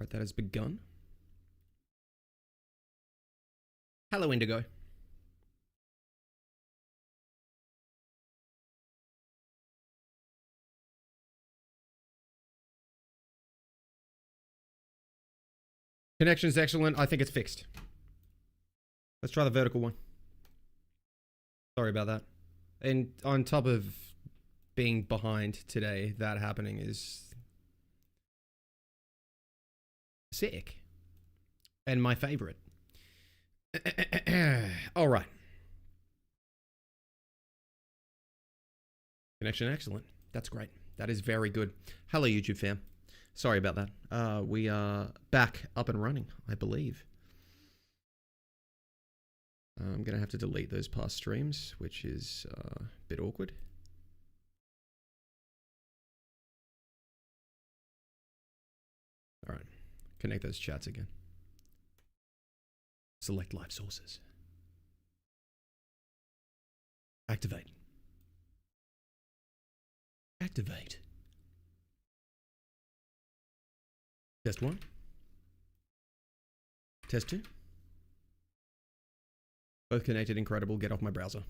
Right, that has begun. Hello, Indigo. Connection is excellent. I think it's fixed. Let's try the vertical one. Sorry about that. And on top of being behind today, that happening is sick. And my favorite. All right. Connection excellent. That's great. That is very good. Hello, YouTube fam. Sorry about that. We are back up and running, I believe. I'm going to have to delete those past streams, which is a bit awkward. All right. Connect those chats again. Select live sources. Activate. Activate. Test 1. Test 2. Both connected, incredible. Get off my browser.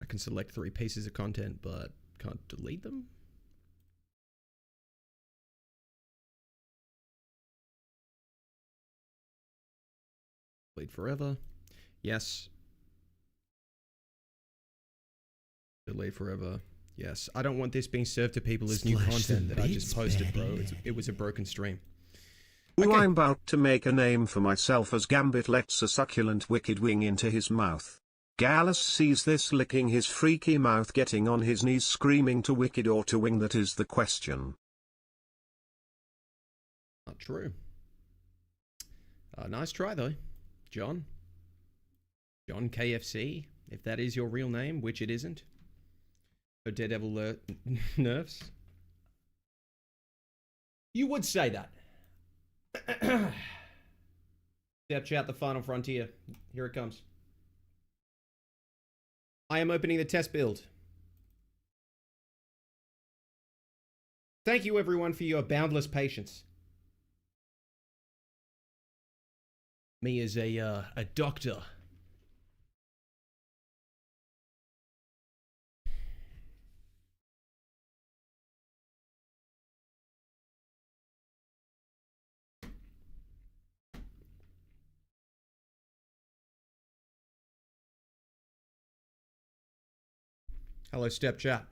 I can select 3 pieces of content, but can't delete them. Delete forever. Yes. Delete forever. Yes. I don't want this being served to people as new content that I just posted, bro. It was a broken stream. Okay. I'm about to make a name for myself as Gambit lets a succulent wicked wing into his mouth. Gallus sees this, licking his freaky mouth, getting on his knees, screaming to wicked or to wing. That is the question. Not true. Nice try though, John. John KFC, if that is your real name, which it isn't. So Daredevil nerfs. You would say that. Step chat, the final frontier. Here it comes. I am opening the test build. Thank you everyone for your boundless patience. Me as a doctor. Hello, Step Chat.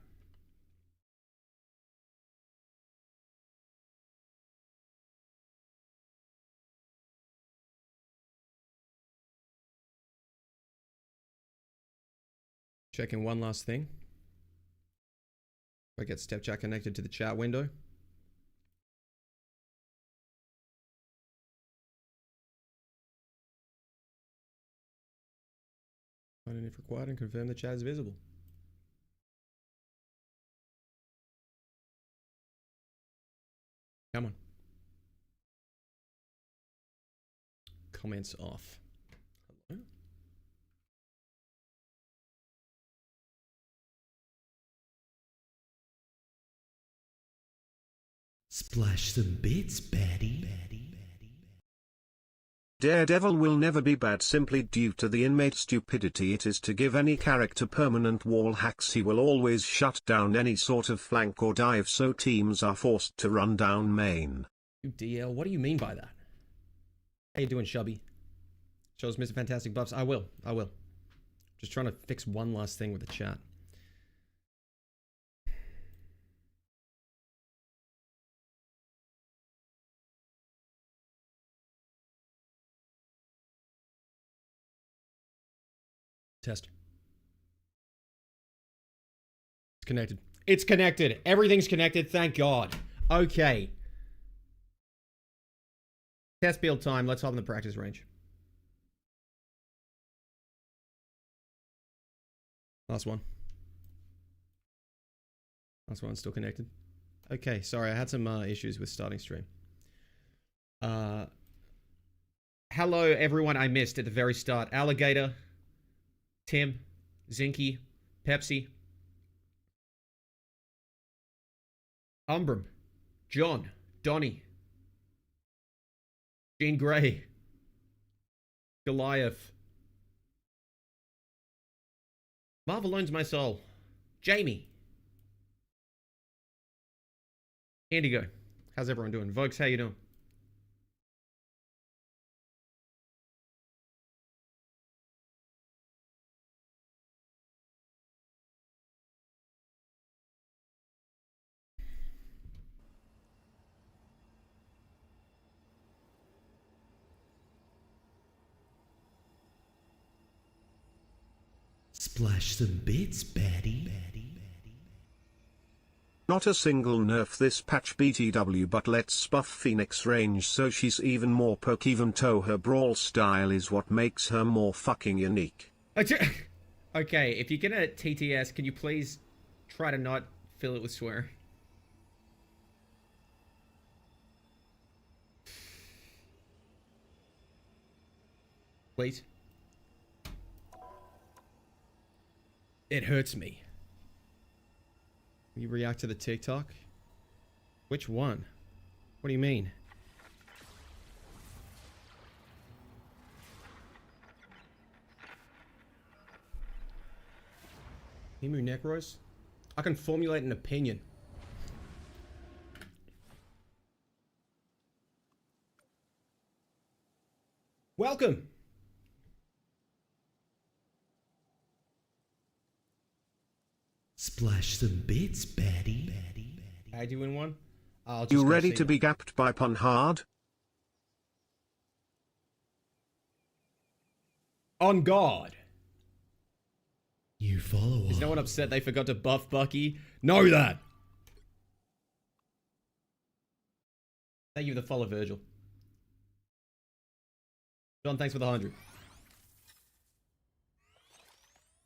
Checking one last thing. If I get Step Chat connected to the chat window. Sign in if required and confirm the chat is visible. Come on. Comments off. Hello? Splash some bits, baddie. Daredevil will never be bad simply due to the inmate stupidity it is to give any character permanent wall hacks. He will always shut down any sort of flank or dive, so teams are forced to run down main. DL, what do you mean by that? How you doing, Shubby? Shows Mr. Fantastic buffs. I will. Just trying to fix one last thing with the chat. Test. It's connected. It's connected. Everything's connected. Thank God. Okay. Test build time. Let's hop in the practice range. Last one. Last one's still connected. Okay, sorry. I had some issues with starting stream. Hello, everyone I missed at the very start. Alligator, Tim, Zinky, Pepsi, Umbram, John, Donnie, Jean Grey, Goliath, Marvel owns my soul, Jamie, Indigo. How's everyone doing? Vokes, how you doing? Splash some bits, baddie. Not a single nerf this patch BTW, but let's buff Phoenix range so she's even more poke, even though her brawl style is what makes her more fucking unique. Okay, if you're gonna TTS, can you please try to not fill it with swearing? Please. It hurts me. You react to the TikTok? Which one? What do you mean? Emu Necros? I can formulate an opinion. Welcome! Splash some bits, baddie. I do win one? I'll just You go ready see to you. be gapped by Pun Hard? On God! You follow Is no one upset they forgot to buff Bucky? Know that! Thank you for the follow, Virgil. John, thanks for the 100.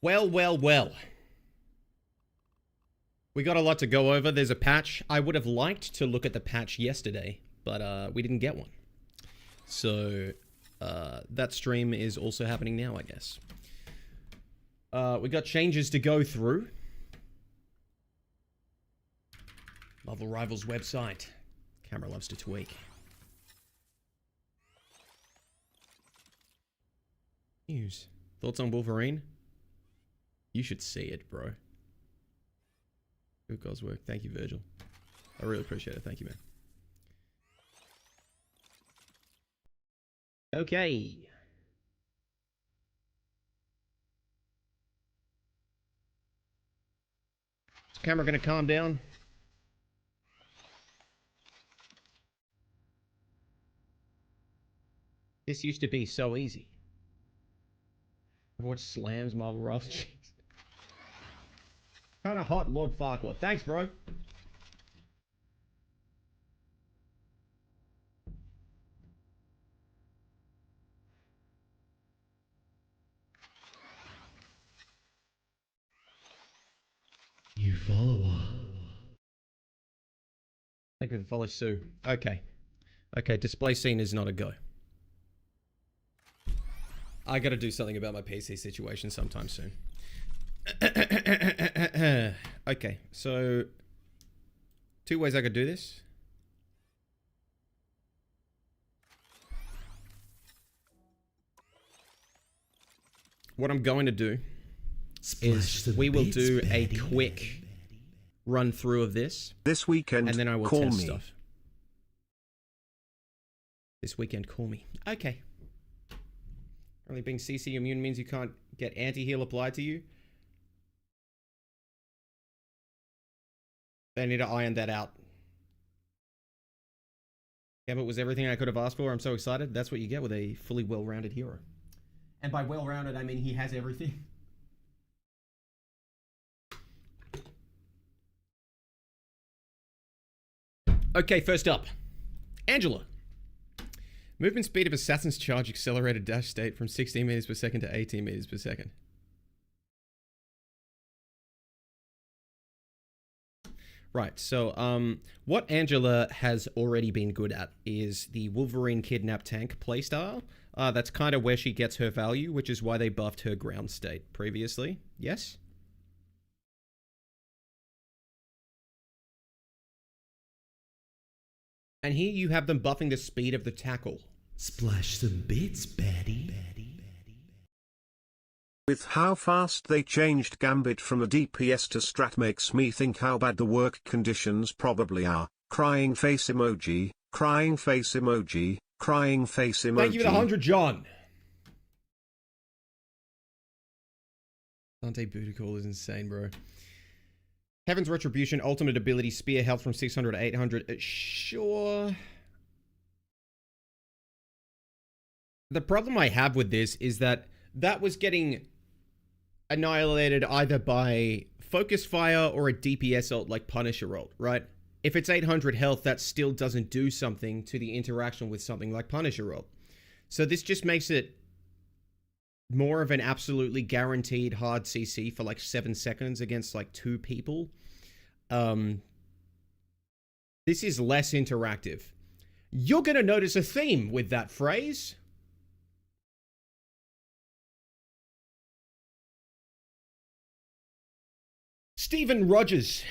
Well. We got a lot to go over. There's a patch. I would have liked to look at the patch yesterday, but we didn't get one. So, that stream is also happening now, I guess. We got changes to go through. Marvel Rivals website. Camera loves to tweak. News. Thoughts on Wolverine? You should see it, bro. Good God's work. Thank you, Virgil. I really appreciate it. Thank you, man. Okay. Is the camera gonna calm down? This used to be so easy. What slams Marvel Rivals? Kinda hot, Lord Farquaad. Thanks, bro. You follow Thank you for the follow, Sue. Okay. Okay, display scene is not a go. I gotta do something about my PC situation sometime soon. Okay, so 2 ways I could do this. What I'm going to do is we will do a quick run through of this. This weekend, And then I will call test me. stuff. This weekend, call me. Okay. Only being CC immune means you can't get anti-heal applied to you. They need to iron that out. Gambit was everything I could have asked for. I'm so excited. That's what you get with a fully well-rounded hero. And by well-rounded, I mean he has everything. Okay, first up. Angela. Movement speed of Assassin's Charge accelerated dash state from 16 meters per second to 18 meters per second. Right, so what Angela has already been good at is the Wolverine Kidnap Tank playstyle. That's kind of where she gets her value, which is why they buffed her ground state previously. Yes? And here you have them buffing the speed of the tackle. Splash some bits, baddie. With how fast they changed Gambit from a DPS to strat makes me think how bad the work conditions probably are. Crying face emoji, crying face emoji, crying face emoji. Thank you for the 100, John. Dante Booty Call is insane, bro. Heaven's Retribution, ultimate ability, spear health from 600 to 800. Sure. The problem I have with this is that was getting annihilated either by focus fire or a DPS ult like Punisher ult, right? If it's 800 health, that still doesn't do something to the interaction with something like Punisher ult. So this just makes it more of an absolutely guaranteed hard CC for like 7 seconds against like 2 people. This is less interactive. You're gonna notice a theme with that phrase. Stephen Rogers.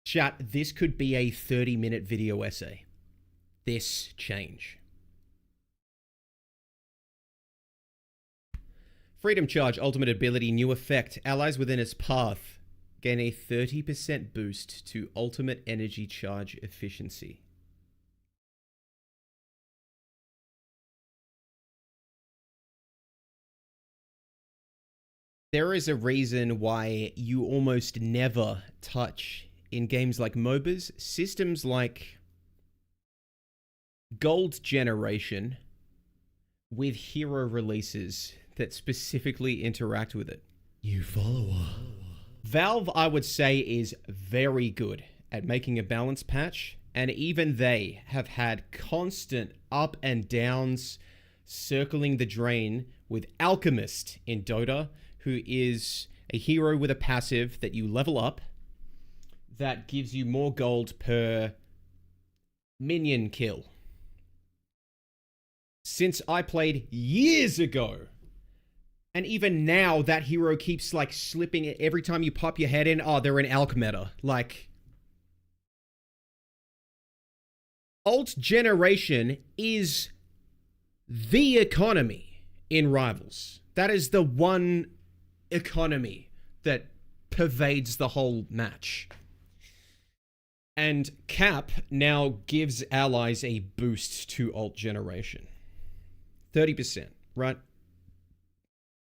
Chat, this could be a 30-minute video essay. This change. Freedom Charge, ultimate ability, new effect. Allies within its path gain a 30% boost to ultimate energy charge efficiency. There is a reason why you almost never touch in games like MOBAs, systems like Gold Generation with hero releases that specifically interact with it. You follow. Valve, I would say, is very good at making a balance patch, and even they have had constant up and downs circling the drain with Alchemist in Dota, who is a hero with a passive that you level up that gives you more gold per minion kill. Since I played years ago, and even now that hero keeps like slipping it every time you pop your head in. Oh, they're an alch meta. Like, Alt Generation is the economy in Rivals. That is the one economy that pervades the whole match. And Cap now gives allies a boost to Alt Generation. 30%, right?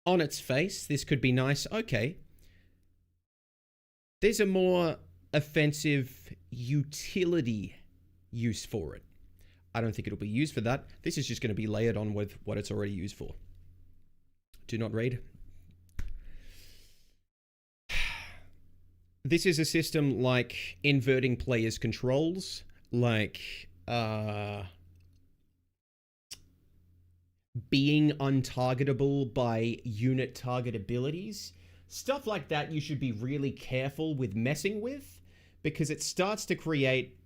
On its face, this could be nice. Okay. There's a more offensive utility use for it. I don't think it'll be used for that. This is just going to be layered on with what it's already used for. Do not read. This is a system like inverting players' controls, like being untargetable by unit target abilities. Stuff like that you should be really careful with messing with, because it starts to create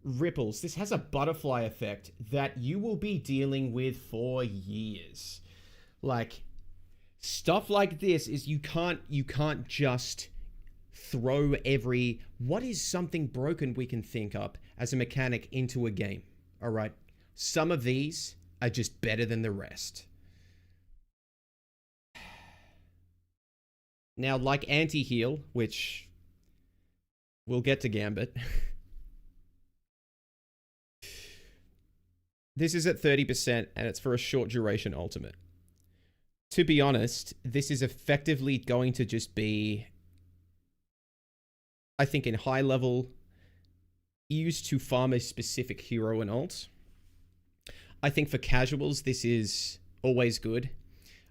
ripples. This has a butterfly effect that you will be dealing with for years. Like, stuff like this is you can't just throw every what is something broken we can think up as a mechanic into a game. All right, some of these are just better than the rest. Now, like anti-heal, which we'll get to Gambit. This is at 30% and it's for a short duration ultimate. To be honest, this is effectively going to just be, I think, in high level, used to farm a specific hero and ult. I think for casuals, this is always good.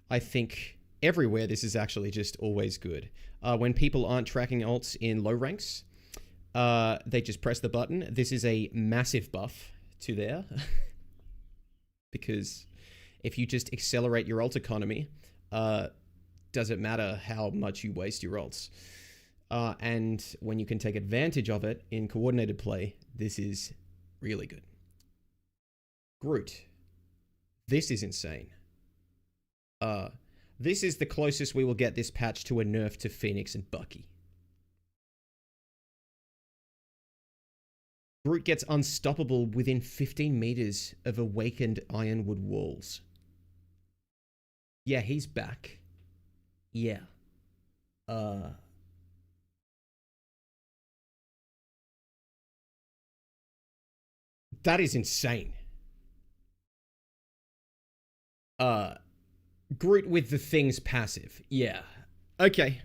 I think everywhere, this is actually just always good. When people aren't tracking ults in low ranks, they just press the button. This is a massive buff to there. Because if you just accelerate your ult economy, doesn't matter how much you waste your ults. And when you can take advantage of it in coordinated play, this is Really good. Groot. This is insane. This is the closest we will get this patch to a nerf to Phoenix and Bucky. Groot gets unstoppable within 15 meters of awakened ironwood walls. Yeah, he's back. Yeah. That is insane. Groot with the thing's passive. Yeah. Okay.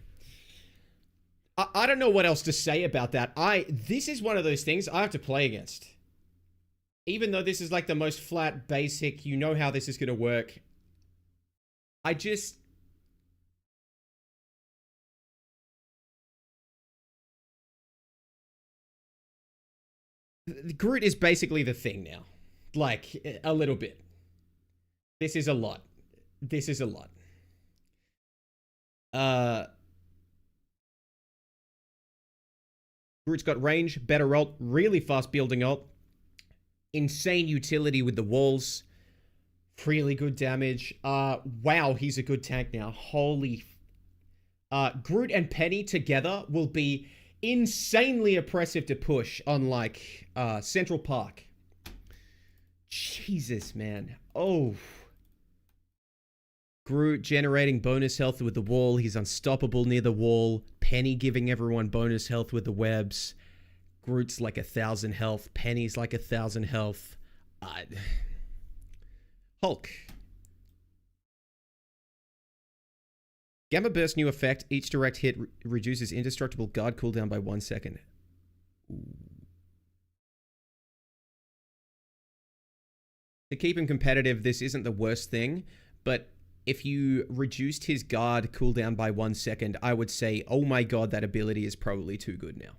I don't know what else to say about that. This is one of those things I have to play against. Even though this is like the most flat, basic, you know how this is going to work. Groot is basically the thing now. Like, a little bit. This is a lot. This is a lot. Groot's got range, better ult, really fast building ult. Insane utility with the walls. Really good damage. Wow, he's a good tank now. Holy... Groot and Penny together will be insanely oppressive to push on, like, Central Park. Jesus, man. Oh... Groot generating bonus health with the wall. He's unstoppable near the wall. Penny giving everyone bonus health with the webs. Groot's like 1,000 health. Penny's like 1,000 health. Hulk. Gamma Burst new effect. Each direct hit reduces indestructible guard cooldown by 1 second. Ooh. To keep him competitive, this isn't the worst thing, but if you reduced his guard cooldown by 1 second, I would say, oh my god, that ability is probably too good now.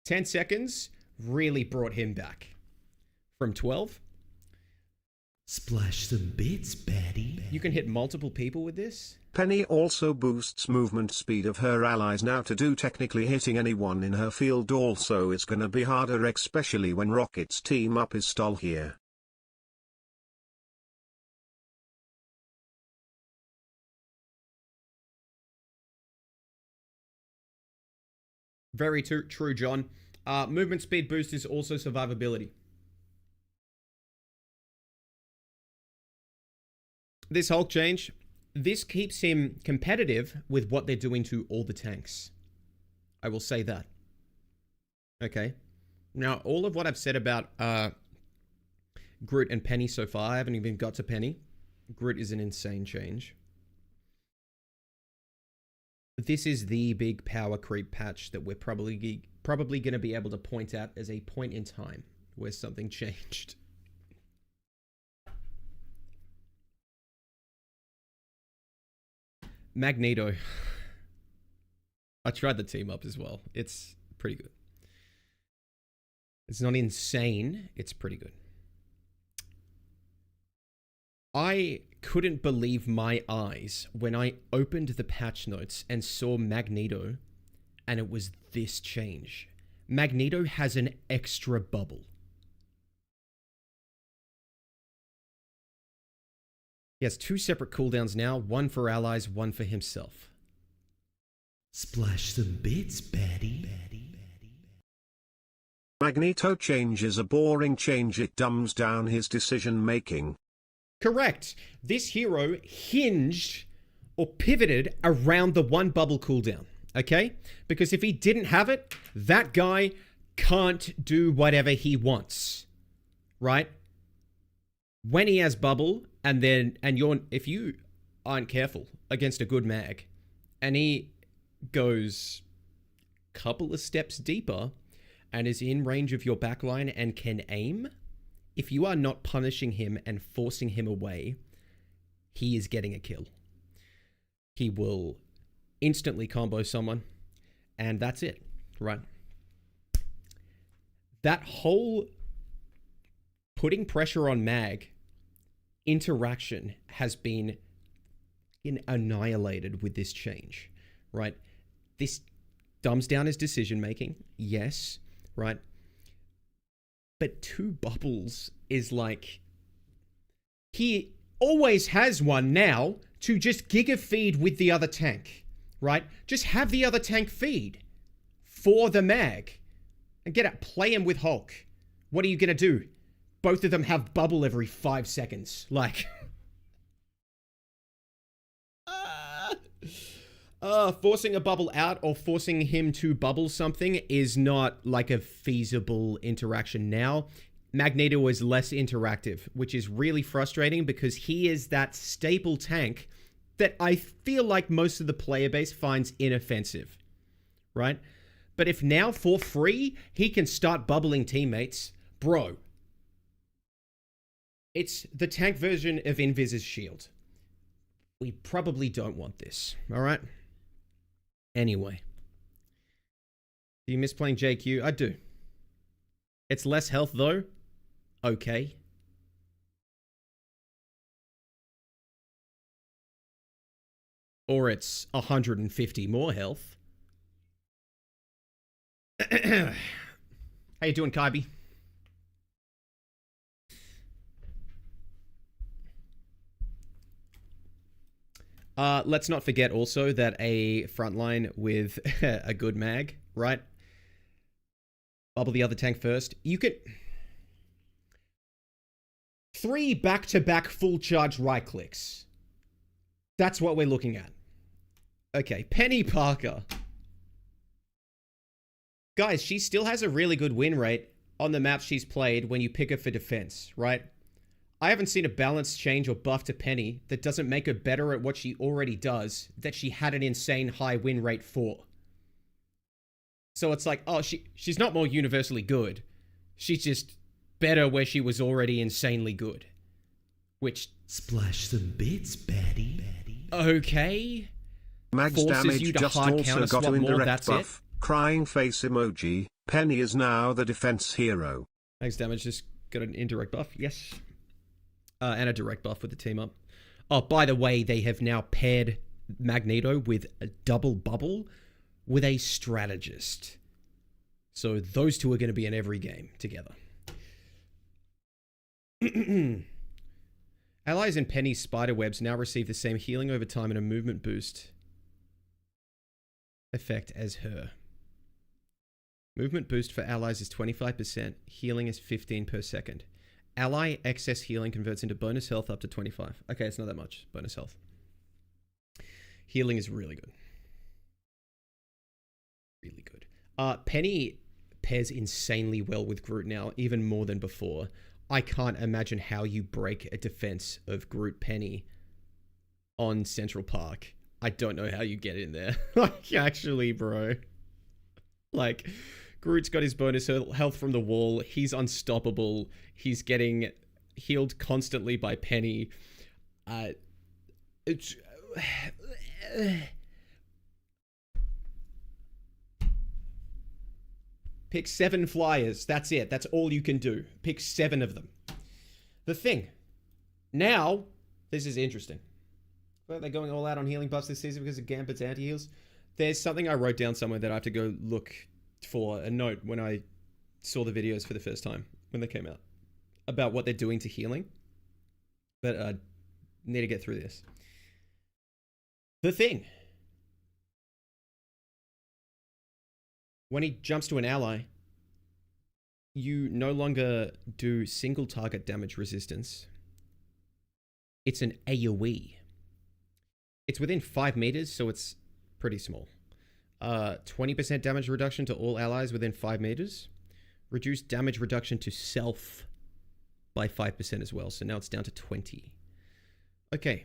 10 seconds really brought him back. From 12. Splash some bits, baddie. You can hit multiple people with this. Penny also boosts movement speed of her allies now to do technically hitting anyone in her field also is gonna be harder, especially when Rocket's team up is stall here. Very true, John. Movement speed boost is also survivability. This Hulk change, this keeps him competitive with what they're doing to all the tanks. I will say that. Okay. Now, all of what I've said about Groot and Penny so far, I haven't even got to Penny. Groot is an insane change. This is the big power creep patch that we're probably going to be able to point at as a point in time where something changed. Magneto. I tried the team up as well. It's pretty good. It's not insane. It's pretty good. I couldn't believe my eyes when I opened the patch notes and saw Magneto, and it was this change. Magneto has an extra bubble. He has 2 separate cooldowns now, one for allies, one for himself. Splash some bits, baddie. Magneto change is a boring change, it dumbs down his decision making. Correct. This hero hinged or pivoted around the 1 bubble cooldown, okay? Because if he didn't have it, that guy can't do whatever he wants, right? When he has bubble, if you aren't careful against a good mag, and he goes a couple of steps deeper and is in range of your backline and can aim, if you are not punishing him and forcing him away, he is getting a kill. He will instantly combo someone, and that's it, right? That whole putting pressure on mag interaction has been annihilated with this change, right? This dumbs down his decision making, yes, right? But 2 bubbles is like... He always has one now to just giga feed with the other tank, right? Just have the other tank feed for the mag. And get out, play him with Hulk. What are you gonna do? Both of them have bubble every 5 seconds. Like... forcing a bubble out or forcing him to bubble something is not like a feasible interaction now. Magneto is less interactive, which is really frustrating because he is that staple tank that I feel like most of the player base finds inoffensive, right? But if now for free, he can start bubbling teammates, bro, it's the tank version of Invis's shield. We probably don't want this, all right? Anyway. Do you miss playing JQ? I do. It's less health, though. Okay. Or it's 150 more health. How you doing, Kaibi? Let's not forget also that a frontline with a good mag, right? Bubble the other tank first. You could... 3 back-to-back full charge right clicks. That's what we're looking at. Okay, Penny Parker. Guys, she still has a really good win rate on the maps she's played when you pick her for defense, right? I haven't seen a balance change or buff to Penny that doesn't make her better at what she already does, that she had an insane high win rate for. So it's like, oh, she's not more universally good. She's just better where she was already insanely good. Which... Splash some bits, baddie. Okay. Max damage you to just hard also got an more, indirect that's buff. Crying face emoji. Penny is now the defense hero. Max damage just got an indirect buff, yes. And a direct buff with the team up. Oh, by the way, they have now paired Magneto with a double bubble with a strategist. So those two are going to be in every game together. Allies in Penny's spiderwebs now receive the same healing over time and a movement boost effect as her. Movement boost for allies is 25%. Healing is 15 per second. Ally excess healing converts into bonus health up to 25. Okay, it's not that much. Bonus health. Healing is really good. Really good. Penny pairs insanely well with Groot now, even more than before. I can't imagine how you break a defense of Groot Penny on Central Park. I don't know how you get in there. Like, actually, bro. Like... Groot's got his bonus health from the wall. He's unstoppable. He's getting healed constantly by Penny. Pick 7 flyers. That's it. That's all you can do. Pick 7 of them. The thing. Now, this is interesting. Well, they're going all out on healing buffs this season because of Gambit's anti-heals. There's something I wrote down somewhere that I have to go look for a note when I saw the videos for the first time when they came out about what they're doing to healing, but I need to get through this. The thing, when he jumps to an ally, you no longer do single target damage resistance. It's an AoE. It's within 5 meters, so it's pretty small. 20% damage reduction to all allies within 5 meters. Reduced damage reduction to self by 5% as well. So now it's down to 20. Okay.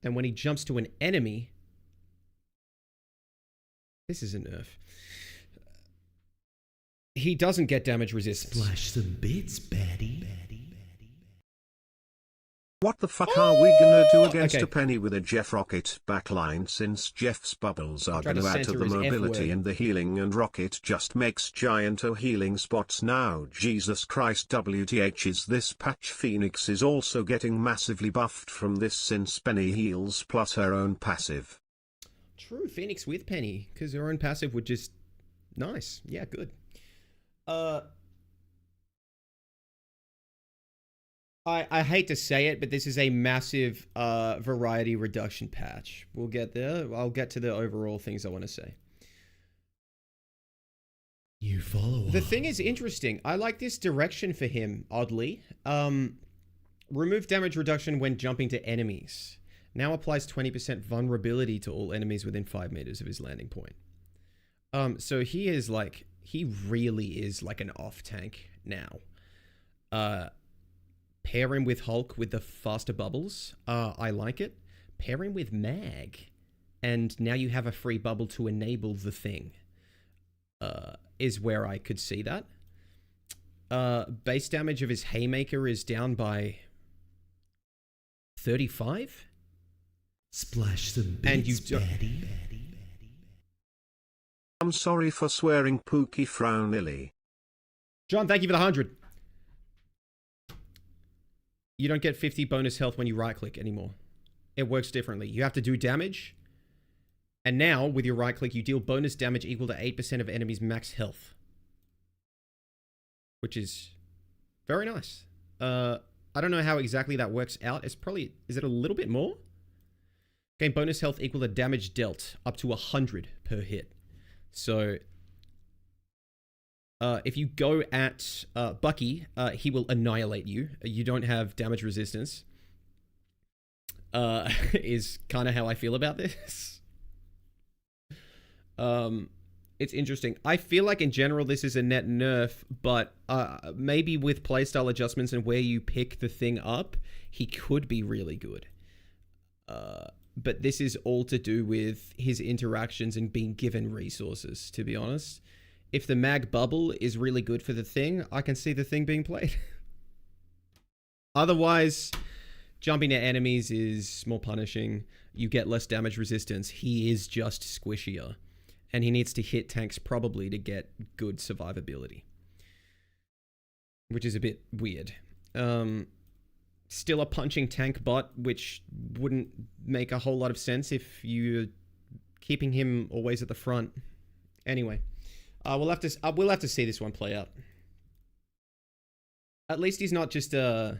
And when he jumps to an enemy... This is a nerf. He doesn't get damage resistance. Splash some bits, baddie. What the fuck are we gonna do against a Penny with a Jeff Rocket backline, since Jeff's bubbles are gonna add to the mobility and the healing, and Rocket just makes giant healing spots now? Jesus Christ, WTH, is this patch? Phoenix is also getting massively buffed from this since Penny heals plus her own passive. True, Phoenix with Penny, because her own passive would just... Nice. Yeah, good. I hate to say it, but this is a massive variety reduction patch. We'll get there. I'll get to the overall things I want to say. You follow The up. thing is interesting. I like this direction for him, oddly. Remove damage reduction when jumping to enemies. Now applies 20% vulnerability to all enemies within 5 meters of his landing point. So he is like, he really is like an off tank now. Pair him with Hulk with the faster bubbles. I like it. Pair him with Mag. And now you have a free bubble to enable the thing. Is where I could see that. Base damage of his Haymaker is down by 35. Splash some bits, And you baddie. I'm sorry for swearing, Pookie Frownilly. John, thank you for the 100. You don't get 50 bonus health when you right click anymore. It works differently. You have to do damage. And now, with your right click, you deal bonus damage equal to 8% of enemies' max health. Which is very nice. I don't know how exactly that works out. It's probably, is it a little bit more? Gain bonus health equal to damage dealt, up to 100 per hit. So, if you go at Bucky, he will annihilate you. You don't have damage resistance. Is kind of how I feel about this. It's interesting. I feel like in general this is a net nerf, but maybe with playstyle adjustments and where you pick the thing up, he could be really good. But this is all to do with his interactions and being given resources, to be honest. If the mag bubble is really good for the thing, I can see the thing being played. Otherwise, jumping to enemies is more punishing. You get less damage resistance. He is just squishier. And he needs to hit tanks probably to get good survivability. Which is a bit weird. Still a punching tank bot, which wouldn't make a whole lot of sense if you're keeping him always at the front. Anyway, we'll have to see this one play out. At least he's not just there's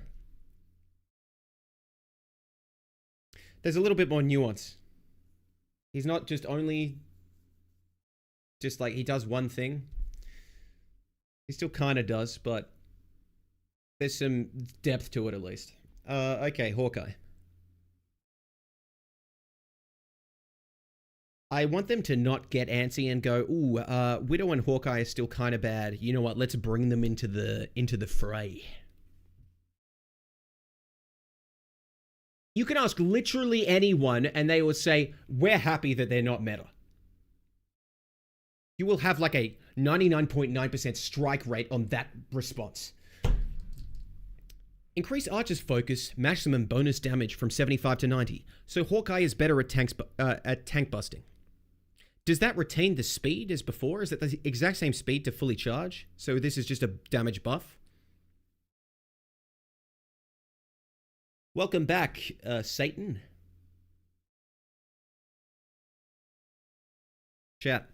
a little bit more nuance. He's not just only just like he does one thing. He still kind of does, but there's some depth to it at least. Okay, Hawkeye. I want them to not get antsy and go, ooh, Widow and Hawkeye are still kind of bad. You know what? Let's bring them into the fray. You can ask literally anyone and they will say, we're happy that they're not meta. You will have like a 99.9% strike rate on that response. Increase Archer's focus, maximum bonus damage from 75 to 90. So Hawkeye is better at tank busting. Does that retain the speed as before? Is it the exact same speed to fully charge? So this is just a damage buff? Welcome back, Satan. Chat.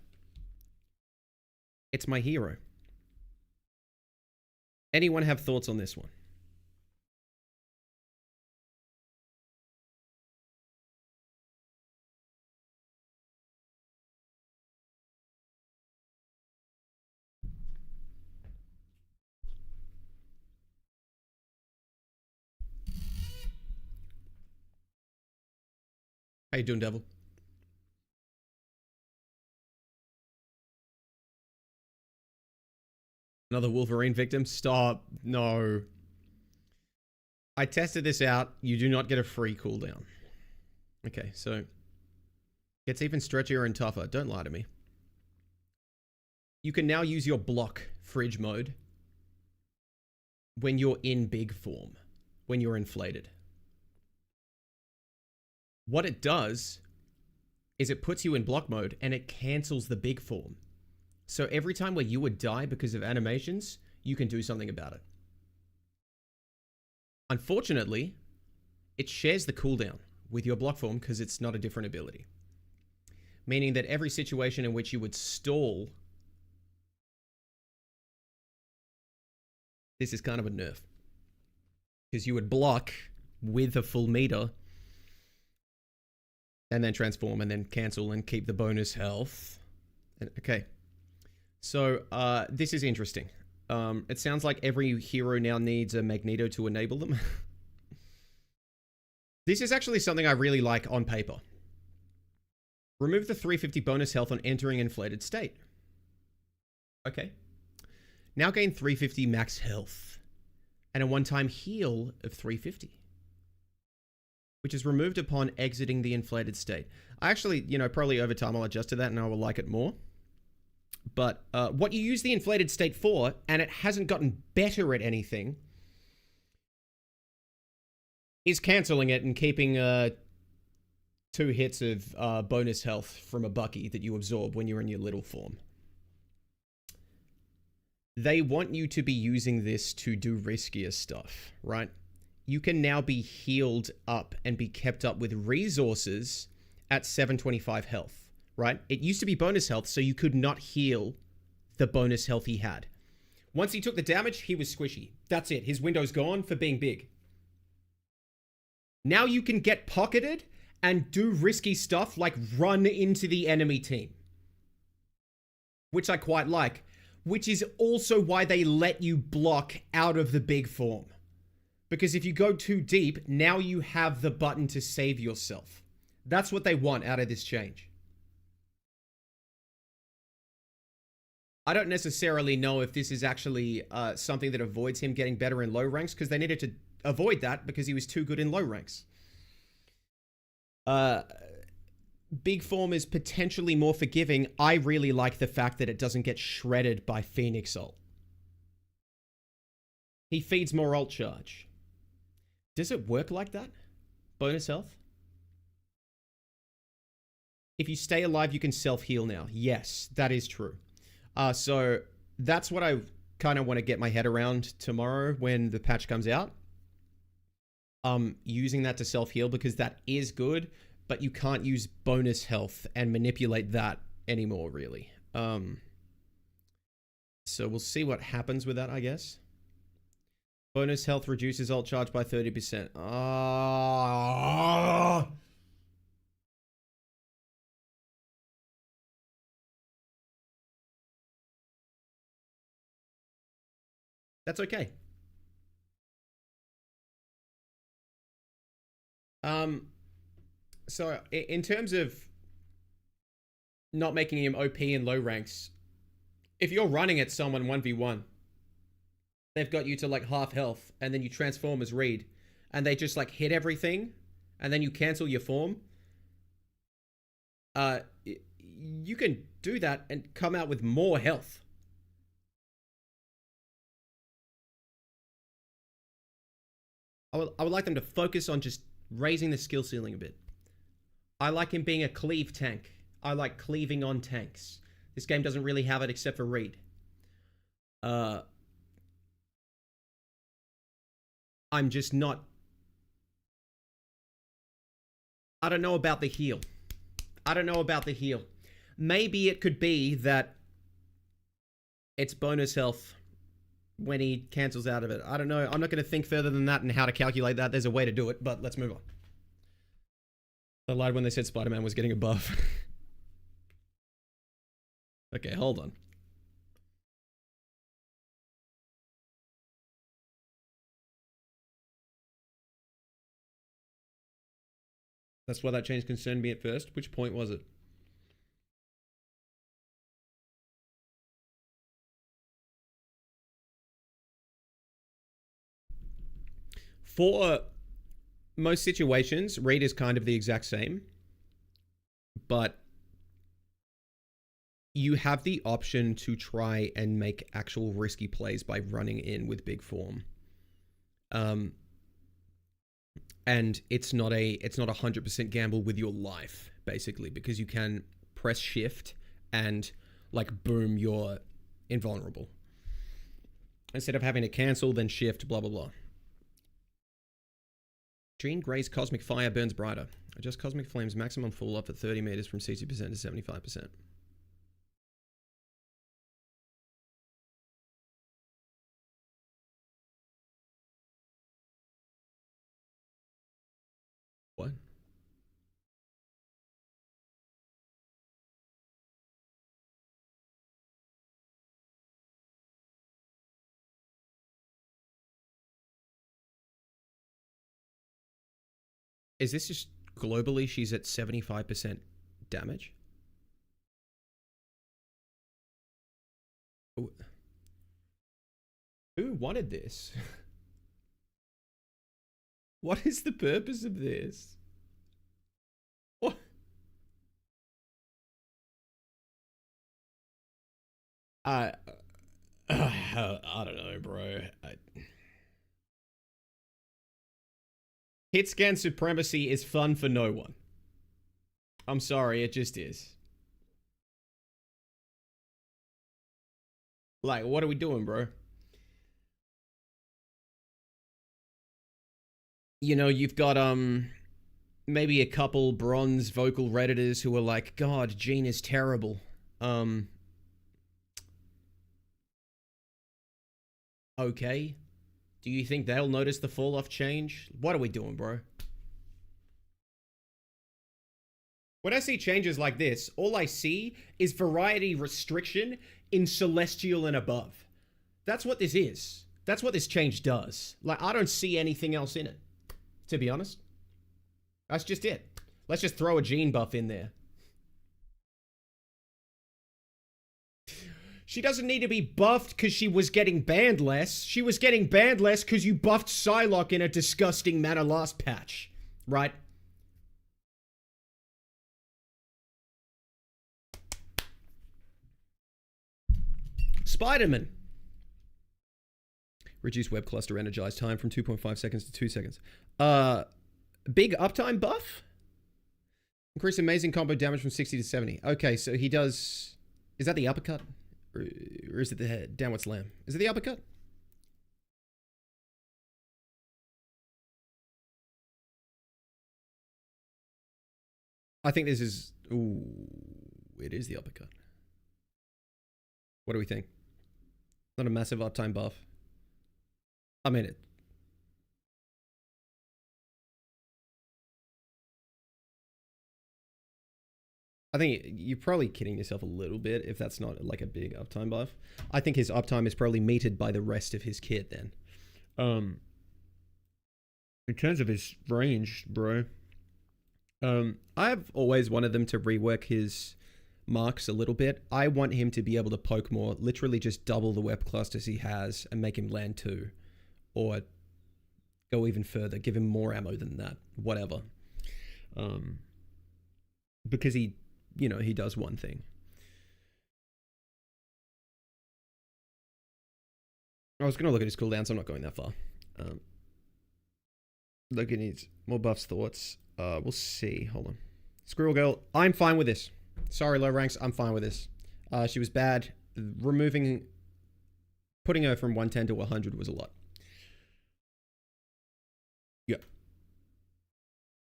It's my hero. Anyone have thoughts on this one? How you doing, Devil? Another Wolverine victim? Stop. No. I tested this out. You do not get a free cooldown. Okay, so gets even stretchier and tougher. Don't lie to me. You can now use your block fridge mode when you're in big form, when you're inflated. What it does is it puts you in block mode and it cancels the big form. So every time where you would die because of animations, you can do something about it. Unfortunately, it shares the cooldown with your block form because it's not a different ability. Meaning that every situation in which you would stall, this is kind of a nerf. Because you would block with a full meter and then transform and then cancel and keep the bonus health. Okay. So this is interesting. It sounds like every hero now needs a Magneto to enable them. This is actually something I really like on paper. Remove the 350 bonus health on entering inflated state. Okay. Now gain 350 max health and a one-time heal of 350, which is removed upon exiting the inflated state. I actually, probably over time I'll adjust to that and I will like it more. But what you use the inflated state for, and it hasn't gotten better at anything, is cancelling it and keeping 2 hits of bonus health from a Bucky that you absorb when you're in your little form. They want you to be using this to do riskier stuff, right? You can now be healed up and be kept up with resources at 725 health, right? It used to be bonus health, so you could not heal the bonus health he had. Once he took the damage, he was squishy. That's it. His window's gone for being big. Now you can get pocketed and do risky stuff like run into the enemy team, which I quite like, which is also why they let you block out of the big form. Because if you go too deep, now you have the button to save yourself. That's what they want out of this change. I don't necessarily know if this is actually something that avoids him getting better in low ranks, because they needed to avoid that because he was too good in low ranks. Big form is potentially more forgiving. I really like the fact that it doesn't get shredded by Phoenix ult. He feeds more ult charge. Does it work like that? Bonus health? If you stay alive, you can self-heal now. Yes, that is true. So that's what I kind of want to get my head around tomorrow when the patch comes out. Using that to self-heal, because that is good, but you can't use bonus health and manipulate that anymore, really. So we'll see what happens with that, I guess. Bonus health reduces ult charge by 30%. That's okay. So in terms of not making him OP in low ranks, if you're running at someone 1v1, they've got you to like half health, and then you transform as Reed, and they just like hit everything, and then you cancel your form. You can do that and come out with more health. I would like them to focus on just raising the skill ceiling a bit. I like him being a cleave tank. I like cleaving on tanks. This game doesn't really have it except for Reed. I'm just not... I don't know about the heal. I don't know about the heal. Maybe it could be that it's bonus health when he cancels out of it. I don't know. I'm not going to think further than that and how to calculate that. There's a way to do it, but let's move on. I lied when they said Spider-Man was getting a buff. Okay, hold on. That's why that change concerned me at first. Which point was it? For most situations, Reed is kind of the exact same, but you have the option to try and make actual risky plays by running in with big form. And it's not a 100% gamble with your life, basically, because you can press shift and like boom, you're invulnerable. Instead of having to cancel, then shift, blah, blah, blah. Jean Grey's Cosmic Fire burns brighter. Adjust Cosmic Flame's maximum fall up at 30 meters from 60% to 75%. Is this just globally she's at 75% damage? Ooh. Who wanted this? What is the purpose of this? What? I don't know, bro. Hit scan supremacy is fun for no one. I'm sorry, it just is. Like, what are we doing, bro? You know, you've got, maybe a couple bronze vocal redditors who are like, God, Jean is terrible. Okay. Do you think they'll notice the fall-off change? What are we doing, bro? When I see changes like this, all I see is variety restriction in Celestial and above. That's what this is. That's what this change does. Like, I don't see anything else in it, to be honest. That's just it. Let's just throw a Jean buff in there. She doesn't need to be buffed because she was getting banned less. She was getting banned less because you buffed Psylocke in a disgusting manner last patch. Right? Spider-Man. Reduce web cluster energize time from 2.5 seconds to 2 seconds. Big uptime buff? Increase amazing combo damage from 60 to 70. Okay, so he does... Is that the uppercut? Or is it the downward slam? Is it the uppercut? I think this is... Ooh, it is the uppercut. What do we think? Not a massive uptime buff. I mean it. I think you're probably kidding yourself a little bit if that's not like a big uptime buff. I think his uptime is probably metered by the rest of his kit then. In terms of his range, bro. I've always wanted them to rework his marks a little bit. I want him to be able to poke more, literally just double the web clusters he has and make him land 2. Or go even further, give him more ammo than that, whatever. Because he, you know, he does one thing. I was going to look at his cooldown, so I'm not going that far. Look at his more buffs thoughts. We'll see. Hold on. Squirrel Girl, I'm fine with this. Sorry, low ranks, I'm fine with this. She was bad. Putting her from 110 to 100 was a lot. Yeah.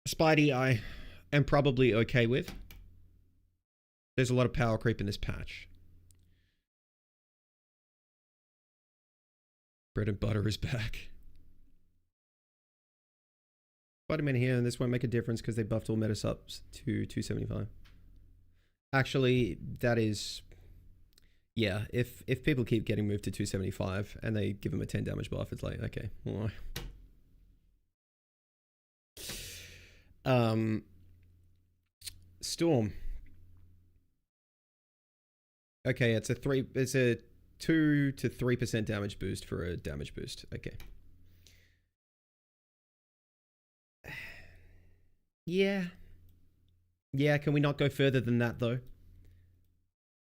Spidey, I am probably okay with. There's a lot of power creep in this patch. Bread and butter is back. Spider-Man here, and this won't make a difference because they buffed all meta subs to 275. Actually, that is... Yeah, if people keep getting moved to 275 and they give them a 10 damage buff, it's like, okay. Well, Storm. Okay, it's a 2 to 3% damage boost for a damage boost. Okay. Yeah. Yeah, can we not go further than that though?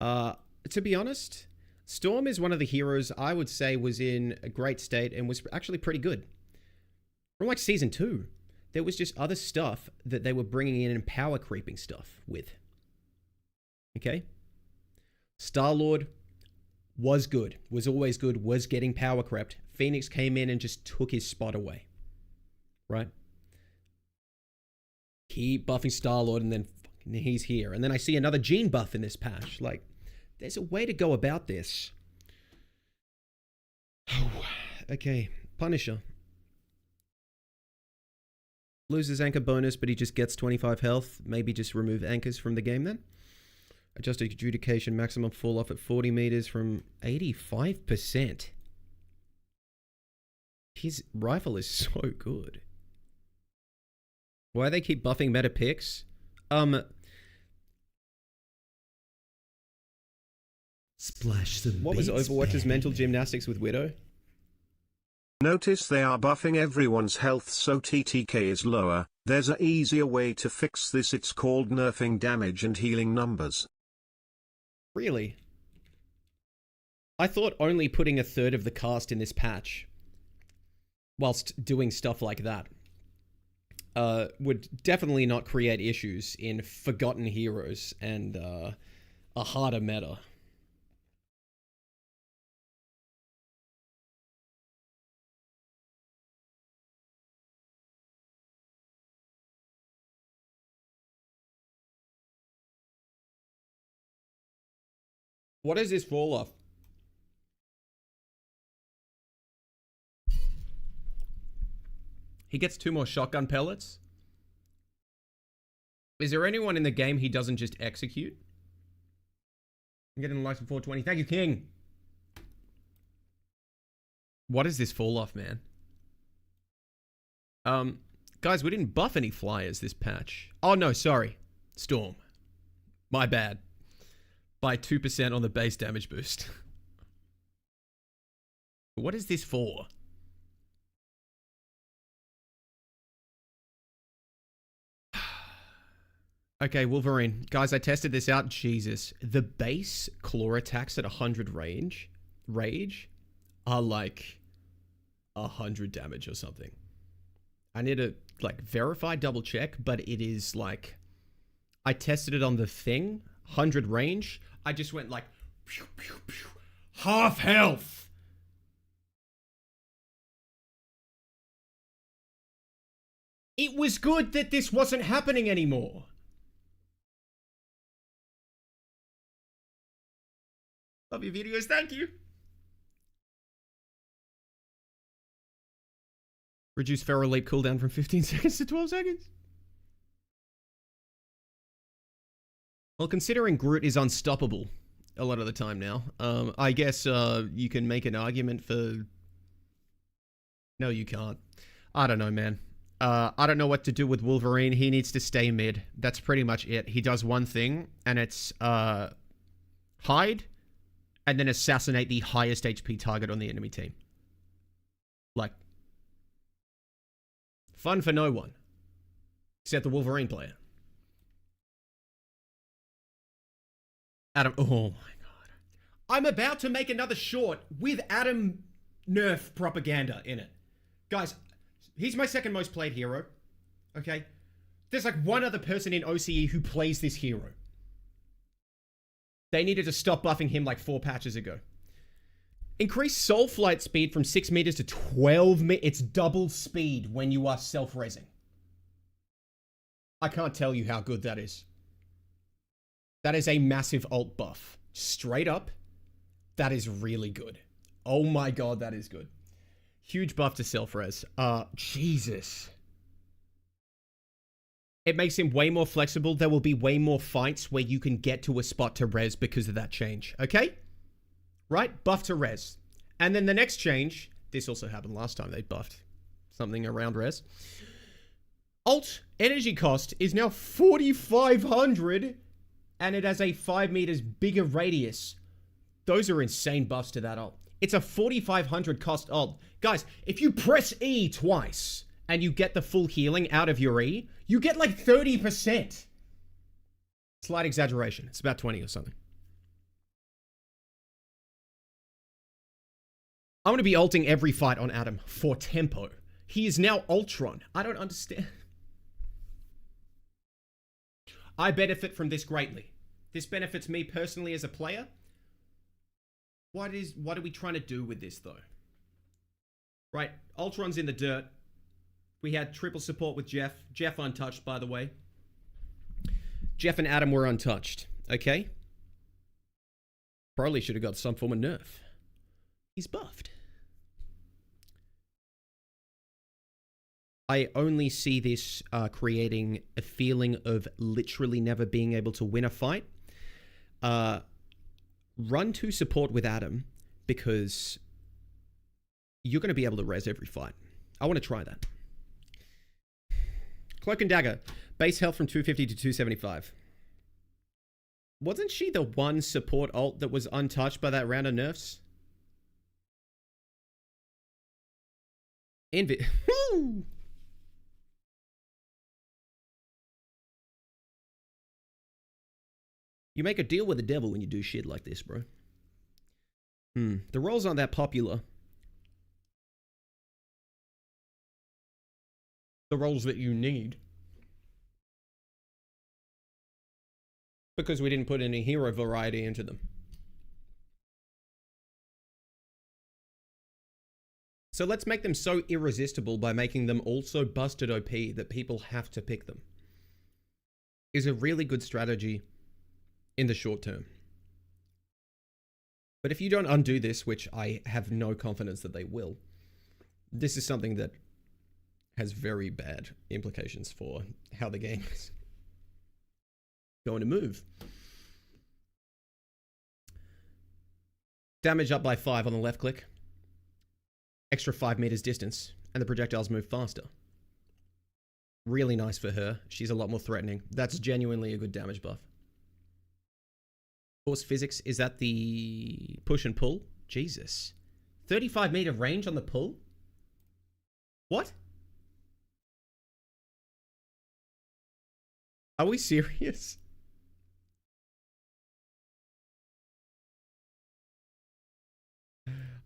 To be honest, Storm is one of the heroes I would say was in a great state and was actually pretty good. From like season 2, there was just other stuff that they were bringing in and power creeping stuff with. Okay? Star-Lord was good, was always good, was getting power crept. Phoenix came in and just took his spot away. Right? Keep buffing Star-Lord and then he's here. And then I see another Jean buff in this patch. Like, there's a way to go about this. Okay, Punisher. Loses anchor bonus, but he just gets 25 health. Maybe just remove anchors from the game then. Adjusted adjudication maximum fall off at 40 meters from 85%. His rifle is so good. Why they keep buffing meta picks? Splash the What was bits, Overwatch's baby. mental gymnastics with Widow? Notice they are buffing everyone's health so TTK is lower. There's a easier way to fix this, it's called nerfing damage and healing numbers. Really? I thought only putting a third of the cast in this patch, whilst doing stuff like that, would definitely not create issues in forgotten heroes and a harder meta. What is this fall off? He gets 2 more shotgun pellets. Is there anyone in the game he doesn't just execute? I'm getting the likes of 420. Thank you, King. What is this fall off, man? Guys, we didn't buff any flyers this patch. Oh, no, sorry. Storm. My bad. By 2% on the base damage boost. What is this for? Okay, Wolverine. Guys, I tested this out. Jesus. The base claw attacks at 100 rage are like 100 damage or something. I need to like verify, double check, but it is like, I tested it on the thing, 100 range. I just went like, pew, pew, pew, half health. It was good that this wasn't happening anymore. Love your videos, thank you. Reduce Feral Leap cooldown from 15 seconds to 12 seconds. Well, considering Groot is unstoppable a lot of the time now, I guess you can make an argument for... No, you can't. I don't know, man. I don't know what to do with Wolverine. He needs to stay mid. That's pretty much it. He does one thing, and it's hide, and then assassinate the highest HP target on the enemy team. Like, fun for no one. Except the Wolverine player. Adam, oh my god. I'm about to make another short with Adam nerf propaganda in it. Guys, he's my second most played hero. Okay? There's like one other person in OCE who plays this hero. They needed to stop buffing him like 4 patches ago. Increase soul flight speed from 6 meters to 12 meters. It's double speed when you are self-resing. I can't tell you how good that is. That is a massive ult buff. Straight up, that is really good. Oh my god, that is good. Huge buff to self-res. Jesus. It makes him way more flexible. There will be way more fights where you can get to a spot to res because of that change. Okay? Right? Buff to res. And then the next change, this also happened last time they buffed something around res. Ult energy cost is now 4,500 and it has a 5 meters bigger radius. Those are insane buffs to that ult. It's a 4,500 cost ult. Guys, if you press E twice and you get the full healing out of your E, you get like 30%. Slight exaggeration. It's about 20 or something. I'm going to be ulting every fight on Adam for tempo. He is now Ultron. I don't understand. I benefit from this greatly. This benefits me personally as a player. What are we trying to do with this, though? Right, Ultron's in the dirt. We had triple support with Jeff. Jeff untouched, by the way. Jeff and Adam were untouched, okay? Probably should have got some form of nerf. He's buffed. I only see this creating a feeling of literally never being able to win a fight. Run to support with Adam because you're going to be able to res every fight. I want to try that. Cloak and Dagger. Base health from 250 to 275. Wasn't she the one support ult that was untouched by that round of nerfs? You make a deal with the devil when you do shit like this, bro. The roles aren't that popular. The roles that you need. Because we didn't put any hero variety into them. So let's make them so irresistible by making them also busted OP that people have to pick them. Is a really good strategy in the short term. But if you don't undo this, which I have no confidence that they will, this is something that has very bad implications for how the game is going to move. Damage up by 5 on the left click. Extra 5 meters distance, and the projectiles move faster. Really nice for her. She's a lot more threatening. That's genuinely a good damage buff. Force physics, is that the push and pull? Jesus. 35 meter range on the pull? What? Are we serious?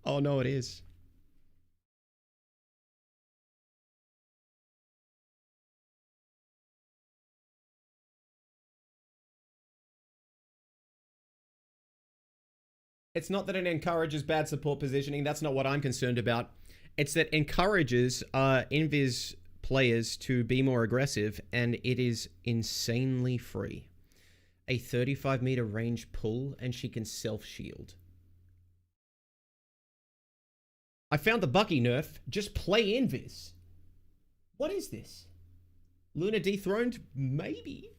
Oh no, it is. It's not that it encourages bad support positioning. That's not what I'm concerned about. It's that encourages Invis players to be more aggressive, and it is insanely free. A 35 meter range pull, and she can self-shield. I found the Bucky nerf. Just play Invis. What is this? Luna dethroned? Maybe.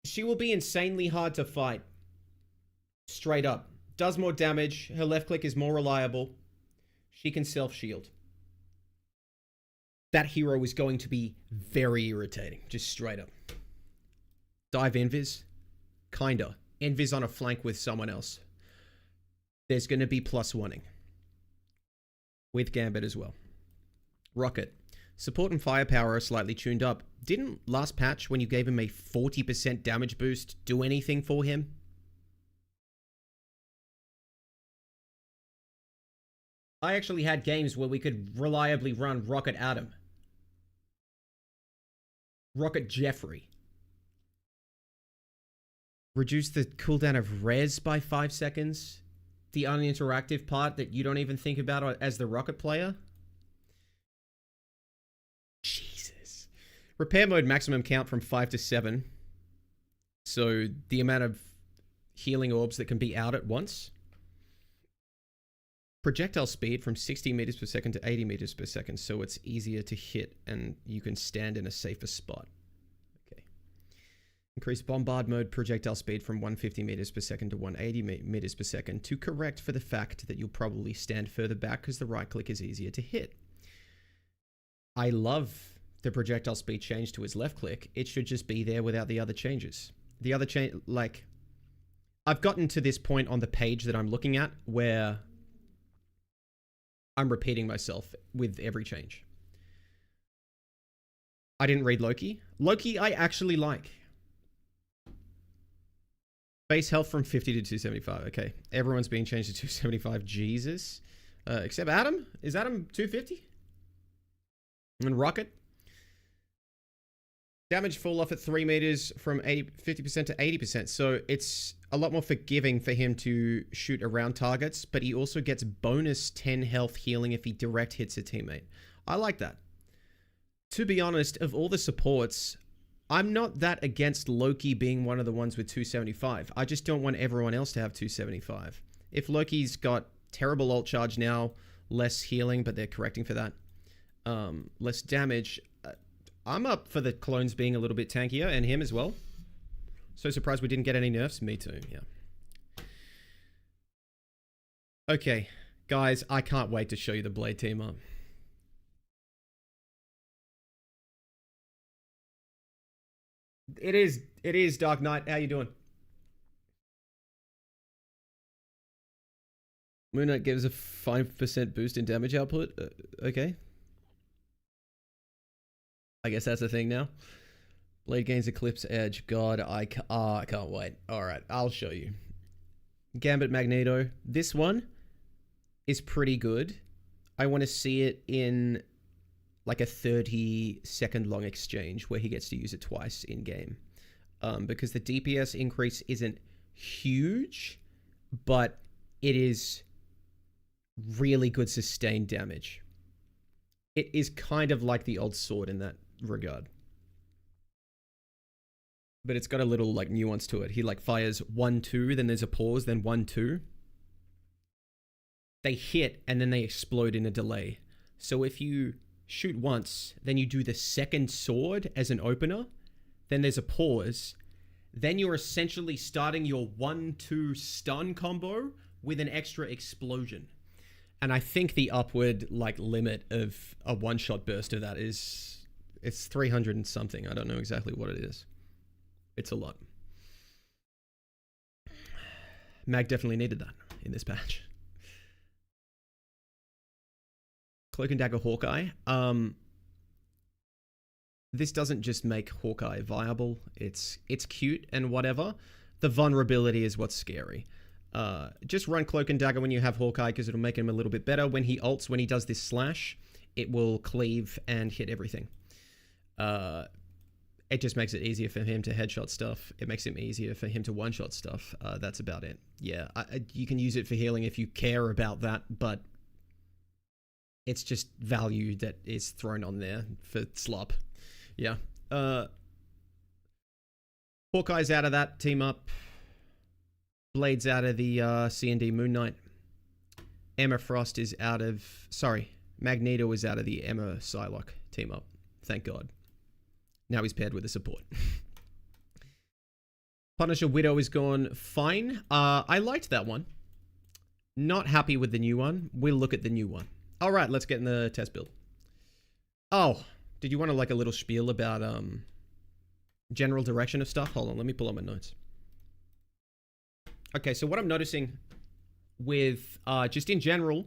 She will be insanely hard to fight. Straight up. Does more damage. Her left click is more reliable. She can self-shield. That hero is going to be very irritating. Just straight up. Dive Invis? Kinda. Invis on a flank with someone else. There's going to be +1ing. With Gambit as well. Rocket. Support and firepower are slightly tuned up. Didn't last patch, when you gave him a 40% damage boost, do anything for him? I actually had games where we could reliably run Rocket Adam. Rocket Jeffrey. Reduce the cooldown of res by 5 seconds. The uninteractive part that you don't even think about as the Rocket player. Jesus. Repair mode maximum count from 5 to 7. So the amount of healing orbs that can be out at once. Projectile speed from 60 meters per second to 80 meters per second, so it's easier to hit and you can stand in a safer spot. Okay. Increase bombard mode projectile speed from 150 meters per second to 180 meters per second to correct for the fact that you'll probably stand further back because the right click is easier to hit. I love the projectile speed change to his left click. It should just be there without the other changes. The other change, like, I've gotten to this point on the page that I'm looking at where I'm repeating myself with every change. I didn't read Loki. Loki, I actually like. Base health from 50 to 275. Okay. Everyone's being changed to 275. Jesus. Except Adam. Is Adam 250? And Rocket. Damage fall off at 3 meters from 50% to 80%. So it's a lot more forgiving for him to shoot around targets, but he also gets bonus 10 health healing if he direct hits a teammate. I like that. To be honest, of all the supports, I'm not that against Loki being one of the ones with 275. I just don't want everyone else to have 275. If Loki's got terrible ult charge now, less healing, but they're correcting for that, less damage, I'm up for the clones being a little bit tankier, and him as well. So surprised we didn't get any nerfs. Me too, yeah. Okay. Guys, I can't wait to show you the Blade team up. It is Dark Knight. How you doing? Moon Knight gives a 5% boost in damage output. Okay. I guess that's the thing now. Blade gains Eclipse Edge. God, I can't wait. Alright, I'll show you. Gambit Magneto. This one is pretty good. I want to see it in like a 30-second long exchange where he gets to use it twice in game. Because the DPS increase isn't huge, but it is really good sustained damage. It is kind of like the old sword in that regard. But it's got a little like nuance to it. He like fires 1-2, then there's a pause, then 1-2. They hit and then they explode in a delay. So if you shoot once, then you do the second sword as an opener, then there's a pause, then you're essentially starting your 1-2 stun combo with an extra explosion. And I think the upward like limit of a one-shot burst of that is, it's 300 and something. I don't know exactly what it is. It's a lot. Mag definitely needed that in this patch. Cloak and Dagger Hawkeye. This doesn't just make Hawkeye viable. It's cute and whatever. The vulnerability is what's scary. Just run Cloak and Dagger when you have Hawkeye because it'll make him a little bit better. When he ults, when he does this slash, it will cleave and hit everything. It just makes it easier for him to headshot stuff. It makes it easier for him to one-shot stuff. That's about it. Yeah, you can use it for healing if you care about that, but it's just value that is thrown on there for slop. Yeah. Hawkeye's out of that team up. Blade's out of the C&D Moon Knight. Emma Frost is out of... Sorry. Magneto is out of the Emma Psylocke team up. Thank God. Now he's paired with a support. Punisher Widow is gone fine. I liked that one. Not happy with the new one. We'll look at the new one. All right, let's get in the test build. Oh, did you want to like a little spiel about general direction of stuff? Hold on, let me pull up my notes. Okay, so what I'm noticing with just in general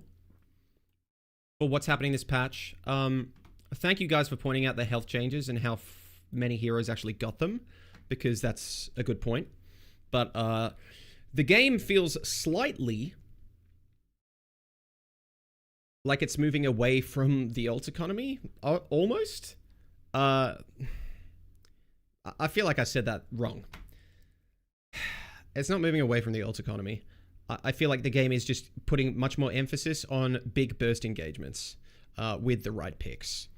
for what's happening this patch, thank you guys for pointing out the health changes and how many heroes actually got them, because that's a good point. But the game feels slightly like it's moving away from the ult economy, almost. I feel like I said that wrong. It's not moving away from the ult economy. I feel like the game is just putting much more emphasis on big burst engagements with the right picks.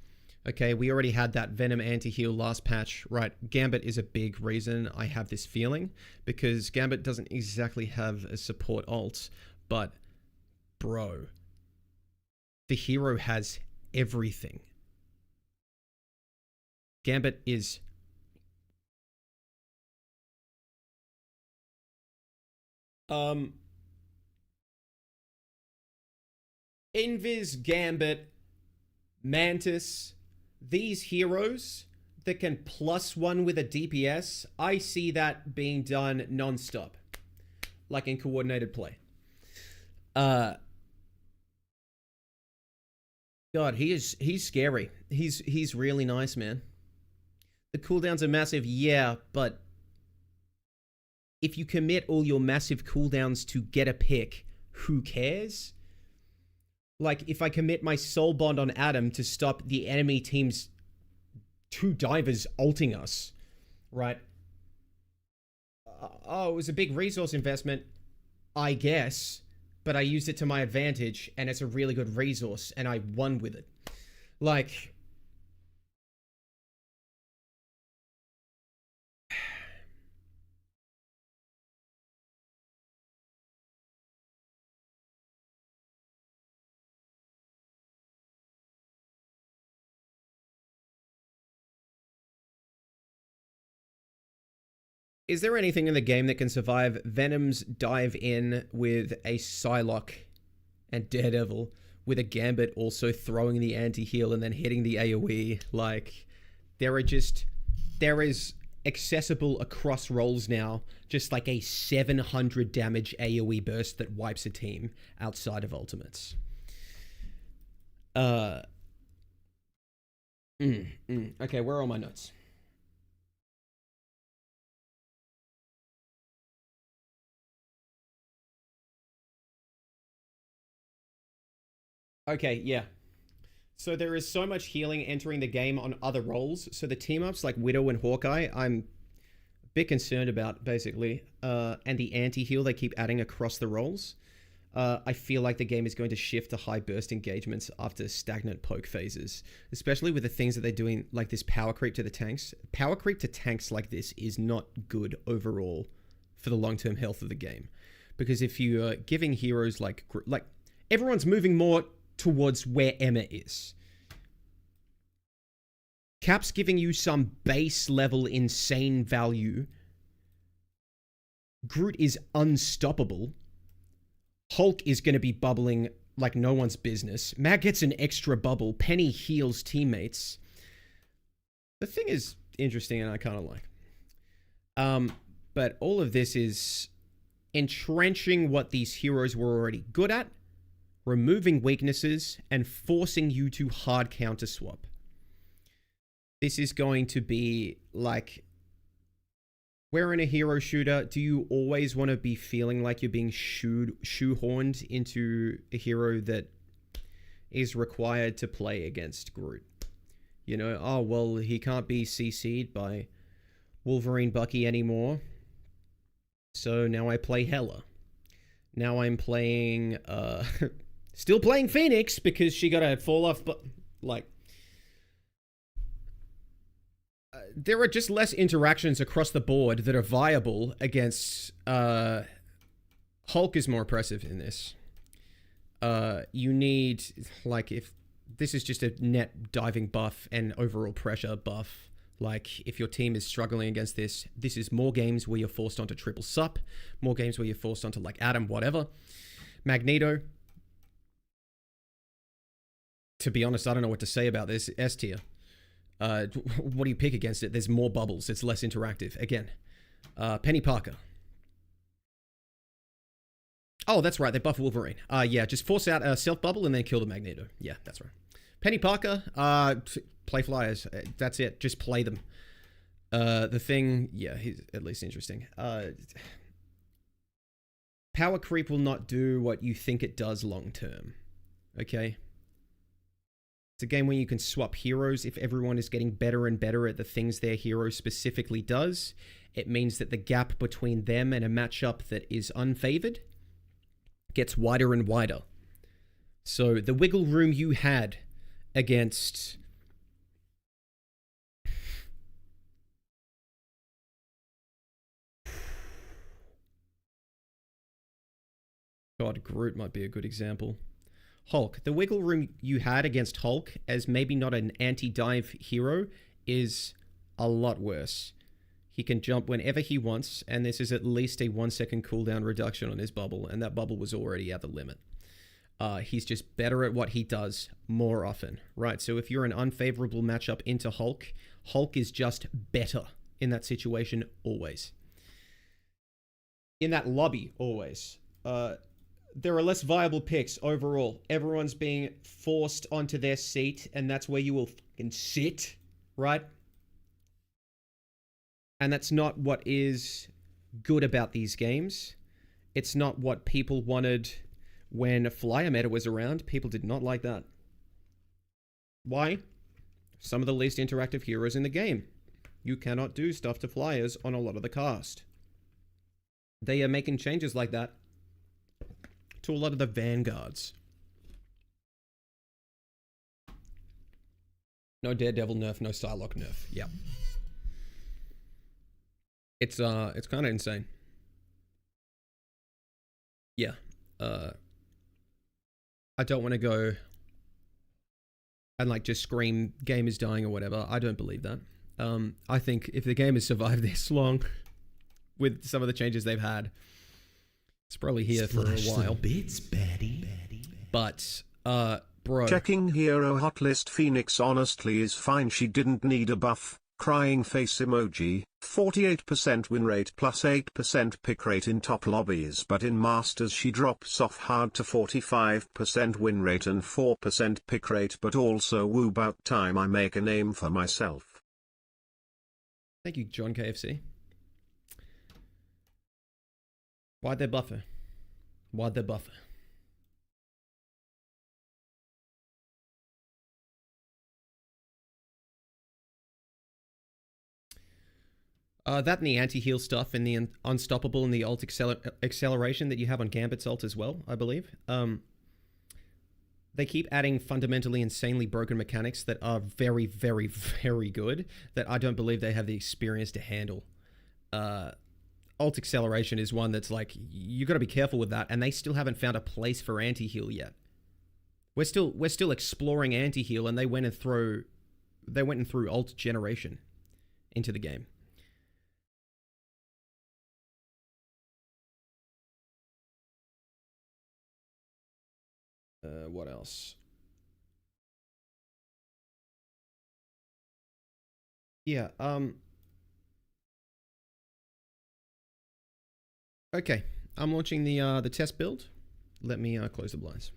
Okay, we already had that Venom anti-heal last patch, right? Gambit is a big reason I have this feeling, because Gambit doesn't exactly have a support ult, but bro, the hero has everything. Gambit is... Invis, Gambit, Mantis, these heroes that can +1 with a DPS, I see that being done non-stop, like in coordinated play. God, he's scary. He's really nice, man. The cooldowns are massive, yeah, but if you commit all your massive cooldowns to get a pick, who cares? Like, if I commit my soul bond on Adam to stop the enemy team's 2 divers ulting us, right? Oh, it was a big resource investment, I guess, but I used it to my advantage, and it's a really good resource, and I won with it. Like... Is there anything in the game that can survive Venom's dive in with a Psylocke and Daredevil with a Gambit also throwing the anti-heal and then hitting the AoE. Like, there is accessible across roles now, just like a 700 damage AoE burst that wipes a team outside of ultimates. Okay, where are all my notes? Okay, yeah. So there is so much healing entering the game on other roles. So the team-ups like Widow and Hawkeye, I'm a bit concerned about, basically. And the anti-heal they keep adding across the roles. I feel like the game is going to shift to high burst engagements after stagnant poke phases. Especially with the things that they're doing, like this power creep to the tanks. Power creep to tanks like this is not good overall for the long-term health of the game. Because if you're giving heroes like everyone's moving more towards where Emma is. Cap's giving you some base level insane value. Groot is unstoppable. Hulk is going to be bubbling like no one's business. Mag gets an extra bubble. Penny heals teammates. The thing is interesting and I kind of like. But all of this is entrenching what these heroes were already good at, removing weaknesses, and forcing you to hard counter swap. This is going to be like, where in a hero shooter, do you always want to be feeling like you're being shoehorned into a hero that is required to play against Groot? You know, oh, well, he can't be CC'd by Wolverine Bucky anymore, so now I play Hela. Now I'm playing, still playing Phoenix because she got a fall off, but like, there are just less interactions across the board that are viable against, Hulk is more oppressive in this. You need, like, if this is just a net diving buff and overall pressure buff, like, if your team is struggling against this, this is more games where you're forced onto triple sup, more games where you're forced onto, like, Adam, whatever. Magneto, to be honest, I don't know what to say about this. S tier. What do you pick against it? There's more bubbles. It's less interactive. Again. Penny Parker. Oh, that's right. They buff Wolverine. Yeah, just force out a self-bubble and then kill the Magneto. Yeah, that's right. Penny Parker, play flyers. That's it. Just play them. The Thing, yeah, he's at least interesting. Power creep will not do what you think it does long-term. Okay? It's a game where you can swap heroes. If everyone is getting better and better at the things their hero specifically does, it means that the gap between them and a matchup that is unfavored gets wider and wider. So the wiggle room you had against God, Groot might be a good example. Hulk. The wiggle room you had against Hulk as maybe not an anti-dive hero is a lot worse. He can jump whenever he wants, and this is at least a 1 second cooldown reduction on his bubble, and that bubble was already at the limit. He's just better at what he does more often, right? So if you're an unfavorable matchup into Hulk, Hulk is just better in that situation always. In that lobby, always. There are less viable picks overall. Everyone's being forced onto their seat, and that's where you will fucking sit, right? And that's not what is good about these games. It's not what people wanted when Flyer Meta was around. People did not like that. Why? Some of the least interactive heroes in the game. You cannot do stuff to flyers on a lot of the cast. They are making changes like that to a lot of the vanguards. No Daredevil nerf, no Psylocke nerf. Yeah. It's kind of insane. Yeah. I don't want to go and like just scream game is dying or whatever. I don't believe that. I think if the game has survived this long with some of the changes they've had, it's probably here for a while. Bits, baddie. but bro. Checking hero hot list. Phoenix honestly is fine. She didn't need a buff. Crying face emoji. 48% win rate plus 8% pick rate in top lobbies, but in masters she drops off hard to 45% win rate and 4% pick rate. But also woo, about time I make a name for myself. Thank you, John KFC. Why'd they buffer? Why'd they buffer? That and the anti-heal stuff and the unstoppable and the ult acceleration that you have on Gambit's ult as well, I believe. They keep adding fundamentally insanely broken mechanics that are very, very, very good that I don't believe they have the experience to handle. Ult acceleration is one that's like, you got to be careful with that, and they still haven't found a place for anti-heal yet. We're still exploring anti-heal, and they went and threw ult generation into the game. What else? Yeah, okay, I'm launching the test build. Let me close the blinds.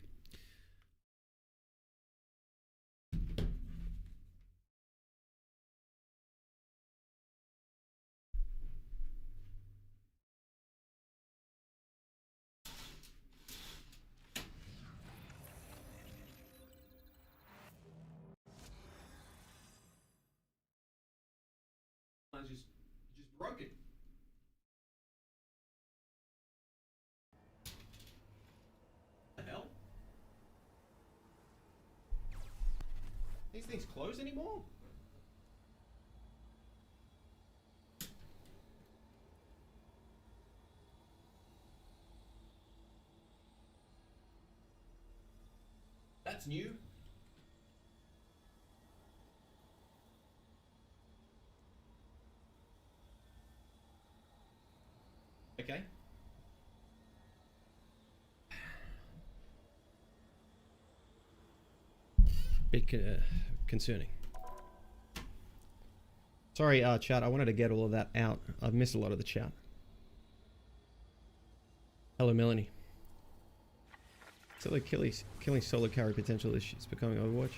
Just broken. What the hell? These things close anymore? That's new. Okay. Bit concerning. Sorry, chat. I wanted to get all of that out. I've missed a lot of the chat. Hello, Melanie. So the killing solo carry potential is becoming Overwatch.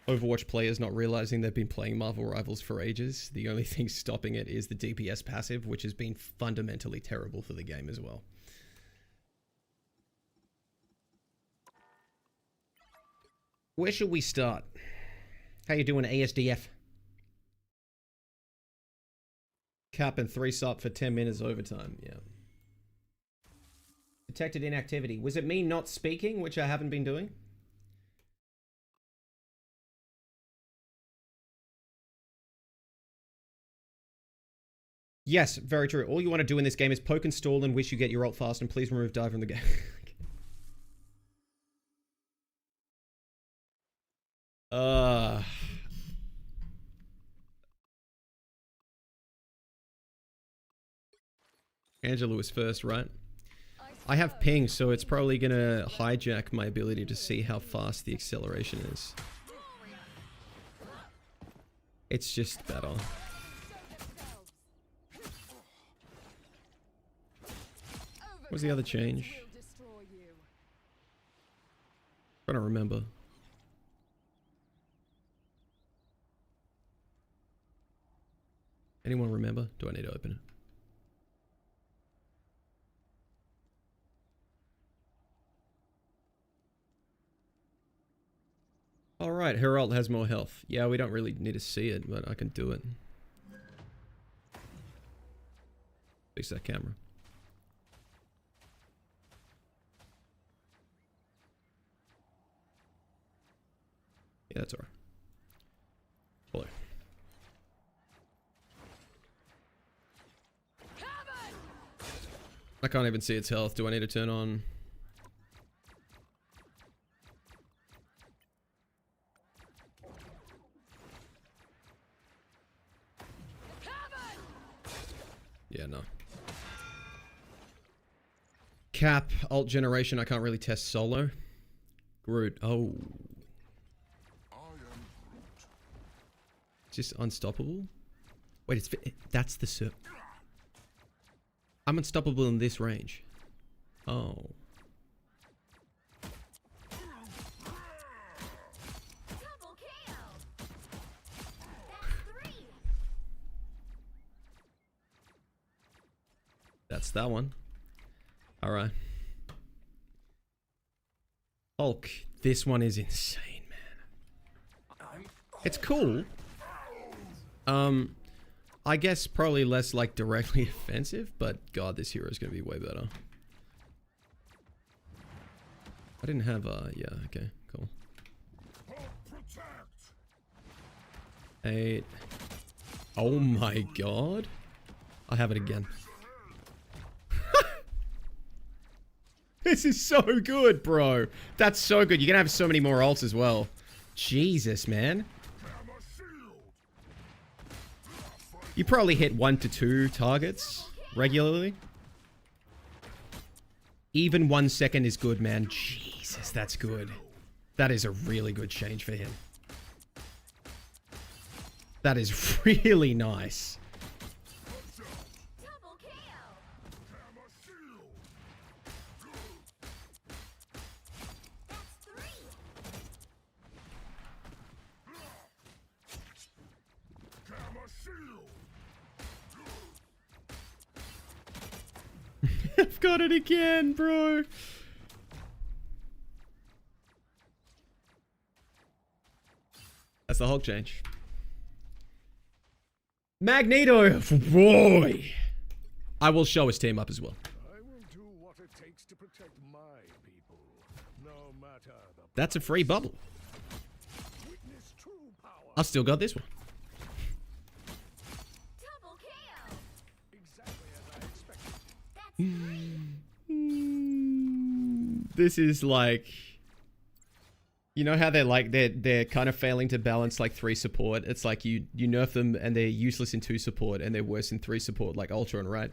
Overwatch players not realizing they've been playing Marvel Rivals for ages. The only thing stopping it is the DPS passive, which has been fundamentally terrible for the game as well. Where should we start? How you doing, ASDF? Cap and 3-sup for 10 minutes overtime, yeah. Detected inactivity. Was it me not speaking, which I haven't been doing? Yes, very true. All you want to do in this game is poke and stall and wish you get your ult fast, and please remove dive from the game. Angela was first, right? I have ping, so it's probably gonna hijack my ability to see how fast the acceleration is. It's just better. What's the other change? I don't remember. Anyone remember? Do I need to open it? Alright, her ult has more health. Yeah, we don't really need to see it, but I can do it. Fix that camera. Yeah, that's alright. Hello. I can't even see its health. Do I need to turn on? Yeah, no. Cap, alt generation, I can't really test solo. Groot, oh. Just unstoppable? Wait, it's that's the I'm unstoppable in this range. Oh. That's that one. Alright. Hulk. This one is insane, man. It's cool. I guess probably less like directly offensive, but god, this hero is gonna be way better. I didn't have yeah, okay, cool. 8. Oh my god. I have it again. This is so good, bro. That's so good. You're gonna have so many more ults as well. Jesus, man. You probably hit 1 to 2 targets regularly. Even 1 second is good, man. Jesus, that's good. That is a really good change for him. That is really nice. I've got it again, bro. That's the Hulk change. Magneto, boy. I will show his team up as well. I will do what it takes to protect my people, no matter the That's a free bubble. witness true power. I still got this one. Double kill. Exactly as I expected. This is like, you know how they're like they're kind of failing to balance like 3 support. It's like you nerf them and they're useless in 2 support and they're worse in 3 support, like Ultron, right?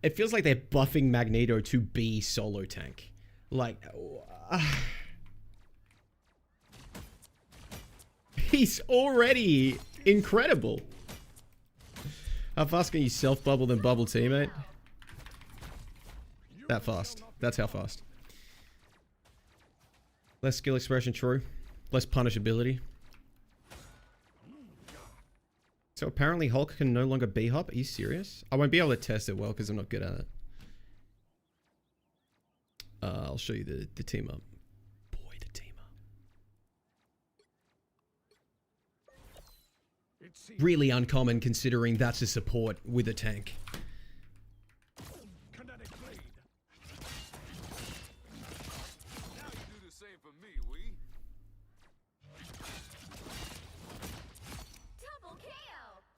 It feels like they're buffing Magneto to be solo tank. Like, he's already incredible. How fast can you self bubble then bubble teammate? That fast. That's how fast. Less skill expression, true. Less punishability. So apparently Hulk can no longer B-hop? Are you serious? I won't be able to test it well because I'm not good at it. I'll show you the team up. Boy, the team up. Really uncommon considering that's a support with a tank.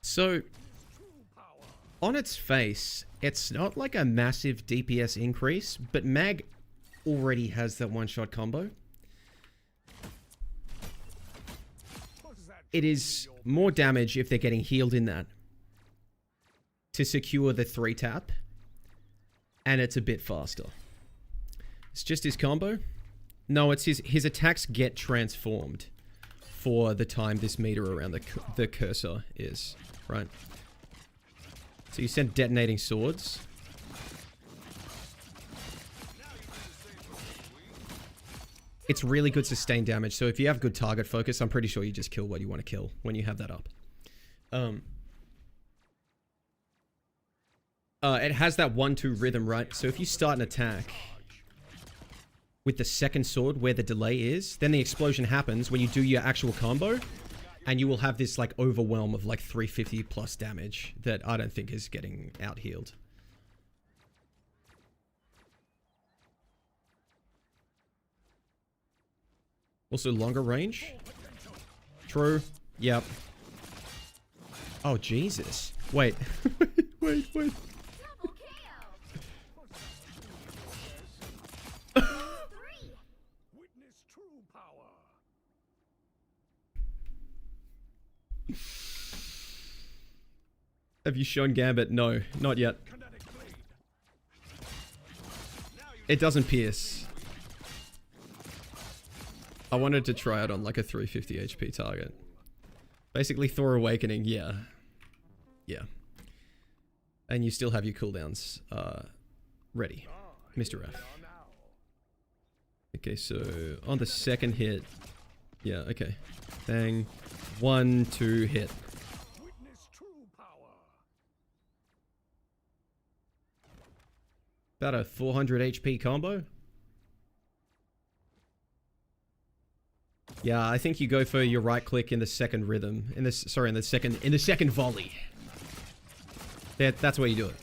So, on its face, it's not like a massive DPS increase, but Mag already has that one-shot combo. It is more damage if they're getting healed in that to secure the 3-tap, and it's a bit faster. It's just his combo. No, it's his attacks get transformed for the time this meter around the cursor is, right? So you send detonating swords. It's really good sustained damage, so if you have good target focus, I'm pretty sure you just kill what you want to kill when you have that up. It has that 1-2 rhythm, right? So if you start an attack with the second sword where the delay is, then the explosion happens when you do your actual combo, and you will have this like overwhelm of like 350 plus damage that I don't think is getting out healed. Also longer range. True. Yep. Oh Jesus. Wait. wait. Have you shown Gambit? No, not yet. It doesn't pierce. I wanted to try it on like a 350 HP target. Basically Thor Awakening, yeah. Yeah. And you still have your cooldowns ready, Mr. F. Okay, so on the second hit, yeah, okay. Bang. 1, 2, hit. Witness true power. About a 400 HP combo. Yeah, I think you go for your right click in the second rhythm. In the second volley. That's where you do it.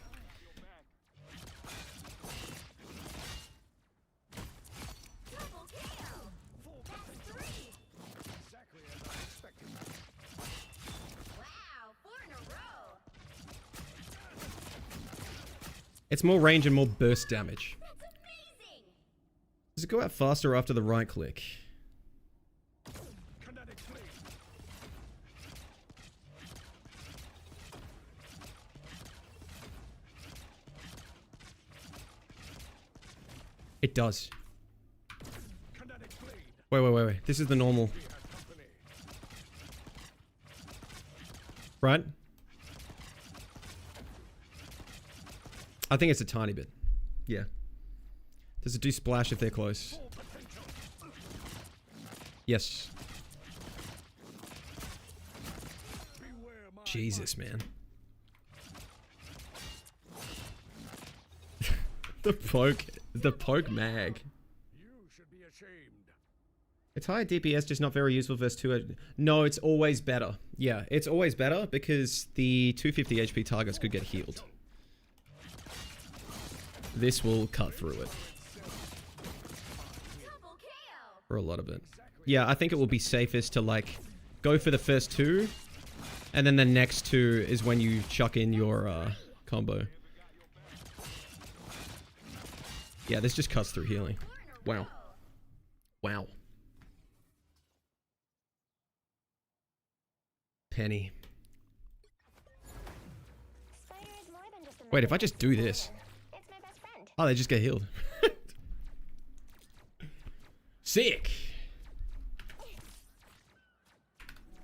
Exactly as I expected. Wow, 4 in a row. It's more range and more burst damage. That's amazing. Does it go out faster after the right click? Kinetic flame. It does. Kinetic blade. Wait. This is the normal, We have company. right? I think it's a tiny bit. Yeah. Does it do splash if they're close? Full potential. Yes. Beware my Jesus, man. The poke mag. You should be ashamed. It's higher DPS, just not very useful versus 2. No, it's always better. Yeah, it's always better because the 250 HP targets could get healed. This will cut through it. Double KO. For a lot of it. Yeah, I think it will be safest to like go for the first 2, and then the next 2 is when you chuck in your combo. Yeah, this just cuts through healing. Wow. Wow. Penny. Spider is more than just a Wait, if I just do this. It's my best friend. Oh, they just get healed. Sick.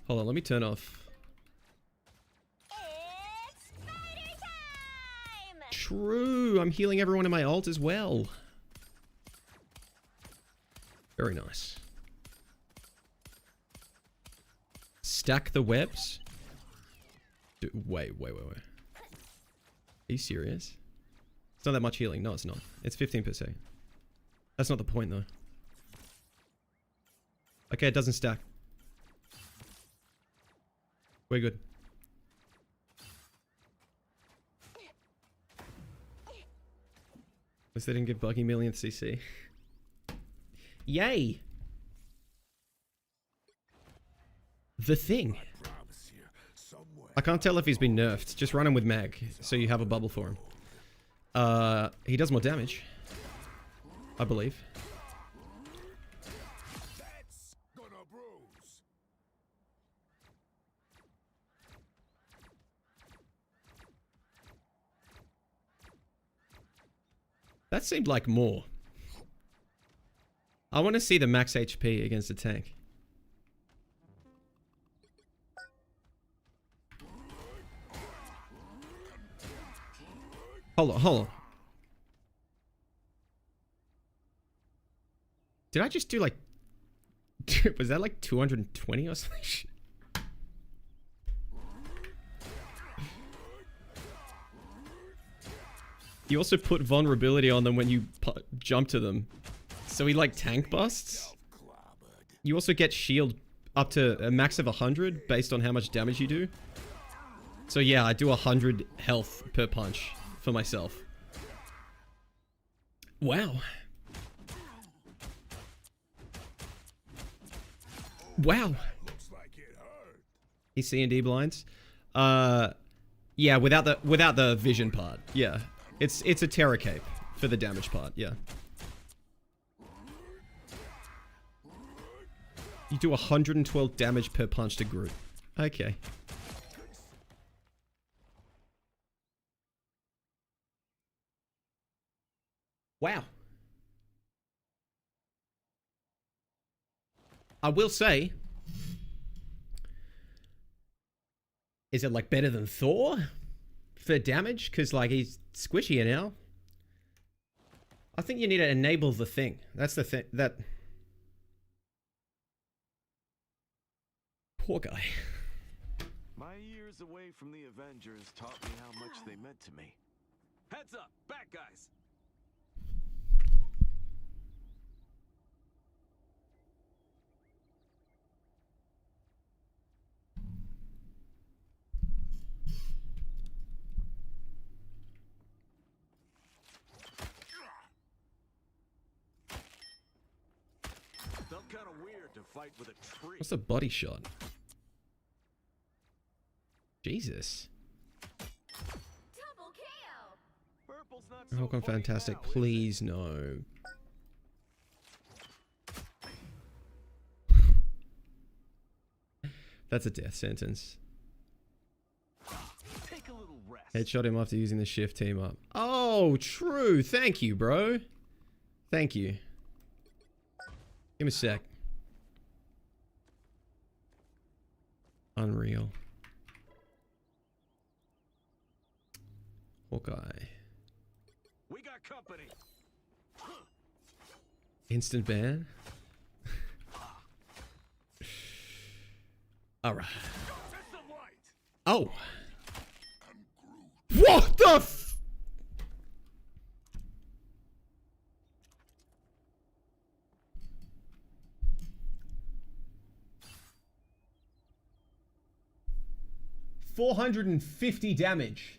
Hold on, let me turn off. It's spider time! True, I'm healing everyone in my ult as well. Very nice. Stack the webs. Wait. Are you serious? It's not that much healing. No, it's not. It's 15%. That's not the point, though. Okay, it doesn't stack. We're good. At least they didn't give Buggy millionth CC. Yay! The thing. Promise you, somewhere. I can't tell if he's been nerfed. Just run him with mag, so you have a bubble for him. He does more damage. I believe. That's gonna bruise. That seemed like more. I want to see the max HP against a tank. Hold on. Did I just do like... Was that like 220 or something? You also put vulnerability on them when you jump to them. So he like tank busts. You also get shield up to a max of 100 based on how much damage you do. So yeah, I do 100 health per punch for myself. Wow. Wow. Looks like it hurt. He's C&D blinds. Yeah, without the vision part. Yeah. It's a Terra cape for the damage part, yeah. You do 112 damage per punch to Groot. Okay. Wow. I will say, is it like better than Thor for damage? Because like he's squishier now. I think you need to enable the thing. That's the thing. That poor guy. My years away from the Avengers taught me how much they meant to me. Heads up, back guys. Felt kind of weird to fight with a tree. What's a body shot? Jesus. Double KO. Purple's not Hulk on funny Fantastic, now, is it? please no. That's a death sentence. Take a little rest. Headshot him after using the shift team up. Oh, true. Thank you, bro. Thank you. Give me a sec. Unreal. Hawkeye. We got company. Instant ban? Alright. System light. Oh! What the f- $450 damage.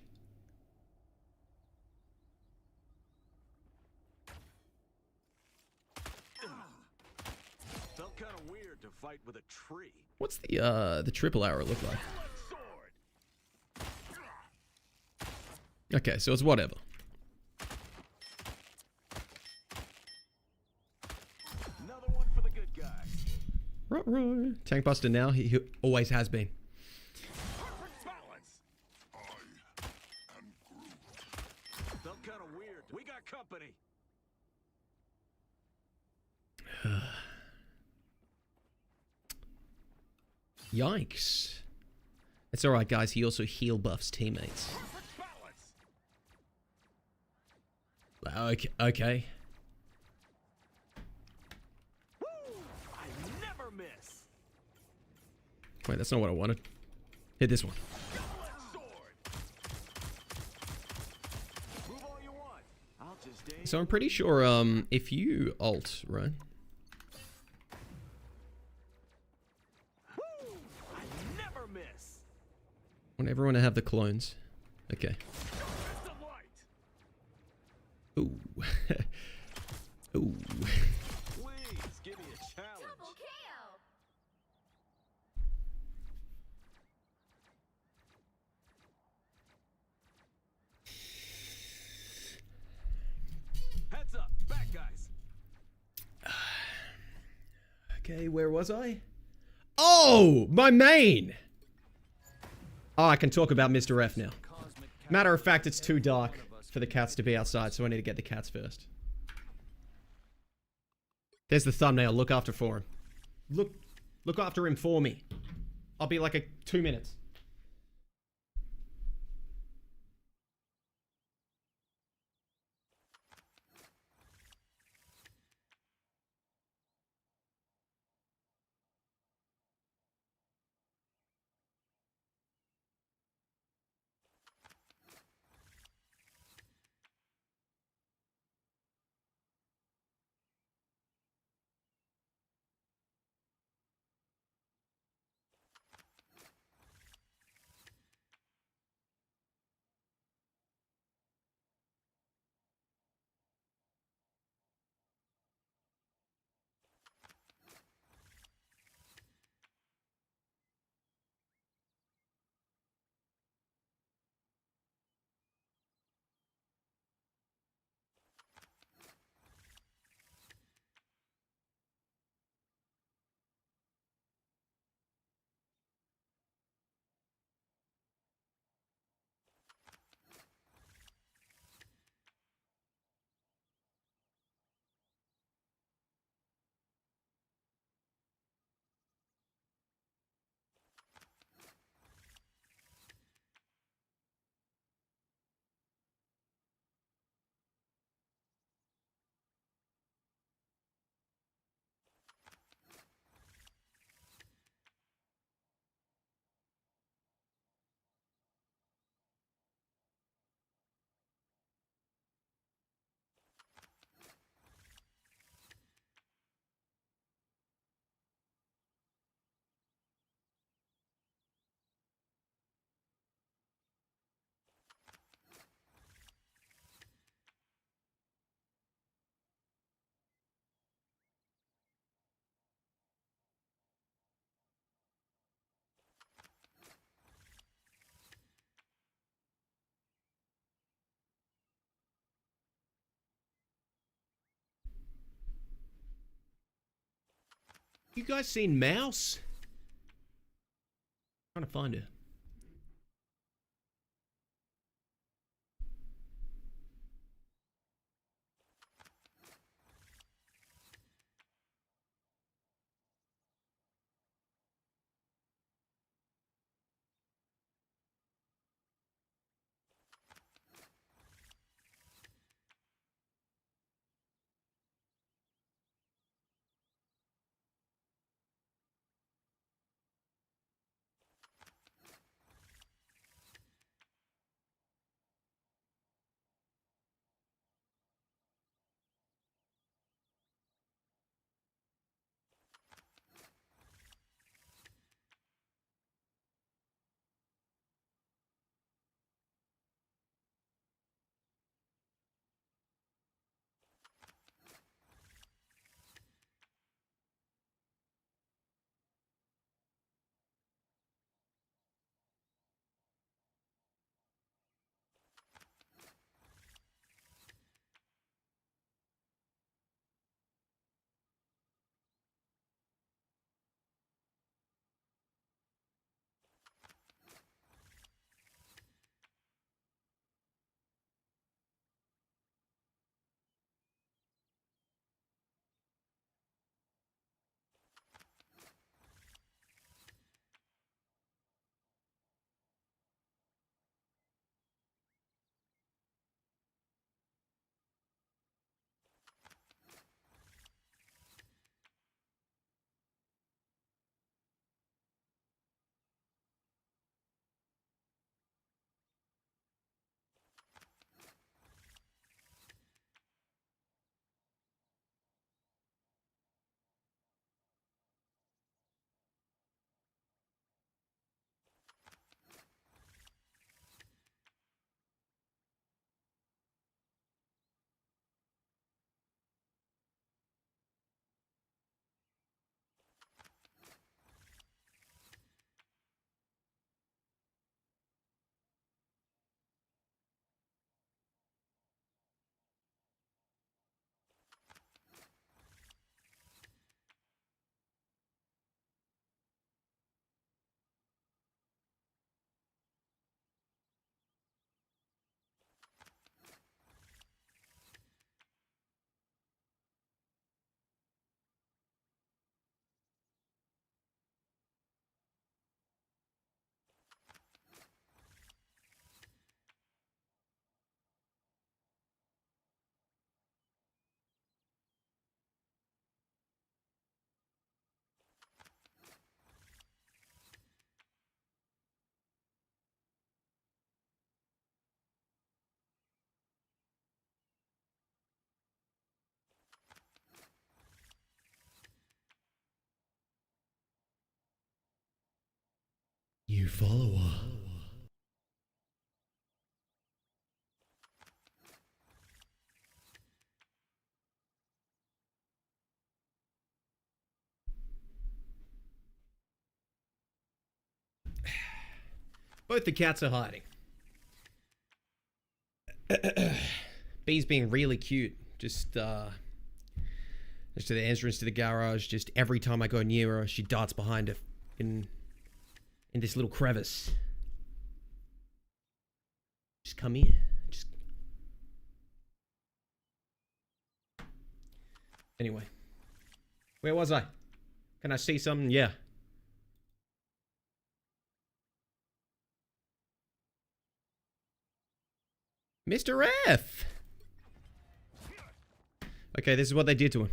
Felt kind of weird to fight with a tree. What's the triple arrow look like? Sword. Okay, so it's whatever. Another one for the good guys. Ruh-roh. Tank buster now. He always has been. Perfect balance. I am Groot. Felt kind of weird. We got company. Yikes. It's alright, guys. He also heal buffs teammates. Perfect balance. Okay. Woo! I never miss. Wait, that's not what I wanted. Hit this one. Double-edged sword. Move all you want. I'll just aim. So I'm pretty sure, if you ult, right? Woo! I never miss. Want everyone to have the clones. Okay. System light. Ooh. Ooh. Please give me a challenge. Double KO. Heads up, back guys. Okay, where was I? Oh, my main! Oh, I can talk about Mr. F now. Matter of fact, it's too dark for the cats to be outside, so I need to get the cats first. There's the thumbnail. Look after for him. Look after him for me. I'll be like 2 minutes. You guys seen Mouse? Trying to find her. New follower. Both the cats are hiding. Bee's being really cute. Just to the entrance to the garage. Just every time I go near her, she darts behind her in this little crevice. Just come here. Just. Anyway, where was I? Can I see something? Yeah. Mr. F. Okay, this is what they did to him.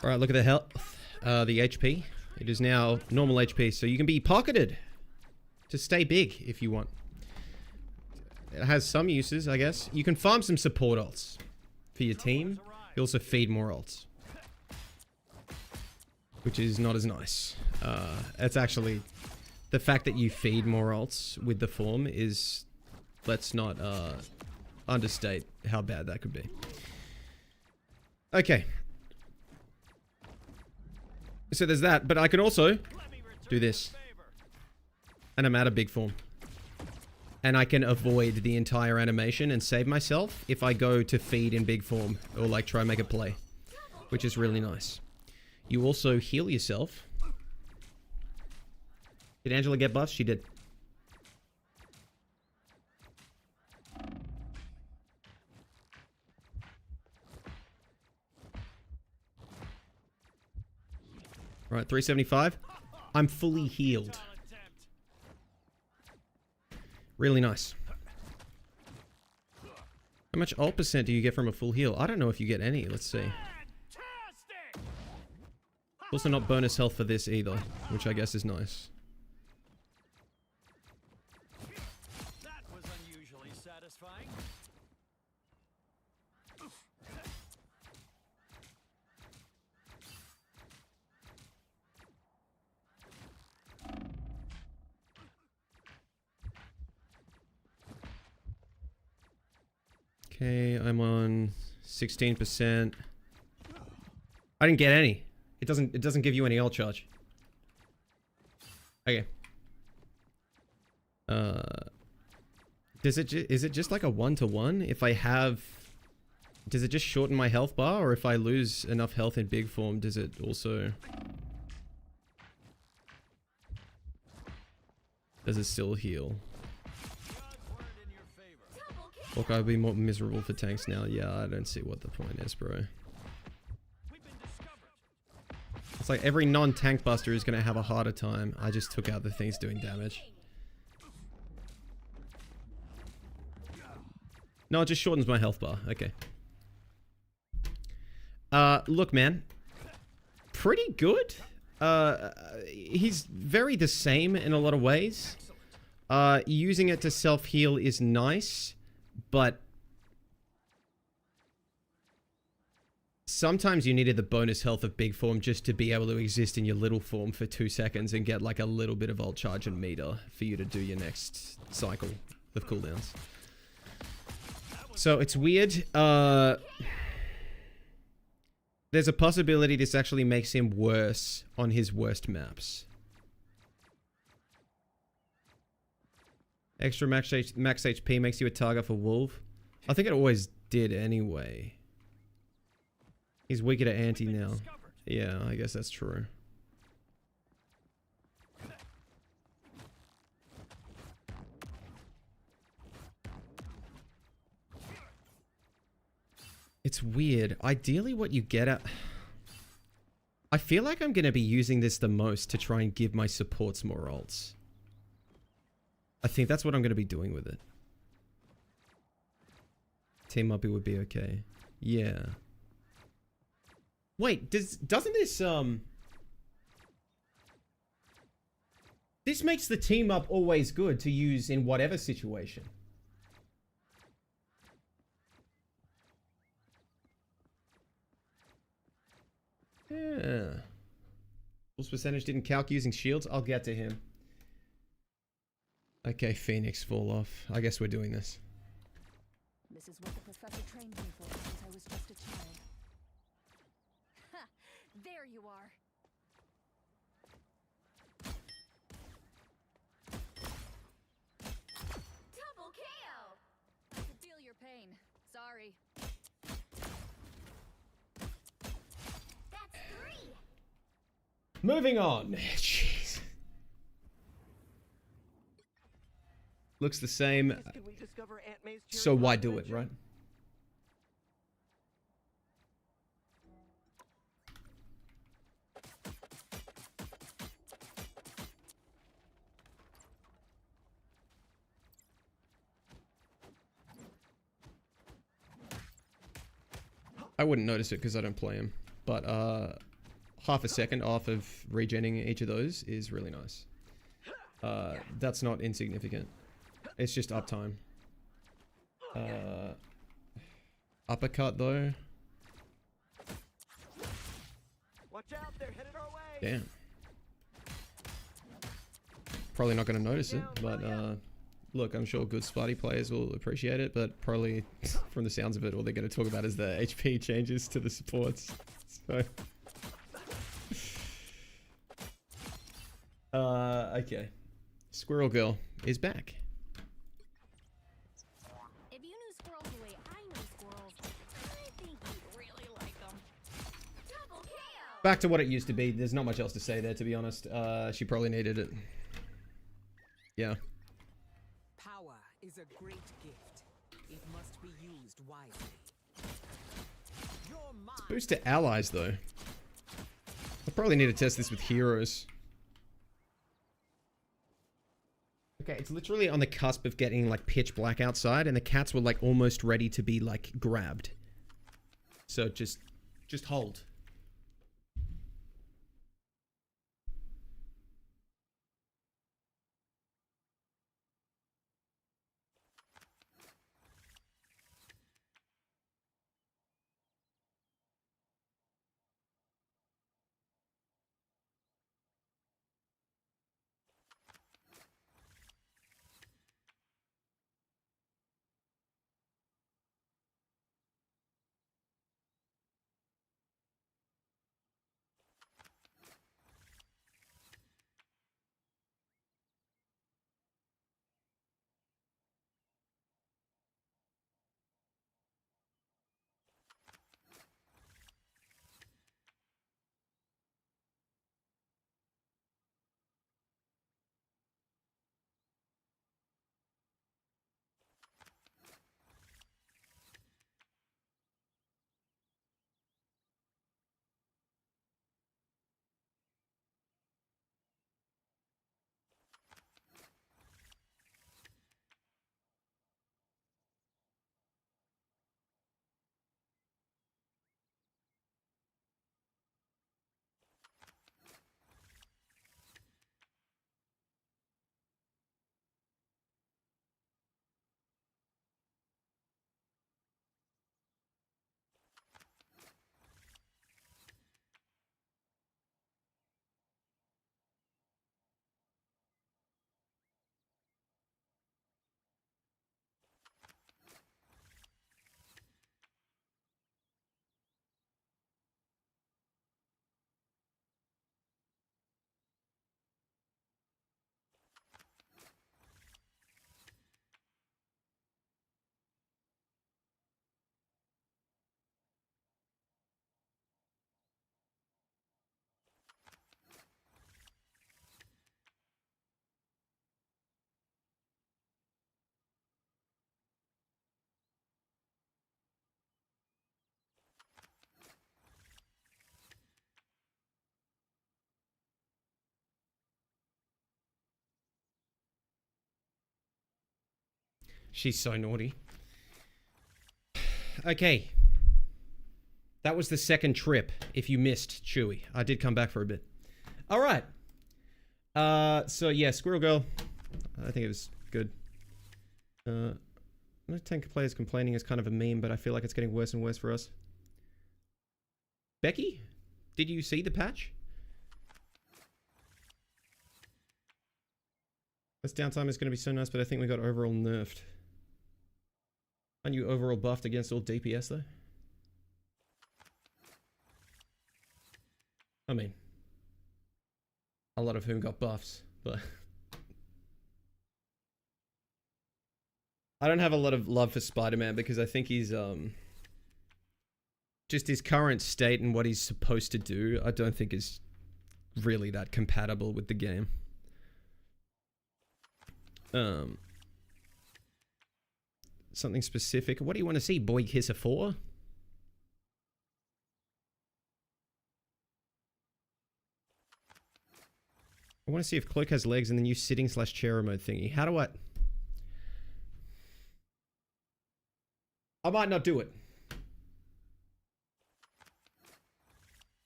Alright, look at the health, the HP. It is now normal HP, so you can be pocketed to stay big if you want. It has some uses, I guess. You can farm some support ults for your team. You also feed more ults, which is not as nice. It's actually... The fact that you feed more ults with the form is... Let's not understate how bad that could be. Okay. So there's that, but I can also do this. And I'm out of big form. And I can avoid the entire animation and save myself if I go to feed in big form or like try and make a play, which is really nice. You also heal yourself. Did Angela get buffs? She did. Right, 375. I'm fully healed. Really nice. How much ult percent do you get from a full heal? I don't know if you get any. Let's see. Also not bonus health for this either, which I guess is nice. That was unusually satisfying. Okay, I'm on 16%. I didn't get any. It doesn't give you any ult charge. Okay. Is it just like a 1-to-1? If I have, does it just shorten my health bar, or if I lose enough health in big form, does it also, does it still heal? Look, I'd be more miserable for tanks now. Yeah, I don't see what the point is, bro. It's like every non-tank buster is going to have a harder time. I just took out the things doing damage. No, it just shortens my health bar. Okay. Look, man. Pretty good. He's very the same in a lot of ways. Using it to self-heal is nice, but sometimes you needed the bonus health of big form just to be able to exist in your little form for 2 seconds and get like a little bit of ult charge and meter for you to do your next cycle of cooldowns. So it's weird. There's a possibility this actually makes him worse on his worst maps. Extra max HP makes you a target for Wolf. I think it always did anyway. He's weaker to anti now. Yeah, I guess that's true. It's weird. Ideally what you get at... I feel like I'm going to be using this the most to try and give my supports more ults. I think that's what I'm going to be doing with it. Team up, it would be okay. Yeah. Wait, doesn't this, this makes the team up always good to use in whatever situation. Yeah. Pulse percentage didn't calc using shields. I'll get to him. Okay, Phoenix, fall off. I guess we're doing this. This is what the professor trained me for since I was just a child. Ha! There you are. Double KO! I can feel your pain. Sorry. That's 3! Moving on. Jeez. Looks the same. So why do it, right? I wouldn't notice it because I don't play him, but half a second off of regenning each of those is really nice. That's not insignificant. It's just uptime. Uppercut though. Watch out, they're headed our way. Damn. Probably not going to notice it, but look, I'm sure good Sparty players will appreciate it, but probably from the sounds of it, all they're going to talk about is the HP changes to the supports. So, okay. Squirrel Girl is back. Back to what it used to be. There's not much else to say there, to be honest. She probably needed it. Yeah. Power is a great gift. It must be used wisely. Your mind. Boost to allies, though. I'll probably need to test this with heroes. Okay, it's literally on the cusp of getting, like, pitch black outside, and the cats were, like, almost ready to be, like, grabbed. So just hold. She's so naughty. Okay. That was the second trip, if you missed Chewy. I did come back for a bit. Alright. So yeah, Squirrel Girl. I think it was good. No 10 players complaining is kind of a meme, but I feel like it's getting worse and worse for us. Becky? Did you see the patch? This downtime is going to be so nice, but I think we got overall nerfed. Aren't you overall buffed against all DPS though? I mean, a lot of whom got buffs, but I don't have a lot of love for Spider-Man because I think he's just his current state and what he's supposed to do, I don't think is really that compatible with the game. Something specific. What do you want to see? Boy Kisser 4? I want to see if Cloak has legs in the new sitting / chair mode thingy. How do I might not do it.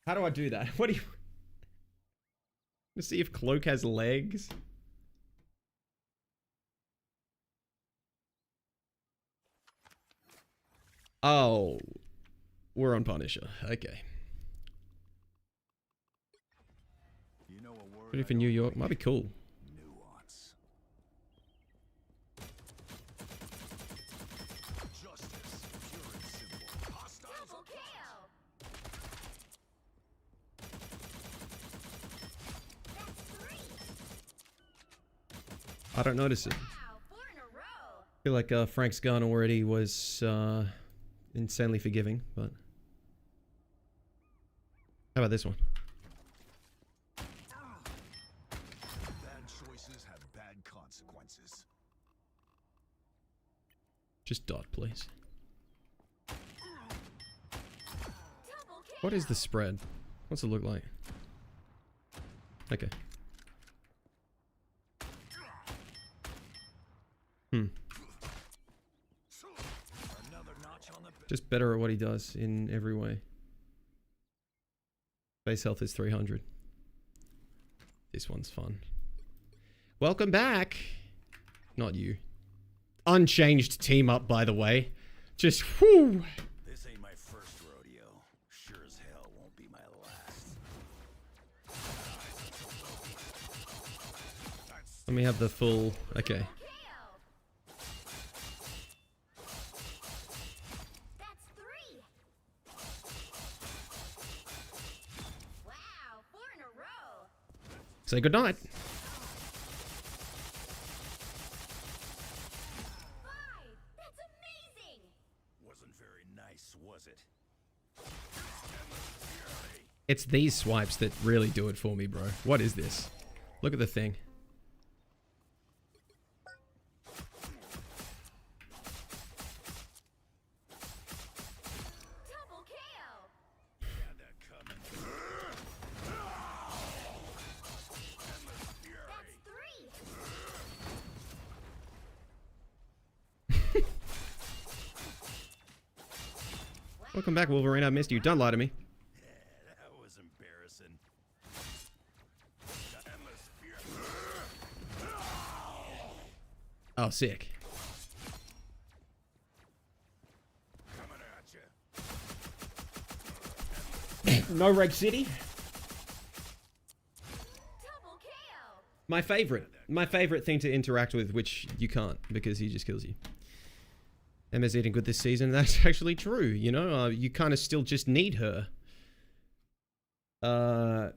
How do I do that? What do you... Let's see if Cloak has legs. Oh, we're on Punisher. Okay. You know a word Ready for New York? Might be cool. nuance. Justice, pure and simple. Hostiles Double kill! That's 3! I don't notice it. Wow, 4 in a row! I feel like Frank's gun already was insanely forgiving, but How about this one? Bad choices have bad consequences. Just dot, please. What is the spread? What's it look like? Okay. Just better at what he does in every way. Base health is 300. This one's fun. Welcome back. Not you. Unchanged team up, by the way. Just whoo. This ain't my first rodeo. Sure as hell won't be my last. Let me have the full. Okay. That's 3. Wow, 4 in a row. Say goodnight. 5. That's amazing. Wasn't very nice, was it? It's these swipes that really do it for me, bro. What is this? Look at the thing. Double KO. Had that coming. That's 3. Welcome back, Wolverine. I missed you. Don't lie to me. That was embarrassing. Oh, sick. Coming at you. No Reg City. Double KO. My favorite thing to interact with, which you can't because he just kills you. Emma's eating good this season. That's actually true. You know, you kind of still just need her.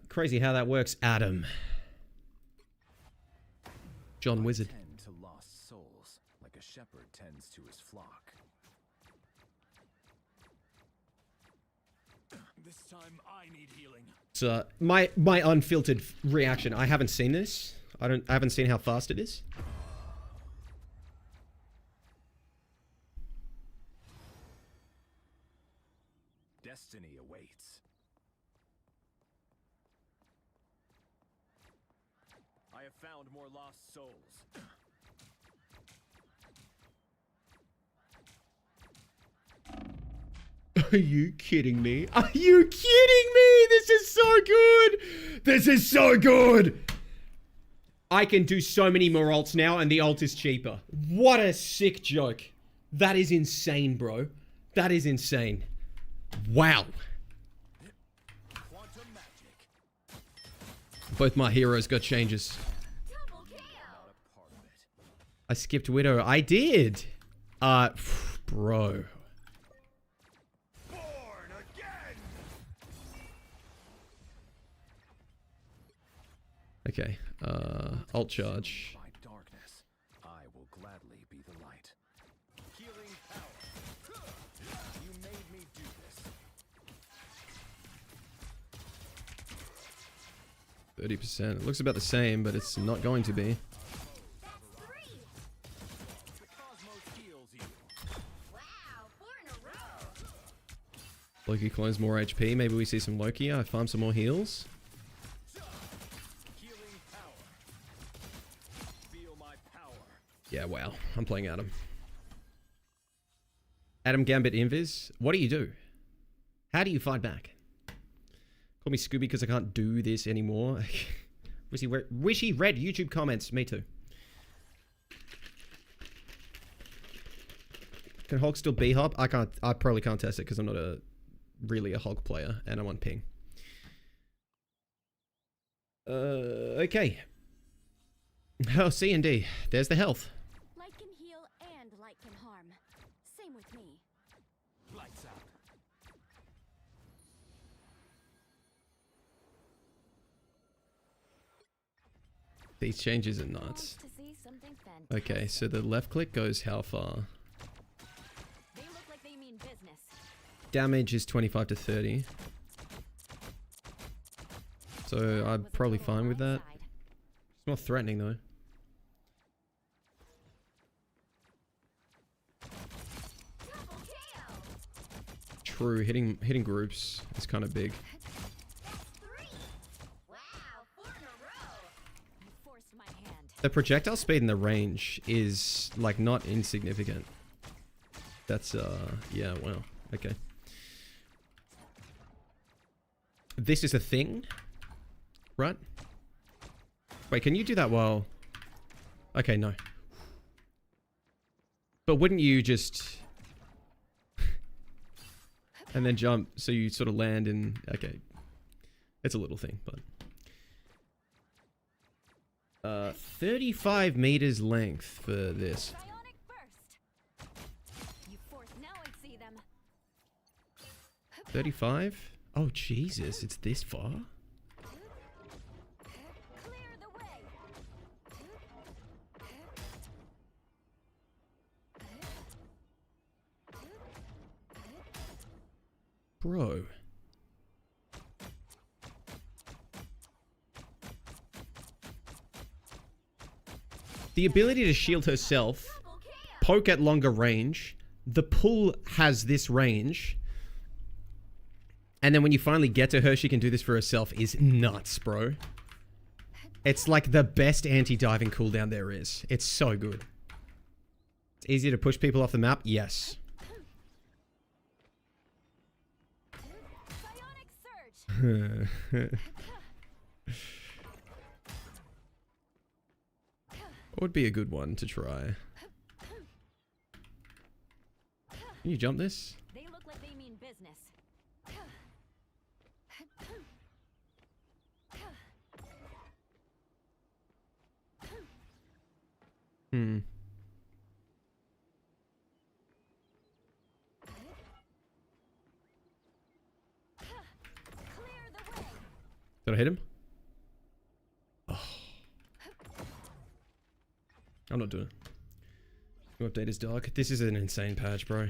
Crazy how that works, Adam. John Wizard. Tend to lost souls, like a shepherd tends to his flock. This time I need healing. So my unfiltered reaction. I haven't seen this. I haven't seen how fast it is. Destiny awaits. I have found more lost souls. Are you kidding me? Are you kidding me? This is so good. This is so good. I can do so many more ults now and the ult is cheaper. What a sick joke. That is insane, bro. That is insane. Wow. Quantum magic. Both my heroes got changes. Double KO. Part of it. I skipped Widow. I did. Bro. Born again. Okay. Ult charge. By darkness, I will gladly be the light. Healing power. You made me do this. 30%. It looks about the same, but it's not going to be. That's 3. The cosmos heals you. Wow, 4 in a row. Loki clones more HP. Maybe we see some Loki. I farm some more heals. Healing power. Feel my power. Yeah, wow. I'm playing Adam. Adam Gambit Invis. What do you do? How do you fight back? Call me Scooby because I can't do this anymore. Wish he read YouTube comments. Me too. Can Hulk still B-hop? I can't. I probably can't test it because I'm not really a Hulk player and I'm on ping. Okay. Oh, C and D. There's the health. Light can heal and light can harm. Same with me. Lights out. These changes are nuts. To see something fantastic. Okay, so the left click goes how far? They look like they mean business. Damage is 25 to 30. So I'm probably fine with that. It's not threatening though. True, hitting groups is kind of big. The projectile speed and the range is like not insignificant. That's yeah, wow. Okay. This is a thing, right? Wait, can you do that while... Okay, no. But wouldn't you just... and then jump so you sort of land in... Okay. It's a little thing, but... 35 meters length for this. 35? Oh, Jesus, it's this far? Bro. The ability to shield herself, poke at longer range, the pull has this range, and then when you finally get to her, she can do this for herself is nuts, bro. It's like the best anti-diving cooldown there is. It's so good. It's easier to push people off the map? Yes. What would be a good one to try? Can you jump this? They look like they mean business. Hmm. Did I hit him? Oh. I'm not doing it. New update is dark. This is an insane patch, bro.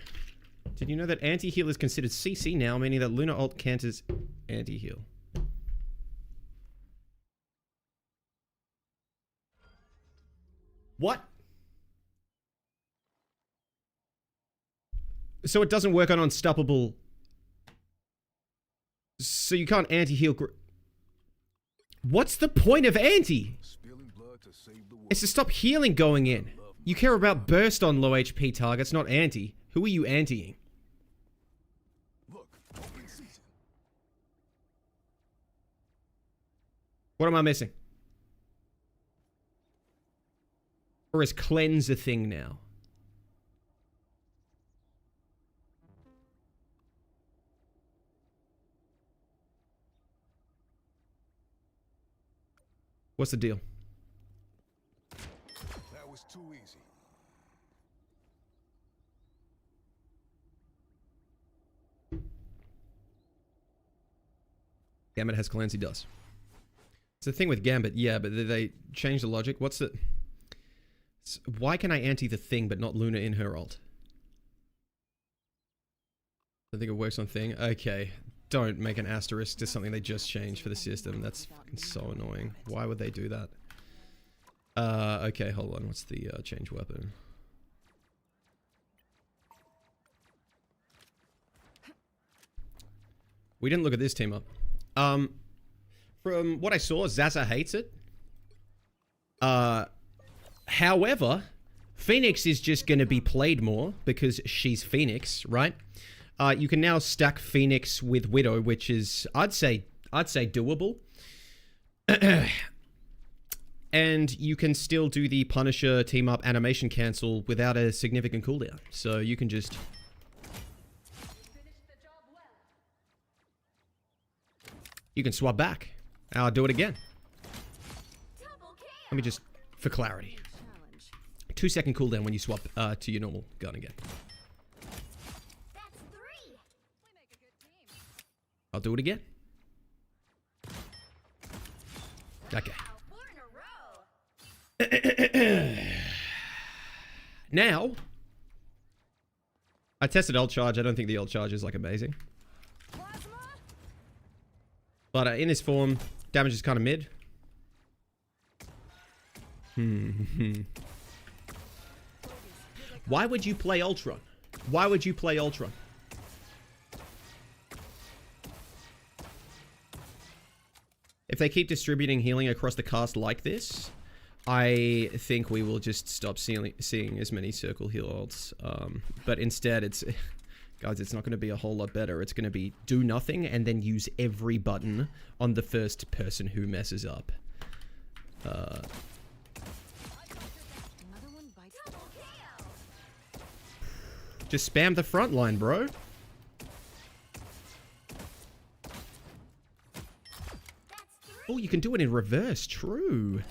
Did you know that anti-heal is considered CC now, meaning that Luna ult counters anti-heal? What? So it doesn't work on unstoppable. So you can't anti-heal. What's the point of anti? It's to stop healing going in. You care about burst on low HP targets, not anti. Who are you antiing? What am I missing? Or is cleanse a thing now? What's the deal? That was too easy. Gambit has cleanse, he does. It's the thing with Gambit, yeah, but they changed the logic. What's the... Why can I anti the thing but not Luna in her ult? I think it works on thing. Okay. Don't make an asterisk to something they just changed for the system. That's fucking so annoying. Why would they do that? Okay, hold on. What's the change weapon? We didn't look at this team up. From what I saw, Zaza hates it. However, Phoenix is just going to be played more because she's Phoenix, right? You can now stack Phoenix with Widow, which is, I'd say doable. And you can still do the Punisher team up animation cancel without a significant cooldown. So you can just... You can swap back. I'll do it again. Let me just, for clarity. 2-second cooldown when you swap to your normal gun again. I'll do it again. Okay. Now, I tested ult charge. I don't think the ult charge is like amazing. But in this form, Damage is kind of mid. Why would you play Ultron? Why would you play Ultron? If they keep distributing healing across the cast like this, I think we will just stop seeing as many circle heal ults. But instead, it's... Guys, it's not going to be a whole lot better. It's going to be do nothing and then use every button on the first person who messes up. Just spam the front line, bro. Oh, you can do it in reverse. True.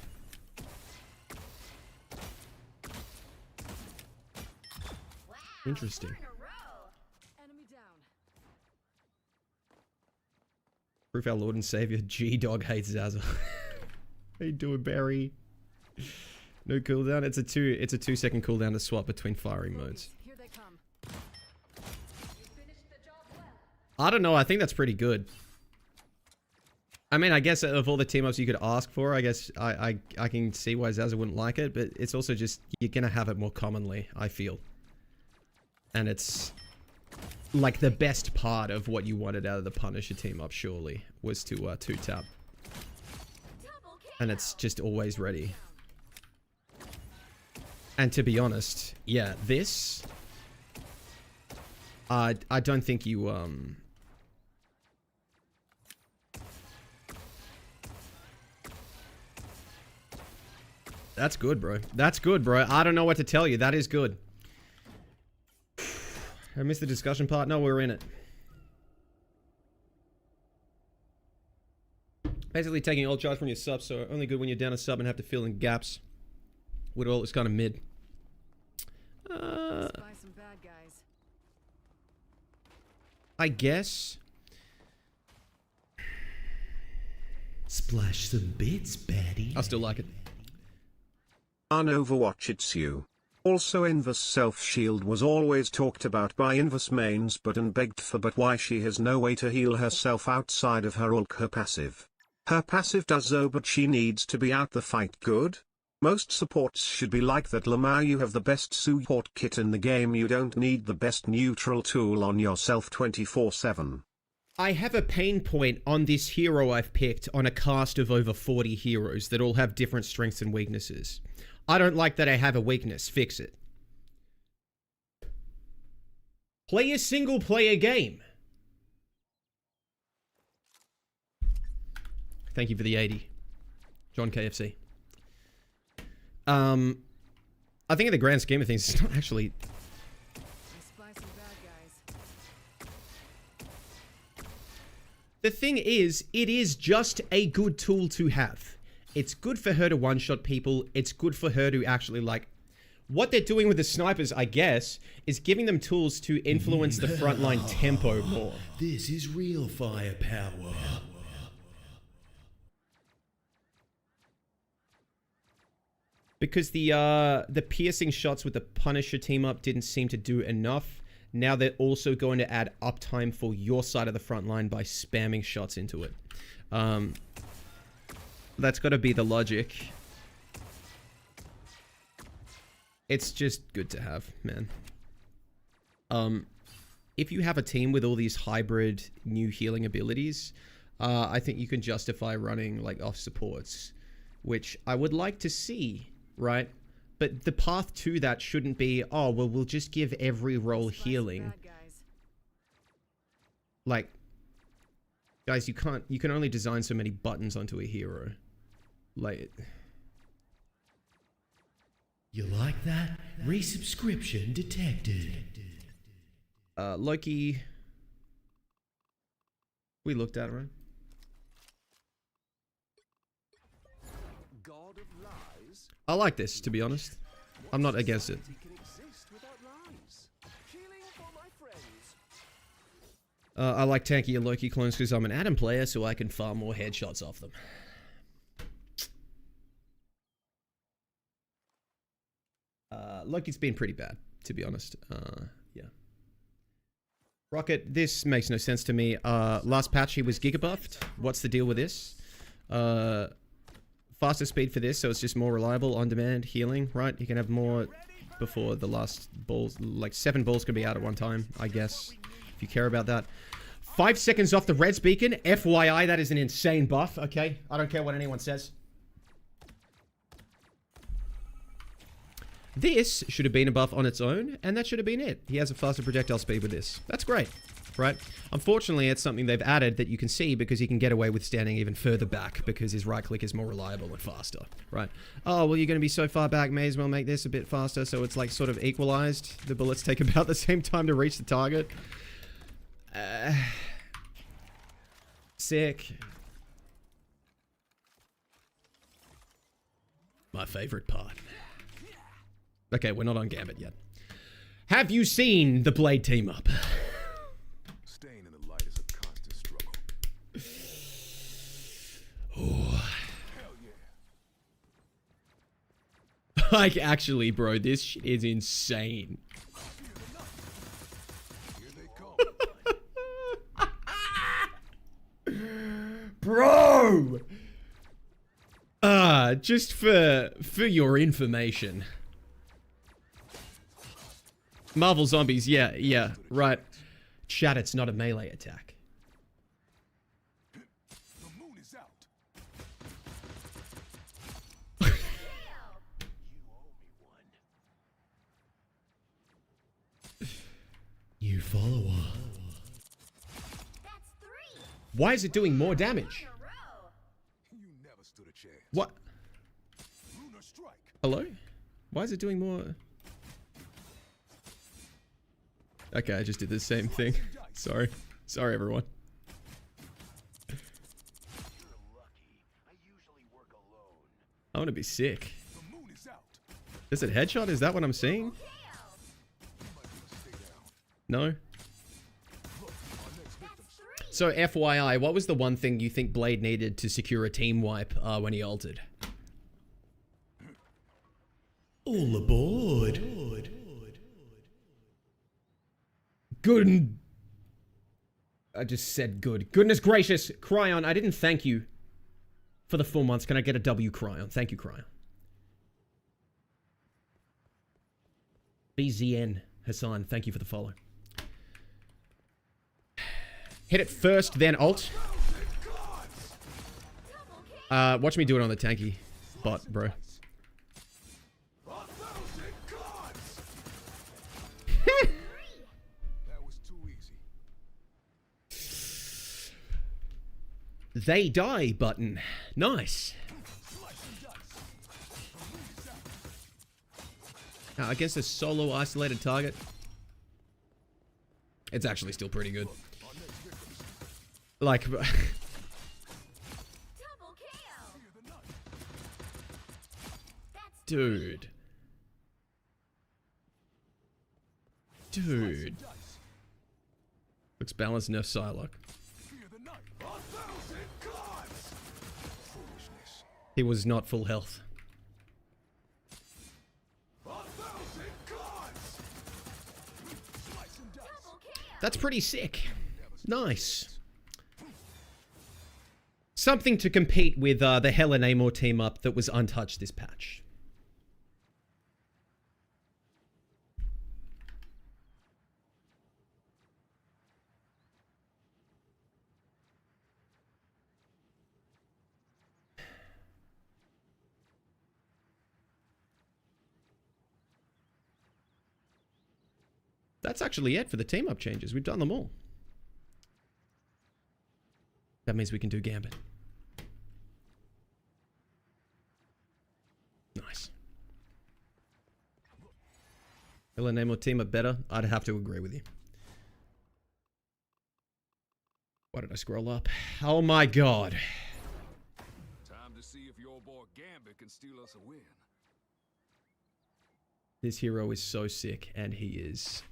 Interesting. Proof our Lord and Savior G-Dog hates Zaza. How you doing, Barry? No cooldown. It's a 2-second cooldown to swap between firing modes. Here they come. I don't know. I think that's pretty good. I mean, I guess of all the team ups you could ask for, I guess I can see why Zaza wouldn't like it, but it's also just you're gonna have it more commonly, I feel. And it's like the best part of what you wanted out of the Punisher team up, surely, was to 2-tap. And it's just always ready. And to be honest, yeah, this... I don't think you, That's good, bro. That's good, bro. I don't know what to tell you. That is good. I missed the discussion part. No, we're in it. Basically taking ult charge from your sub, so only good when you're down a sub and have to fill in gaps. With all, it's kind of mid. Spy some bad guys. I guess. Splash some bits, baddie. I still like it. On Overwatch it's you. Also Invis self-shield was always talked about by Invis mains and begged for, but why she has no way to heal herself outside of her ult, her passive. Her passive does though, but she needs to be out the fight good. Most supports should be like that. Lamau, you have the best support kit in the game, you don't need the best neutral tool on yourself 24/7. I have a pain point on this hero I've picked on a cast of over 40 heroes that all have different strengths and weaknesses. I don't like that I have a weakness. Fix it. Play a single player game. Thank you for the 80. John KFC. I think in the grand scheme of things, it's not actually... Spy some bad guys. The thing is, it is just a good tool to have. It's good for her to one-shot people. It's good for her to actually, like... What they're doing with the snipers, I guess, is giving them tools to influence the frontline tempo more. This is real firepower. Because the piercing shots with the Punisher team up didn't seem to do enough. Now they're also going to add uptime for your side of the front line by spamming shots into it. That's got to be the logic. It's just good to have, man. If you have a team with all these hybrid new healing abilities, I think you can justify running like off supports, which I would like to see, right? But the path to that shouldn't be, oh, well, we'll just give every role healing. Like, guys, you can only design so many buttons onto a hero. Like... You like that? Resubscription detected. Loki... We looked at it, right? God of lies. I like this, to be honest. I'm not against it. Can exist without lies. Healing for my friends. I like tankier Loki clones because I'm an Adam player, so I can farm more headshots off them. Loki's been pretty bad, to be honest. Yeah. Rocket, this makes no sense to me. Last patch he was gigabuffed. What's the deal with this? Faster speed for this, so it's just more reliable, on-demand, healing, right? You can have more before the last balls. Like 7 balls could be out at one time, I guess, if you care about that. 5 seconds off the res beacon. FYI, that is an insane buff, okay? I don't care what anyone says. This should have been a buff on its own, and that should have been it. He has a faster projectile speed with this. That's great, right? Unfortunately, it's something they've added that you can see because he can get away with standing even further back because his right click is more reliable and faster, right? Oh, well, you're going to be so far back, may as well make this a bit faster so it's like sort of equalized. The bullets take about the same time to reach the target. Sick. My favorite part. Okay, we're not on Gambit yet. Have you seen the Blade team up? Staying in the light is a constant struggle. Oh. Hell yeah. Like, actually, bro, this shit is insane. Here they come. Bro! Just for your information. Marvel Zombies, yeah, right. Chat, it's not a melee attack. The moon is out. New follower. That's 3 Why is it doing more damage? in a row. You never stood a chance. What? Lunar strike. Hello? Why is it doing more? Okay, I just did the same thing. Sorry. Sorry, everyone. I want to be sick. The moon is out. Is it headshot? Is that what I'm seeing? No? So, FYI, what was the one thing you think Blade needed to secure a team wipe when he ulted? All aboard. Good. I just said good. Goodness gracious. Cryon, I didn't thank you for the 4 months. Can I get a W, Cryon? Thank you, Cryon. BZN Hassan, thank you for the follow. Hit it first, then ult. Watch me do it on the tanky bot, bro. That was too easy. They die button. Nice. Now, against a solo isolated target, it's actually still pretty good. Like, Double kill. That's dude. Looks balanced, no Psylocke. He was not full health. That's pretty sick. Nice. Something to compete with the Helen Amor team up that was untouched this patch. That's actually it for the team up changes. We've done them all. That means we can do Gambit. Nice. Helen Amor team up better? I'd have to agree with you. Why did I scroll up? Oh my god. Time to see if your boy Gambit can steal us a win. This hero is so sick, and he is...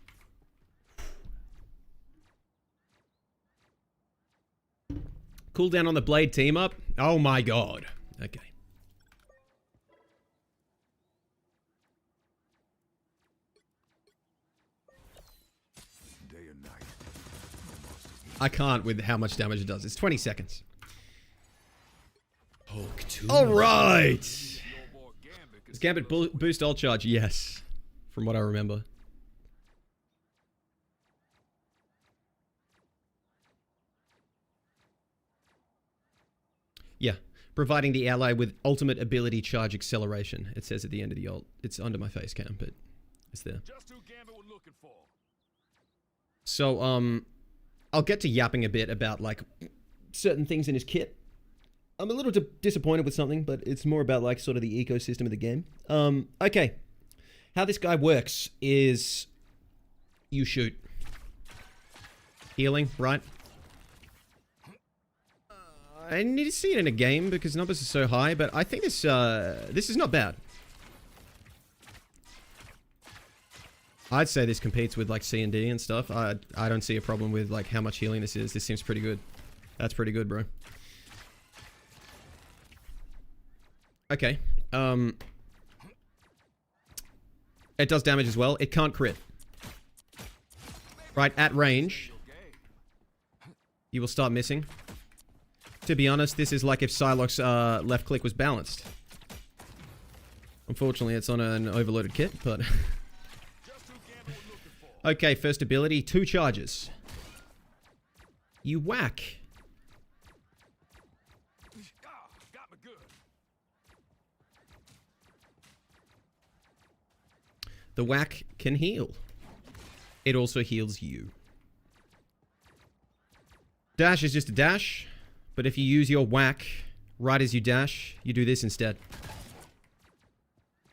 Cooldown on the Blade team up? Oh my god. Okay. Day and night. I can't with how much damage it does. It's 20 seconds. Poke to All right. Your boy Gambit can Does Gambit boost ult charge? Yes, from what I remember. Yeah, providing the ally with ultimate ability charge acceleration. It says at the end of the ult. It's under my face cam, but it's there. just who Gambit was looking for. So, I'll get to yapping a bit about, like, certain things in his kit. I'm a little disappointed with something, but it's more about, like, sort of the ecosystem of the game. Okay. How this guy works is you shoot. Healing, right? I need to see it in a game because numbers are so high, but I think this is not bad. I'd say this competes with like C&D and stuff. I don't see a problem with like how much healing this is. This seems pretty good. That's pretty good, bro. Okay. It does damage as well. It can't crit. Right, at range, you will start missing. To be honest, this is like if Psylocke's left click was balanced. Unfortunately, it's on an overloaded kit, but... Okay, first ability, 2 charges. You whack. Got me good. The whack can heal. It also heals you. Dash is just a dash, but if you use your whack right as you dash, you do this instead.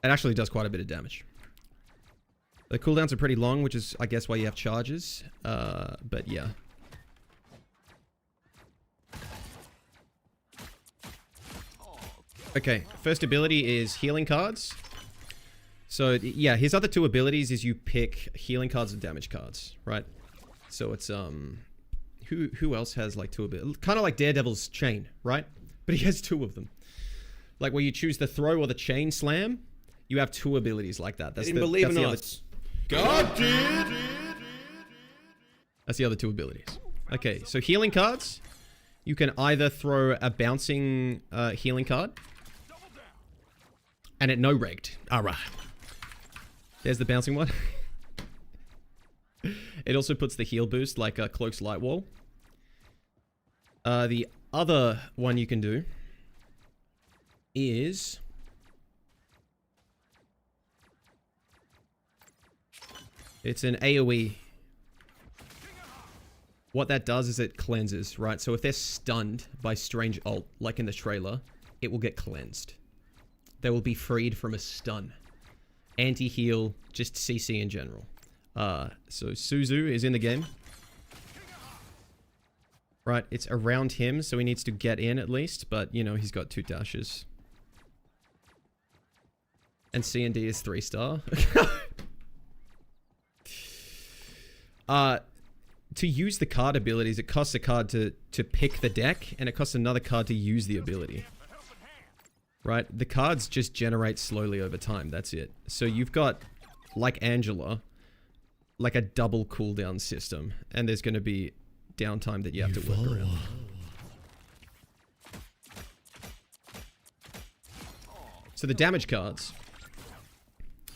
It actually does quite a bit of damage. The cooldowns are pretty long, which is, I guess, why you have charges. But yeah. Okay, first ability is healing cards. So, yeah, his other 2 abilities is you pick healing cards and damage cards, right? So it's, who else has, like, 2 abilities? Kind of like Daredevil's chain, right? But he has 2 of them. Like, where you choose the throw or the chain slam, you have 2 abilities like that. That's the other... God did. That's the other 2 abilities. Okay, so healing cards. You can either throw a bouncing healing card. And it no-regged. Alright. There's the bouncing one. It also puts the heal boost like a Cloak's Light Wall. The other one you can do is... It's an AoE. What that does is it cleanses, right? So if they're stunned by strange ult, like in the trailer, it will get cleansed. They will be freed from a stun. Anti-heal, just CC in general. So Suzu is in the game. Right, it's around him, so he needs to get in at least, but, you know, he's got 2 dashes. And C&D is 3-star. To use the card abilities, it costs a card to pick the deck, and it costs another card to use the ability. Right? The cards just generate slowly over time, that's it. So you've got, like Angela, like a double cooldown system, and there's going to be downtime that you have to work around. So the damage cards,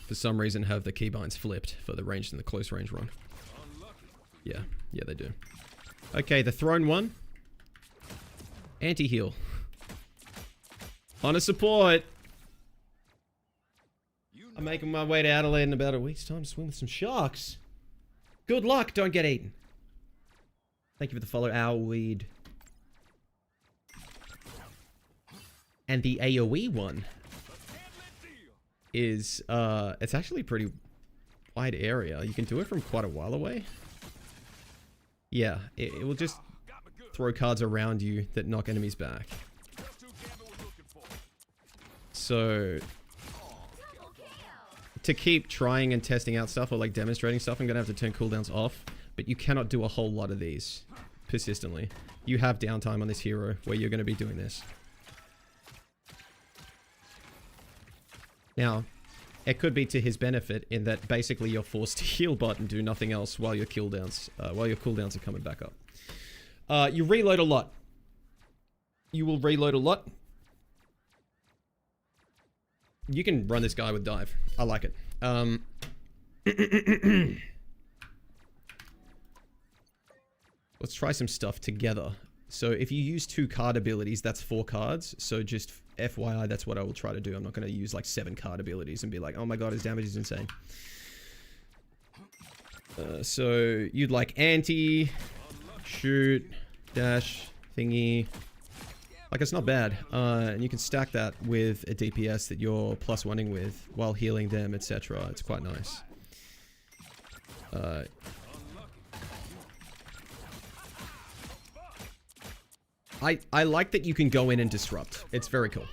for some reason, have the keybinds flipped for the ranged and the close range run. Yeah, they do. Okay, the thrown one. Anti-heal. On a support. I'm making my way to Adelaide in about a week's time to swim with some sharks. Good luck, don't get eaten. Thank you for the follow, our weed. And the AoE one is, it's actually a pretty wide area. You can do it from quite a while away. Yeah, it will just throw cards around you that knock enemies back. So, to keep trying and testing out stuff or like demonstrating stuff, I'm going to have to turn cooldowns off. But you cannot do a whole lot of these persistently. You have downtime on this hero where you're going to be doing this. Now, it could be to his benefit in that basically you're forced to heal bot and do nothing else while your cooldowns are coming back up. You reload a lot. You will reload a lot. you can run this guy with dive. I like it. Let's try some stuff together. So if you use 2 card abilities, that's 4 cards. So just FYI, that's what I will try to do. I'm not going to use like 7 card abilities and be like, oh my god, his damage is insane. So you'd like anti, shoot, dash, thingy. Like, it's not bad. And you can stack that with a DPS that you're +1ing with while healing them, etc. It's quite nice. I like that you can go in and disrupt. It's very cool.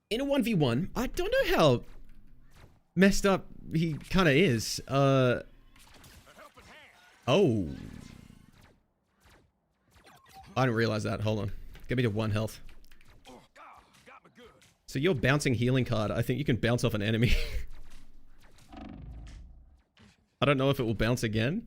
In a 1v1, I don't know how messed up he kind of is. Oh. I didn't realize that. Hold on. Get me to 1 health. So your bouncing healing card, I think you can bounce off an enemy. I don't know if it will bounce again.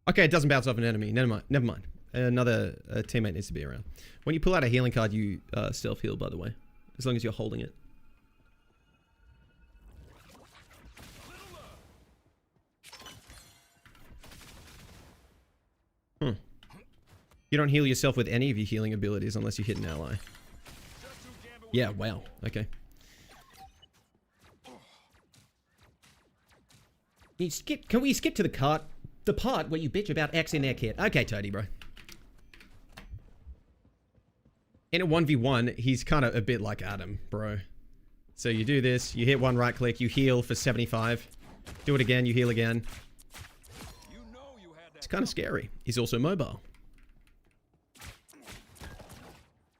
Okay, it doesn't bounce off an enemy. Never mind. Another teammate needs to be around. When you pull out a healing card, you self-heal, by the way. As long as you're holding it. You don't heal yourself with any of your healing abilities unless you hit an ally. Yeah, wow. Okay. Can we skip to the part where you bitch about X in their kit? Okay, Toady, bro. In a 1v1, he's kind of a bit like Adam, bro. So you do this, you hit 1 right click, you heal for 75. Do it again, you heal again. It's kind of scary. He's also mobile.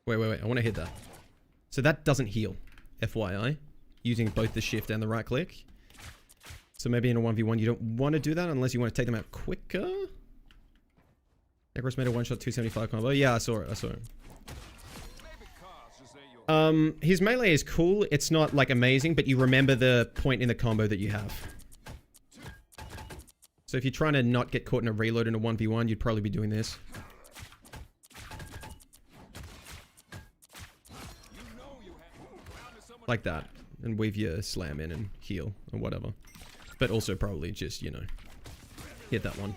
Wait. I want to hit that. So that doesn't heal, FYI. Using both the shift and the right click. So maybe in a 1v1 you don't want to do that unless you want to take them out quicker. Necros made a one-shot 275 combo. Yeah, I saw it. His melee is cool. It's not like amazing, but you remember the point in the combo that you have. So if you're trying to not get caught in a reload in a 1v1, you'd probably be doing this. Like that. And weave your slam in and heal or whatever. But also probably just, you know, hit that one.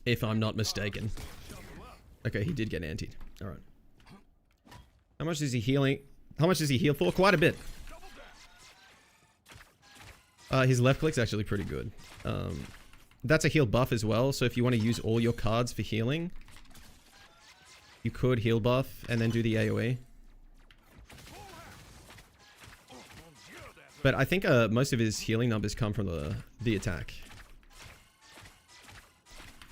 If I'm not mistaken. Okay, he did get antied. Alright. How much is he healing? How much does he heal for? Quite a bit. His left click's actually pretty good. That's a heal buff as well, so if you want to use all your cards for healing, you could heal buff and then do the AoE. But I think most of his healing numbers come from the attack.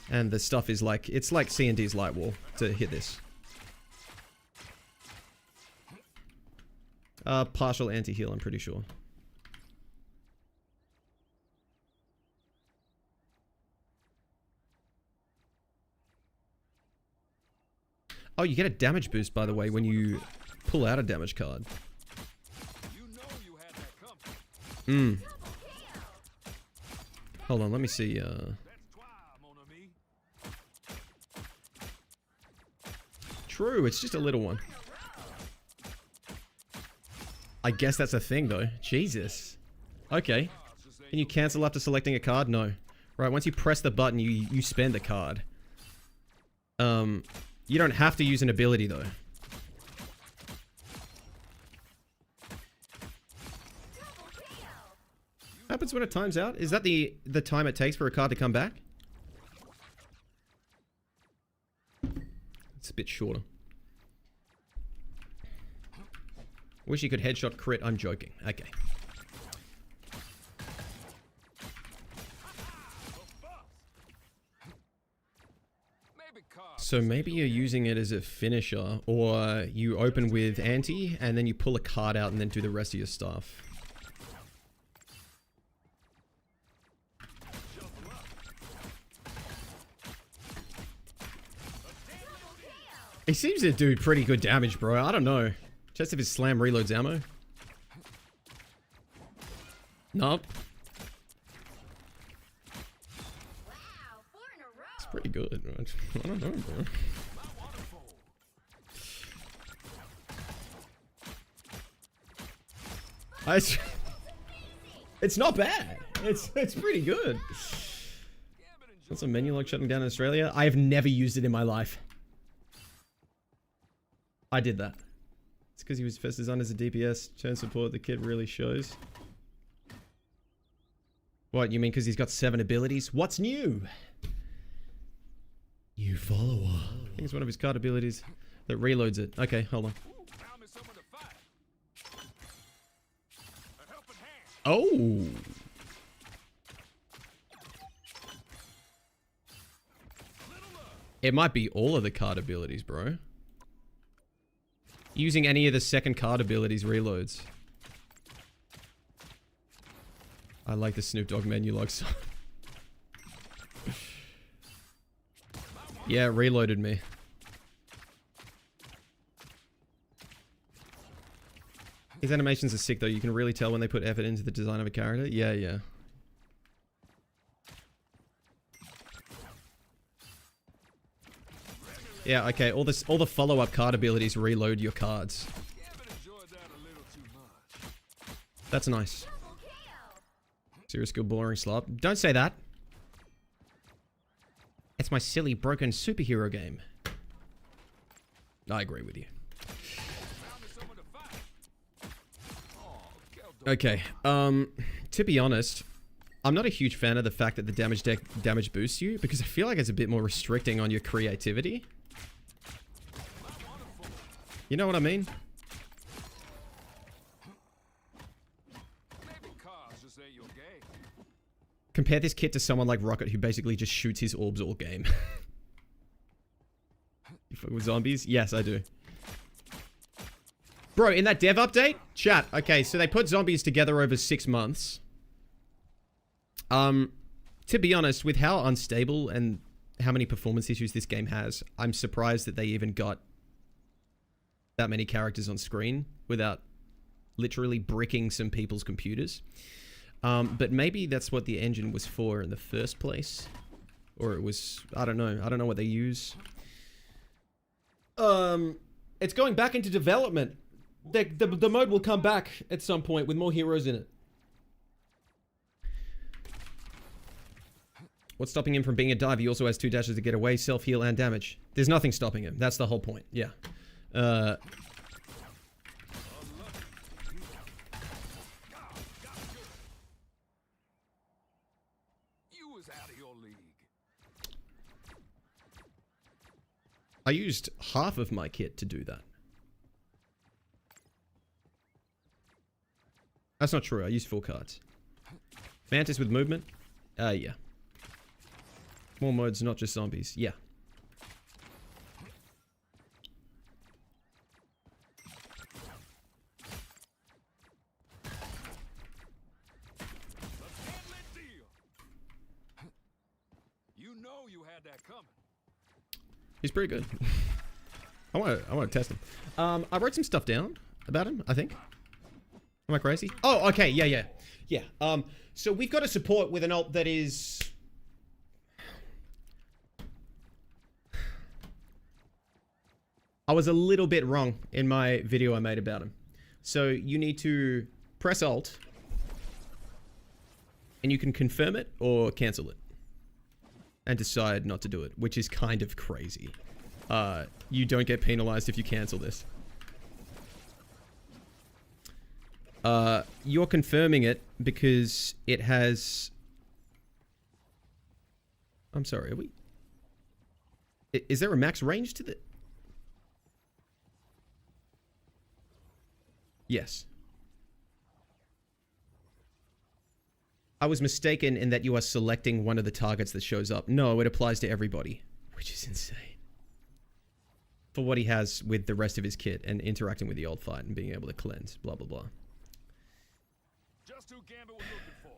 And the stuff is like, it's like C&D's light wall to hit this. Partial anti-heal, I'm pretty sure. Oh, you get a damage boost, by the way, when you pull out a damage card. Hold on, let me see. True, it's just a little one. I guess that's a thing, though. Jesus. Okay. Can you cancel after selecting a card? No. Right, once you press the button, you spend a card. You don't have to use an ability, though. Happens when it times out? Is that the time it takes for a card to come back? It's a bit shorter. Wish you could headshot crit. I'm joking. Okay. So maybe you're using it as a finisher, or you open with anti, and then you pull a card out and then do the rest of your stuff. He seems to do pretty good damage, bro. I don't know. Just if his slam reloads ammo. Nope. pretty good. I don't know, bro. It's not bad. It's pretty good. What's a menu like shutting down in Australia? I have never used it in my life. I did that. It's because he was first designed as a DPS. Turn support, the kid really shows. What, you mean because he's got 7 abilities? What's new? New follower. I think it's one of his card abilities that reloads it. Okay, hold on. Oh! It might be all of the card abilities, bro. Using any of the second card abilities reloads. I like the Snoop Dogg menu log song. Yeah, it reloaded me. His animations are sick though. You can really tell when they put effort into the design of a character. Yeah, yeah. Yeah, okay. All the follow-up card abilities reload your cards. That's nice. Serious skill boring slop. Don't say that. It's my silly broken superhero game. I agree with you. Okay. To be honest, I'm not a huge fan of the fact that the damage deck damage boosts you because I feel like it's a bit more restricting on your creativity. You know what I mean? Compare this kit to someone like Rocket who basically just shoots his orbs all game. You fuck with zombies? Yes, I do. Bro, in that dev update? Chat. Okay, so they put zombies together over 6 months. To be honest, with how unstable and how many performance issues this game has, I'm surprised that they even got that many characters on screen without literally bricking some people's computers. But maybe that's what the engine was for in the first place. Or it was... I don't know. I don't know what they use. It's going back into development. The mode will come back at some point with more heroes in it. What's stopping him from being a dive? He also has 2 dashes to get away, self-heal, and damage. There's nothing stopping him. That's the whole point. Yeah. I used half of my kit to do that. That's not true. I used 4 cards. Mantis with movement? Yeah. More modes, not just zombies. Yeah. You know you had that coming. He's pretty good. I want to test him. I wrote some stuff down about him, I think. Am I crazy? Oh, okay. Yeah. So we've got a support with an ult that is... I was a little bit wrong in my video I made about him. So you need to press Alt and you can confirm it or cancel it and decide not to do it, which is kind of crazy. You don't get penalized if you cancel this. You're confirming it because it has... I'm sorry, are we... Is there a max range to the... Yes. I was mistaken in that you are selecting one of the targets that shows up. No, it applies to everybody, which is insane. For what he has with the rest of his kit and interacting with the old fight and being able to cleanse, blah, blah, blah. Just who Gambit was looking for.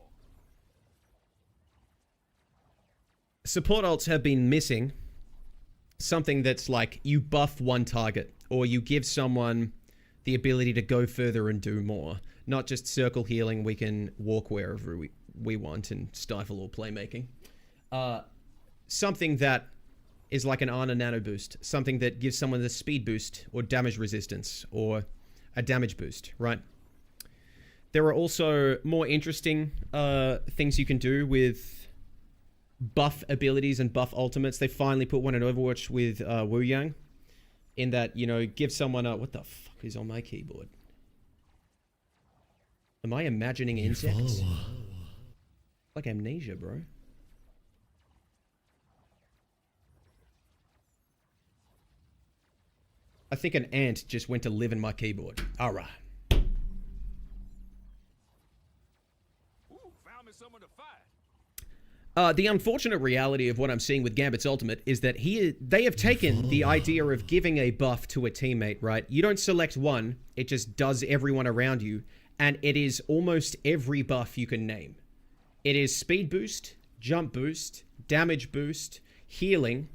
Support ults have been missing something that's like you buff one target or you give someone the ability to go further and do more. Not just circle healing, we can walk wherever we want and stifle all playmaking. something that is like an Ana nano boost, something that gives someone the speed boost or damage resistance or a damage boost, right? There are also more interesting things you can do with buff abilities and buff ultimates. They finally put one in Overwatch with Wu Yang, in that, you know, give someone a... What the fuck is on my keyboard? Am I imagining insects? Like amnesia, bro. I think an ant just went to live in my keyboard. Alright. Ooh, found me someone to fight. The unfortunate reality of what I'm seeing with Gambit's ultimate is that they have taken the idea of giving a buff to a teammate, right? You don't select one, it just does everyone around you, and it is almost every buff you can name. It is speed boost, jump boost, damage boost, healing,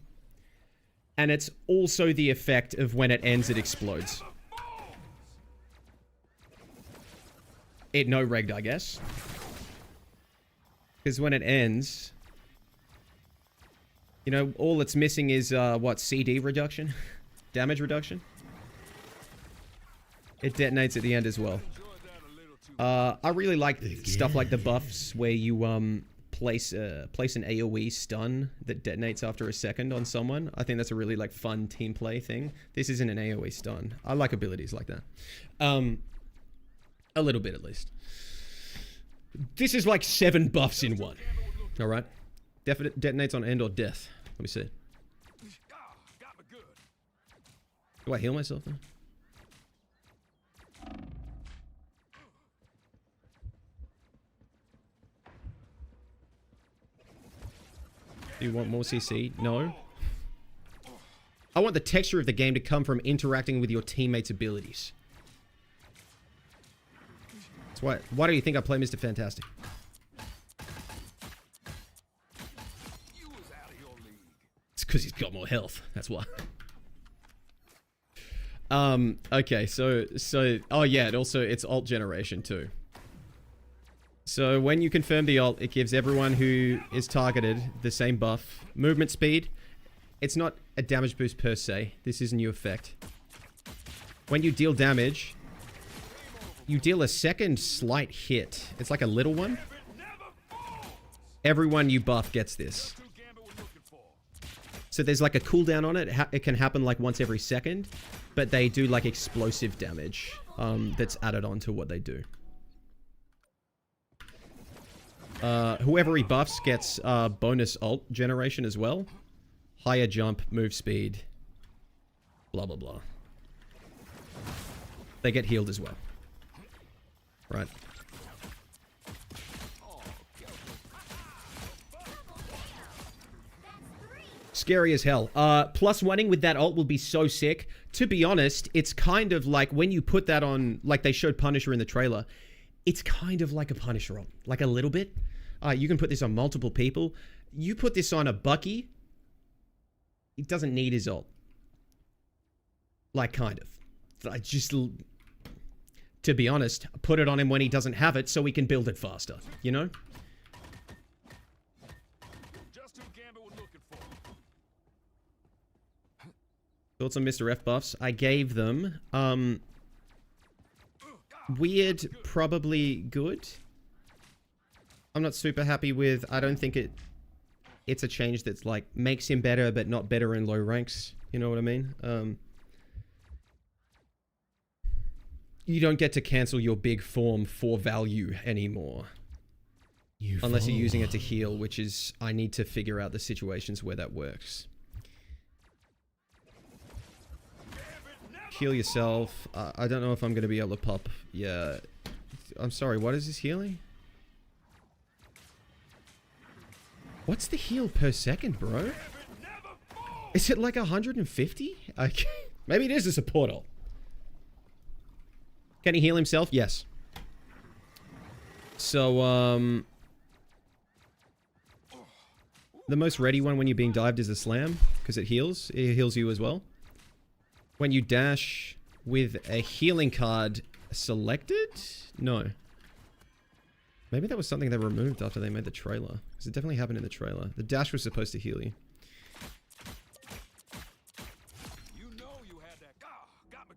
and it's also the effect of when it ends, it explodes. It no-regged, I guess. Because when it ends, you know, all it's missing is, what, CD reduction? Damage reduction? It detonates at the end as well. I really like stuff like the buffs where you, place an AoE stun that detonates after a second on someone. I think that's a really, like, fun team play thing. This isn't an AoE stun. I like abilities like that. A little bit, at least. This is like 7 buffs in one. Alright. Detonates on end or death. Let me see. Do I heal myself now? Do you want more CC? No. I want the texture of the game to come from interacting with your teammates' abilities. That's why do you think I play Mr. Fantastic? It's because he's got more health. That's why. Okay, so oh yeah, it's ult generation too. So when you confirm the ult, it gives everyone who is targeted the same buff. Movement speed. It's not a damage boost per se. This is a new effect. When you deal damage, you deal a second slight hit. It's like a little one. Everyone you buff gets this. So there's like a cooldown on it. It can happen like once every second, but they do like explosive damage that's added on to what they do. Whoever he buffs gets bonus ult generation as well. Higher jump, move speed, blah, blah, blah. They get healed as well. Right. Scary as hell. Plus oneing with that ult will be so sick. To be honest, it's kind of like when you put that on, like they showed Punisher in the trailer, it's kind of like a Punisher ult. Like a little bit. You can put this on multiple people. You put this on a Bucky, it doesn't need his ult. Like, kind of. I just... To be honest, put it on him when he doesn't have it so he can build it faster, you know? Just who Gambit was looking for. Thoughts on Mr. F buffs? I gave them, weird, probably good. I'm not super happy with, I don't think it's a change that's like, makes him better, but not better in low ranks. You know what I mean? You don't get to cancel your big form for value anymore. Unless you're using it to heal, which is, I need to figure out the situations where that works. Heal yourself. I don't know if I'm going to be able to pop. Yeah. I'm sorry, what is this healing? What's the heal per second, bro? Is it like 150? Okay. Maybe it is a support ult. Can he heal himself? Yes. So, the most ready one when you're being dived is a slam, because it heals. It heals you as well. When you dash with a healing card selected? No. Maybe that was something they removed after they made the trailer. Because it definitely happened in the trailer. The dash was supposed to heal you. You know you had that. Ah, got me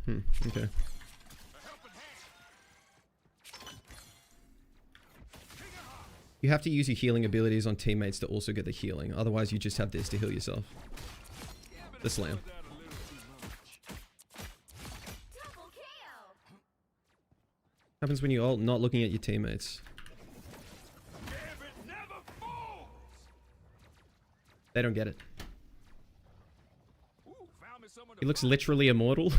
good. Okay. You have to use your healing abilities on teammates to also get the healing. Otherwise, you just have this to heal yourself. The slam. Happens when you ult, not looking at your teammates. They don't get it. He looks literally immortal.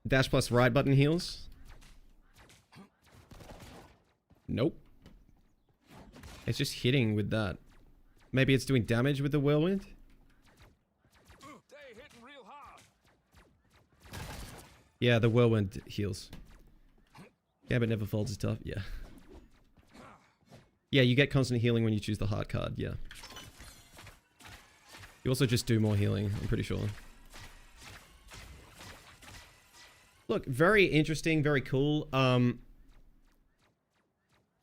Dash plus right button heals. Nope. It's just hitting with that. Maybe it's doing damage with the whirlwind? Yeah, the whirlwind heals. Yeah, but never folds is tough. Yeah. Yeah, you get constant healing when you choose the heart card. Yeah. You also just do more healing, I'm pretty sure. Look, very interesting, very cool.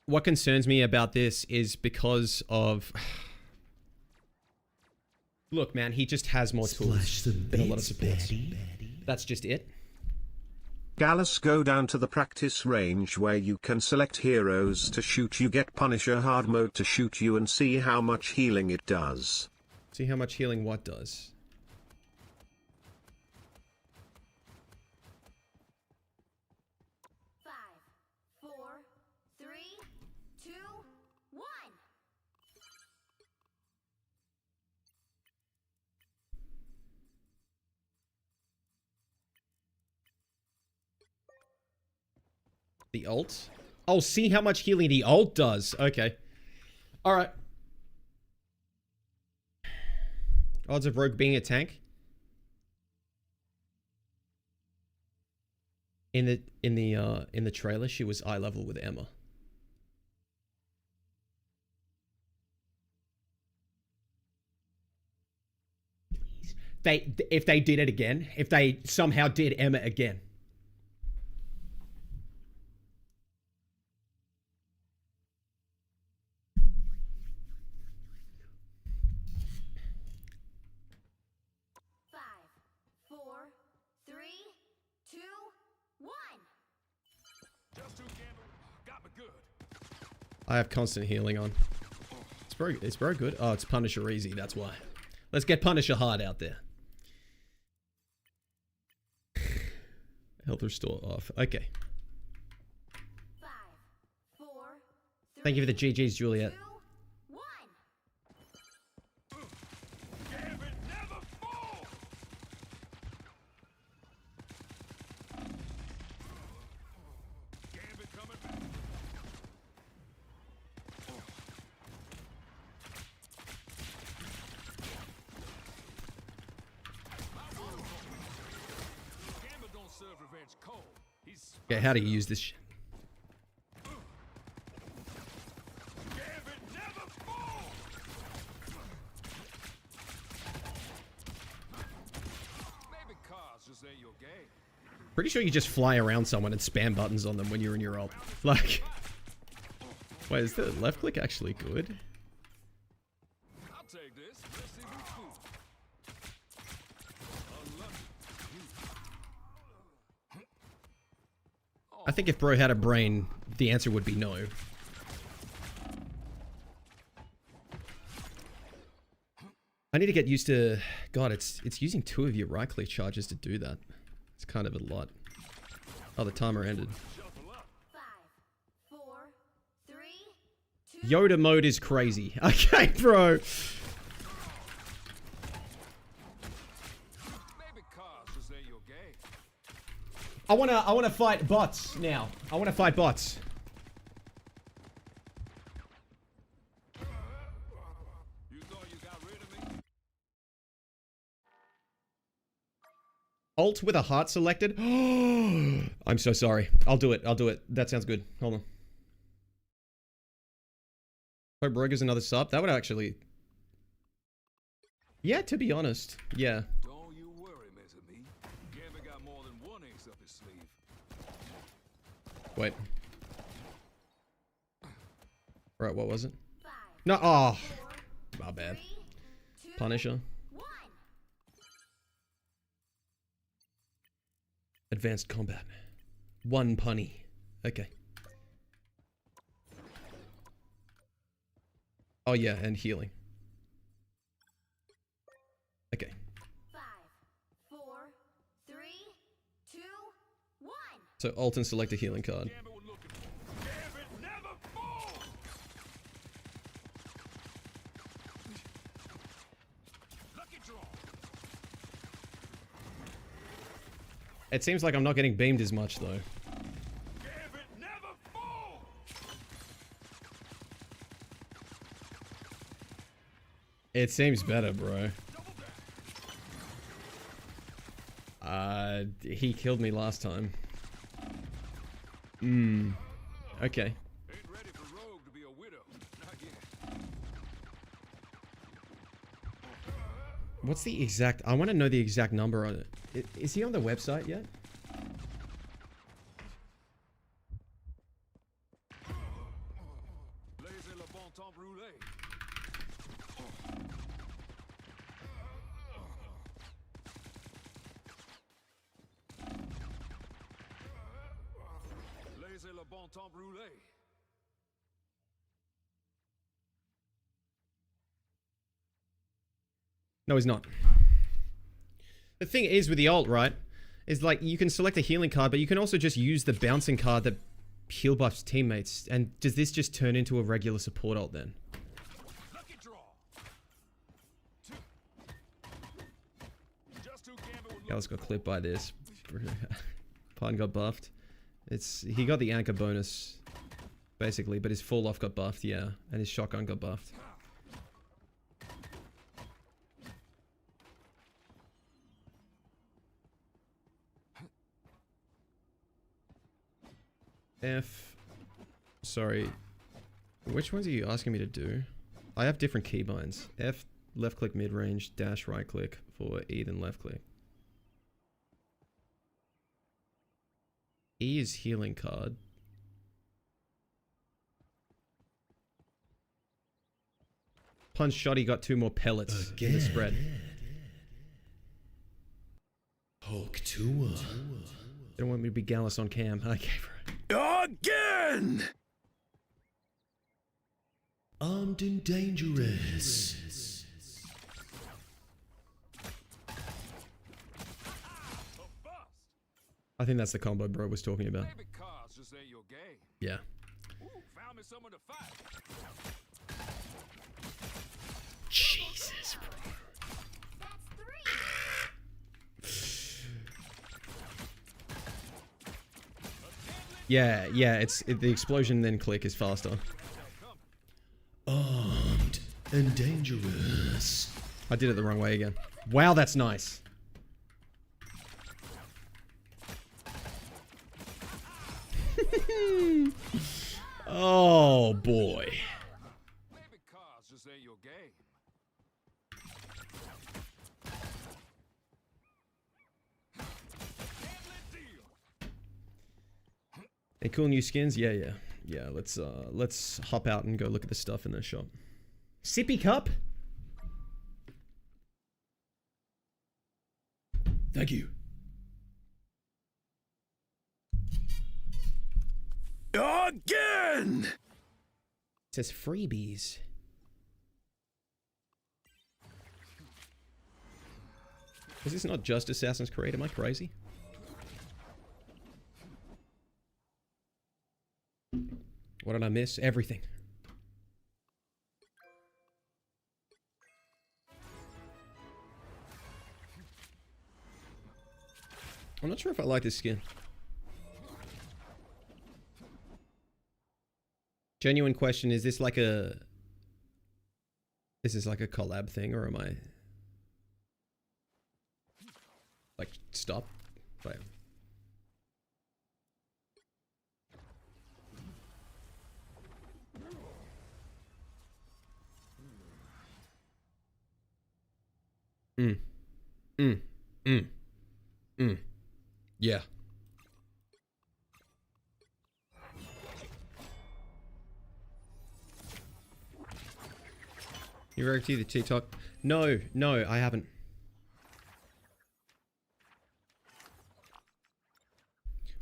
What concerns me about this is because of... Look, man, he just has more tools than a lot of supports. That's just it. Gallus, go down to the practice range where you can select heroes to shoot you, get Punisher hard mode to shoot you, and see how much healing it does. See how much healing what does. The ult? Oh, see how much healing the ult does. Okay. Alright. Odds of Rogue being a tank? In the trailer, she was eye level with Emma. If they did it again, if they somehow did Emma again. I have constant healing on. It's very good. Oh, it's Punisher easy, that's why. Let's get Punisher hard out there. Health restore off. Okay. Thank you for the GG's, Juliet. Okay, how do you use this shit? Pretty sure you just fly around someone and spam buttons on them when you're in your ult. Like, wait, is the left click actually good? I'll take this. Let's see who's cool. I think if bro had a brain, the answer would be no. I need to get used to... God, it's using 2 of your right click charges to do that. It's kind of a lot. Oh, the timer ended. 5, 4, 3, 2. Yoda mode is crazy. Okay, bro. I wanna fight bots now. I wanna fight bots. alt with a heart selected? I'm so sorry. I'll do it. I'll do it. That sounds good. Hold on. Hope Rogue is another sub. That would actually... Yeah, to be honest. Yeah. Don't you worry, Mr. Me. Gambit got more than one ace up his sleeve. Wait. Right, what was it? No, oh. My bad. Punisher. Advanced combat. One punny. Okay. Oh yeah, and healing. Okay. 5, 4, 3, 2, 1. So alt and select a healing card. Gambit was looking for. Gambit never falls. Lucky draw. It seems like I'm not getting beamed as much though. Gambit never falls. It seems better, bro. He killed me last time. Okay. Ain't ready for Rogue to be a widow. Not yet. What's the exact... I want to know the exact number on it. Is he on the website yet? Laissez le bon temps brûler. Laissez le bon temps brûler. No, he's not. The thing is with the alt, right? Is like you can select a healing card, but you can also just use the bouncing card that heal buffs teammates. And does this just turn into a regular support alt then? Lucky draw. Just who Gambit was Gallus got clipped by this. Pardon got buffed. He got the anchor bonus, basically, but his fall off got buffed, yeah. And his shotgun got buffed. F. Sorry. Which ones are you asking me to do? I have different keybinds. F, left click mid range, dash right click for E, then left click. E is healing card. Punch shot, he got 2 more pellets in the spread. Hulk 2. They don't want me to be Gallus on cam. Okay, bro. Again! Armed and dangerous. I think that's the combo bro was talking about. Maybe cars just ain't your game. Yeah. Ooh, found me someone to fight. Jesus, bro. Yeah, the explosion then click is faster. Armed and dangerous. I did it the wrong way again. Wow, that's nice. Oh boy. Maybe cars just ain't your game. Any cool new skins? Yeah. Let's hop out and go look at the stuff in the shop. Sippy cup? Thank you. Again! It says freebies. Is this not just Assassin's Creed? Am I crazy? What did I miss? Everything. I'm not sure if I like this skin. Genuine question, is this like a... Is this like a collab thing, or am I... Like, stop? Wait. Mm. Mm. Mm. Mm. Yeah. You reacted to the TikTok? No, no, I haven't.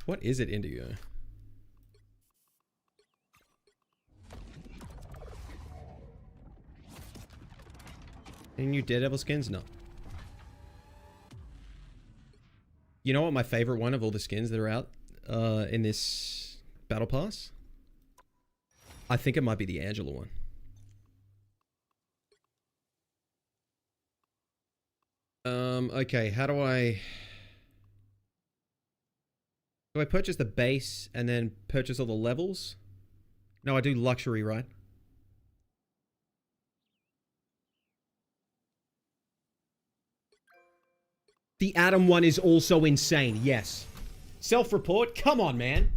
What is it, Indigo? Any new Daredevil skins? No. You know what my favorite one of all the skins that are out in this battle pass? I think it might be the Angela one. Okay, how do I purchase the base and then purchase all the levels? No, I do luxury, right? The Atom one is also insane, yes. Self-report? Come on, man.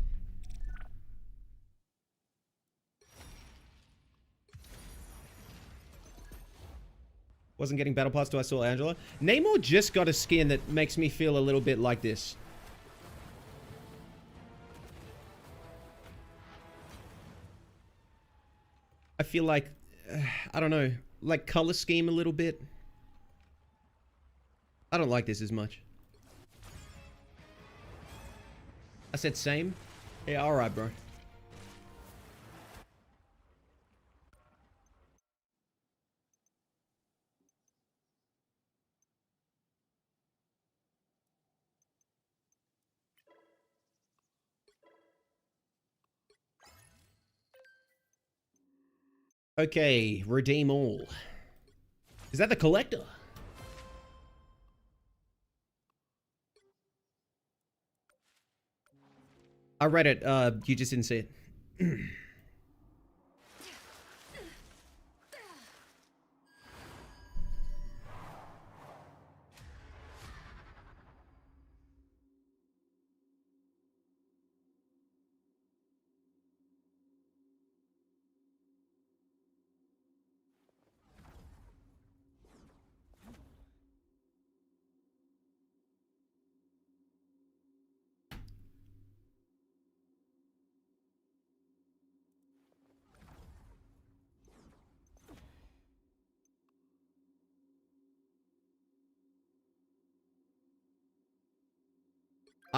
Wasn't getting battle pass till I saw Angela. Namor just got a skin that makes me feel a little bit like this. I feel like, I don't know, like color scheme a little bit. I don't like this as much. I said same? Yeah, alright, bro. Okay, redeem all. Is that the collector? I read it, you just didn't see it.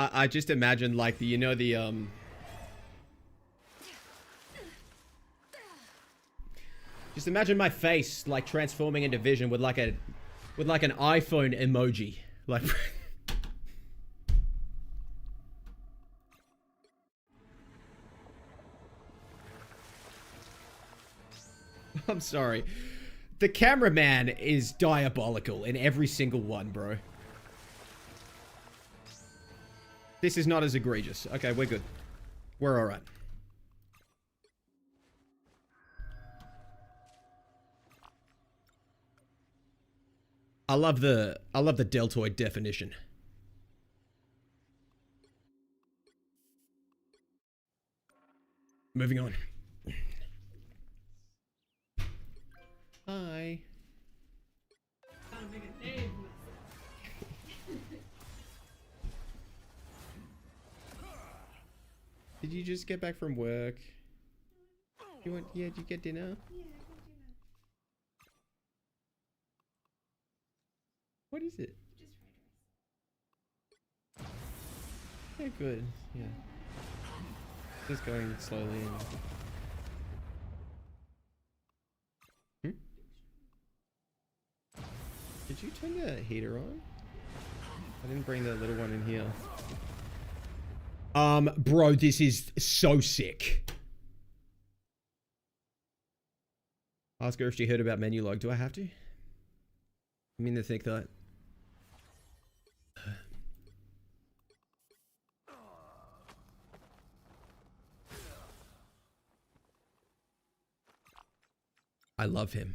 I just imagine like the, you know, the just imagine my face like transforming into Vision with like an iPhone emoji. Like I'm sorry. The cameraman is diabolical in every single one, bro. This is not as egregious. Okay, we're good. We're alright. I love the deltoid definition. Moving on. Hi. Did you just get back from work? You want? Yeah, did you get dinner? Yeah, I got dinner. What is it? Just fried rice. Yeah, good. Yeah. Just going slowly. And... Did you turn the heater on? I didn't bring the little one in here. Bro, this is so sick. Ask her if she heard about menu log. Do I have to? I mean to think that. I love him.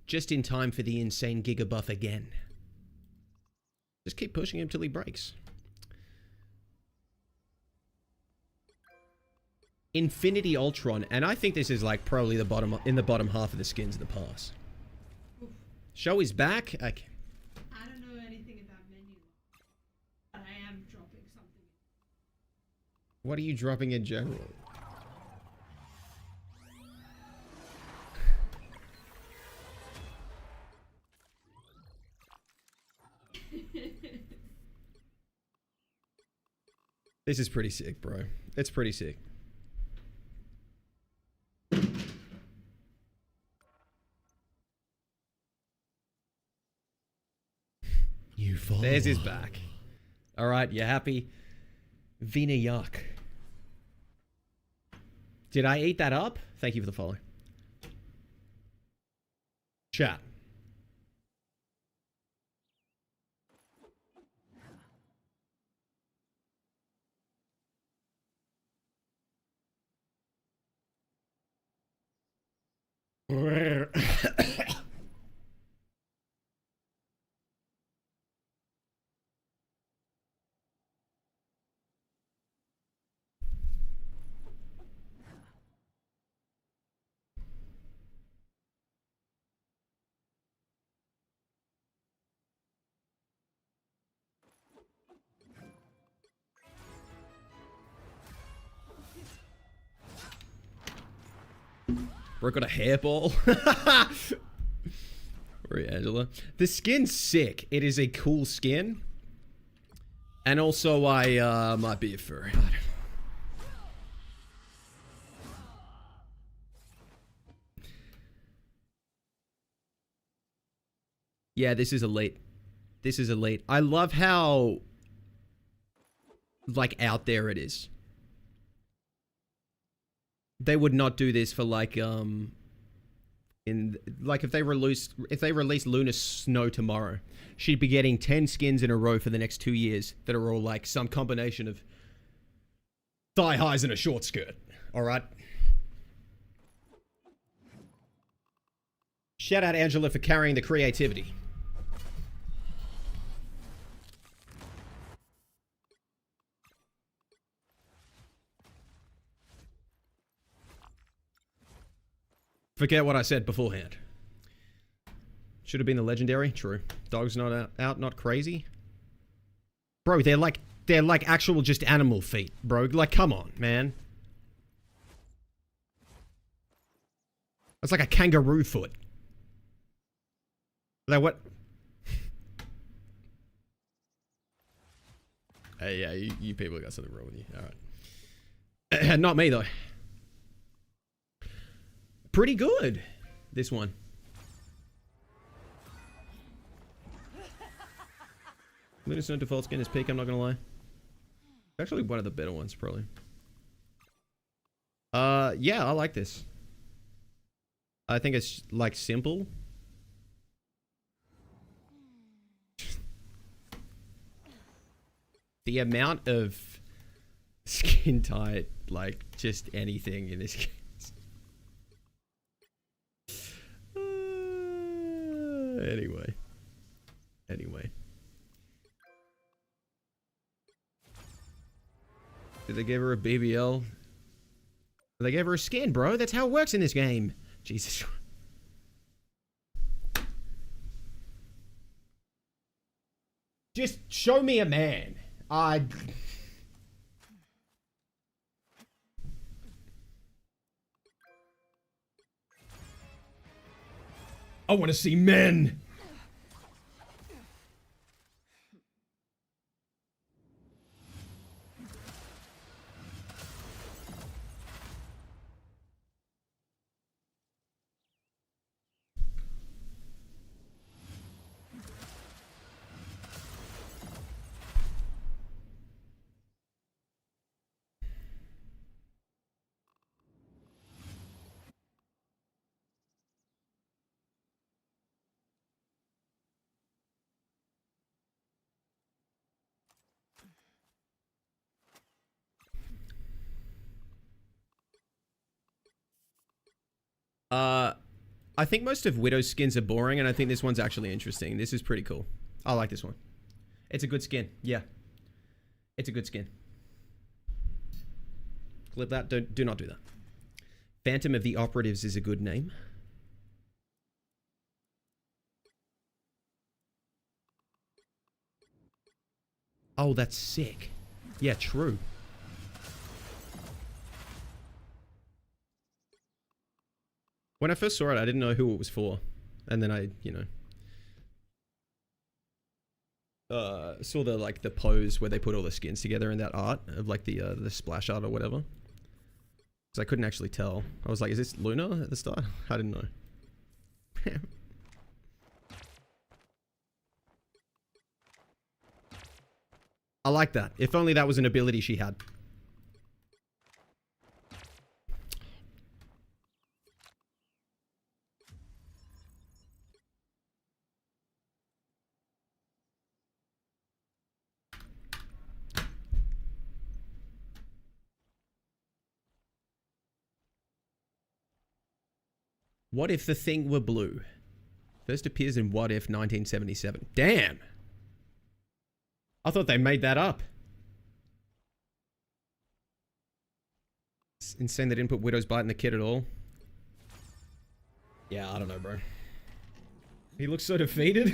Just in time for the insane gigabuff again. Just keep pushing him till he breaks. Infinity Ultron, and I think this is like probably the bottom half of the skins of the pass. Show is back. Okay. I don't know anything about menu, but I am dropping something. What are you dropping in general? This is pretty sick, bro. It's pretty sick. You fall. There's his back. All right, you happy? Vina Yuck. Did I eat that up? Thank you for the follow. Chat. Bro got a hairball. Sorry, Angela. The skin's sick. It is a cool skin. And also, I might be a furry. Yeah, this is elite. This is elite. I love how, like, out there it is. They would not do this for like if they release Luna Snow tomorrow, she'd be getting 10 skins in a row for the next 2 years that are all like some combination of thigh highs and a short skirt. All right. Shout out Angela for carrying the creativity. Forget what I said beforehand. Should have been the legendary. True. Dog's not out, not crazy. Bro, they're like actual just animal feet, bro. Like, come on, man. That's like a kangaroo foot. Like what? Hey, yeah, you people got something wrong with you. All right. Not me though. Pretty good, this one. Luna's no default skin is peak, I'm not gonna lie. Actually one of the better ones, probably. Yeah, I like this. I think it's, like, simple. The amount of skin tight, like, just anything in this game. Anyway. Did they give her a BBL? They gave her a skin, bro. That's how it works in this game. Jesus. Just show me a man. I want to see men. I think most of Widow's skins are boring, and I think this one's actually interesting. This is pretty cool. I like this one. It's a good skin. Yeah. It's a good skin. Clip that. Do not do that. Phantom of the Operatives is a good name. Oh, that's sick. Yeah, true. When I first saw it, I didn't know who it was for. And then I, you know, saw the, like, the pose where they put all the skins together in that art of, like, the splash art or whatever. Because I couldn't actually tell. I was like, is this Luna at the start? I didn't know. I like that. If only that was an ability she had. What if the thing were blue? First appears in What If 1977. Damn! I thought they made that up. It's insane they didn't put Widow's Bite in the kit at all. Yeah, I don't know, bro. He looks so defeated.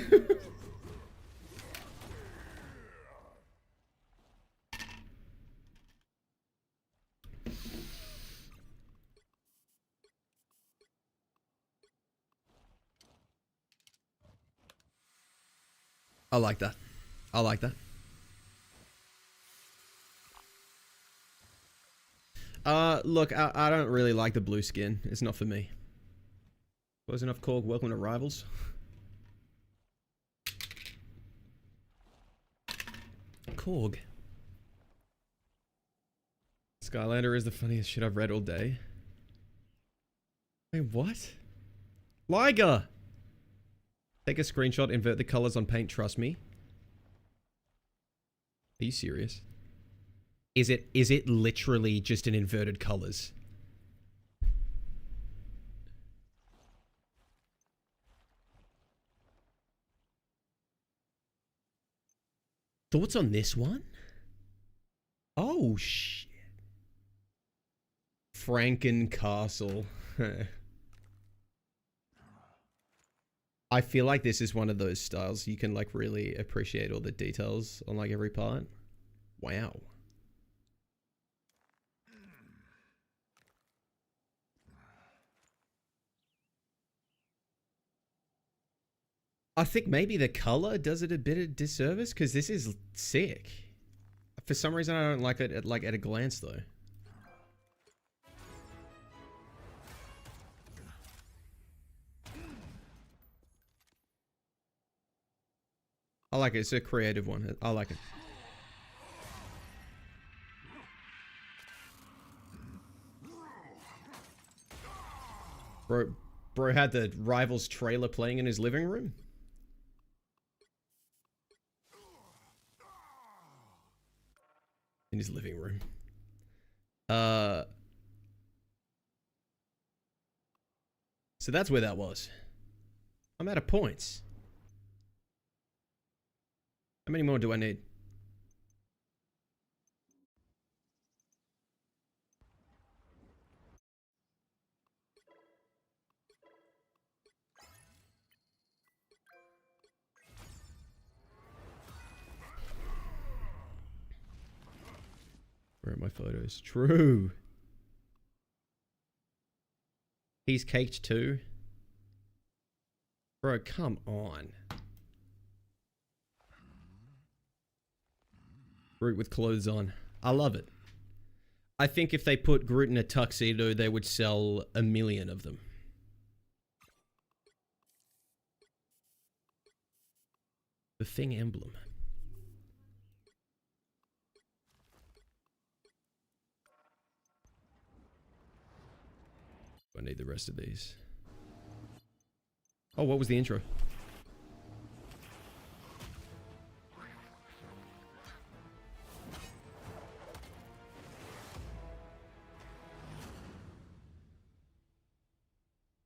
I like that. I like that. Look, I don't really like the blue skin. It's not for me. Close enough, Korg. Welcome to Rivals. Korg. Skylander is the funniest shit I've read all day. Wait, what? Liger! Take a screenshot, invert the colors on paint, trust me. Are you serious? Is it literally just an inverted colors? Thoughts on this one? Oh shit. Frankencastle. I feel like this is one of those styles you can like really appreciate all the details on like every part. Wow. I think maybe the color does it a bit of disservice because this is sick. For some reason, I don't like it at a glance though. I like it. It's a creative one. I like it. Bro had the Rivals trailer playing in his living room. In his living room. So that's where that was. I'm out of points. How many more do I need? Where are my photos? True. He's caked too. Bro, come on. Groot with clothes on. I love it. I think if they put Groot in a tuxedo, they would sell 1 million of them. The Thing emblem. I need the rest of these. Oh, what was the intro?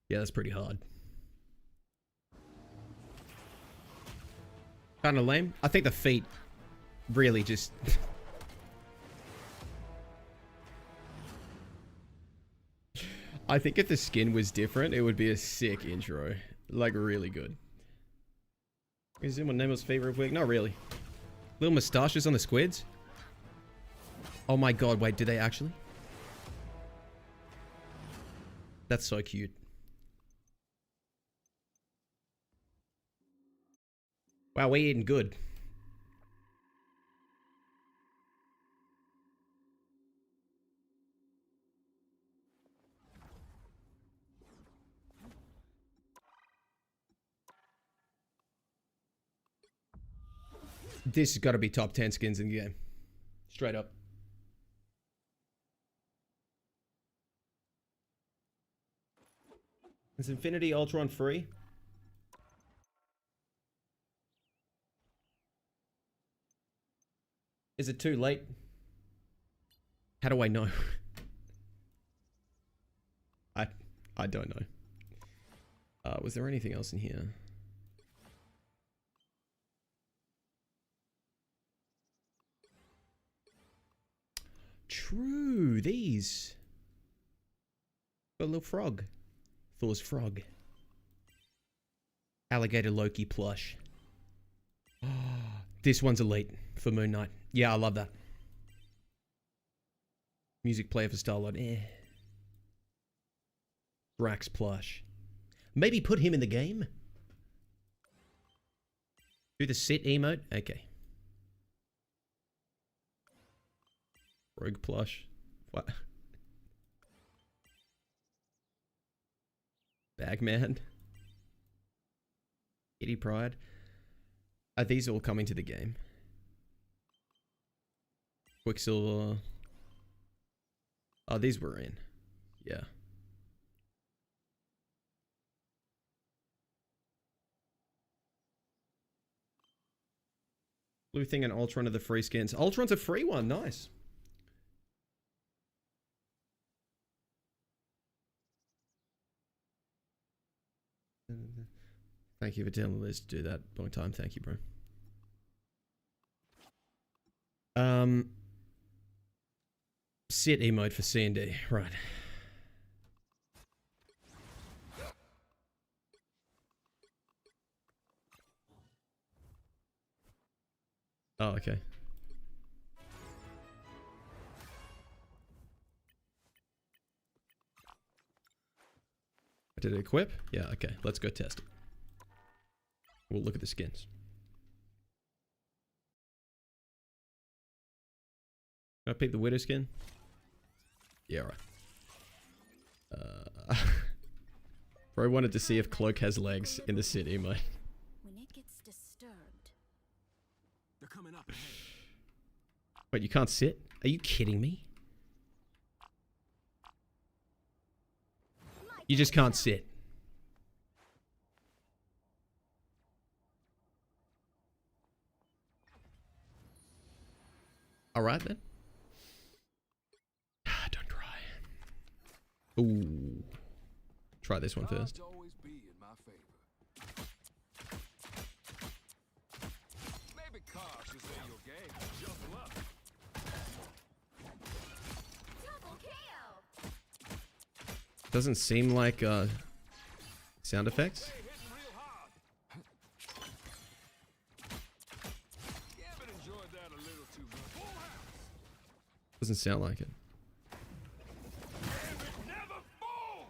Yeah, that's pretty hard. Kind of lame. I think the feet really just... I think if the skin was different, it would be a sick intro. Like, really good. Is it my Nemo's favorite wig? Not really. Little moustaches on the squids? Oh my god, wait, do they actually? That's so cute. Wow, we're eating good. This has got to be top 10 skins in the game. Straight up. Is Infinity Ultron free? Is it too late? How do I know? I don't know. Was there anything else in here? True, these. Got a little frog. Thor's frog. Alligator Loki plush. This one's elite for Moon Knight. Yeah, I love that. Music player for Star-Lord. Drax plush. Maybe put him in the game. Do the sit emote? Okay. Rogue plush. What? Bagman. Kitty Pride. Are these all coming to the game? Quicksilver. Oh, these were in. Yeah. Blue Thing and Ultron are the free skins. Ultron's a free one. Nice. Thank you for telling Liz to do that. Long time. Thank you, bro. Sit emote for C&D. Right. Oh, okay. Did it equip? Yeah, okay. Let's go test it. We'll look at the skins. Can I pick the Widow skin? Yeah, right. Bro wanted to see if Cloak has legs in the city, mate. When it gets disturbed. They're coming up ahead. Wait, you can't sit? Are you kidding me? You just can't sit. Alright then. Don't cry. Ooh. Try this one first. Always be in my favor. Maybe cars should say your game. Jump up. Double kill! Doesn't seem like sound effects. Hey, hitting real hard. Gambit enjoyed that a little too much. Full house. Doesn't sound like it. Gambit never fall.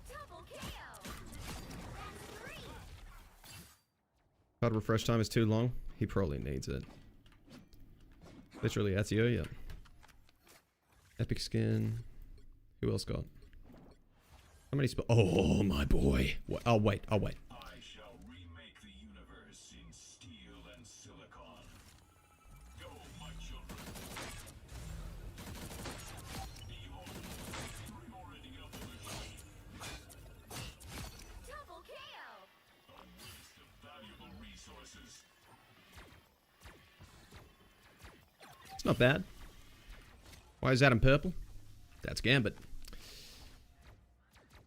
Double kill! That's 3! Card refresh time is too long. He probably needs it. Literally, Ezio, yeah. Epic skin. Who else got? How many oh, my boy. What? I'll wait. I'll wait. I shall remake the universe in steel and silicon. Go, my children. Behold, primordial evolution. Double kill! A waste of valuable resources. It's not bad. Why is that in purple? That's Gambit.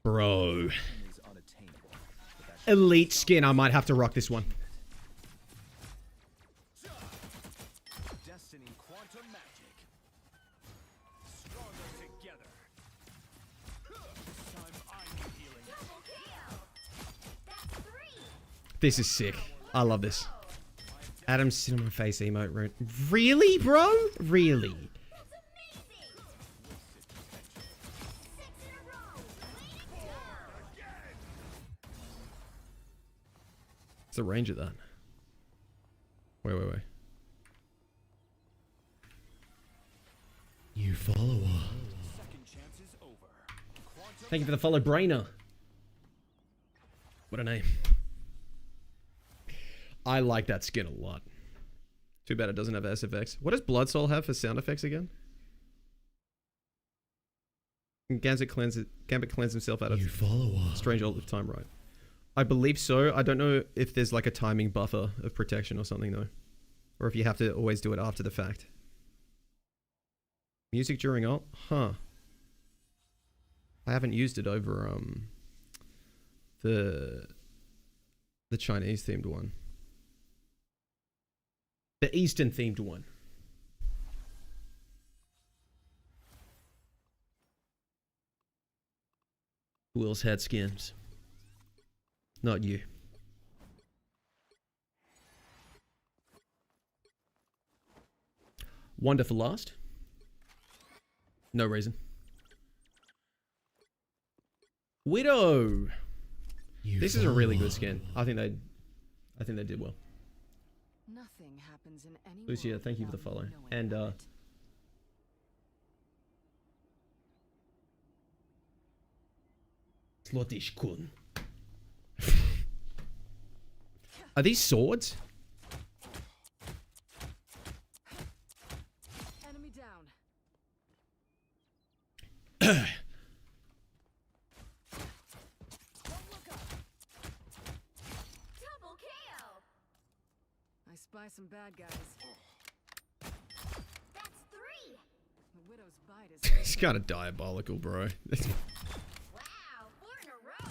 Bro. Is unattainable, but that Elite skin. I might have to rock this one. Destiny Quantum This is sick. I love this. Adam's sit on my face emote. Really, bro? Really? What's the range of that? Wait. New follower. Thank you for the follow, Brainer. What a name. I like that skin a lot. Too bad it doesn't have SFX. What does Blood Soul have for sound effects again? Gambit cleanses himself out of New follower. strange all the time, right? I believe so. I don't know if there's like a timing buffer of protection or something though. Or if you have to always do it after the fact. Music during ult? Huh. I haven't used it over the Chinese themed one. The Eastern themed one. Who else had skins? Not you. Wonder for last? No reason. Widow. This is a really good skin. I think they did well. Nothing happens in any Lucia, world thank you for the without follow. knowing And about it. Slottish kun. Are these swords? Enemy down. Double KO. I spy some bad guys. That's 3. The widow's bite is. It's kind of diabolical, bro. Wow, 4 in a row. 5.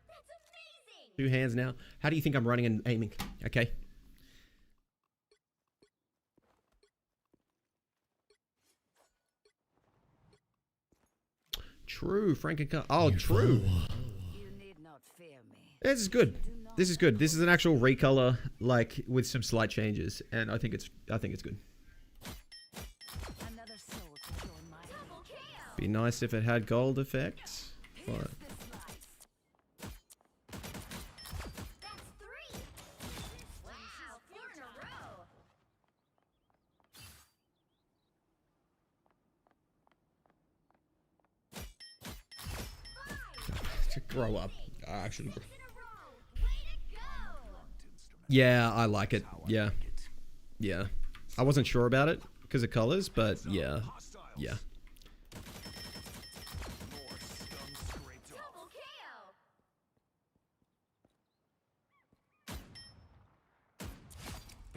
That's amazing. 2 hands now. How do you think I'm running and aiming? Okay. True, Frankencar. Oh, true. You need not fear me. This is good. This is good. This is an actual recolor, like with some slight changes, and I think it's good. Another soul to join my double KO. Be nice if it had gold effects. But This life. That's 3. Wow, 4 in a row. to grow up. Actually. In a row. Way to go. Yeah, I like it. Yeah. Yeah. I wasn't sure about it because of colors, but yeah. Yeah. Double KO.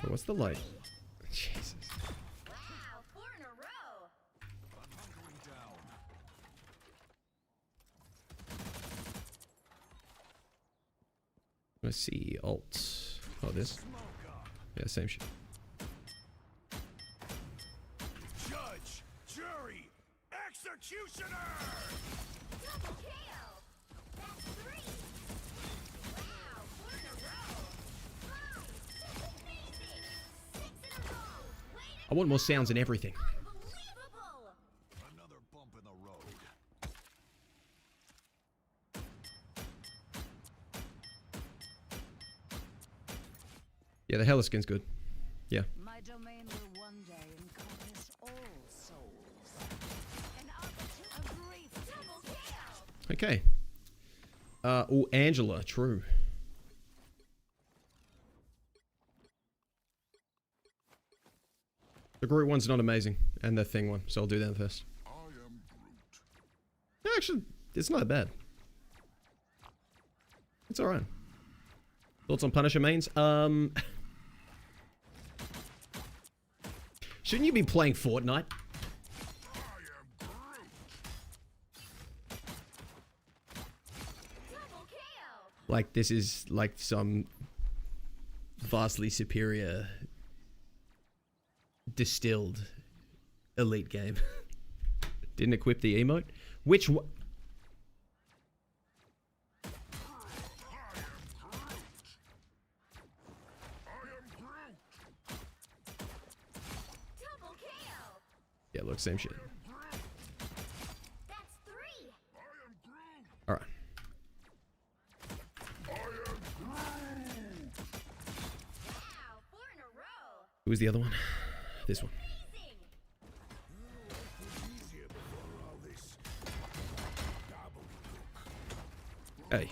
But what's the light? Jesus. Wow, 4 in a row. Let's see. Alt. Oh, this. Yeah, same shit. Judge, jury, executioner! Double KO. That's 3. Wow, 4 in a row. 5. That's amazing. 6 in a row. Way to I want more sounds and everything. unbelievable. Another bump in the road. Yeah, the Hella skin's good. Yeah. My domain will one day encompass all souls. An opportunity. A great double KO. Okay. Oh, Angela. True. The Groot one's not amazing, and the Thing one, so I'll do that first. I am Groot. Actually, it's not that bad. It's alright. Thoughts on Punisher mains? Shouldn't you be playing Fortnite? I am Groot. Double KO. Like, this is like some vastly superior distilled elite game. Didn't equip the emote? Which one? Yeah, look, same shit. That's 3. All right. Wow, 4 in a row. Who's the other one? This one. Amazing. Hey.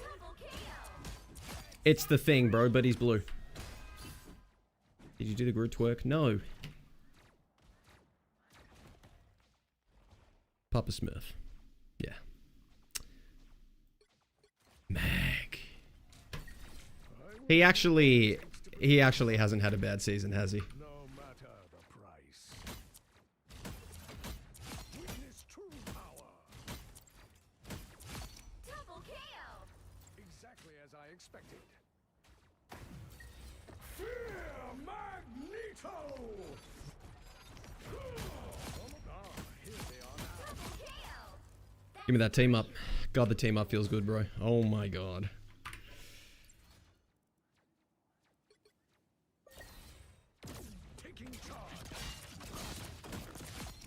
Double KO. It's the thing, bro, but he's blue. Did you do the Groot twerk? No. Papa Smurf. Yeah. Mag. He actually hasn't had a bad season, has he? No matter the price. Witness true power. Double KO. Exactly as I expected. Fear Magneto! Here they are now. Double KO. Give me that team up. God, the team up feels good, bro. Oh my god. Taking charge.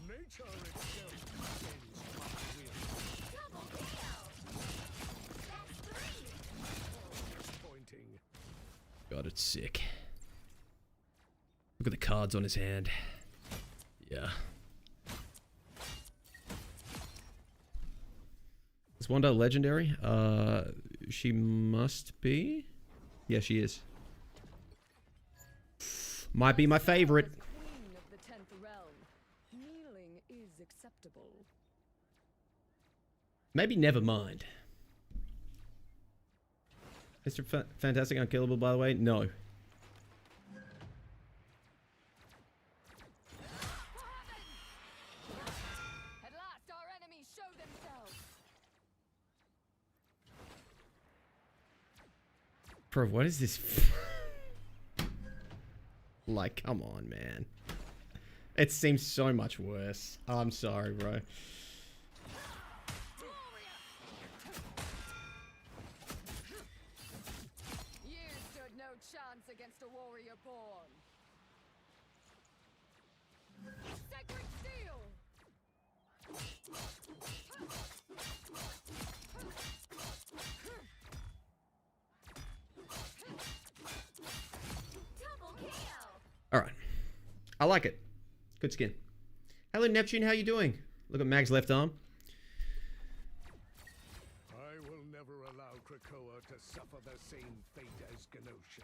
Nature itself bends to my will. Double KO. That's 3. Pointing. God, it's sick. Look at the cards on his hand. Yeah. Is Wanda legendary? She must be. Yeah, she is. Might be my favorite. Queen of the 10th realm. Kneeling is acceptable. Maybe never mind. Mr. Fantastic unkillable, by the way? No. At last our enemies show themselves. Bro, what is this? Like, come on, man. It seems so much worse. I'm sorry, bro. You stood no chance against a warrior born. Sacred steel! Double KO. All right. I like it. Good skin. Hello, Neptune. How you doing? Look at Mag's left arm. I will never allow Krakoa to suffer the same fate as Genosha.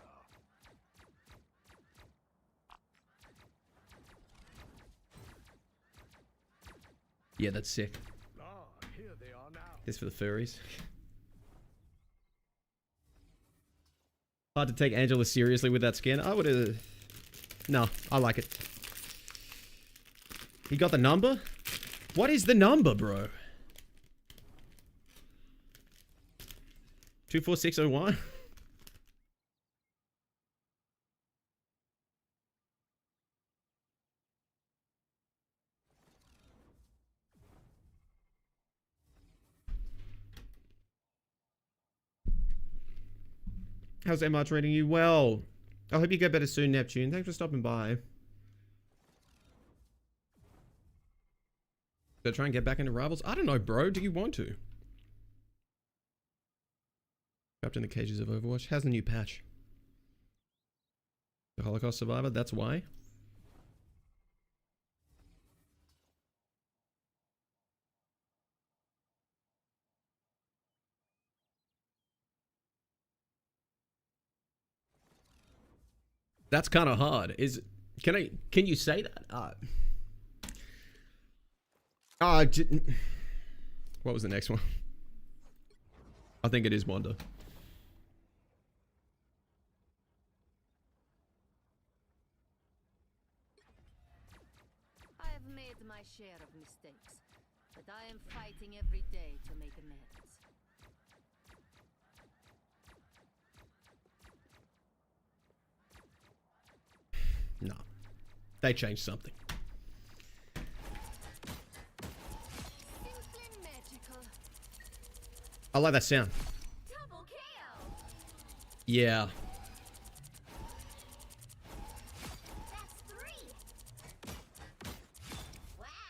Yeah, that's sick. Ah, here they are now. This for the furries. Hard to take Angela seriously with that skin. I would have... No, I like it. You got the number? What is the number, bro? 24601? How's Emma treating you? Well, I hope you get better soon, Neptune. Thanks for stopping by. Should I try and get back into Rivals? I don't know, bro. Do you want to? Trapped in the cages of Overwatch. How's the new patch? The Holocaust survivor? That's why? That's kind of hard. Can you say that? What was the next one? I think it is Wanda. I have made my share of mistakes, but I am fighting every day to make amends. No. They changed something. Simply magical. I like that sound. Double KO. Yeah.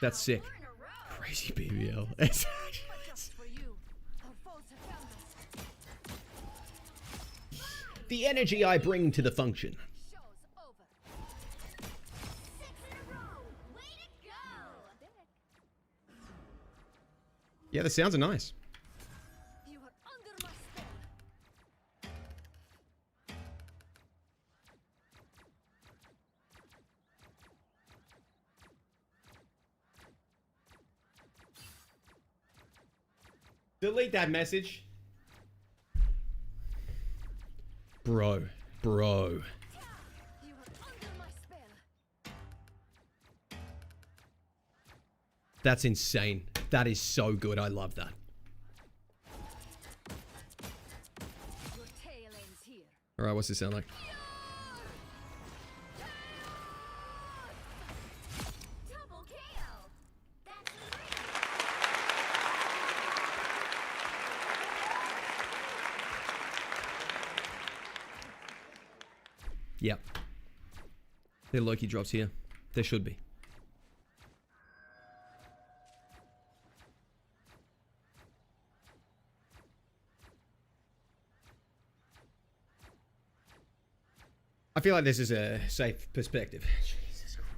That's sick. Four in a row. Crazy BBL. What's up for you? Our foes have found us. The energy I bring to the function. Show's over. 6 in a row. Way to go. Yeah, the sounds are nice. You are under my spell. Delete that message. Bro. Bro. You are under my spell. That's insane. That is so good. I love that. Your tail ends here. Alright, what's this sound like? Double kill. That's 3. Yep. There are Loki drops here. There should be. I feel like this is a safe perspective. Jesus Christ.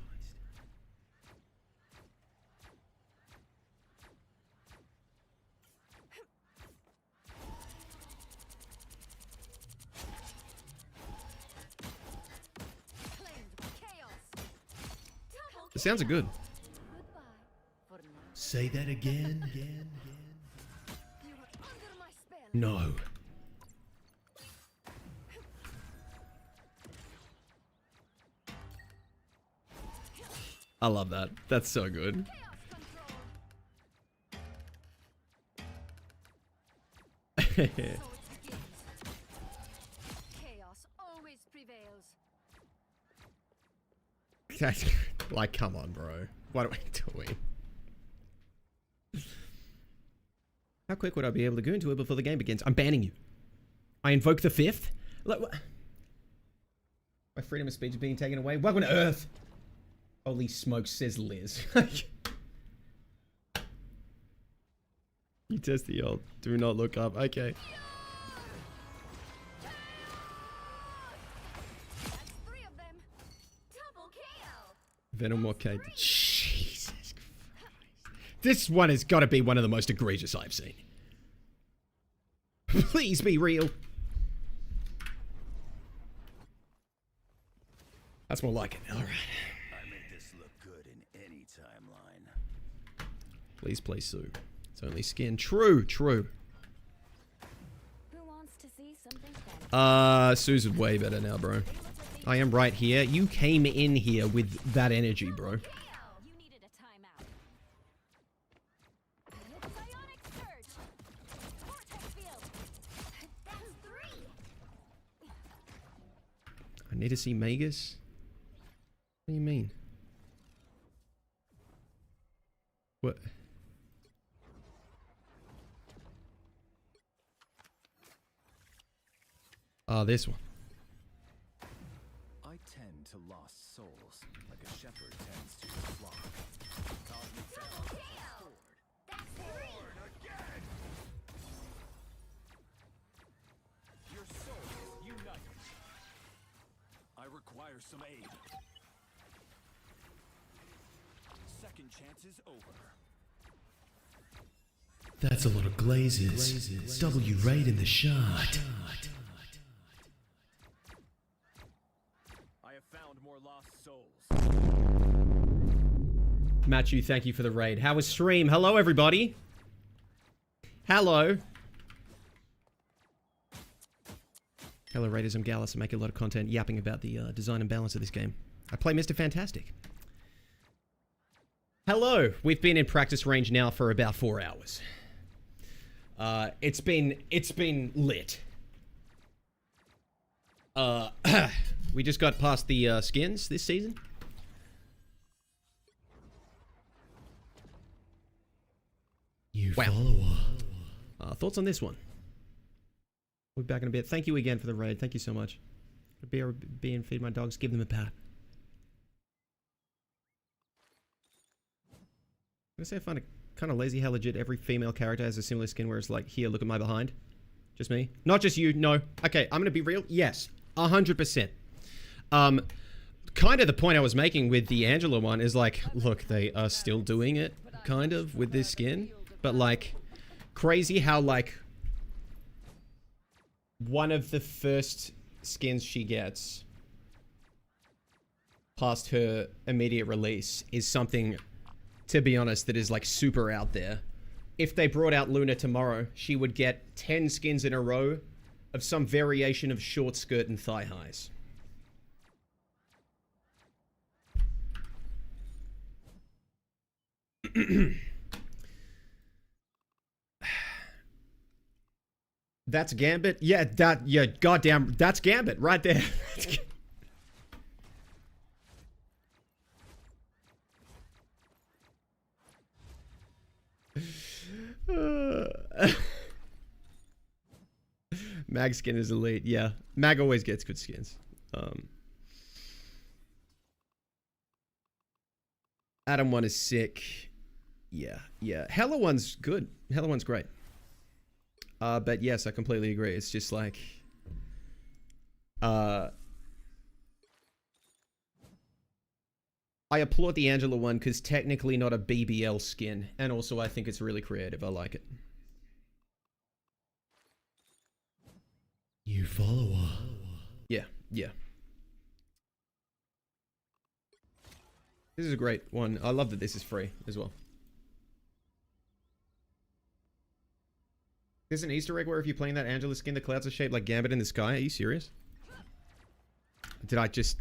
Claimed by chaos. Double The sounds are good. Goodbye. For now. Say that again. You are under my spell. No. I love that. That's so good. Chaos control. So it begins. Chaos always prevails. That's like, come on, bro. What are we doing? How quick would I be able to go into it before the game begins? I'm banning you. I invoke the fifth? Like, what? My freedom of speech is being taken away. Welcome to Earth. Holy smokes, says Liz. You test the old. Do not look up. Okay. That's 3 of them. Double kill. Venom Arcade. Jesus Christ. This one has got to be one of the most egregious I've seen. Please be real. That's more like it. All right. I make this look good in any timeline. Please play Sue. It's only skin. True, true. Who wants to see something fancy? Sue's way better now, bro. I am right here. You came in here with that energy, bro. You needed a timeout. Psionic surge. Vortex field. That's 3. I need to see Magus. What do you mean? What? This one. I tend to lost souls, like a shepherd tends to his flock. Cosmic balance is restored. That's 3. Your souls unite. I require some aid. Second chance is over. That's a lot of glazes. W raid in the shot. I have found more lost souls. Matthew, thank you for the raid. How was stream? Hello, everybody. Hello. Hello, Raiders. I'm Gallus. I make a lot of content yapping about the design and balance of this game. I play Mr. Fantastic. Hello. We've been in practice range now for about 4 hours. It's been lit. We just got past the skins this season. New Wow. follower. Thoughts on this one? We'll be back in a bit. Thank you again for the raid. Thank you so much. Be and feed my dogs. Give them a pat. I say I find it kind of lazy how legit every female character has a similar skin where it's like, here, look at my behind. Just me. Not just you, no. Okay, I'm gonna be real. Yes, 100%. Kind of the point I was making with the Angela one is like, look, they are still doing it, kind of, with this skin. But like, crazy how like, one of the first skins she gets past her immediate release is something, to be honest, that is like super out there. If they brought out Luna tomorrow, she would get 10 skins in a row of some variation of short skirt and thigh highs. That's Gambit? Yeah, goddamn, that's Gambit right there. Mag skin is elite. Yeah, Mag always gets good skins. Adam 1 is sick. Yeah. Hella 1's good. Hella 1's great. But yes, I completely agree. It's just like, I applaud the Angela one because technically not a BBL skin, and also I think it's really creative. I like it. You follower. Yeah. This is a great one. I love that this is free as well. There's an Easter egg where if you're playing that Angela skin, the clouds are shaped like Gambit in the sky. Are you serious? Did I just...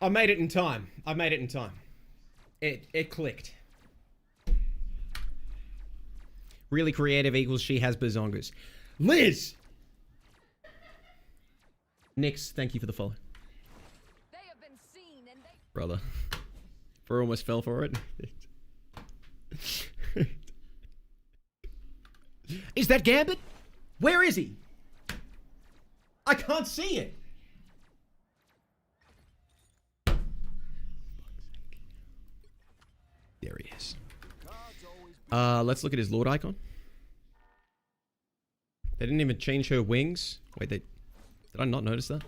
I made it in time. It clicked. Really creative equals she has bazongas. Liz! Nix, thank you for the follow. They have been seen and they... Brother. Bro almost fell for it. Is that Gambit? Where is he? I can't see it. There he is. Let's look at his Lord icon. They didn't even change her wings. Wait, did I not notice that?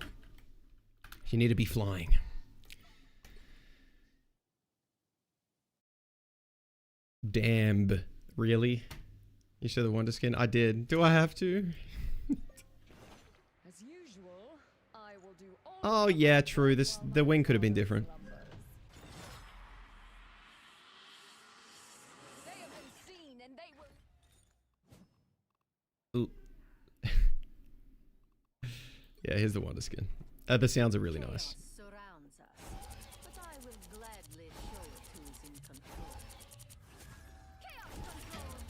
You need to be flying. Damn. Really? You show the Wonder skin? I did. Do I have to? As usual, I will do all Oh yeah, true. The wing could have been different. They have been seen and they will... Ooh. Yeah, here's the Wonder skin. The sounds are really nice. Surrounds us, but I will gladly show it who's in control. Chaos control.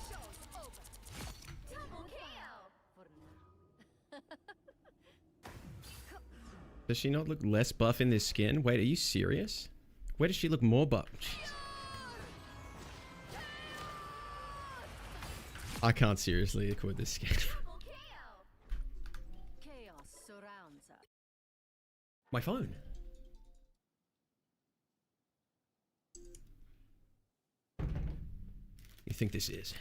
Show's over. Double kill. For now. Does she not look less buff in this skin? Wait, are you serious? Where does she look more buff? Jeez. I can't seriously equate this skin. Double kill. Chaos surrounds us. My phone. You think this is?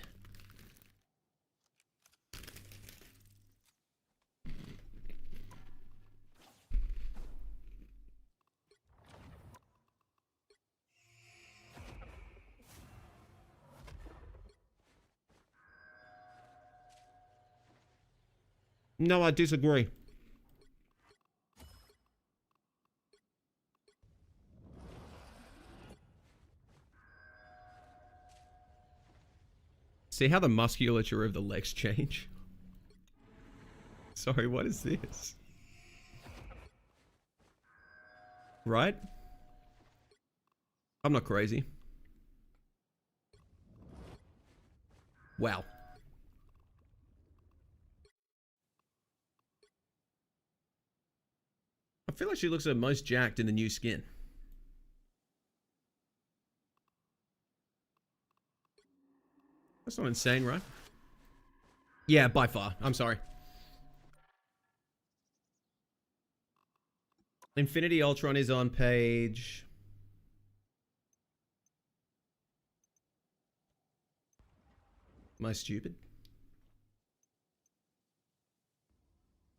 No, I disagree. See how the musculature of the legs change? Sorry, what is this? Right? I'm not crazy. Wow. I feel like she looks her most jacked in the new skin. That's not insane, right? Yeah, by far. I'm sorry. Infinity Ultron is on page... Am I stupid?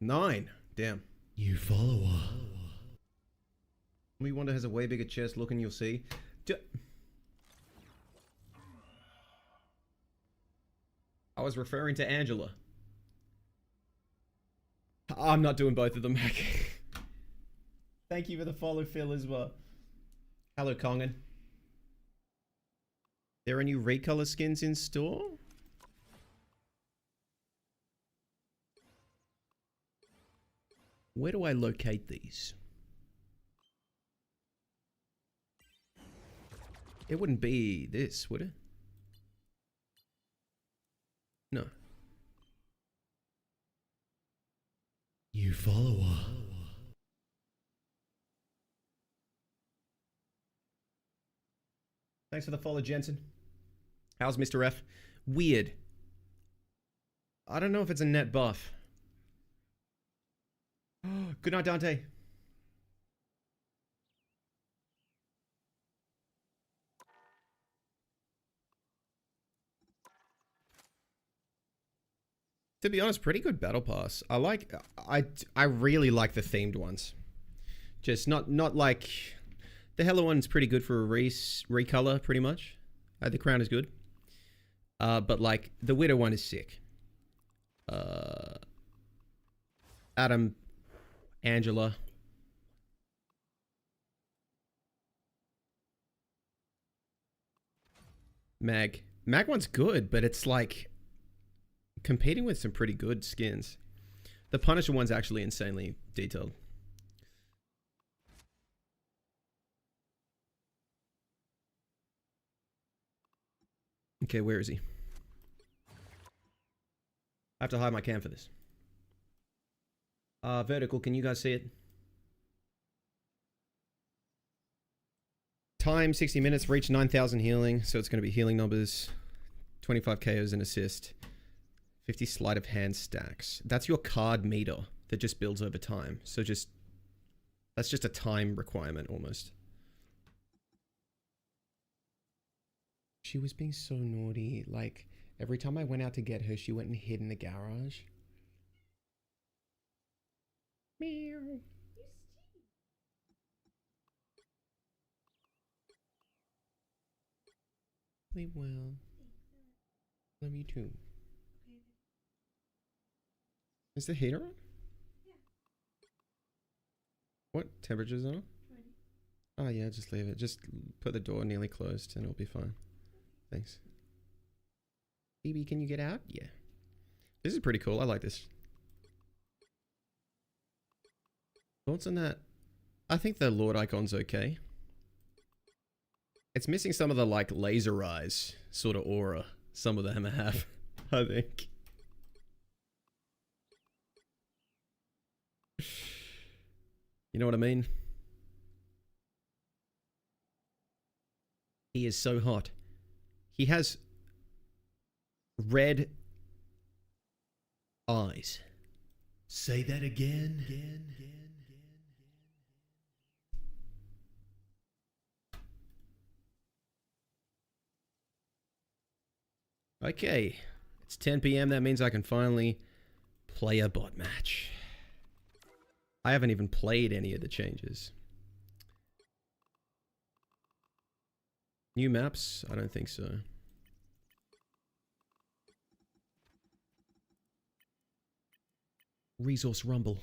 9. Damn. New follower. Me Wonder has a way bigger chest. Look and you'll see. I was referring to Angela. I'm not doing both of them. Thank you for the follow, Phil, as well. Hello, Kongan. There are new recolor skins in store? Where do I locate these? It wouldn't be this, would it? No. New follower. Thanks for the follow, Jensen. How's Mr. F? Weird. I don't know if it's a net buff. Good night, Dante. To be honest, pretty good battle pass. I really like the themed ones. Just not like the Hello one's pretty good for a recolor, pretty much. The crown is good. But like the Widow one is sick. Adam, Angela. Mag one's good, but it's like competing with some pretty good skins. The Punisher one's actually insanely detailed. Okay, where is he? I have to hide my cam for this. Vertical, can you guys see it? Time 60 minutes, reach 9,000 healing, so it's going to be healing numbers, 25 KOs and assist, 50 sleight of hand stacks. That's your card meter that just builds over time. So that's just a time requirement almost. She was being so naughty. Like, every time I went out to get her, she went and hid in the garage. Meow. Sleep well. Love you too. Is the heater on? Yeah. What temperature's on? 20. Oh yeah, just leave it. Just put the door nearly closed and it'll be fine. Thanks. Phoebe, can you get out? Yeah. This is pretty cool. I like this. Thoughts on that? I think the Lord icon's okay. It's missing some of the like laser eyes sort of aura some of them have, I think. You know what I mean? He is so hot. He has red eyes. Say that again. Okay, it's 10 PM. That means I can finally play a bot match. I haven't even played any of the changes. New maps? I don't think so. Resource Rumble.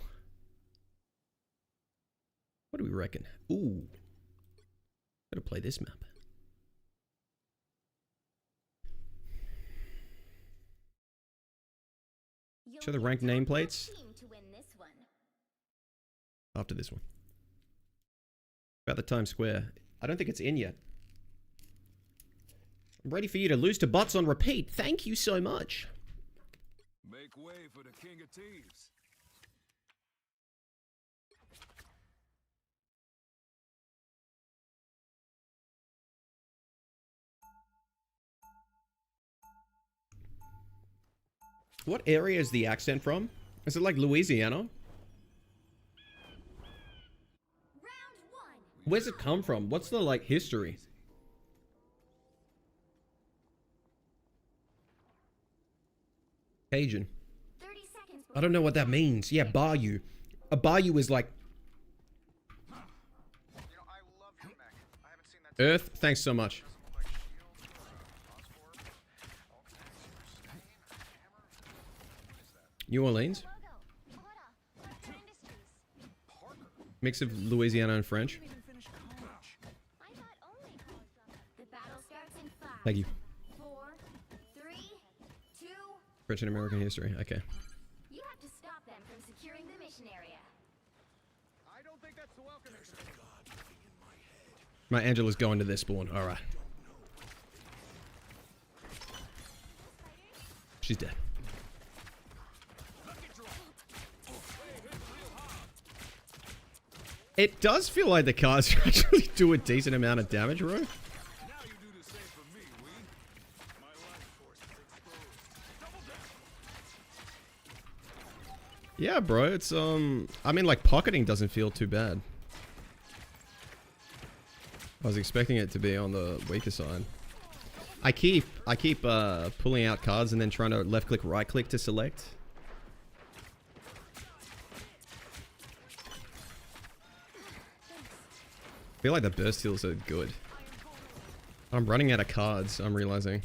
What do we reckon? Ooh. Gotta play this map. Show the ranked nameplates. After this one. About the Times Square. I don't think it's in yet. I'm ready for you to lose to bots on repeat. Thank you so much. Make way for the King of Thieves. What area is the accent from? Is it like Louisiana? Where's it come from? What's the, like, history? Cajun. 30 seconds I don't know what that means. Yeah, bayou. A bayou is like... Earth, thanks so much. New Orleans? Mix of Louisiana and French. The battle starts in 5, Thank you. 4, 3, 2. French and American history. Okay. You have to stop them from securing the mission area. I don't think that's the welcoming. My Angela's going to this spawn. Alright. She's dead. It does feel like the cards actually do a decent amount of damage, bro. Now you do the same for me, Wee. My life force is exposed. Double down. Yeah, bro. It's I mean, like, pocketing doesn't feel too bad. I was expecting it to be on the weaker side. I keep pulling out cards and then trying to left click, right click to select. I feel like the burst heals are good. I'm running out of cards, I'm realizing.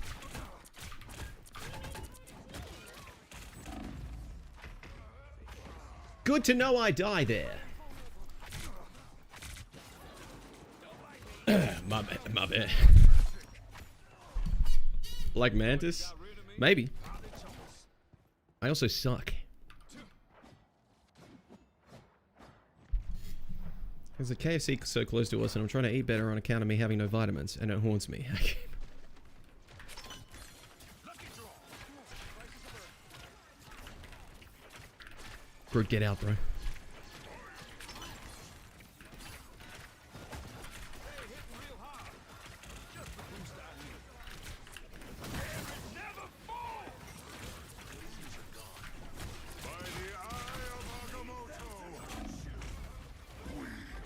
Good to know I die there. My bad, my bad. Like Mantis? Maybe. I also suck. There's a KFC so close to us and I'm trying to eat better on account of me having no vitamins and it haunts me. Bro, get out, bro.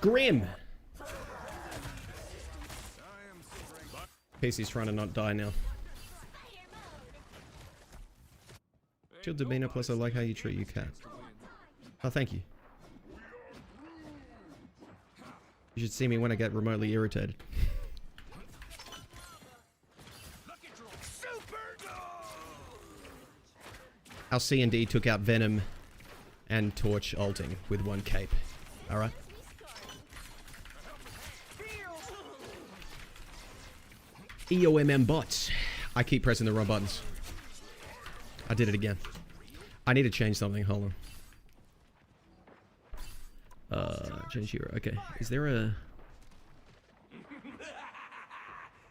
Grim! Casey's trying to not die now. Chill demeanor, plus I like how you treat your cat. Oh, thank you. You should see me when I get remotely irritated. Our C&D took out Venom and Torch ulting with one cape. Alright. EOMM bots. I keep pressing the wrong buttons. I did it again. I need to change something. Hold on. Change hero. Okay. Is there a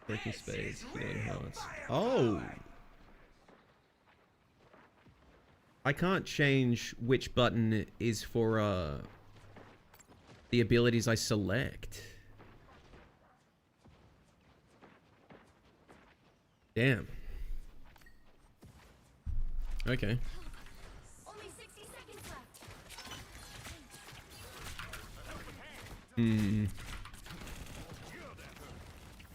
breaking spades? Healing hearts. Oh. I can't change which button is for the abilities I select. Damn. Okay. Only 60 seconds left. Hmm.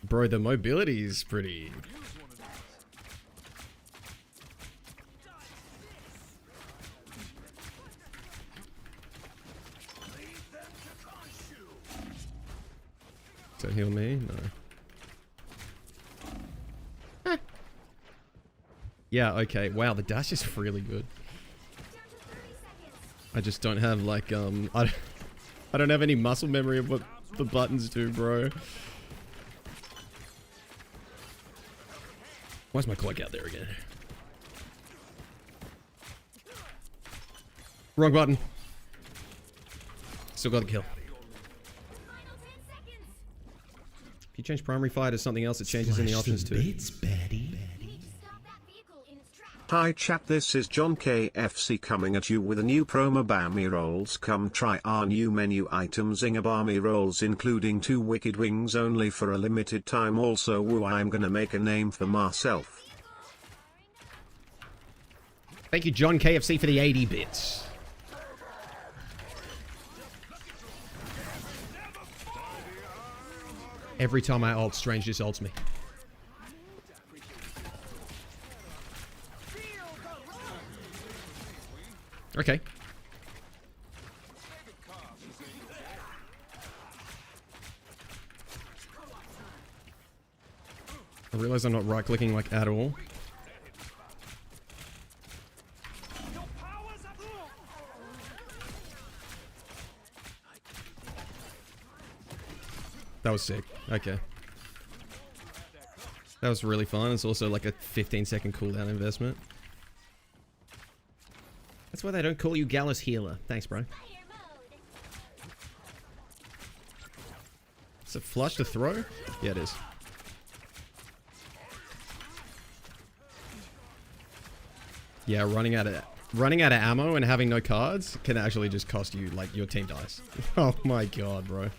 Bro, the mobility is pretty... Does that heal me? No. Yeah, okay. Wow, the dash is really good. I just don't have, like, I don't have any muscle memory of what the buttons do, bro. Why's my clock out there again? Wrong button. Still got the kill. If you change primary fire to something else, it changes in the options too. Bits, baddie. Hi chat, this is John KFC coming at you with a new promo Bammy Rolls. Come try our new menu items Inga Bammy Rolls, including 2 wicked wings only for a limited time. Also, woo, I'm gonna make a name for myself. Thank you, John KFC, for the 80 bits. Every time I ult, Strange just ults me. Okay. I realize I'm not right-clicking like at all. That was sick. Okay. That was really fun. It's also like a 15-second cooldown investment. That's why they don't call you Gallus Healer. Thanks, bro. Is it flush to throw? Yeah, it is. Yeah, running out of ammo and having no cards can actually just cost you, like, your team dies. Oh my god, bro.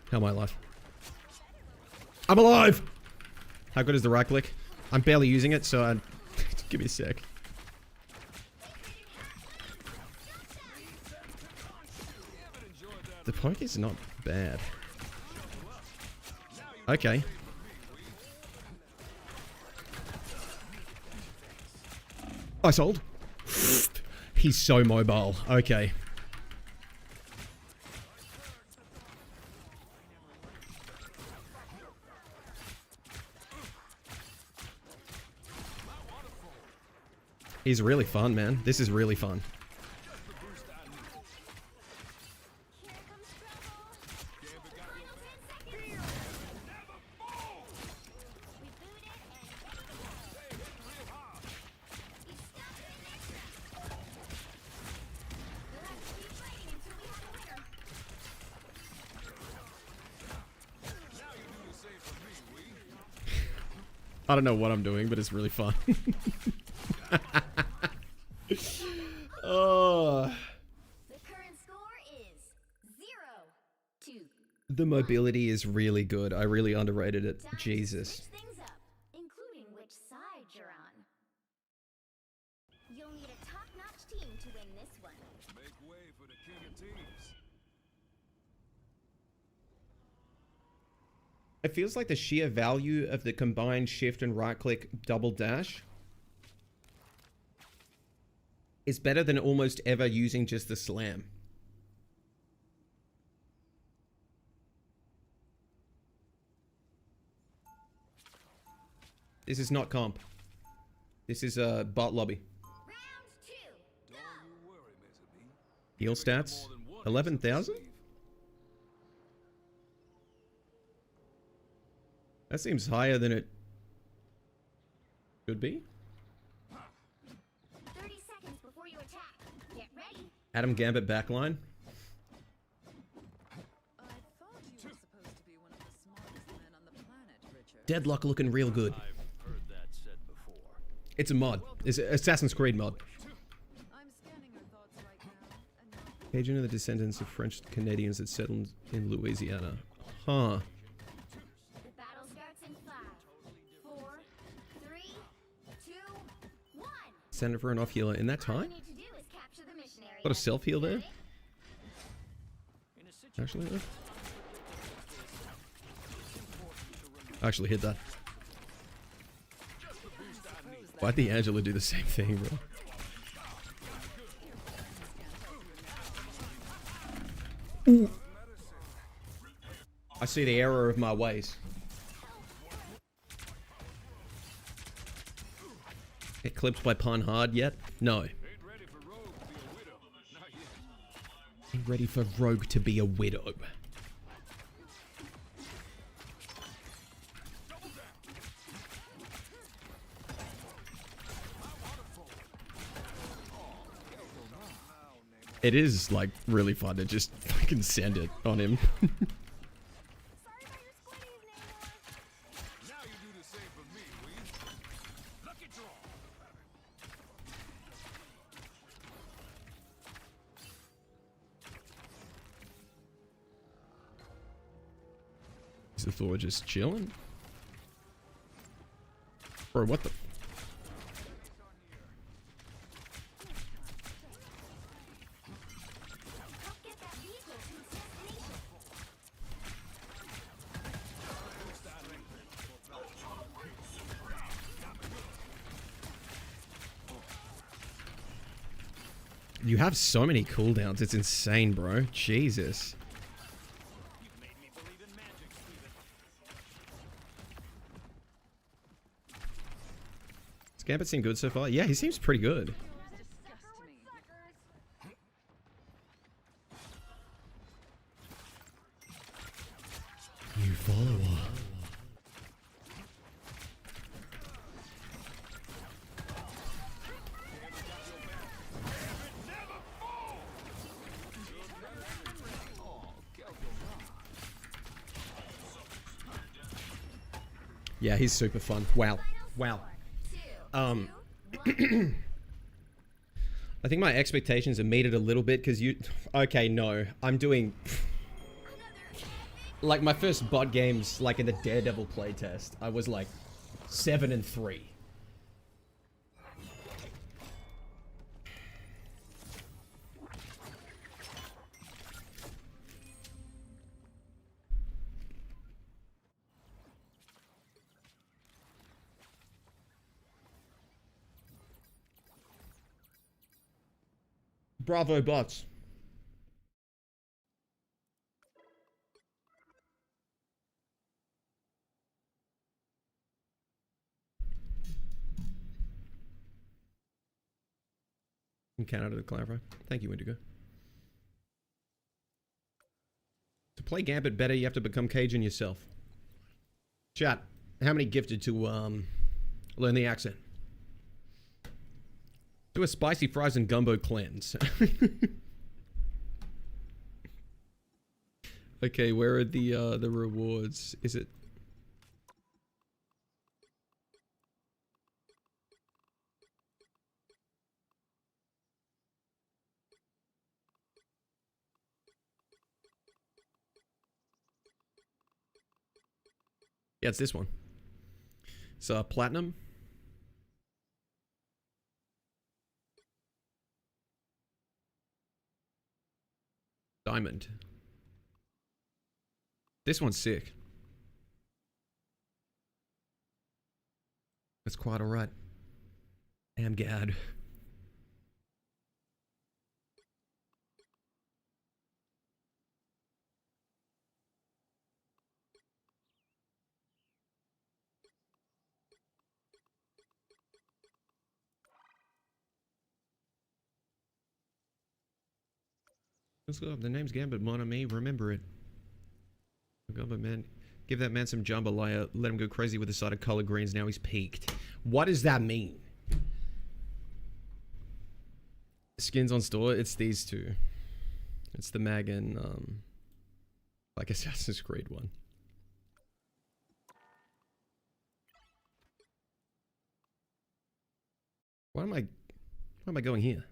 How am I alive? I'm alive! How good is the right click? I'm barely using it, so give me a sec. The poke is not bad. Okay. I sold. He's so mobile. Okay. He's really fun, man. This is really fun. I don't know what I'm doing, but it's really fun. Oh. The current score is 0-2. The mobility is really good. I really underrated it. Time to Jesus. switch things up, including which side you're on. You'll need a top-notch team to win this one. Make way for the king of teams. It feels like the sheer value of the combined shift and right click double dash is better than almost ever using just the slam. This is not comp. This is a bot lobby. Round 2. Go. Don't you worry, Mr. B. Heal stats, 11,000? That seems higher than it should be. 30 seconds before you attack. Get ready. Adam Gambit backline. I thought you were supposed to be one of the smartest men on the planet, Richard. Deadlock looking real good. I've heard that said before. It's a mod. It's an Assassin's Creed mod. I'm scanning your thoughts right now, and not Cajun are the descendants of French Canadians that settled in Louisiana. Huh. The battle starts in 5, 4, 3, 2, 1. Send it for an off healer in that All time? you need to do is capture the mission area. Got a self heal there? Actually, no. Actually hit that. Why'd the Angela do the same thing, bro? Ooh. I see the error of my ways. Eclipsed by pun hard yet? No. Ain't ready for Rogue to be a widow. It is, like, really fun to just fucking send it on him. Sorry about your squiddies, Namor. Now you do the same for me, will you? Lucky draw. the Thor just chilling? Bro, what the? Get that vehicle to its destination. You have so many cooldowns. It's insane, bro. Jesus. Does Gambit seem good so far? Yeah, he seems pretty good. New follower. Yeah, he's super fun. Wow. Wow. I think my expectations are meted a little bit because you... Okay, no. I'm doing... Like, my first bot games, like in the Daredevil playtest, I was like 7-3. Bravo, bots. In Canada to clarify. Thank you, Indigo. To play Gambit better, you have to become Cajun yourself. Chat, how many gifted to learn the accent? Do a spicy fries and gumbo cleanse. Okay, where are the rewards? Is it? Yeah, it's this one. It's platinum. Diamond. This one's sick. That's quite alright. Damn gad. Let's go. The name's Gambit, mon ami. Remember it. Gambit, man. Give that man some jambalaya. Let him go crazy with the side of collard greens. Now he's peaked. What does that mean? Skins on store. It's these two. It's the mag and like Assassin's Creed one. Why am I going here?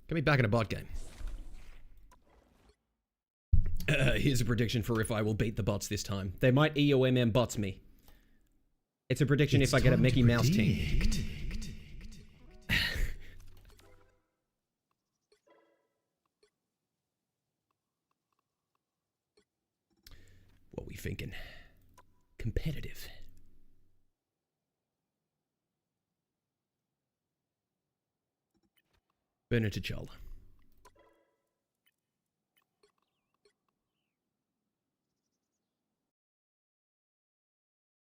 Get me back in a bot game. Here's a prediction for if I will beat the bots this time. They might EOMM bots me. It's a prediction if I get a Mickey Mouse team. What we thinking? Competitive. Burner T'Challa.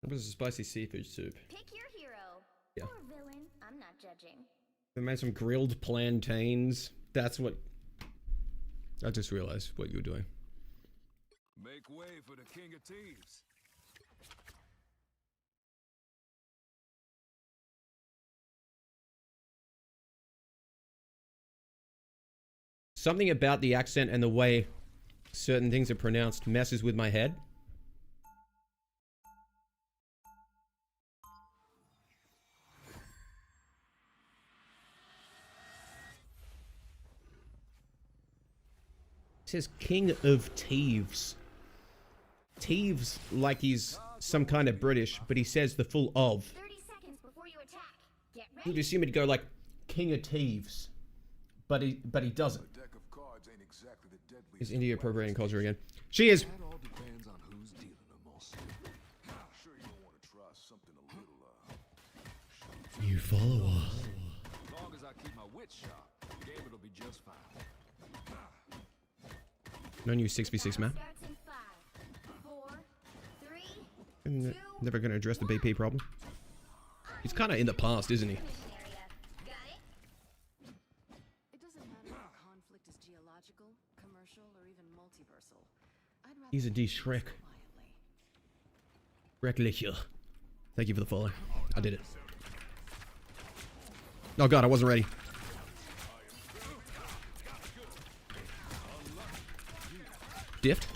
What was a spicy seafood soup? Pick your hero. Yeah. Or villain. I'm not judging. They made some grilled plantains. That's what... I just realized what you were doing. Make way for the King of Thieves. Something about the accent and the way certain things are pronounced messes with my head. It says King of Thieves. Teeves like he's some kind of British, but he says the full of. 30 seconds before you attack. Get You'd ready. assume he'd go like King of Teeves, but he doesn't. A deck of cards ain't exactly the deadliest. Is India appropriating culture again? She is. That all depends on who's dealing them all. Sure you don't want to try something a little, You follow us. as long as I keep my wits sharp, Gambit will be just fine. No new 6v6 map. Starts in 5, 4, 3. Never going to address the BP problem. He's kind of in the past, isn't he? Mission area. Got it? It doesn't matter if conflict is geological, commercial, or even multiversal. I'd rather He's a D Shrek. quietly. Recklicher. Thank you for the follow. I did it. Oh god, I wasn't ready. Diffed?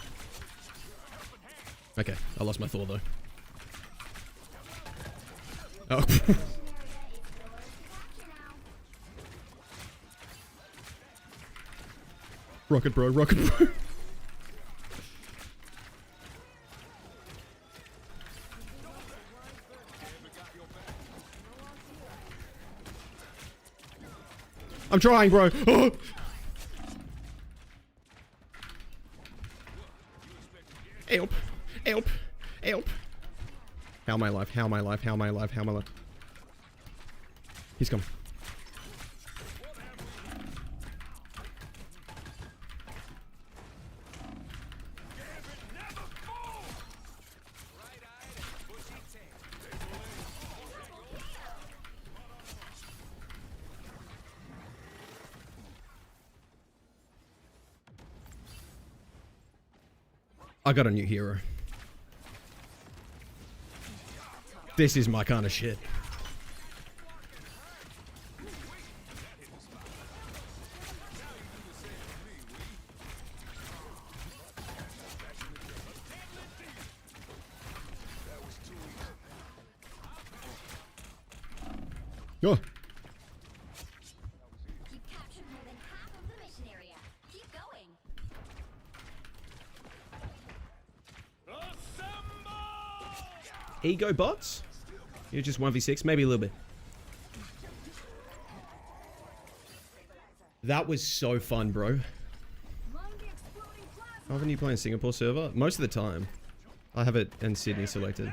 Okay, I lost my Thor though. Oh. Rocket bro, rocket bro. I'm trying, bro. Oh! Help. Help. Help. How my life, how my life, how my life, how my life. He's coming. I got a new hero. This is my kind of shit. Oh. You've captured more than half of the mission area. Keep going. Ego bots? You're just 1v6, maybe a little bit. That was so fun, bro. How often do you play in Singapore server? Most of the time. I have it in Sydney selected.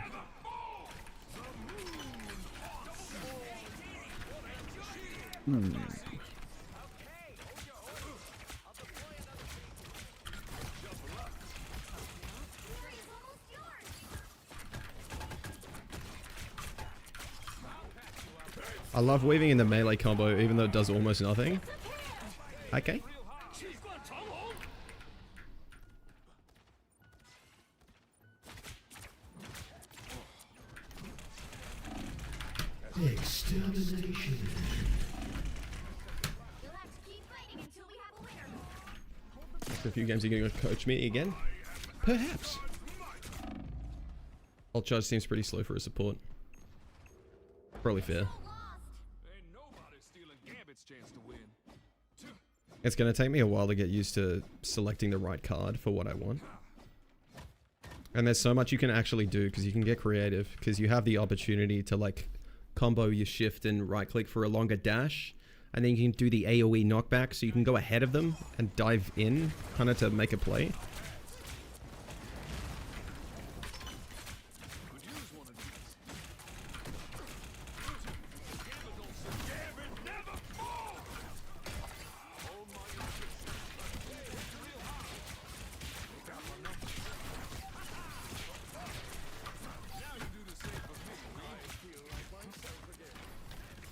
I love weaving in the melee combo, even though it does almost nothing. Okay. Extermination. You'll have to keep fighting until we have a winner. After a few games, you're going to coach me again? Perhaps. Alt charge seems pretty slow for a support. Probably fair. Ain't nobody stealing Gambit's chance to win. It's going to take me a while to get used to selecting the right card for what I want. And there's so much you can actually do because you can get creative because you have the opportunity to like combo your shift and right click for a longer dash. And then you can do the AoE knockback so you can go ahead of them and dive in kind of to make a play. Could use one of these.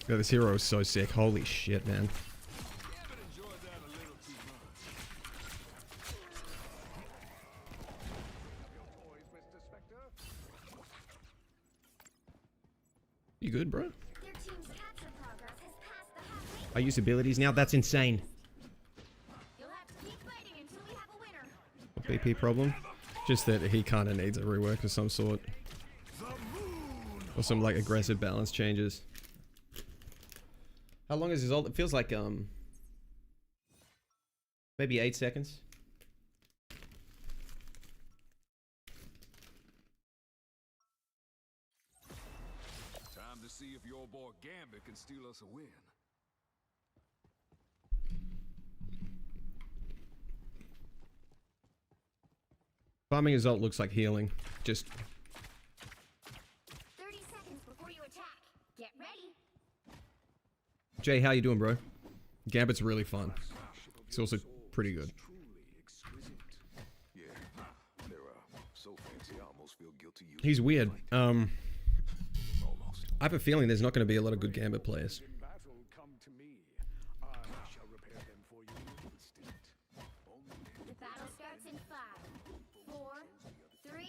Yeah, this hero is so sick. Holy shit, man. You good, bro? Their team's capture progress has passed the halfway. I use abilities now? That's insane. You'll have to keep fighting until we have a winner. BP problem? Just that he kind of needs a rework of some sort. Or some like aggressive balance changes. How long is his ult? It feels like maybe 8 seconds. to see if your boy Gambit can steal us a win. Farming his ult looks like healing. Just 30 seconds before you attack. Get ready. Jay, how you doing, bro? Gambit's really fun. He's also pretty good. Yeah, they're so fancy I almost feel guilty using He's weird. almost. I have a feeling there's not going to be a lot of good Gambit players. In battle, come to me. I shall repair them for you instant. The battle starts in 5, 4, 3. I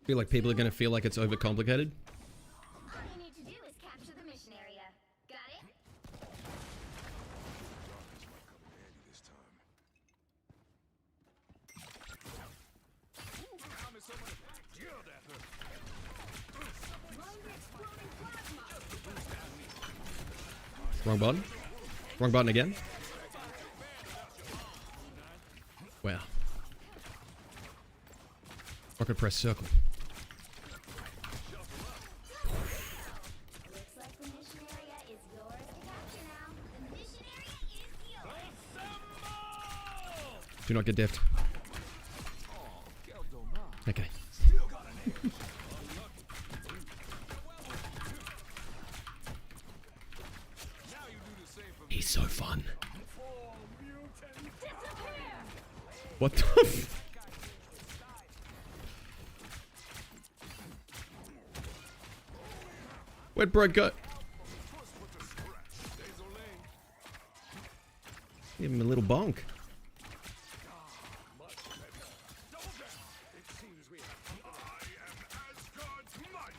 feel like people are going to feel like it's overcomplicated. All you need to do is capture the mission area. Got it? Darkness might come in handy this time. Found me someone to yelled at her. Wrong button. Wrong button again. Wow. I could press circle. Looks like the mission area is yours to capture now. The mission area is yours. Do not get diffed. Okay. He's so fun. What the f- Where'd bro go? Give him a little bonk. It seems we have. I am Asgard's might.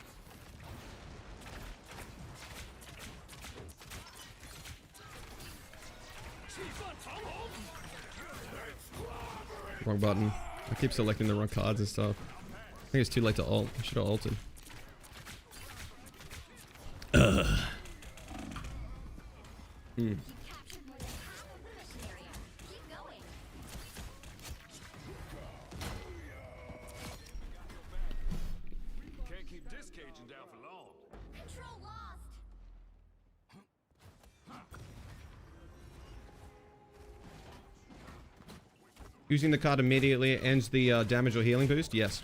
Wrong button. I keep selecting the wrong cards and stuff. I think it's too late to ult. I should have ulted. Hmm. captured more than half of the mission area. Keep going. Can't keep this Cajun down for long. Control lost. Using the card immediately ends the damage or healing boost? Yes.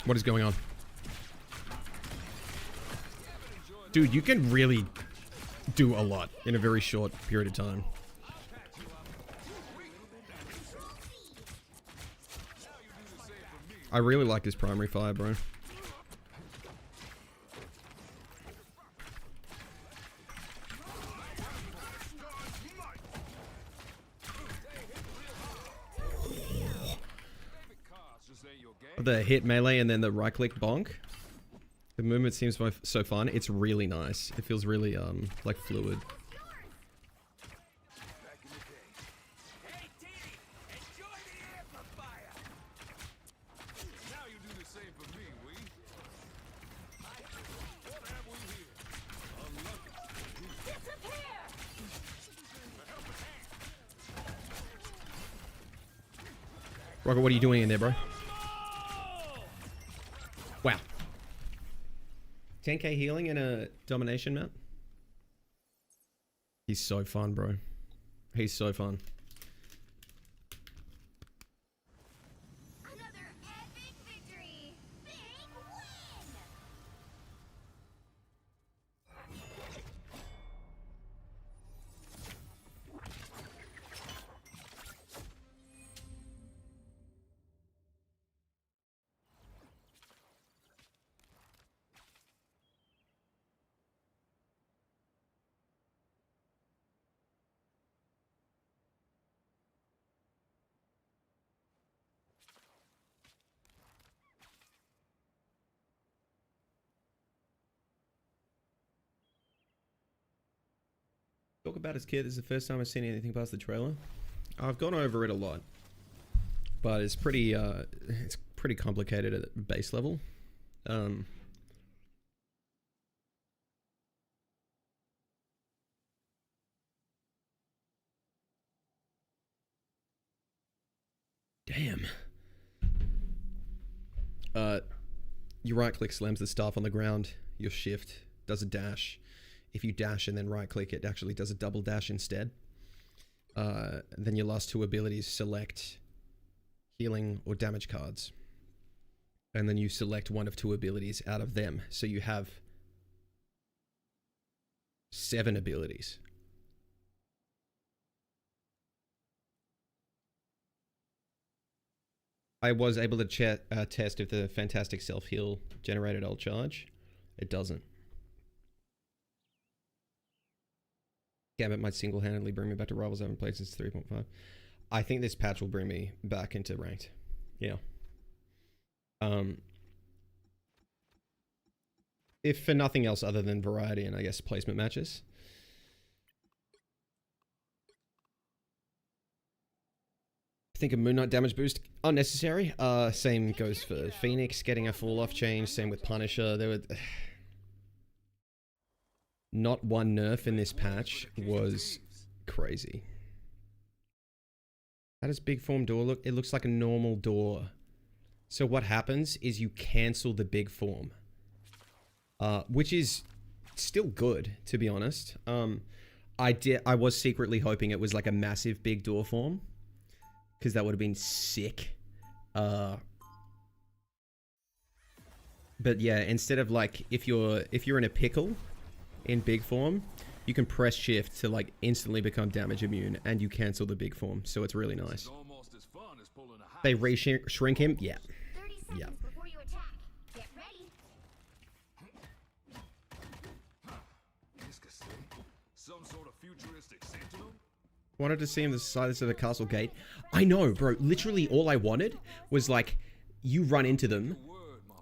What is going on? Dude, you can really do a lot in a very short period of time. I really like his primary fire, bro. The hit melee and then the right click bonk. The movement seems so fun. It's really nice. It feels really like fluid. Rocket, what are you doing in there, bro? Wow. 10k healing and a domination map? He's so fun, bro. He's so fun. Another epic victory. Big win. Talk about his kid. This is the first time I've seen anything past the trailer. I've gone over it a lot, but it's pretty complicated at base level. Damn. Your right click slams the staff on the ground. Your shift does a dash. If you dash and then right click, it actually does a double dash instead. Then your last two abilities select healing or damage cards. And then you select one of two abilities out of them. So you have 7 abilities. I was able to test if the Fantastic Self-Heal generated ult charge. It doesn't. Gambit might single-handedly bring me back to Rivals I haven't played since 3.5. I think this patch will bring me back into ranked. Yeah. If for nothing else other than variety and I guess placement matches. I think a Moon Knight damage boost unnecessary. Same goes for Phoenix getting a fall off change. Same with Punisher. There were not one nerf in this patch was crazy. How does big form door look? It looks like a normal door. So what happens is you cancel the big form, which is still good to be honest. I was secretly hoping it was like a massive big door form, because that would have been sick. But yeah, instead of like if you're in a pickle in big form, you can press shift to like instantly become damage immune and you cancel the big form, so it's really nice. They re-shrink him? Yeah. 30 seconds Yeah. before you attack. Get ready. Some sort of futuristic sentinel? Wanted to see him the size of a castle gate. I know, bro. Literally all I wanted was like, you run into them,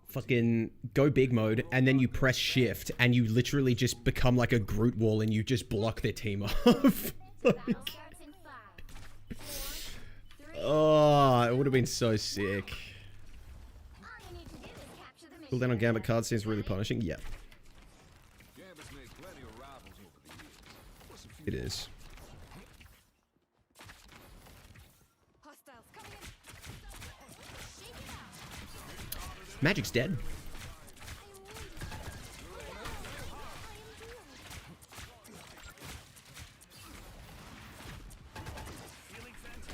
fucking go big mode, and then you press shift, and you literally just become like a Groot wall, and you just block their team off. Battle starts in 5, 4, 3. Oh, it would have been so sick. All you need to do is capture the Cooldown on Gambit card seems really punishing. Yeah, Gambit's made plenty of rivals over the years. What's a few it is. Hostiles coming in. Shake it out. Magic's dead. Systems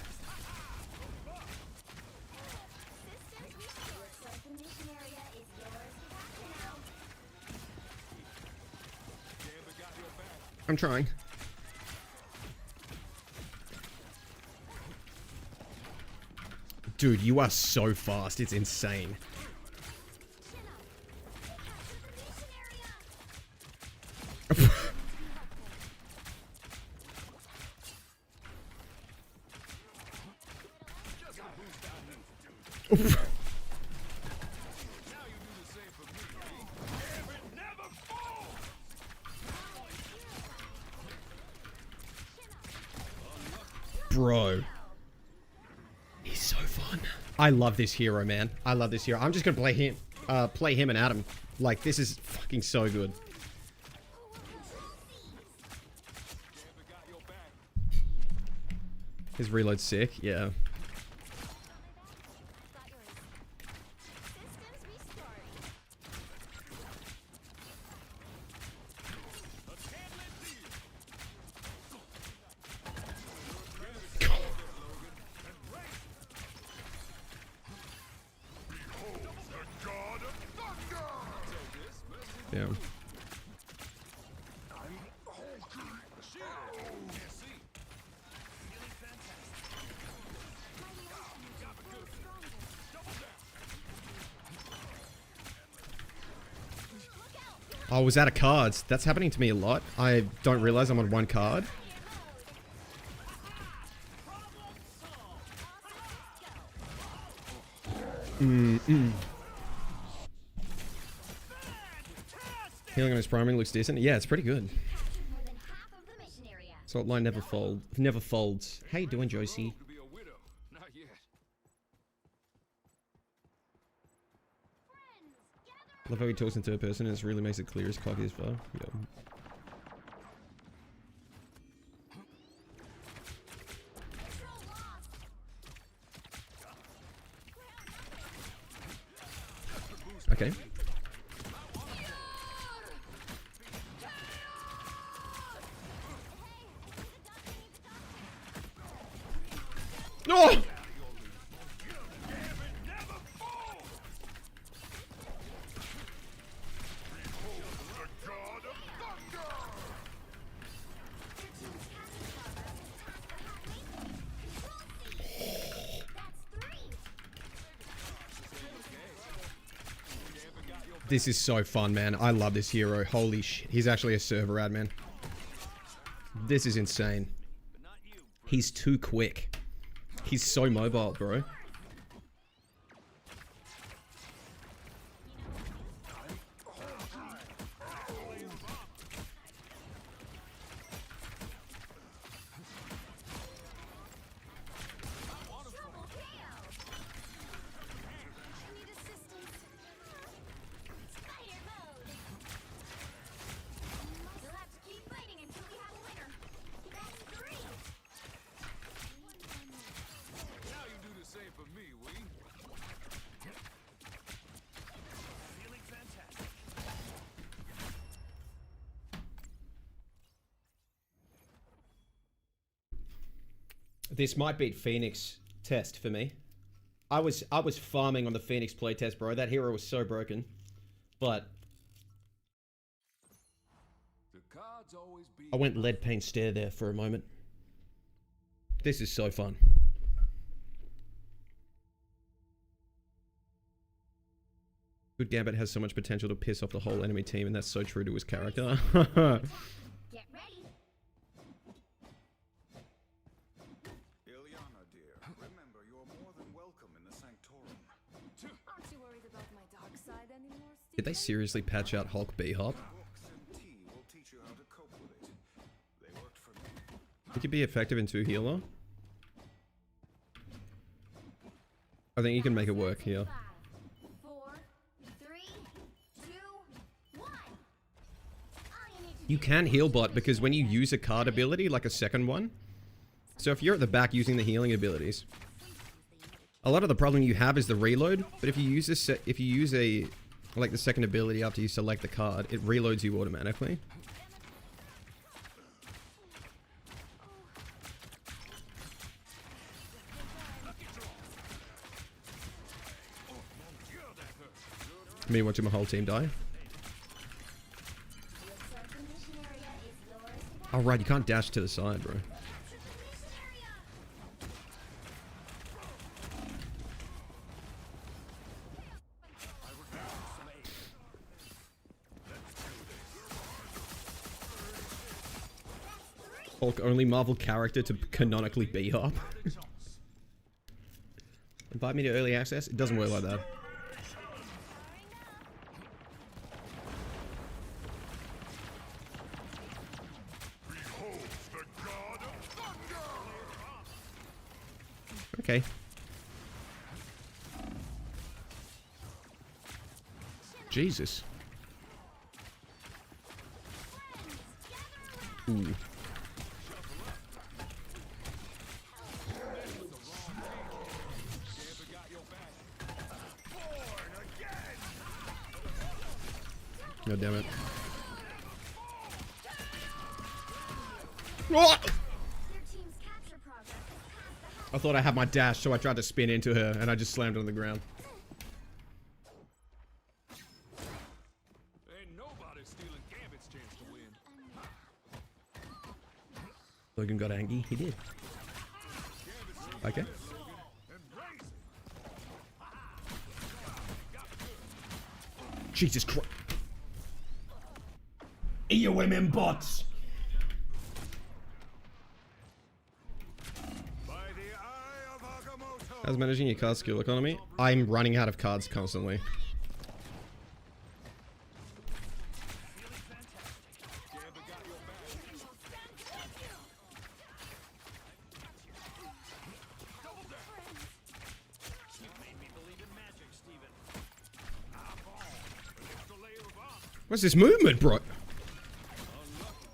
restored. Submission area is yours. Capture now. I'm trying. Dude, you are so fast. It's insane. Chin up. Capture the mission area. Bro. He's so fun. I love this hero, man. I love this hero. I'm just gonna play him and Adam. Like, this is fucking so good. His reload's sick, yeah. Got yours. Systems restoring. Yeah. Oh, I was out of cards. That's happening to me a lot. I don't realize I'm on one card. Healing on his primary looks decent. Yeah, it's pretty good. More than half of the mission area. Salt line never folds. How you doing, Josie? To be a widow. Not yet. Friends, gather. Love how he talks in third person and it really makes it clear as cocky as well. Yeah. Control lost. Okay. Oh! This is so fun, man. I love this hero. Holy shit. He's actually a server admin. This is insane. He's too quick. He's so mobile, bro. This might beat Phoenix test for me. I was farming on the Phoenix playtest, bro. That hero was so broken. But I went lead paint stare there for a moment. This is so fun. Good Gambit has so much potential to piss off the whole enemy team, and that's so true to his character. Get ready. Ilyana, dear, remember you're more than welcome in the Sanctorum. Aren't you worried about my dark side anymore, Steve? Did they seriously patch out Hulk B-Hop? Books and tea will teach you how to cope with it. They worked for me. It could be effective in 2 healer. I think you can make it work here. 5, 4, 3, 2, 1. You can heal bot because when you use a card ability, like a second one. So if you're at the back using the healing abilities, a lot of the problem you have is the reload. But if you use this, if you use like the second ability after you select the card, it reloads you automatically. Me watching my whole team die. Oh right, you can't dash to the side, bro. Hulk only Marvel character to canonically be up. Invite me to early access? It doesn't work like that. Okay. Jesus. Ooh. God damn it. Oh! I thought I had my dash, so I tried to spin into her, and I just slammed on the ground. Ain't nobody stealing Gambit's chance to win. Logan got angry. He did. Okay. Jesus Christ. EOMM bots. How's managing your card skill economy? I'm running out of cards constantly. What's this movement, bro?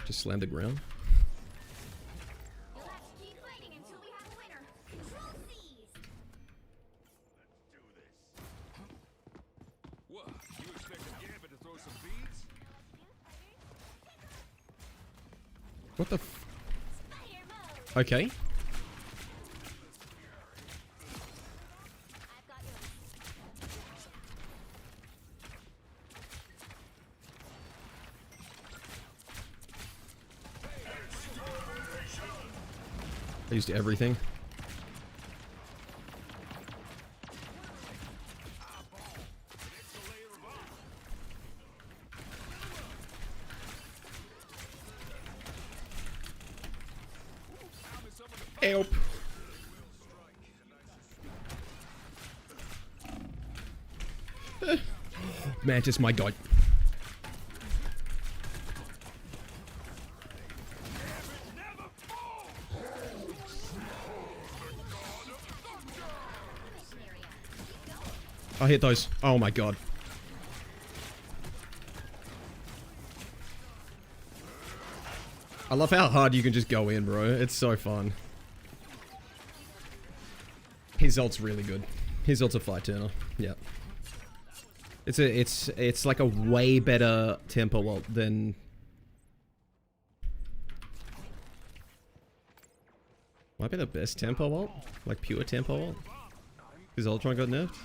Just slammed the ground. Let's keep fighting until we have a winner. Control C's. What? What the f... Spider mode. Okay. I've got yours. I used everything. Help. Mantis, my god. I hit those. Oh my god. I love how hard you can just go in, bro. It's so fun. His ult's really good. His ult's a fight turner. Yeah. It's like a way better tempo ult than... Might be the best tempo ult? Like pure tempo ult? His Ultron got nerfed?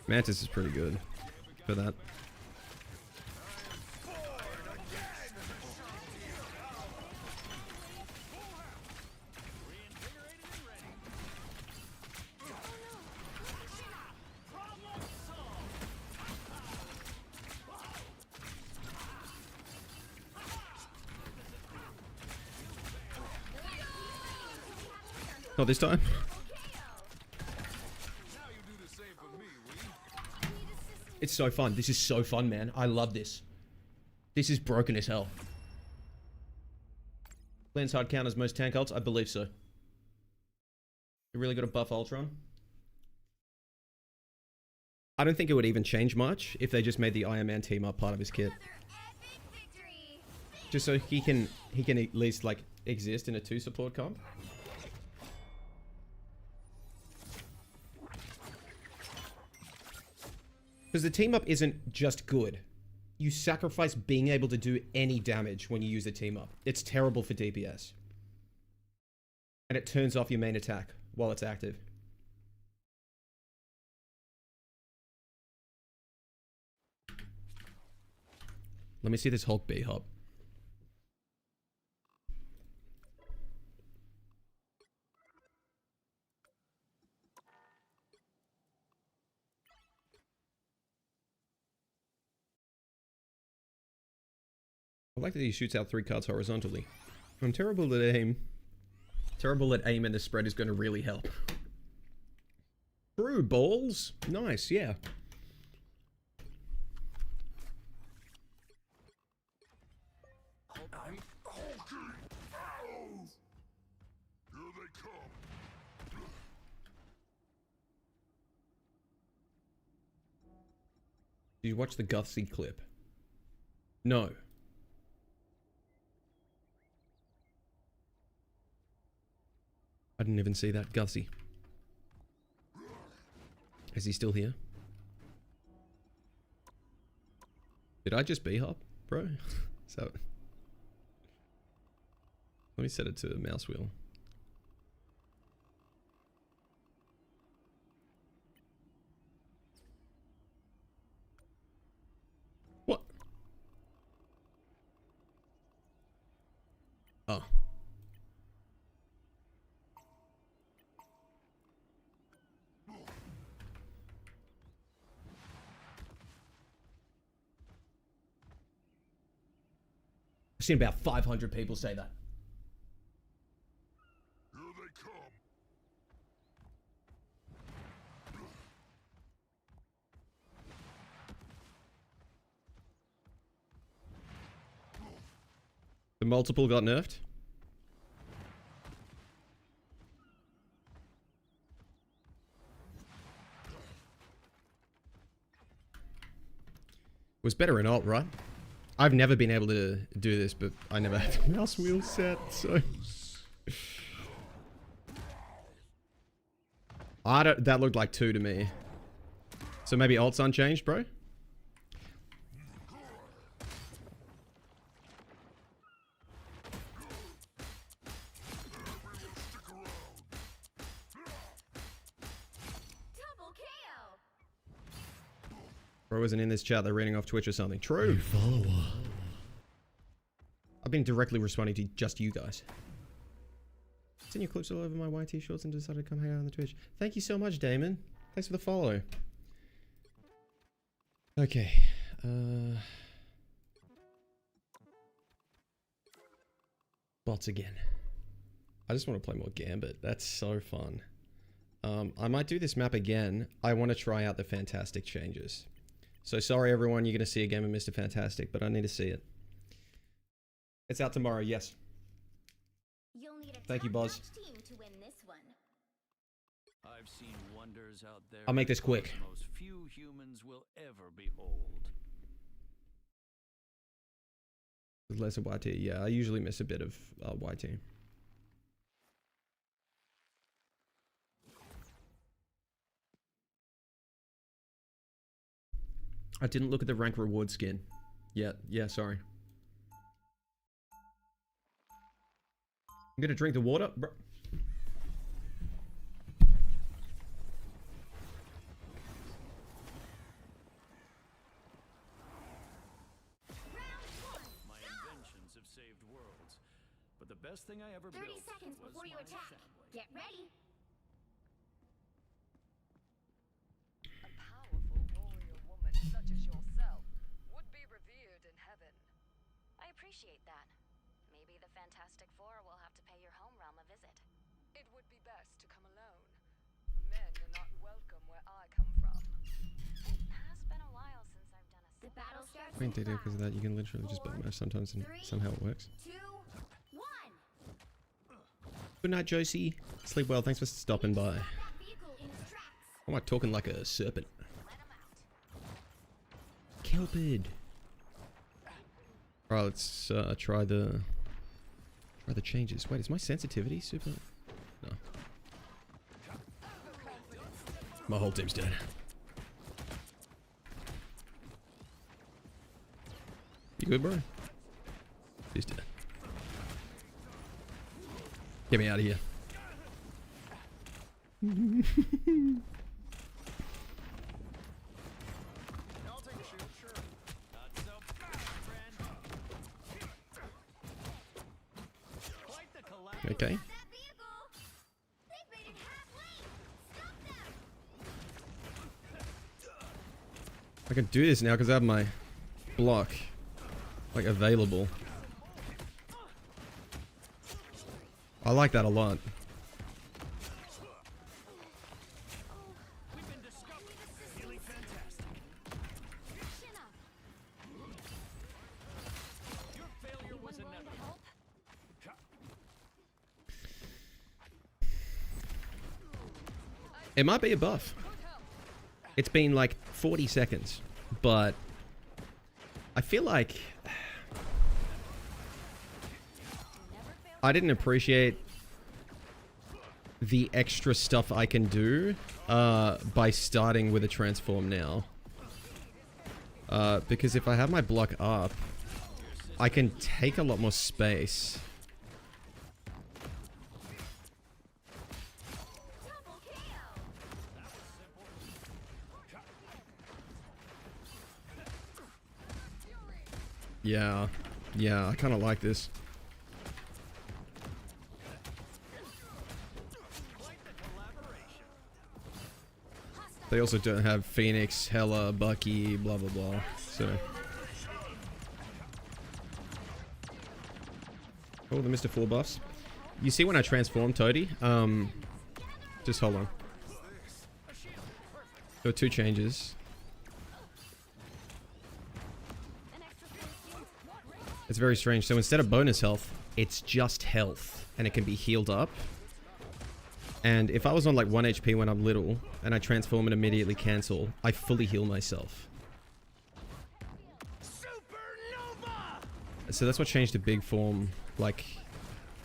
Mantis is pretty good for that. Not this time. It's so fun. This is so fun, man. I love this. This is broken as hell. Lance hard counters most tank ults? I believe so. You really got to buff Ultron? I don't think it would even change much if they just made the Iron Man team up part of his kit. Just so he can at least like exist in a 2 support comp. Because the team up isn't just good. You sacrifice being able to do any damage when you use the team up. It's terrible for DPS. And it turns off your main attack while it's active. Let me see this Hulk B hop. I like that he shoots out 3 cards horizontally. I'm terrible at aim. Terrible at aim, and the spread is going to really help. True balls. Nice, yeah. I'm hulking. Ow! Here they come. Did you watch the Gutsy clip? No. I didn't even see that. Gutsy. Is he still here? Did I just B-hop, bro? So... Let me set it to a mouse wheel. What? Oh. I've seen about 500 people say that. Here they come. The multiple got nerfed? Was better in alt, right? I've never been able to do this, but I never had the mouse wheel set, so... that looked like 2 to me. So maybe alt's unchanged, bro? Bro wasn't in this chat. They're reading off Twitch or something. True. New follower. I've been directly responding to just you guys. Seen your clips all over my YT shorts and decided to come hang out on the Twitch. Thank you so much, Damon. Thanks for the follow. Okay. Bots again. I just want to play more Gambit. That's so fun. I might do this map again. I want to try out the Fantastic changes. So sorry everyone, you're going to see a game of Mr. Fantastic, but I need to see it. It's out tomorrow, yes. You'll need a Thank you, Boz. top-notch team to win this one. I've seen wonders out there. I'll make this quick. Most few humans will ever behold. Less of YT. Yeah, I usually miss a bit of YT. I didn't look at the rank reward skin yet. Yeah, sorry. I'm gonna drink the water, bro. My inventions have saved worlds, but the best thing I ever 30 built seconds was before you my attack. family. Get ready. A powerful warrior woman such as yourself would be revered in heaven. I appreciate that. Maybe the Fantastic Four will have to pay your home realm a visit. It would be best to come alone. Men are not welcome where I come from. It has been a while since I've done a... The battle starts I mean, in because of that, you can literally just build mash sometimes and somehow it works. 2, 1. Good night, Josie. Sleep well. Thanks for stopping by. That vehicle in its tracks. Why am I talking like a serpent? Let 'em out. Kelpid. Alright, let's try the changes. Wait, is my sensitivity super? No. My whole team's dead. You good, bro? He's dead. Get me out of here. I'll take a shoot, sure. Not so fast, friend. Quite the collateral. Okay. That vehicle. They've made it halfway. Stop them. I can do this now because I have my block like available. I like that a lot. We've been discovered. Really fantastic. Chin up. Your failure was Anyone willing to inevitable. help? It might be a buff. It's been like 40 seconds, but I feel like I didn't appreciate the extra stuff I can do by starting with a transform now. Because if I have my block up, I can take a lot more space. Double KO. Yeah, I kind of like this. They also don't have Phoenix, Hela, Bucky, blah blah blah. So, oh, the Mr. 4 buffs. You see when I transform Toady? Just hold on. There were 2 changes. It's very strange. So instead of bonus health, it's just health, and it can be healed up. And if I was on like 1 HP when I'm little, and I transform and immediately cancel, I fully heal myself. So that's what changed to big form, like,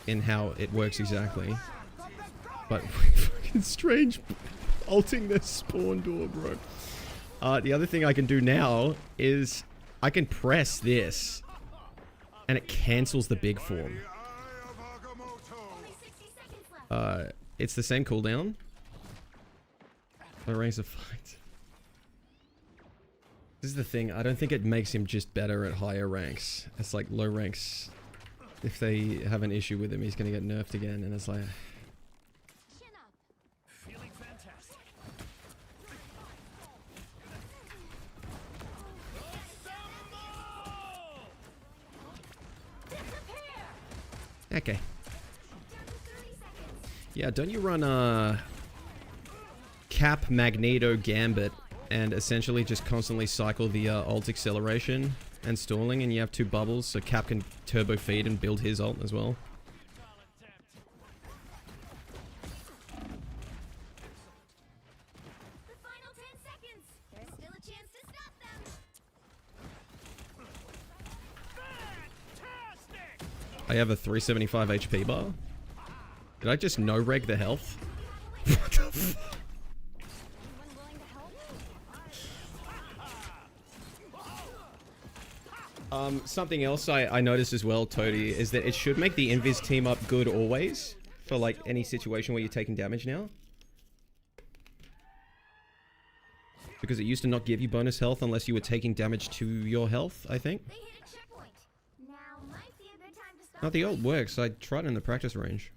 in how it works exactly. But fucking strange ulting the spawn door, bro. The other thing I can do now is I can press this, and it cancels the big form. Only 60 seconds left. It's the same cooldown. Arrange the fight. This is the thing. I don't think it makes him just better at higher ranks. It's like low ranks. If they have an issue with him, he's gonna get nerfed again, and it's like. Chin up. Feeling fantastic. Okay. Yeah, don't you run Cap, Magneto, Gambit, and essentially just constantly cycle the ult acceleration and stalling, and you have 2 bubbles, so Cap can turbo feed and build his ult as well. The final 10 seconds. There's still a chance to stop them. I have a 375 HP bar. Did I just no-reg the health? What the f- Anyone willing to help? Something else I noticed as well, Toady, is that it should make the Invis team up good always. For like any situation where you're taking damage now. Because it used to not give you bonus health unless you were taking damage to your health, I think. They hit a checkpoint. Now might be a good time to stop. No, the ult works. I tried it in the practice range.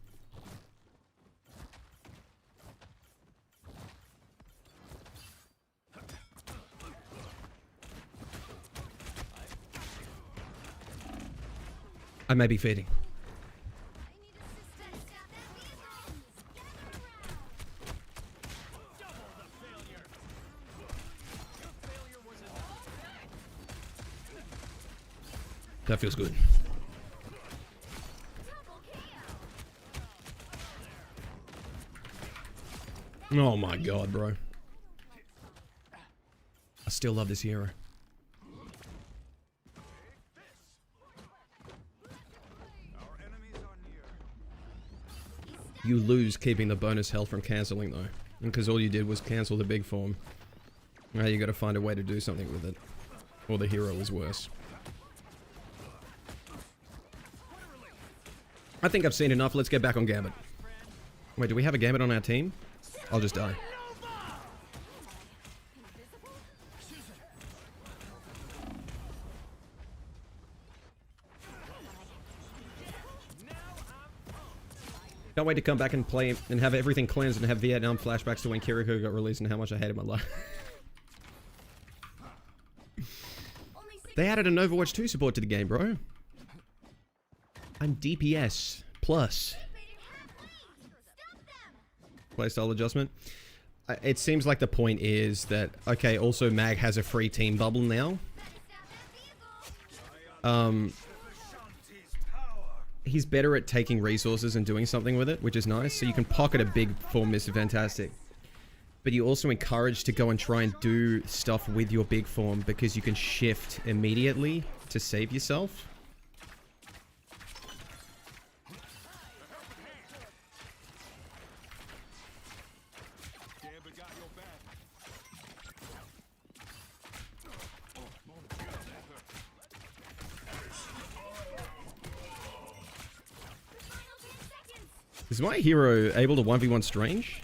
I may be fading. I need assistance. Stop that vehicle. Get around. That feels good. Oh my god, bro. I still love this hero. You lose keeping the bonus health from cancelling though. Because all you did was cancel the big form. Now you gotta find a way to do something with it. Or the hero is worse. I think I've seen enough. Let's get back on Gambit. Wait, do we have a Gambit on our team? I'll just die. Can't wait to come back and play and have everything cleansed and have Vietnam flashbacks to when Kiriko got released and how much I hated my life. They added an Overwatch 2 support to the game, bro. I'm DPS plus. Playstyle adjustment. It seems like the point is that, okay, also Mag has a free team bubble now. He's better at taking resources and doing something with it, which is nice. So you can pocket a big form, Mr. Fantastic. But you're also encouraged to go and try and do stuff with your big form because you can shift immediately to save yourself. Is my hero able to 1v1 Strange?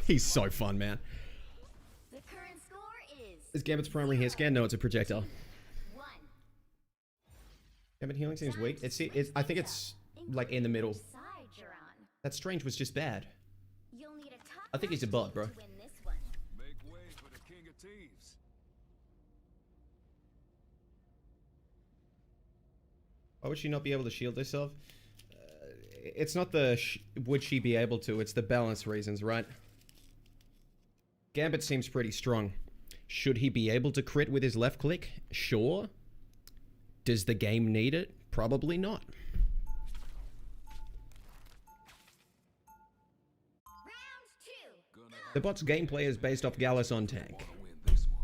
He's so fun, man. The current score is Is Gambit's primary hair scan? No, it's a projectile. 1. Gambit healing seems weak. I think it's like in the middle. Side you're on. That Strange was just bad. You'll need a top I think he's a bot, bro. to win this one. Make way for the king of thieves. Why would she not be able to shield herself? It's not the would she be able to, it's the balance reasons, right? Gambit seems pretty strong. Should he be able to crit with his left click? Sure. Does the game need it? Probably not. Round 2. The bot's gameplay is based off Gallus on tank. Win this one.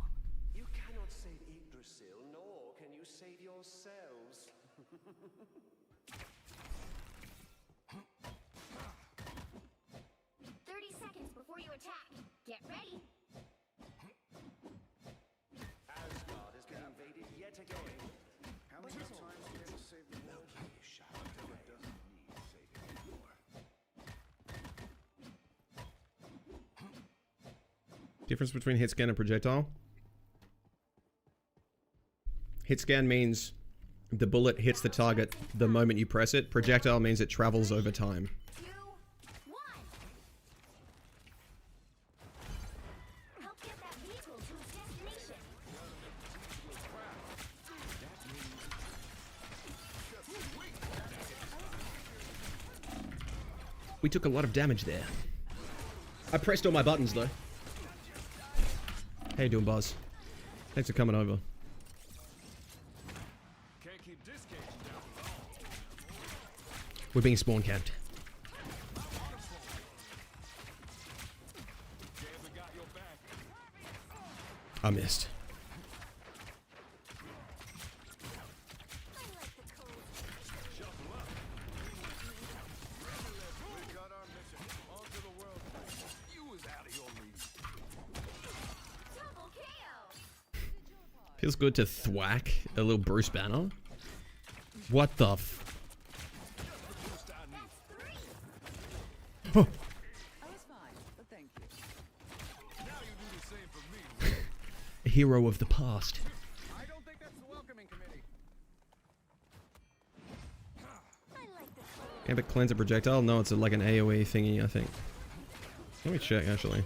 You cannot save Yggdrasil, nor can you save yourselves. 30 seconds before you attack. Get ready. Asgard has been invaded yet again. How many times do you have to save the world? It doesn't need saving anymore. Difference between hit scan and projectile. Hit scan means the bullet hits the target the moment you press it. Projectile means it travels over time. 2, 1. Help get that vehicle to its destination. We took a lot of damage there. I pressed all my buttons though. How you doing, Buzz? Thanks for coming over. Can't keep this cage down long. We're being spawn camped. Gambit got your back. I missed. We got our mission. On to the world. You was out of your league. Double KO. Feels good to thwack a little Bruce Banner. What the f- I was fine, but thank you. Now you do the same for me. A hero of the past. I don't think that's the welcoming committee. I like the cold. Gambit cleanse a projectile? No, it's like an AoE thingy, I think. Let me check, actually.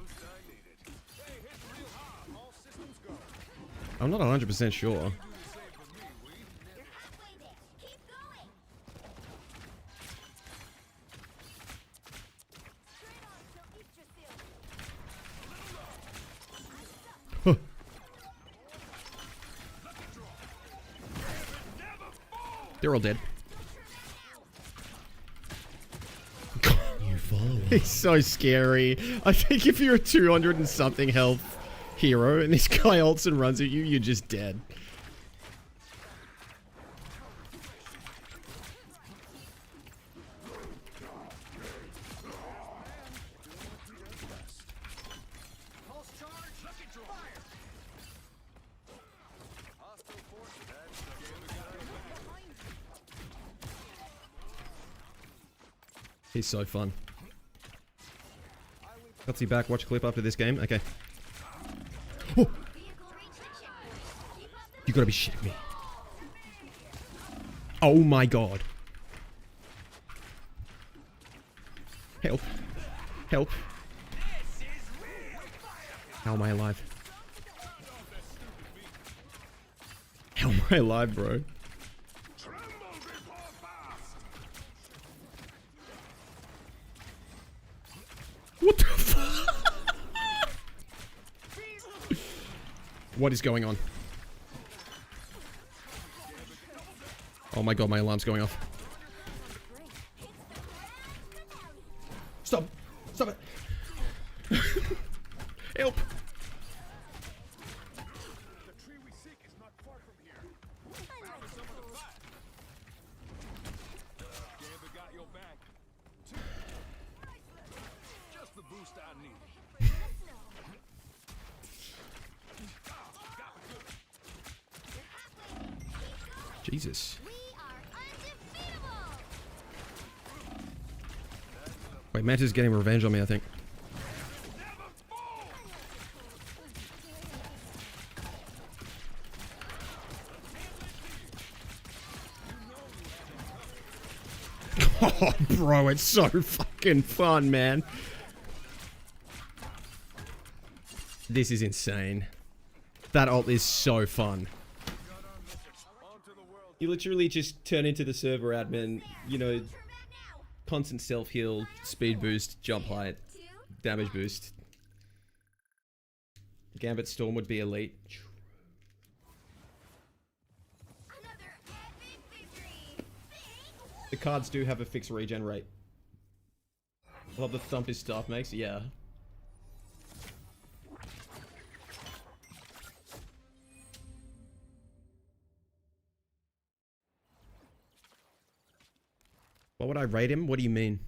I'm not 100% sure. You're halfway there. Keep going. Straight on till Yggdrasil. They're all dead. You follow He's so scary. I think if you're a 200 and something health hero and this guy ults and runs at you, you're just dead. Pulse charge. Lucky draw. Fire. Hostile force. That's the Gambit got your back. He's so fun. Let's see back, watch a clip after this game. Okay. Oh, Vehicle retention. Keep up the you gotta be shitting me. Oh my god. Help. Help. How am I alive? How am I alive, bro? What the fuck? What is going on? Oh my god, my alarm's going off. Stop! Stop it! Help! The tree we seek is not far from here. I like the cold. Gambit got your back. Just the boost I needed. The snow. You're halfway. Keep going. Jesus. We are undefeatable. Wait, Manta's getting revenge on me, I think. Oh, bro, it's so fucking fun, man. This is insane. That ult is so fun. You literally just turn into the server admin, you know, Turn back now. constant self-heal, speed boost, jump height, 2, damage boost. Gambit Storm would be elite. another epic victory. Big The cards do have a fixed regen rate. I love the thump his staff makes, yeah. What would I rate him? What do you mean?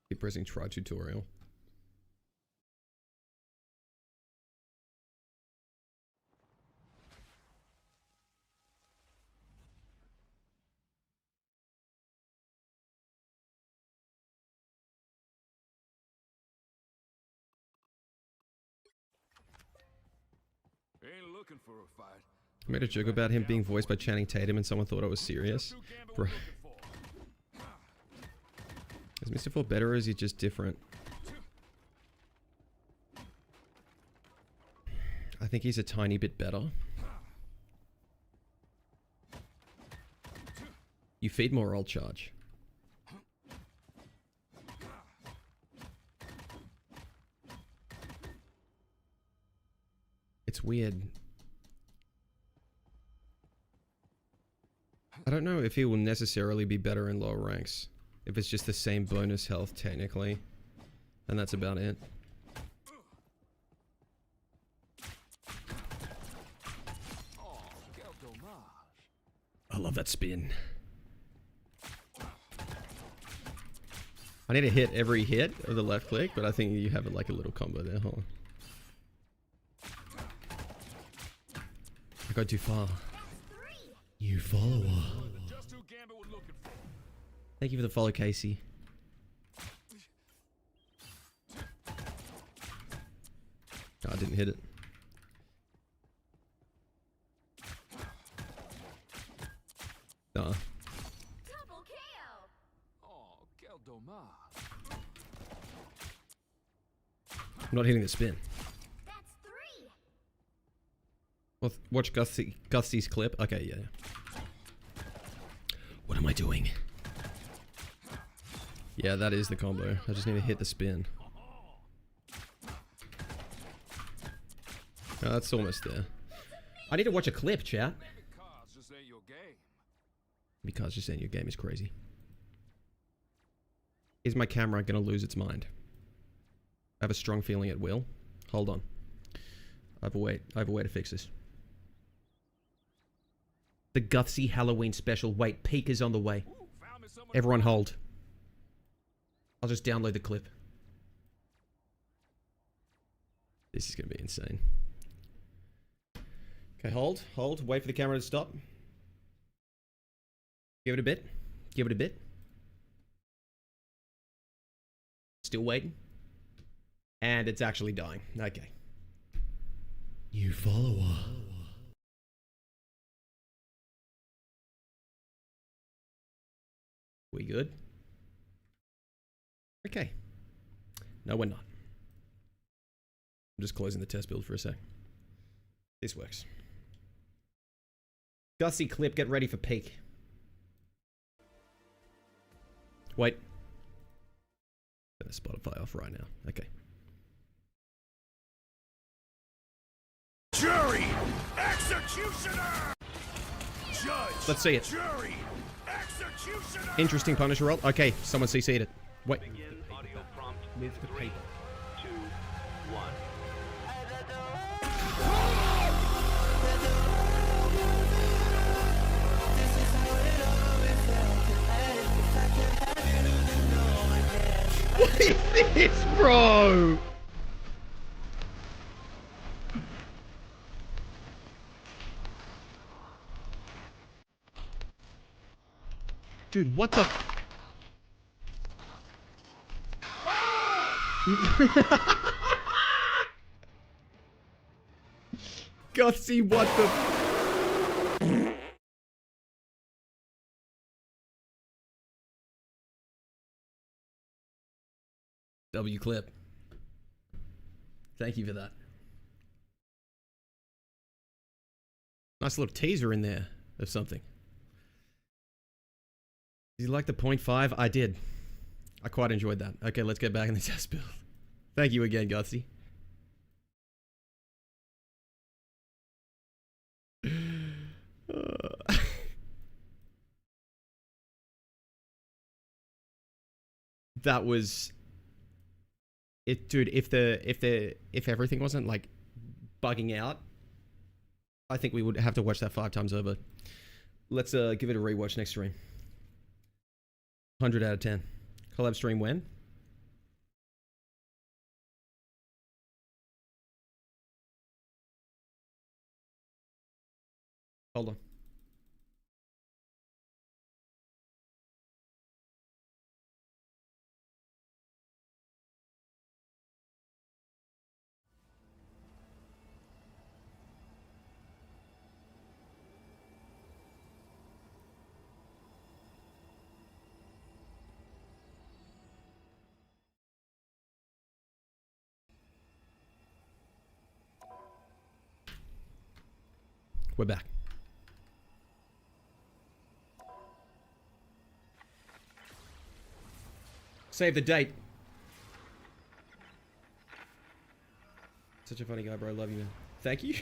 Keep pressing try tutorial. Ain't looking for a fight. I made a joke about him being voiced by Channing Tatum and someone thought I was serious. Bro. Is Mr. Four better or is he just different? I think he's a tiny bit better. You feed more, I'll charge. It's weird. I don't know if he will necessarily be better in lower ranks. If it's just the same bonus health technically. And that's about it. I love that spin. I need to hit every hit of the left click, but I think you have like a little combo there. Hold on. I got too far. New follower. Thank you for the follow, Casey. Oh, I didn't hit it. Nah. Double kill. Oh, quel dommage. I'm not hitting the spin. That's 3. Well, watch Gusty's clip. Okay, yeah. What am I doing? Yeah, that is the combo. I just need to hit the spin. Oh, that's almost there. I need to watch a clip, chat. Because just ain't your game. Because just saying your game is crazy. Is my camera gonna lose its mind? I have a strong feeling it will. Hold on. I have a way to fix this. The Gutsy Halloween special. Wait, peak is on the way. Everyone hold. I'll just download the clip. This is gonna be insane. Okay, hold. Wait for the camera to stop. Give it a bit. Give it a bit. Still waiting. And it's actually dying. Okay. New follower. We good? Okay. No, we're not. I'm just closing the test build for a sec. This works. Gussie clip, get ready for peak. Wait. Turn the Spotify off right now. Okay. Jury! Executioner! Judge! Let's see it. Jury! Executioner! Interesting Punisher roll. Okay, someone CC'd it. Wait. Begin audio prompt With the paper. 2, 1. What is this, bro? Dude, what the? Gutsy, what the? W clip. Thank you for that. Nice little teaser in there of something. Did you like the 0.5? I did. I quite enjoyed that. Okay, let's get back in the test build. Thank you again, Gutsy. That was it, dude. If everything wasn't like bugging out, I think we would have to watch that 5 times over. Let's give it a rewatch next stream. 100 out of 10. Collab stream when? Hold on. We're back. Save the date. Such a funny guy, bro. Love you, man. Thank you.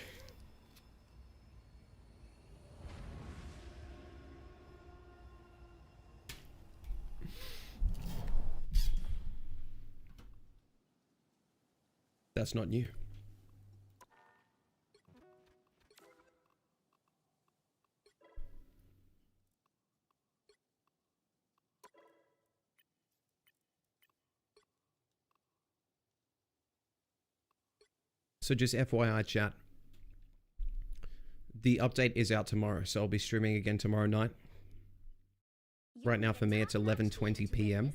That's not new. So just FYI chat, the update is out tomorrow, so I'll be streaming again tomorrow night. Right now for me it's 11:20 p.m.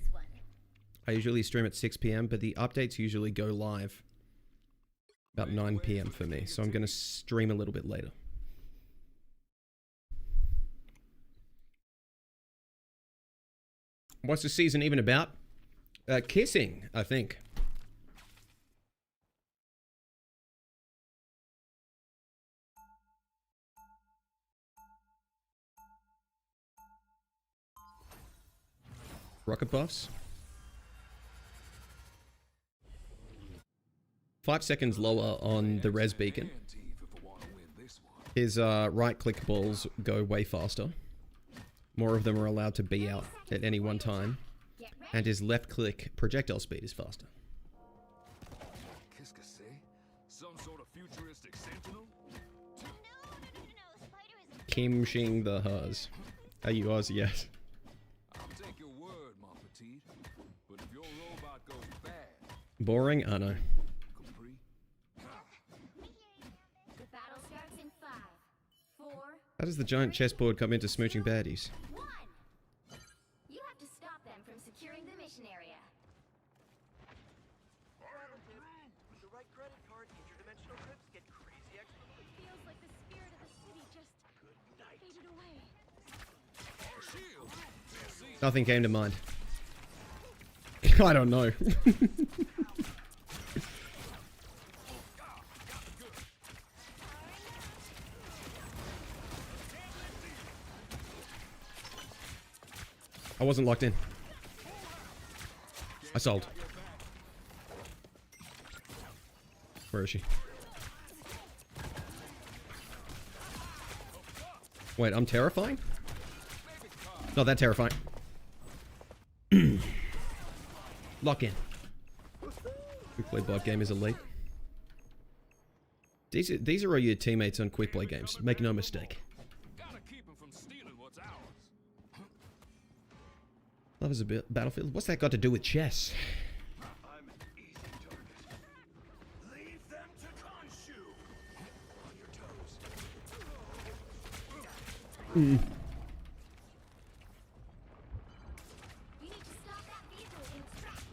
I usually stream at 6 p.m, but the updates usually go live about 9 p.m. for me, so I'm going to stream a little bit later. What's the season even about? Kissing, I think. Rocket buffs. 5 seconds lower on the res beacon. His right click balls go way faster. More of them are allowed to be out at any one time. And his left click projectile speed is faster. Some sort of futuristic sentinel? Kim Shing the Hers. Are you Oz? Yes. But if your robot goes bad, Boring? I know. The battle starts in 5, 4, How does the giant chessboard come into smooching baddies? 1. You have to stop them from securing the mission area. With the right credit card, interdimensional trips get crazy extra. It feels like the spirit of the city just faded away. Nothing came to mind. I don't know. I wasn't locked in. I sold. Where is she? Wait, I'm terrifying? Not that terrifying. Lock in. Quick play bot game is elite. These are all your teammates on quick play games. Make no mistake. gotta keep him from stealing what's ours. Love is a battlefield. What's that got to do with chess? I'm an easy target. Leave them to Khonshu. On your toes. We need to stop that vehicle in its tracks.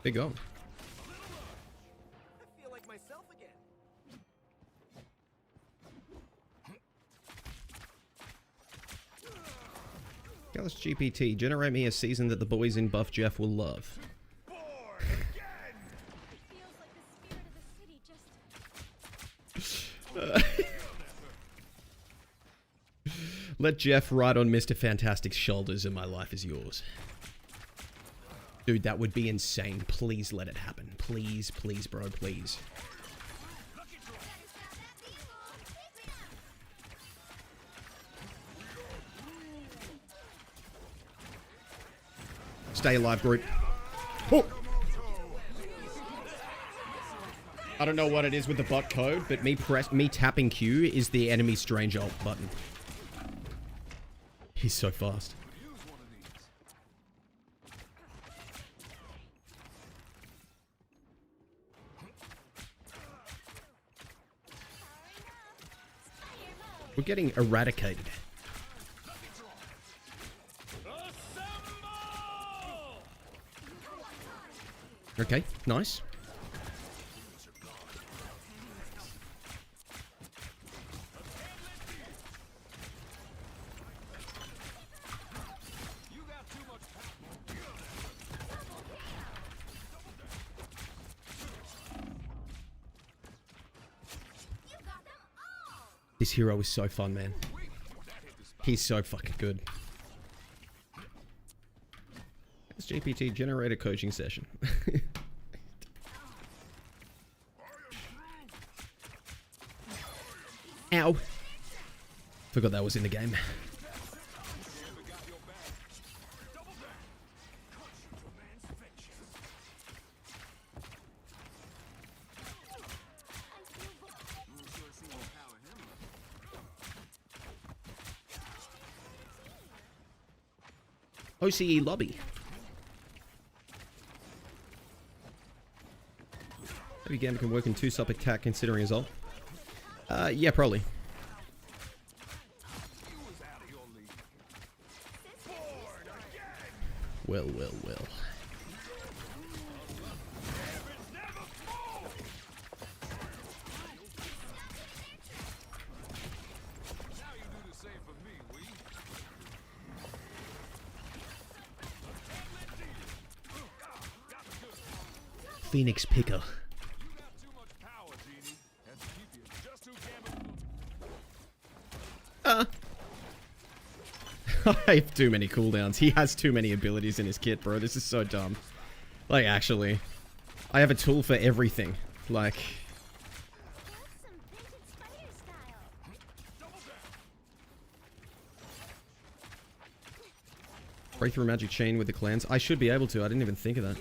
Big go. I feel like myself again. Gallus GPT, generate me a season that the boys in Buff Jeff will love. Bored again. It feels like the spirit of the city just Let Jeff ride on Mr. Fantastic's shoulders and my life is yours. Dude, that would be insane. Please let it happen. Please, please, bro, please. Stay alive, group. Oh. I don't know what it is with the bot code, but me tapping Q is the enemy strange alt button. He's so fast. We're getting eradicated. Okay, nice. This hero is so fun, man. He's so fucking good. It's GPT generated coaching session. Ow. Forgot that was in the game. OCE lobby. Maybe Gambit can work in 2-sup attack considering his ult. Yeah, probably. Well, well, well. Phoenix Picker. I have too many cooldowns. He has too many abilities in his kit, bro. This is so dumb. Like, actually. I have a tool for everything. Like... Breakthrough magic chain with the clans. I should be able to. I didn't even think of that.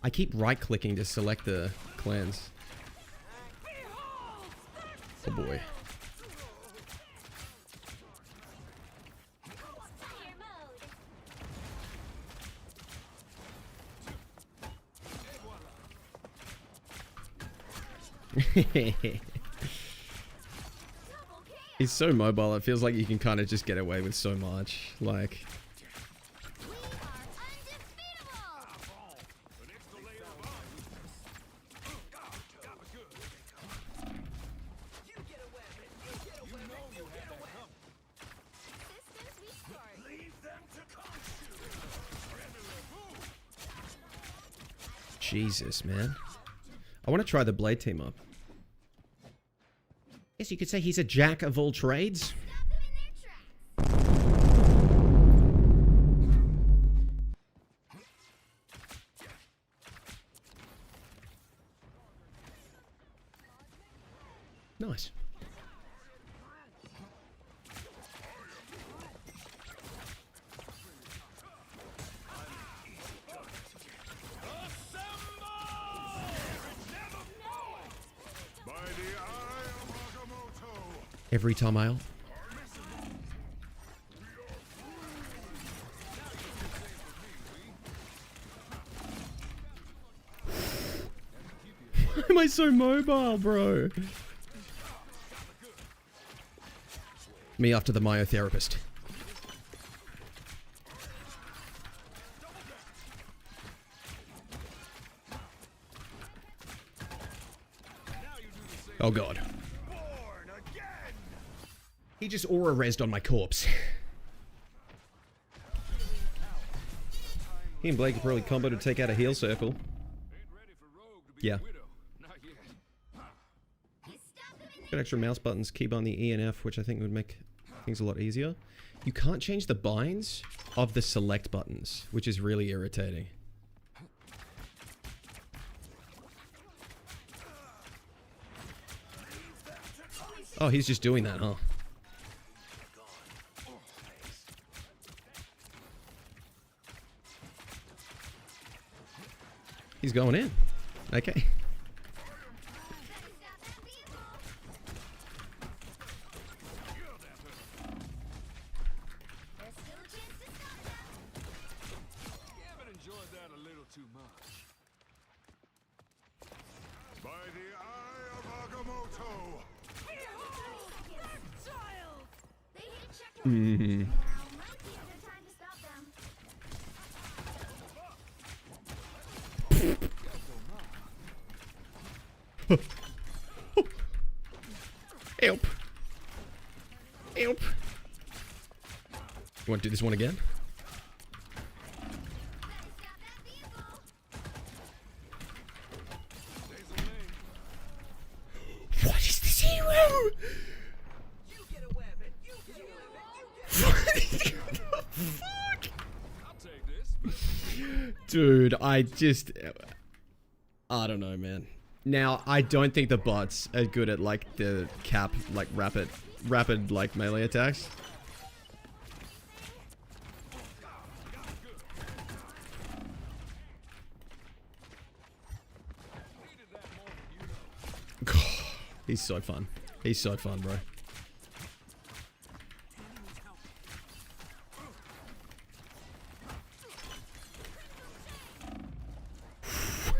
I keep right-clicking to select the clans. Oh boy. He's so mobile, it feels like you can kind of just get away with so much. Like... Jesus, man. I want to try the blade team up. Guess you could say he's a jack of all trades. Nice. Every time I'll... Why am I so mobile, bro? Me after the myotherapist. Oh god. He just aura rezzed on my corpse. He and Blake could probably combo to take out a heal circle. Yeah. Got extra mouse buttons, keybind the E and F, which I think would make things a lot easier. You can't change the binds of the select buttons, which is really irritating. Oh, he's just doing that, huh? He's going in. Okay. Mm-hmm. Help. Help. You want to do this one again? Dude, I don't know, man. Now, I don't think the bots are good at, like, the cap, like, rapid, like, melee attacks. He's so fun. He's so fun, bro.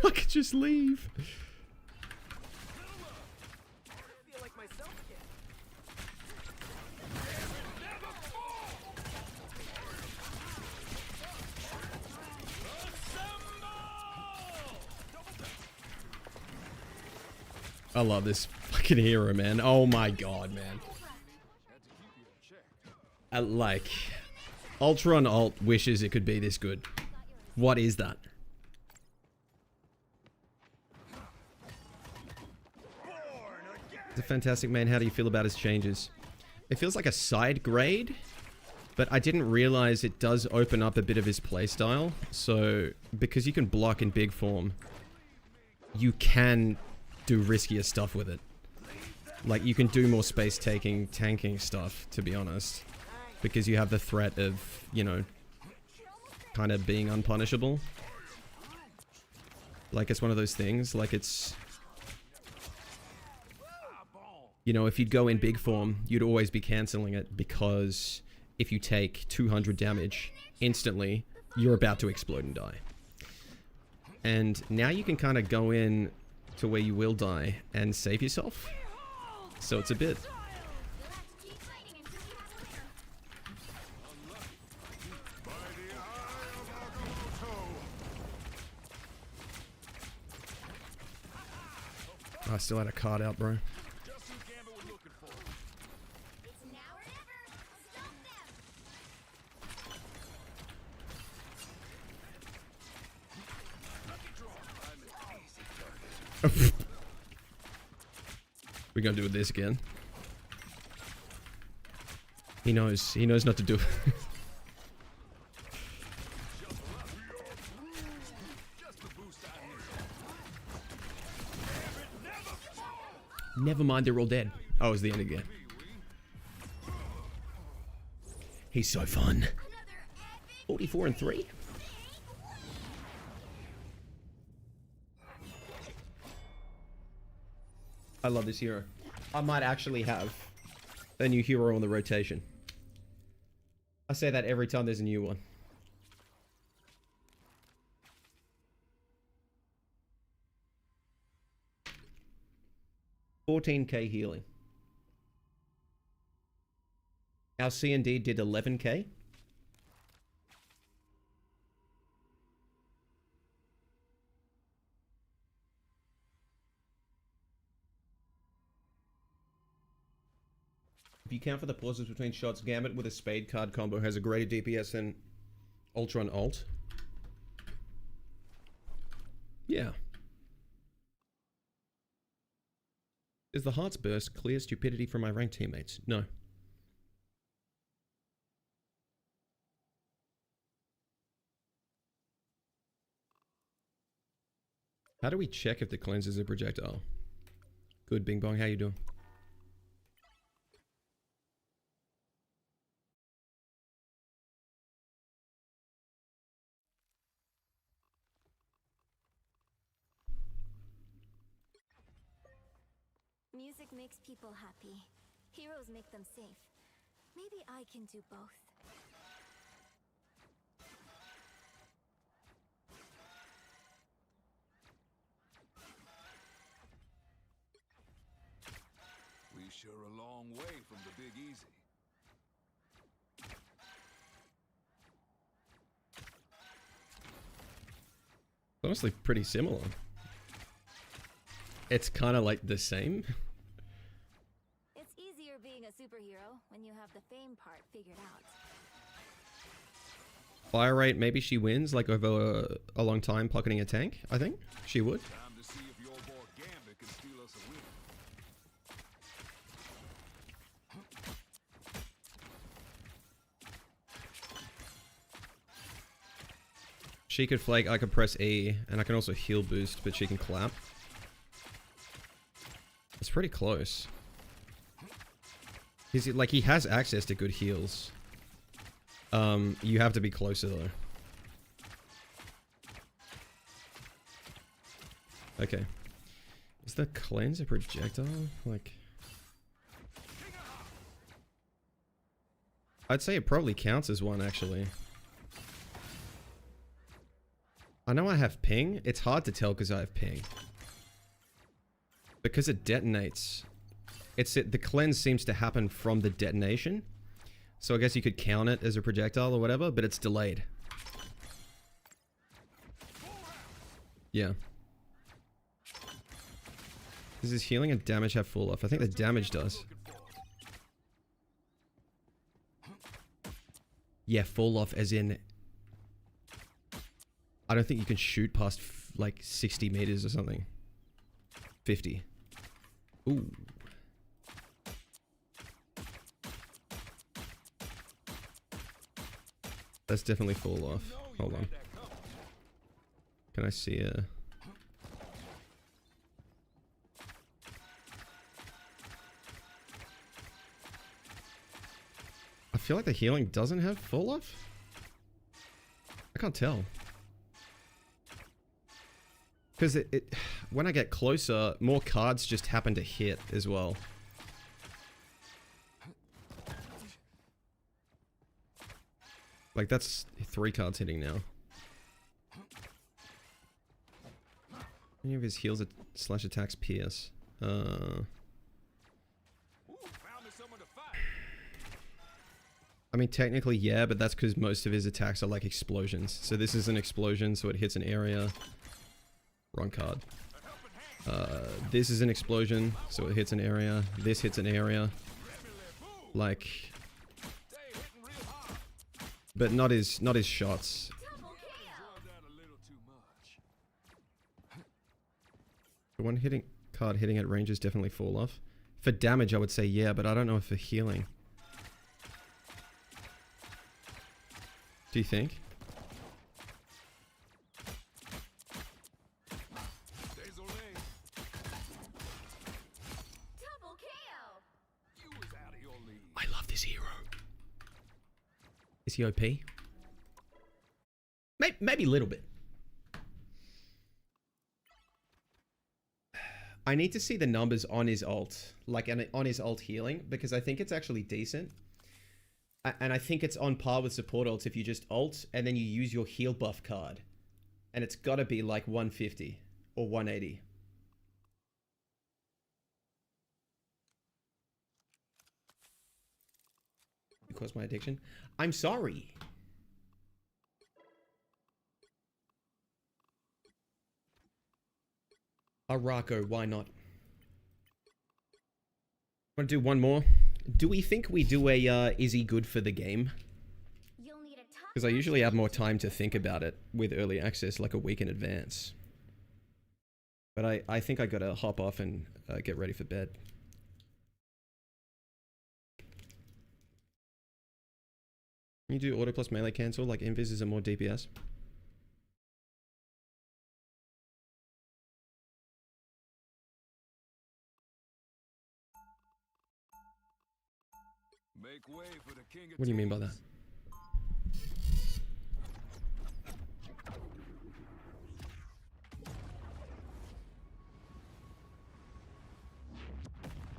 I could just leave. I love this fucking hero, man. Oh my god, man. Like, Ultra on Alt wishes it could be this good. What is that? It's a fantastic man. How do you feel about his changes? It feels like a side grade, but I didn't realize it does open up a bit of his playstyle. So, because you can block in big form, you can do riskier stuff with it. Like, you can do more space taking, tanking stuff, to be honest. Because you have the threat of, you know, kind of being unpunishable. Like, it's one of those things, like, it's... You know, if you'd go in big form, you'd always be cancelling it, because if you take 200 damage instantly, you're about to explode and die. And now you can kind of go in to where you will die and save yourself. So it's a bit... I still had a card out, bro. We're gonna do this again. He knows not to do it. Never mind, they're all dead. Oh, it was the end again. He's so fun. 44 and 3. I love this hero. I might actually have a new hero on the rotation. I say that every time there's a new one. $14k healing. Our C&D did 11k. If you count for the pauses between shots, Gambit with a spade card combo has a greater DPS than Ultra on Alt. Yeah. Is the Heart's Burst clear stupidity from my ranked teammates? No. How do we check if the cleanse is a projectile? Good, Bing Bong. How you doing? Music makes people happy. Heroes make them safe. Maybe I can do both. We sure a long way from the Big Easy. Honestly, pretty similar. It's kind of like the same. It's easier being a superhero when you have the fame part figured out. Fire rate, maybe she wins, like over a long time pocketing a tank, I think. She would. Time to see if your boy Gambit can steal us a win. She could flake, I could press E, and I can also heal boost, but she can clap. It's pretty close. Like, he has access to good heals. You have to be closer though. Okay. Is the cleanse a projectile? Like, I'd say it probably counts as one, actually. I know I have ping. It's hard to tell because I have ping. Because it detonates. The cleanse seems to happen from the detonation. So I guess you could count it as a projectile or whatever, but it's delayed. Yeah. Does his healing and damage have full off? I think the damage does. Yeah, full off as in... I don't think you can shoot past like 60 meters or something. 50. Ooh. That's definitely full off. Hold on. Can I see a... I feel like the healing doesn't have full off. I can't tell. Because when I get closer, more cards just happen to hit as well. Like, that's 3 cards hitting now. Any of his heals slash attacks pierce? I mean, technically, yeah, but that's because most of his attacks are like explosions. So this is an explosion, so it hits an area. Wrong card. This is an explosion, so it hits an area. This hits an area. Like... But not his shots. The one card hitting at range is definitely fall off. For damage, I would say yeah, but I don't know if for healing. Do you think? I love this hero. Is he OP? Maybe a little bit. I need to see the numbers on his ult, like on his ult healing, because I think it's actually decent. And I think it's on par with support ults if you just ult and then you use your heal buff card. And it's got to be like 150 or 180. Because my addiction. I'm sorry. Arako, why not? Want to do one more? Do we think we do a, is he good for the game? Because I usually have more time to think about it with early access, like a week in advance. But I think I gotta hop off and get ready for bed. Can you do auto plus melee cancel, like invis is a more DPS? Make way for the king of What do you mean by that?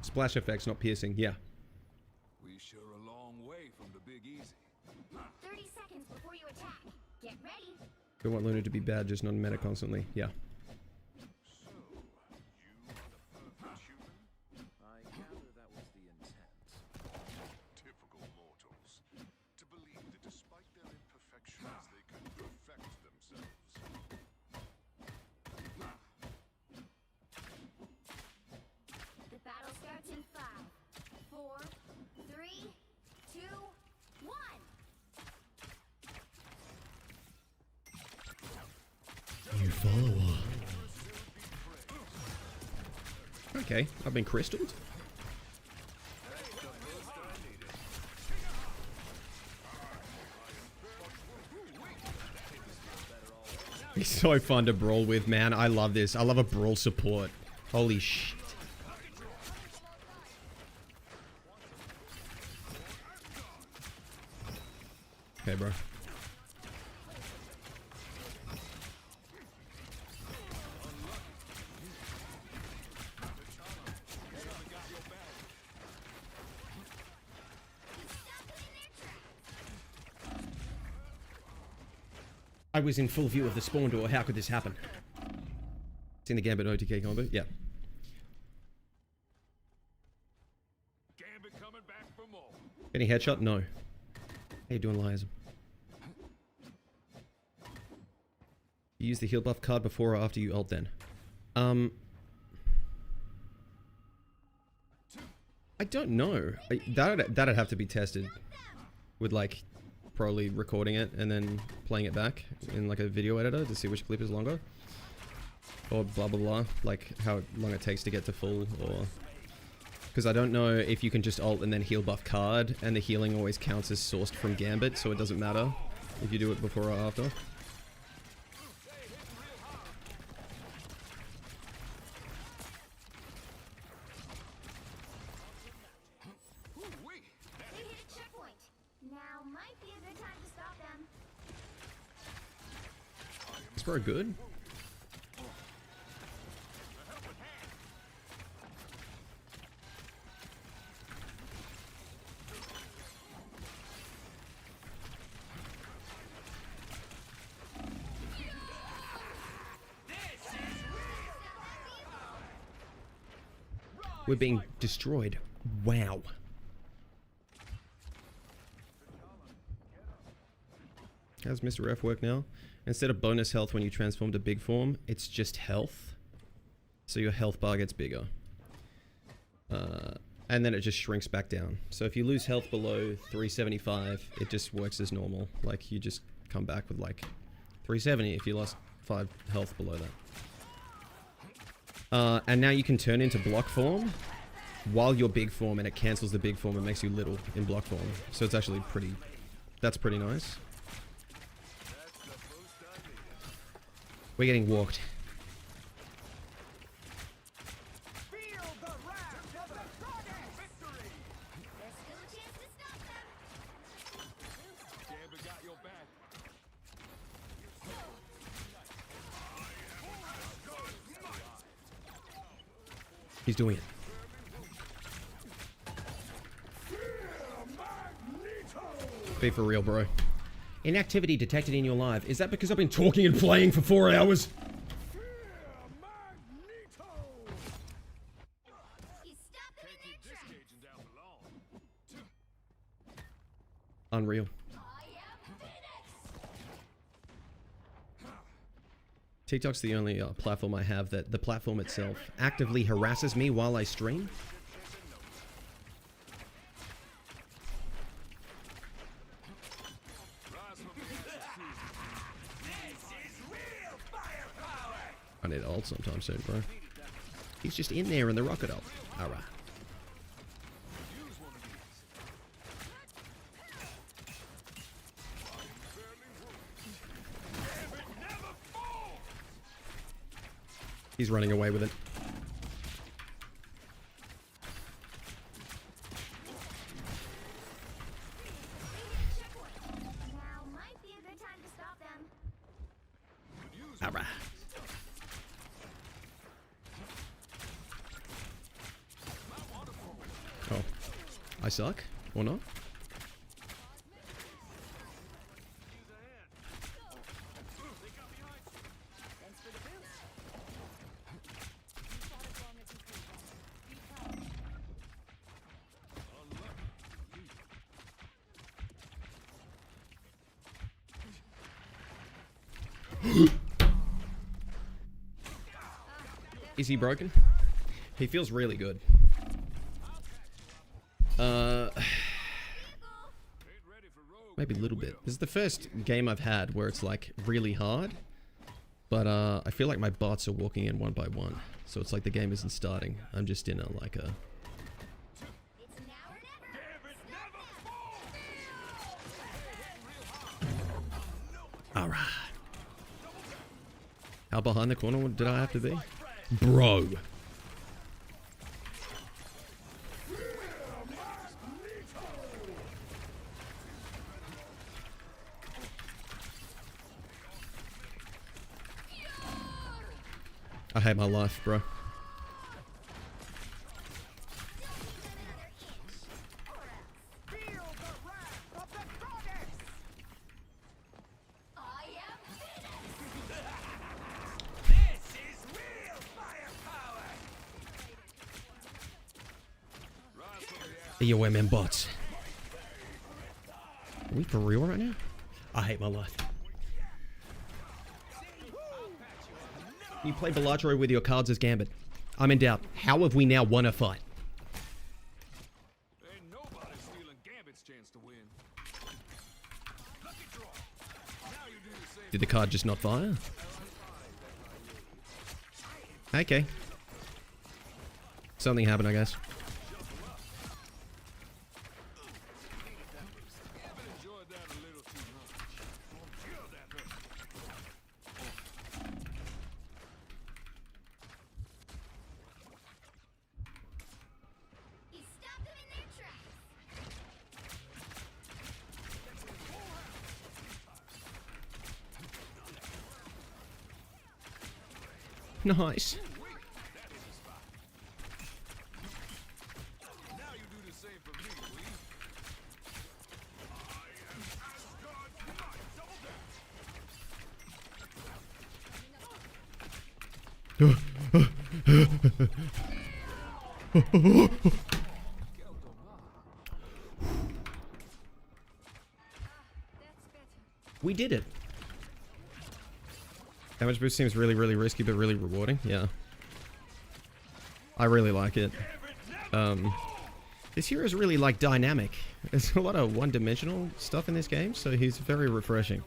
Splash effects, not piercing. Yeah. We sure a long way from the big easy. 30 seconds before you attack. Get ready. We want Luna to be bad, just not meta constantly. Yeah. So, you are the perfect human? I gather that was the intent. Typical mortals. To believe that despite their imperfections, they can perfect themselves. The battle starts in 5, 4, 3, 2, 1. You follower. Okay, I've been crystalled. He's so fun to brawl with, man. I love this. I love a brawl support. Holy shit. Okay, bro. I was in full view of the spawn door. How could this happen? It's in the Gambit OTK combo. Yeah. Gambit coming back for more. Any headshot? No. How you doing, Lias? You use the heal buff card before or after you ult then? I don't know. That'd have to be tested with like probably recording it and then playing it back in like a video editor to see which clip is longer. Or blah blah blah, like how long it takes to get to full, or... Because I don't know if you can just ult and then heal buff card, and the healing always counts as sourced from Gambit, so it doesn't matter if you do it before or after. They hit a checkpoint. Now might be a good time to stop them. Is bro good? We're being destroyed. Wow. How's Mr. F work now? Instead of bonus health when you transform to big form, it's just health. So your health bar gets bigger. And then it just shrinks back down. So if you lose health below 375, it just works as normal. Like you just come back with like 370 if you lost 5 health below that. And now you can turn into block form while you're big form, and it cancels the big form and makes you little in block form. So it's actually pretty... That's pretty nice. We're getting walked. Feel the wrath of the goddess! Victory! There's still a chance to stop them. Gambit got your back. He's doing it. Be for real, bro. Inactivity detected in your live. Is that because I've been talking and playing for 4 hours? You stop them in their tracks. Caging down the lawn. Unreal. I am Phoenix. TikTok's the only platform I have that the platform itself actively harasses me while I stream. I need ult sometime soon, bro. He's just in there in the rocket ult. Alright. He's running away with it. Now might be a good time to stop them. Alright. Oh. I suck? Or not? Thanks for the boost. Is he broken? He feels really good. Maybe a little bit. This is the first game I've had where it's like really hard. But I feel like my bots are walking in one by one. So it's like the game isn't starting. I'm just in a like a... It's now or never. Alright. How behind the corner did I have to be? Bro. I hate my life, bro. EOMM bots. Are we for real right now? I hate my life. You play Bellatrix with your cards as Gambit. I'm in doubt. How have we now won a fight? Ain't nobody stealing Gambit's chance to win. Lucky draw. Now you do the same. Did the card just not fire? Okay. Something happened, I guess. Enjoyed that a little too much. Feel that hurt. He stopped them in their tracks. Nice. Now you do the same for me, will you? I am Asgard Knight. Double that. We did it. Damage boost seems really, really risky, but really rewarding. Yeah. I really like it. This hero is really, like, dynamic. There's a lot of one-dimensional stuff in this game, so he's very refreshing.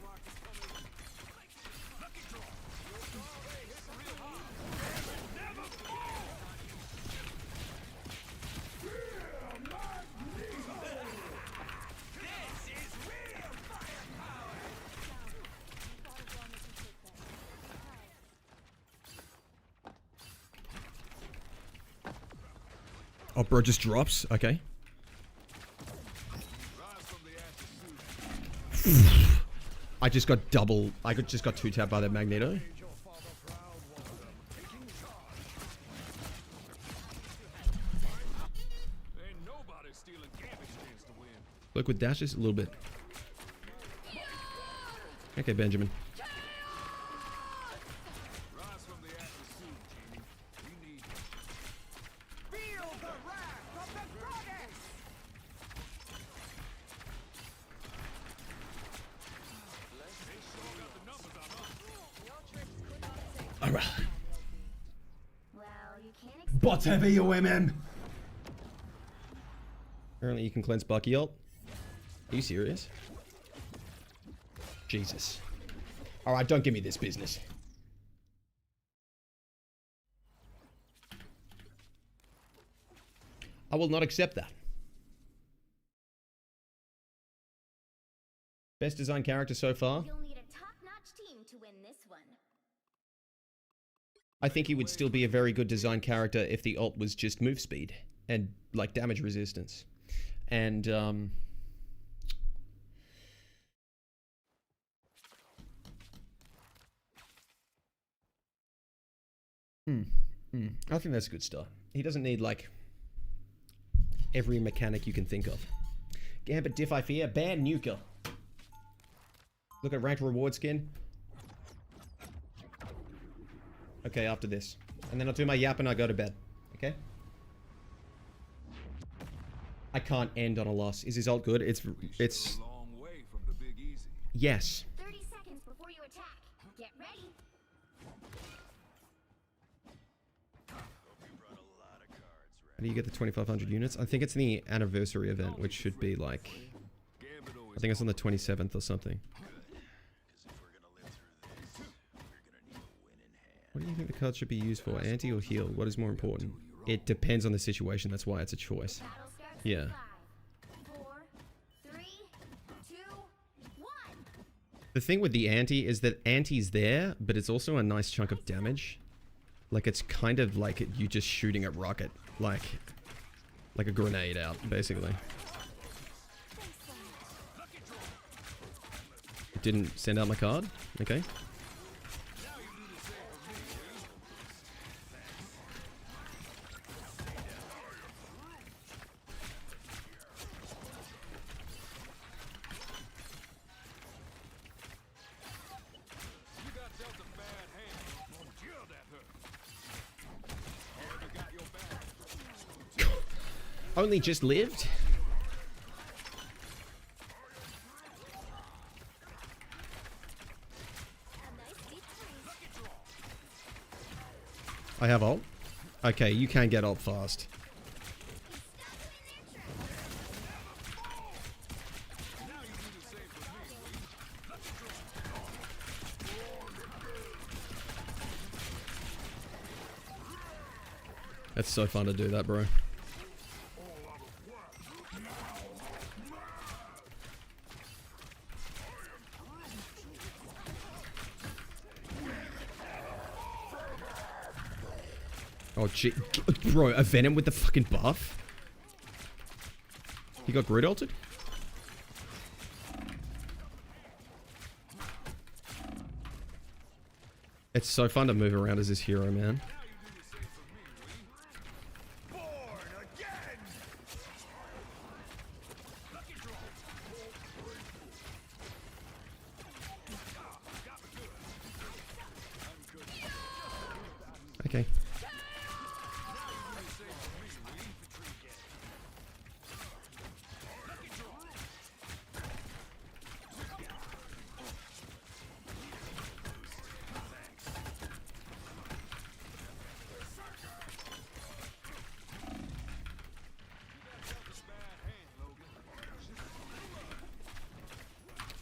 Oh, bro just drops? Okay. I just got just got 2-tapped by that Magneto. Ain't nobody stealing Gambit's chance to win. Look with dashes a little bit. Okay, Benjamin. Rise from the ashes soon, Genie. We need you. Feel the wrath of the goddess! Alright. Well, you can't expect Bots have EOMM! Apparently you can cleanse Bucky ult. Are you serious? Jesus. Alright, don't give me this business. I will not accept that. Best designed character so far? you'll need a top-notch team to win this one. I think he would still be a very good design character if the ult was just move speed and like damage resistance. And I think that's a good start. He doesn't need like every mechanic you can think of. Gambit diff I fear, ban nuker. Look at ranked reward skin. Okay, after this. And then I'll do my yap and I go to bed. Okay? I can't end on a loss. Is his ult good? It's A long way from the Big Easy. yes. 30 seconds before you attack. Get ready. How do you get the 2,500 units? I think it's in the anniversary event, which should be like, Gambit always I think it's on the 27th or something. What do you think the card should be used for? Anti or heal? What is more important? It depends on the situation. That's why it's a choice. Battle starts Yeah. in 5, 4, 3, 2, 1. The thing with the anti is that anti's there, but it's also a nice chunk of damage. Like, it's kind of like you just shooting a rocket. Like a grenade out, basically. Didn't send out my card? Okay. Only just lived? I have ult? Okay, you can get ult fast. It's so fun to do that, bro. Oh, gee. Bro, a Venom with the fucking buff? He got grid altered? It's so fun to move around as this hero, man. Okay.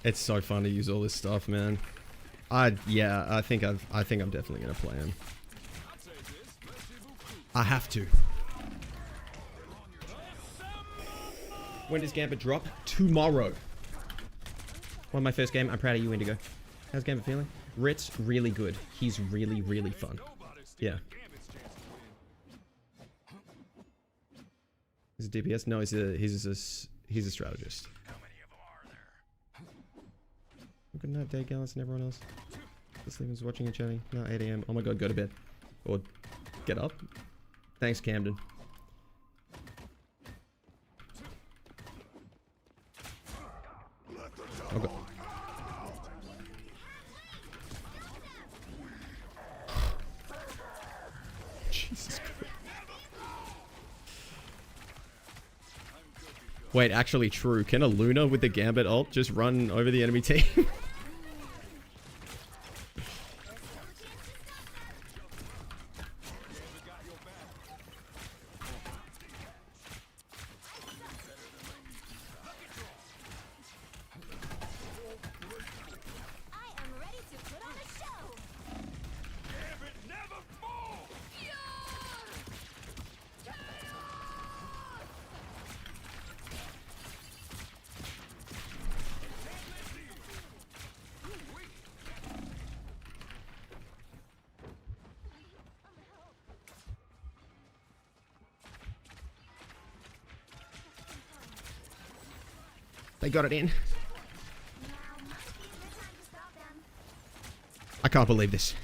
It's so fun to use all this stuff, man. Yeah, I think I'm definitely gonna play him. I have to. When does Gambit drop? Tomorrow. Won my first game. I'm proud of you, Indigo. How's Gambit feeling? Rit's really good. He's really, really fun. Yeah. He's a DPS? No, he's a strategist. Good night, Day Gallus and everyone else. This was watching and chatting. No, 8 AM. Oh my god, go to bed. Or get up. Thanks, Camden. Oh god. Jesus Christ. Wait, actually true. Can a Luna with the Gambit ult just run over the enemy team? They got it in. I can't believe this.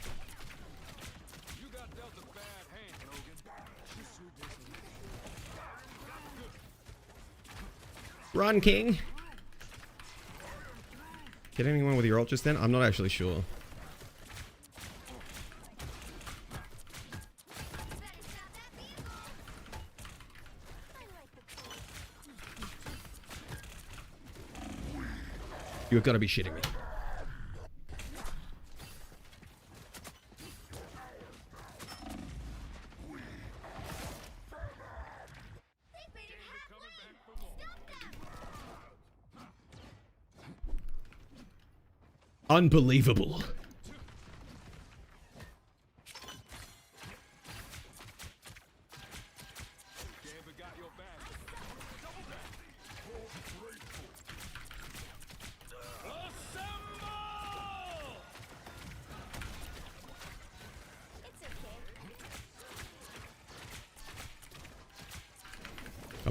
Run, King. Get anyone with your ult just then? I'm not actually sure. You've got to be shitting me. Unbelievable.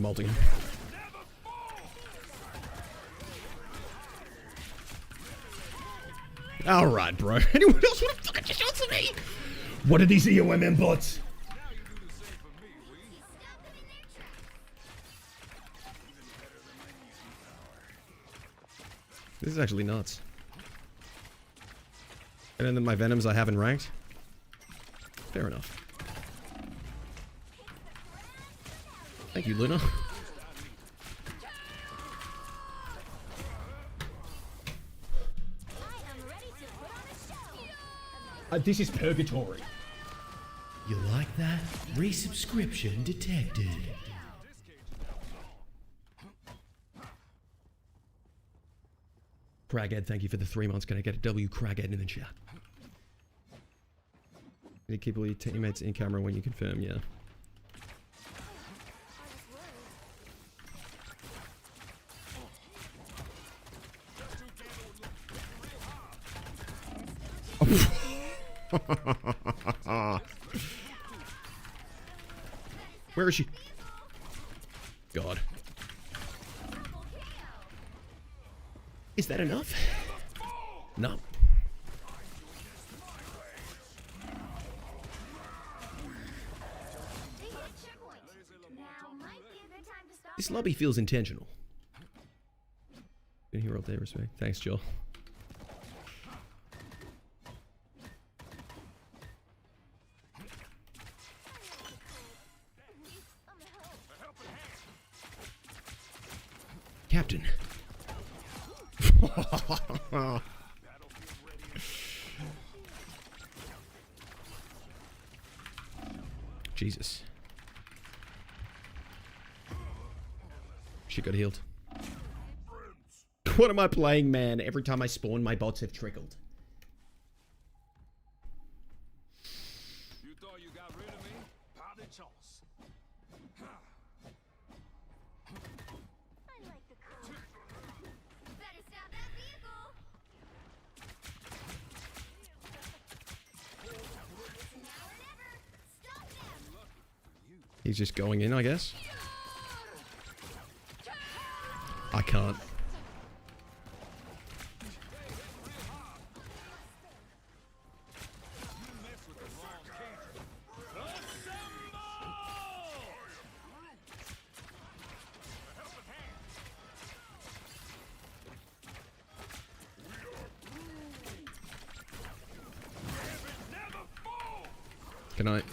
I'm ulting him. Alright, bro. Anyone else want to fucking just answer me? What are these EOMM bots? This is actually nuts. And then my Venoms I haven't ranked. Fair enough. Thank you, Luna. This is purgatory. You like that? Resubscription detected. Craghead, thank you for the 3 months. Can I get a W Craghead in the chat? You keep all your teammates in camera when you confirm, yeah. Where is she? God. Is that enough? No. This lobby feels intentional. Been here all day, respect. Thanks, Joel. Captain. Jesus. She got healed. What am I playing, man? Every time I spawn, my bots have trickled. You thought you got rid of me? Pas de chance. I like the color. Better stop that vehicle. Now or never. Stop them. He's just going in, I guess. I can't. Good night.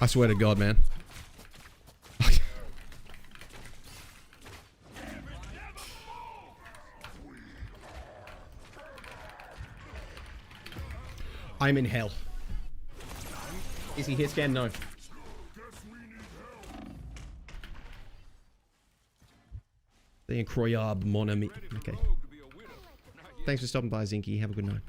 I swear to God, man. I'm in hell. Is he hit scan? No. The incroyable mon ami. Okay. Thanks for stopping by, Zinky. Have a good night.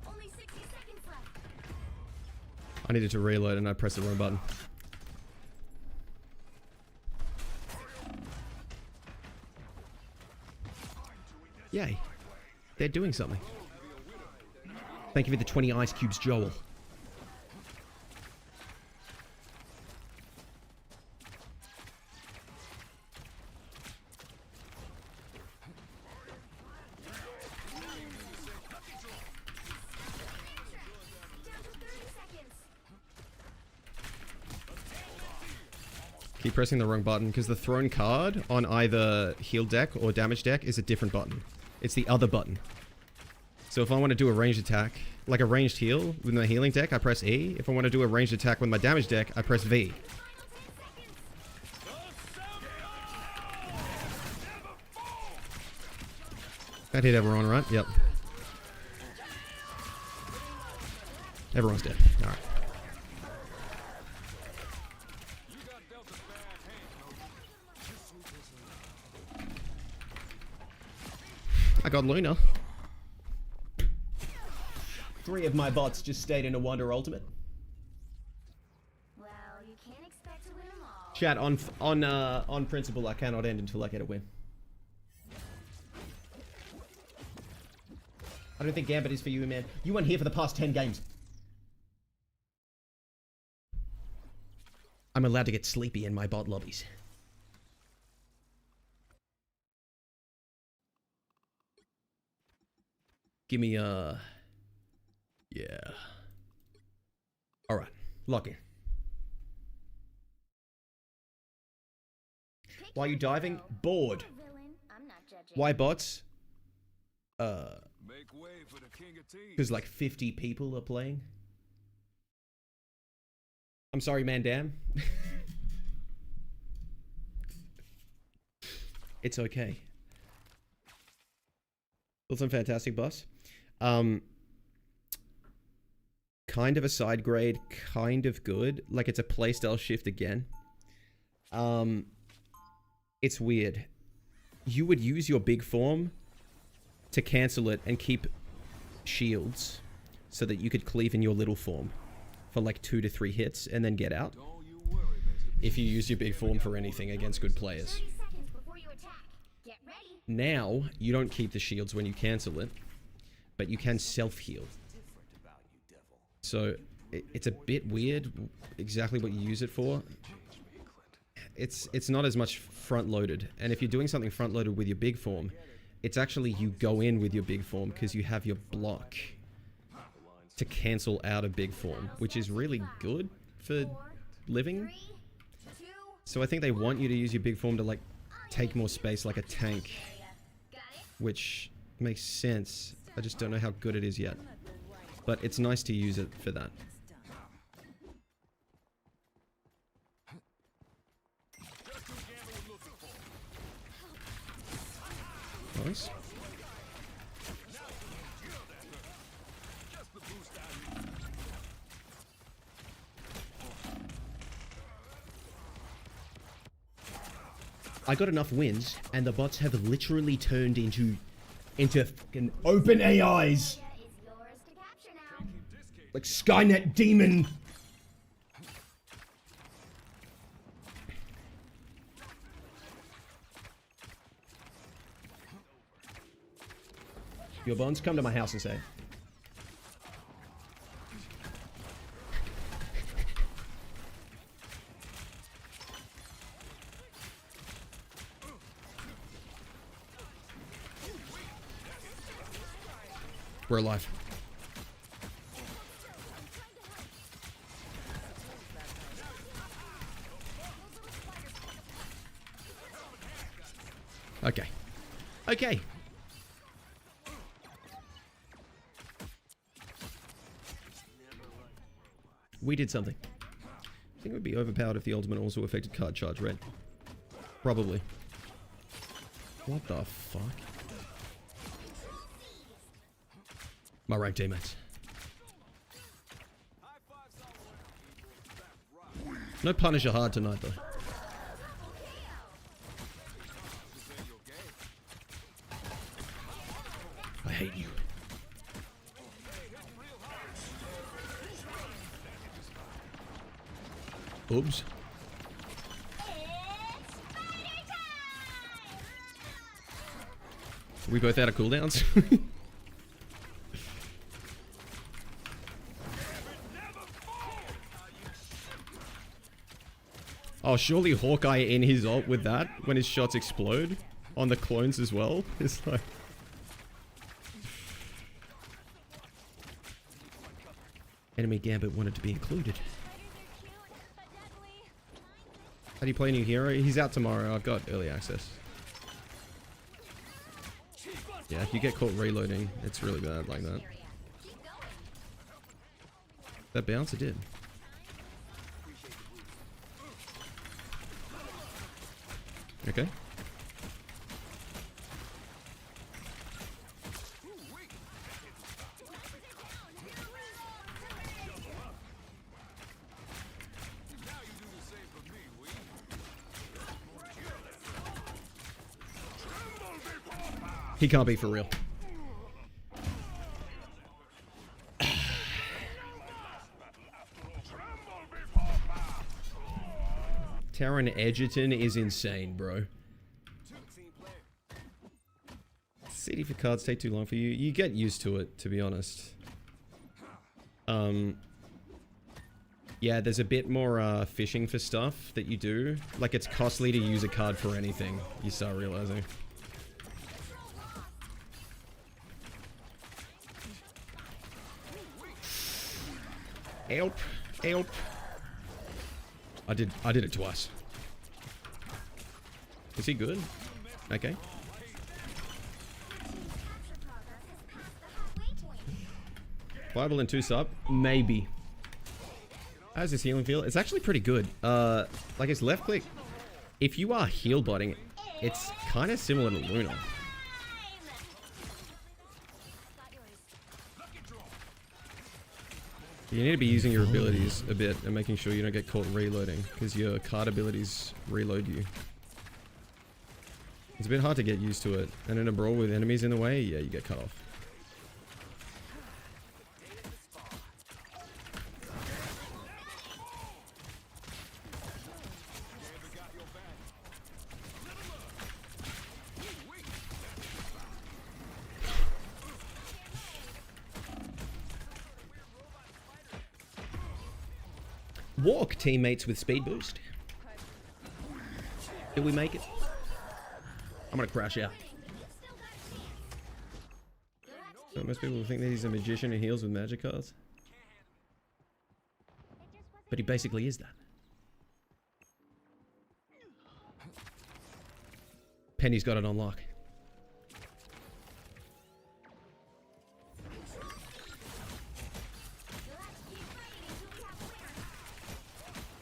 Only 60 seconds left. I needed to reload and I pressed the wrong button. Yay. They're doing something. Thank you for the 20 ice cubes, Joel. Keep pressing the wrong button because the thrown card on either heal deck or damage deck is a different button. It's the other button. So if I want to do a ranged attack, like a ranged heal with my healing deck, I press E. If I want to do a ranged attack with my damage deck, I press V. That hit everyone, right? Yep. Everyone's dead. Alright. I got Luna. 3 of my bots just stayed in a Wonder Ultimate. Well, you can't expect to win them all. Chat, on principle, I cannot end until I get a win. I don't think Gambit is for you, man. You weren't here for the past 10 games. I'm allowed to get sleepy in my bot lobbies. Give me yeah. Alright, lock in. Why are you diving? Bored. I'm not judging. Why bots? Make way for the king of teams. Because like 50 people are playing. I'm sorry, man, damn. It's okay. Built some fantastic boss. Kind of a side grade, kind of good. Like it's a playstyle shift again. It's weird. You would use your big form to cancel it and keep shields so that you could cleave in your little form for like 2 to 3 hits and then get out. If you use your big form for anything against good players. 30 seconds before you attack. Get ready. Now, you don't keep the shields when you cancel it, but you can self-heal. So, it's a bit weird exactly what you use it for. It's not as much front-loaded, and if you're doing something front-loaded with your big form, it's actually you go in with your big form because you have your block to cancel out a big form, which is really good for living. So I think they want you to use your big form to like take more space like a tank, which makes sense. I just don't know how good it is yet, but it's nice to use it for that. Nice. I got enough wins, and the bots have literally turned into fucking open AIs. Like Skynet demon. Your bonds, come to my house and say. We're alive. Okay. Okay. We did something. I think it would be overpowered if the ultimate also affected card charge rate. Probably. What the fuck? My rank teammates. No Punisher hard tonight though. I hate you. Oops. We both out of cooldowns? Oh, surely Hawkeye in his ult with that, when his shots explode, on the clones as well, is like... Enemy Gambit wanted to be included. How do you play a new hero? He's out tomorrow, I've got early access. Yeah, if you get caught reloading, it's really bad like that. That bounce, it did. Okay. He can't be for real. Taron Egerton is insane, bro. CD for cards take too long for you. You get used to it, to be honest. Yeah, there's a bit more fishing for stuff that you do. Like, it's costly to use a card for anything, you start realizing. Help. Help. I did it twice. Is he good? Okay. Viable in 2 sub? Maybe. How's his healing feel? It's actually pretty good. Like his left click, if you are heal botting, it's kind of similar to Luna. You need to be using your abilities a bit and making sure you don't get caught reloading, because your card abilities reload you. It's a bit hard to get used to it, and in a brawl with enemies in the way, yeah, you get cut off. Walk, teammates with speed boost. Did we make it? I'm gonna crash out. So most people think that he's a magician who heals with magic cards. But he basically is that. Penny's got it on lock.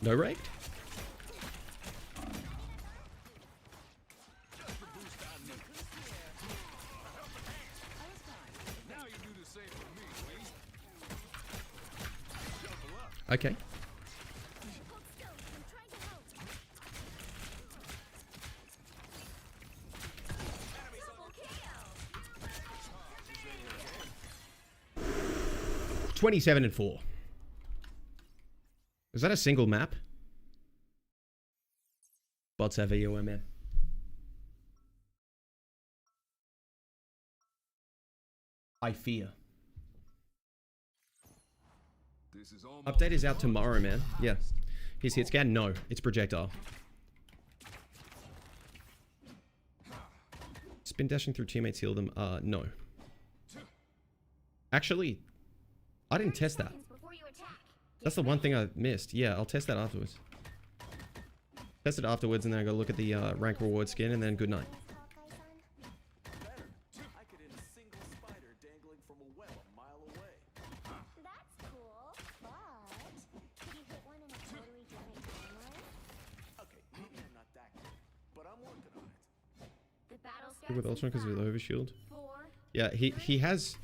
No raked? Okay. $27-4. Is that a single map? Bots have EOMM. I fear. Update is out tomorrow, man. Yeah. His hit scan? No. It's projectile. Spin dashing through teammates heal them? No. Actually, I didn't test that. That's the one thing I missed. Yeah, I'll test that afterwards. Test it afterwards and then I go look at the rank reward skin and then good night. I could hit a single spider dangling from a well a mile away. That's cool, but could you hit one in a totally different timeline? Okay, maybe I'm not that good, but I'm working on it. The battle Good with Ultron because of the overshield. 4, Yeah, he has.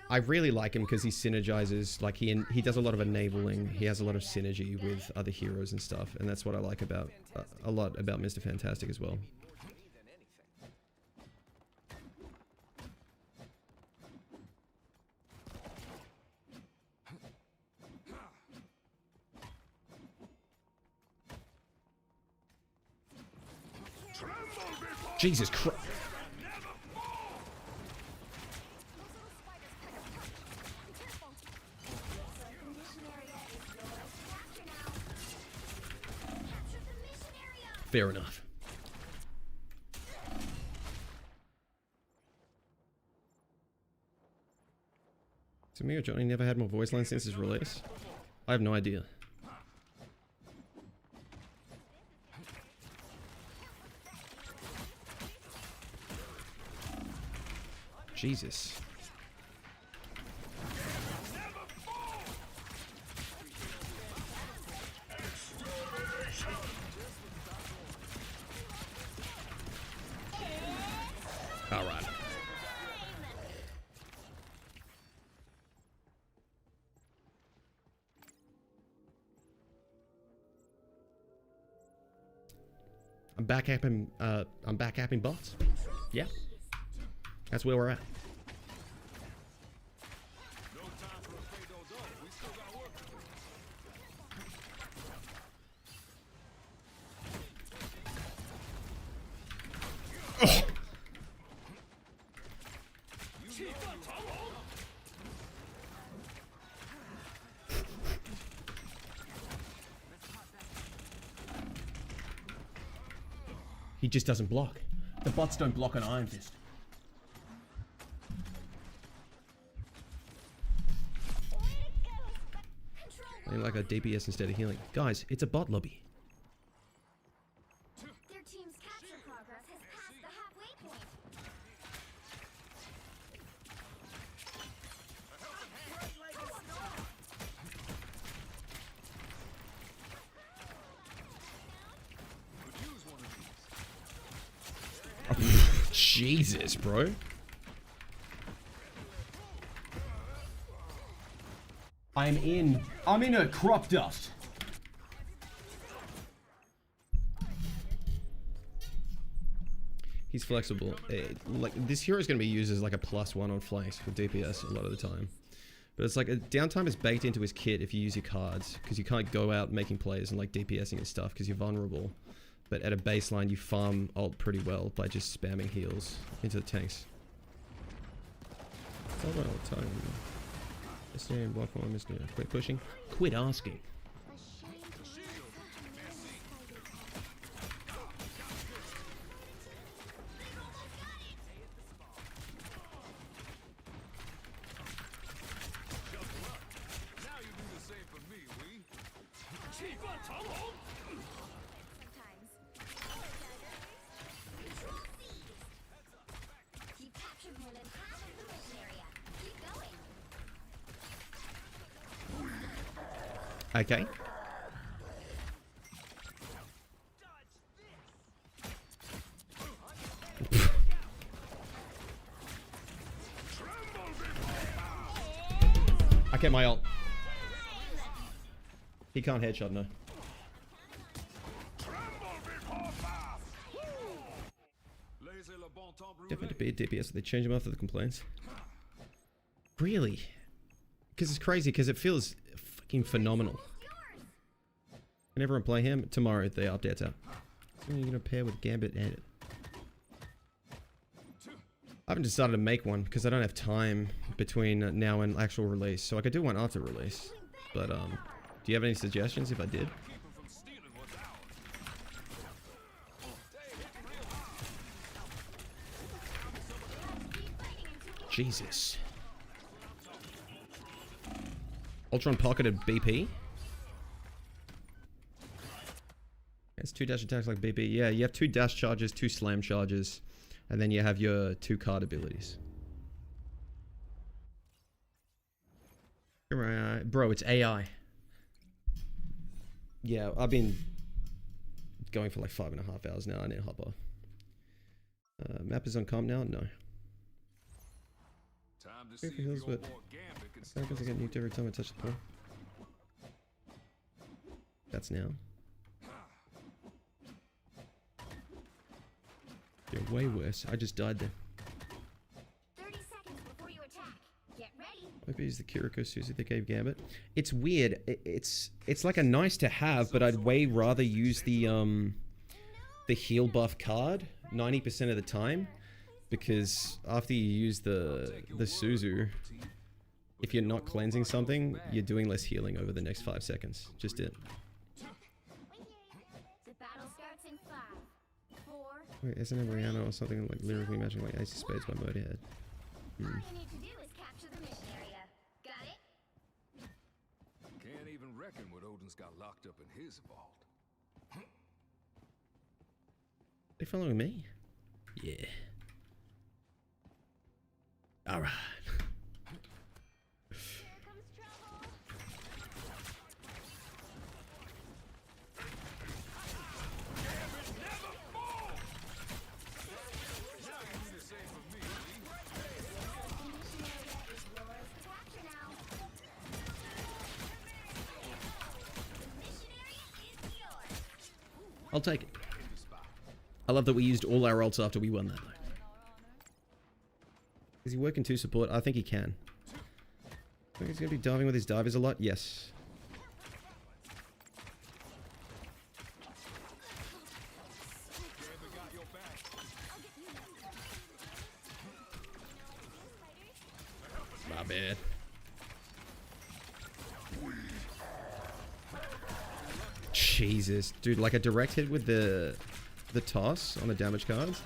I really like him because he synergizes. Like he does a lot of enabling. He has a lot of synergy with other heroes and stuff, and that's what I like about a lot about Mr. Fantastic as well. Jesus Christ. Fair enough. So me or Johnny never had more voice lines since his release? I have no idea. Jesus. All right. I'm back apping bots. Yeah. That's where we're at. No time for a fade-o-do. We still got work to do. He just doesn't block. The bots don't block an Iron Fist. I need like a DPS instead of healing. Guys, it's a bot lobby. Their team's capture progress has passed the halfway point. Could use one of these. Jesus, bro. I'm in a crop dust. He's flexible. Like this hero is going to be used as like a +1 on flanks for DPS a lot of the time. But it's like a downtime is baked into his kit if you use your cards, because you can't go out making plays and like DPSing and stuff because you're vulnerable. But at a baseline, you farm ult pretty well by just spamming heals into the tanks. Quit pushing. Quit asking. Now you do the same for me, we. Sometimes. Control C. Keep capture point at half of the mission area. Keep going. Okay. I kept my ult. He can't headshot, no. Definitely to be a DPS, they change him after the complaints. Really? Because it's crazy, because it feels fucking phenomenal. Can everyone play him? Tomorrow, the update's out. So you're gonna pair with Gambit and it. I haven't decided to make one, because I don't have time between now and actual release. So I could do one after release. But, do you have any suggestions if I did? Jesus. Ultron pocketed BP? It's 2 dash attacks like BP. Yeah, you have 2 dash charges, 2 slam charges, and then you have your 2 card abilities. Bro, it's AI. Yeah, I've been going for like 5.5 hours now. I need to hop off. Map is on comp now? No. Time to see if Hills, your but boy Gambit can I step guess I get nuked every time I touch the pole. That's now. You're way worse. I just died there. 30 seconds before you attack. Get ready. Maybe use the Kiriko Susie they gave Gambit. It's weird. It's like a nice to have, but I'd way rather use the heal buff card 90% of the time, because after you use the Suzu, if you're not cleansing something, you're doing less healing over the next 5 seconds. Just it. The battle starts in 5, 4. Wait, isn't it Rihanna or something like lyrically matching like Ace of Spades by Motorhead? All you need to do is capture the mission area. Got it? Can't even reckon what Odin's got locked up in his vault. They following me? Yeah. All right. Here comes trouble. Capture now. The mission area is yours. I'll take it. I love that we used all our ults after we won that though. Is he working 2 support? I think he can. I think he's going to be diving with his divers a lot. Yes. My bad. Jesus, dude, like a direct hit with the toss on the damage cards.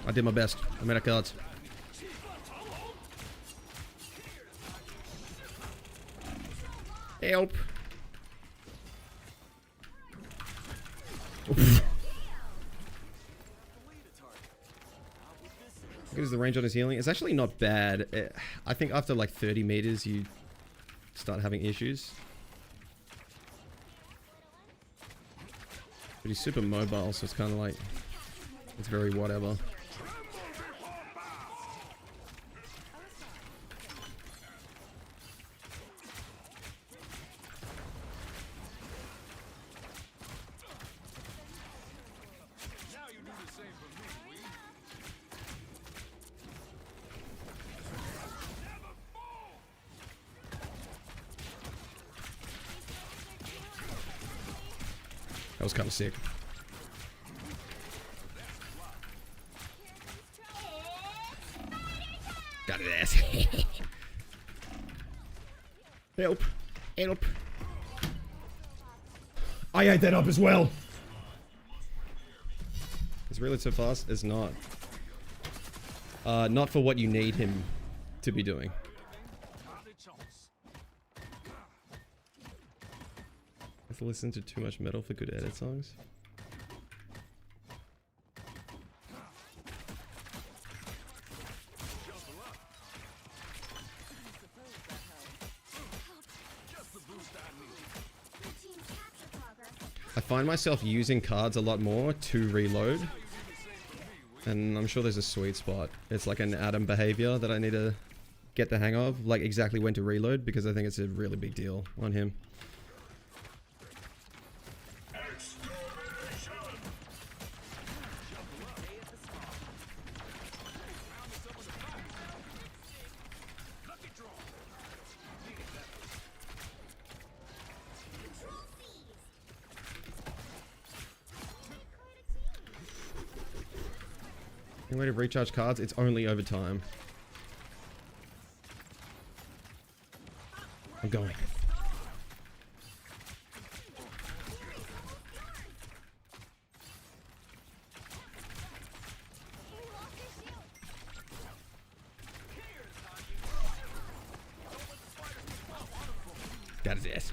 I did my best. I'm out of cards. Help. What is the range on his healing? It's actually not bad. I think after like 30 meters you start having issues. But he's super mobile, so it's kind of like, it's very whatever. That was kind of sick. Got it, ass. Help. Help. I ate that up as well. Is really so fast? It's not. Not for what you need him to be doing. I have to listen to too much metal for good edit songs. I find myself using cards a lot more to reload. And I'm sure there's a sweet spot. It's like an Adam behavior that I need to get the hang of. Like exactly when to reload, because I think it's a really big deal on him. Any way to recharge cards? It's only over time. I'm going. Got his ass.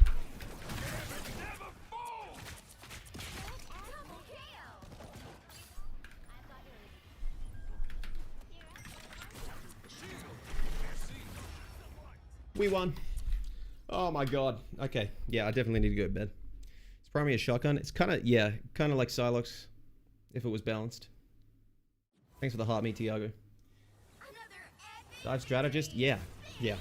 We won. Oh my god. Okay. Yeah, I definitely need to go to bed. It's primarily a shotgun. It's kind of, yeah, kind of like Psylocke if it was balanced. Thanks for the heart, me, Tiago. Dive strategist? Yeah. Yeah.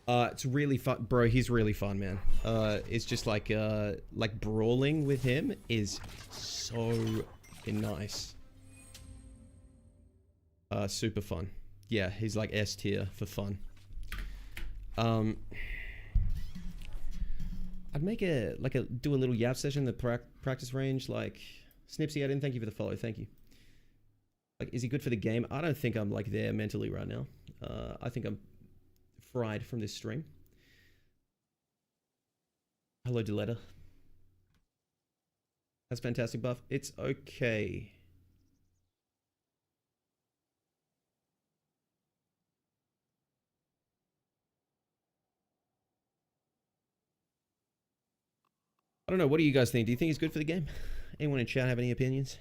It's really fun. Bro, he's really fun, man. It's just like brawling with him is so nice. Super fun. Yeah, he's like S tier for fun. I'd make do a little YAP session in the practice range, like Snipsy. I didn't thank you for the follow. Thank you. Like, is he good for the game? I don't think I'm like there mentally right now. I think I'm fried from this stream. Hello, Deletta. That's fantastic buff. It's okay. I don't know. What do you guys think? Do you think he's good for the game? Anyone in chat have any opinions?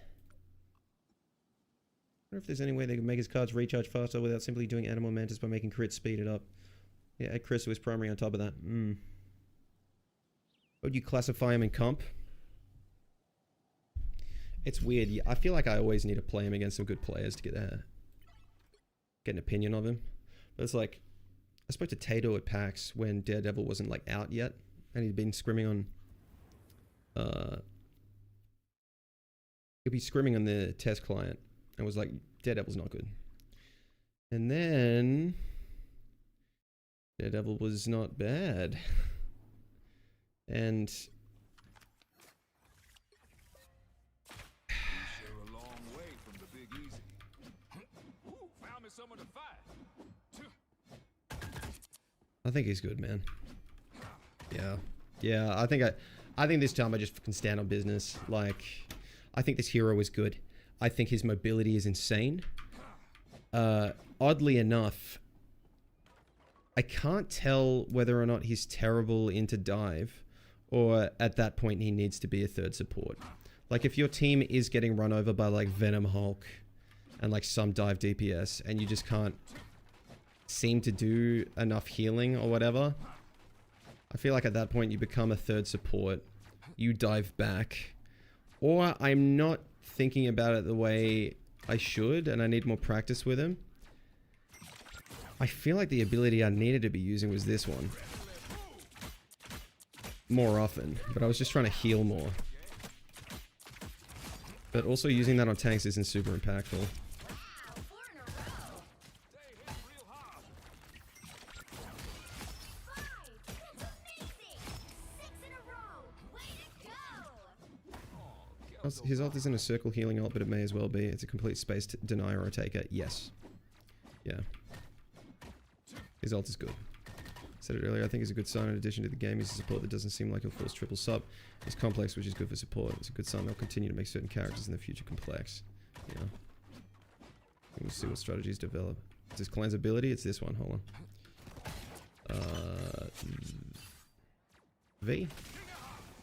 I wonder if there's any way they can make his cards recharge faster without simply doing Animal Mantis by making crit speed it up. Yeah, Chris was primary on top of that. Would you classify him in comp? It's weird. I feel like I always need to play him against some good players to get an opinion of him. But it's like, I spoke to Tato at PAX when Daredevil wasn't like out yet, and he'd been scrimming on He'll be screaming on the test client and was like, Daredevil's not good. And then Daredevil was not bad. And We're a long way from the Big Easy. Ooh, found me someone to fight. I think he's good, man. Yeah. Yeah, I think this time I just fucking stand on business. Like, I think this hero is good. I think his mobility is insane. Oddly enough, I can't tell whether or not he's terrible into dive, or at that point he needs to be a third support. Like, if your team is getting run over by like Venom Hulk and like some dive DPS, and you just can't seem to do enough healing or whatever, I feel like at that point you become a third support, you dive back, or I'm not thinking about it the way I should and I need more practice with him. I feel like the ability I needed to be using was this one more often, but I was just trying to heal more. But also using that on tanks isn't super impactful. His ult isn't a circle healing ult, but it may as well be. It's a complete space denier or taker. Yes. Yeah. His ult is good. Said it earlier, I think it's a good sign in addition to the game. He's a support that doesn't seem like he'll force triple sub. He's complex, which is good for support. It's a good sign they'll continue to make certain characters in the future complex. Yeah. We'll see what strategies develop. It's his cleanse ability. It's this one. Hold on. V?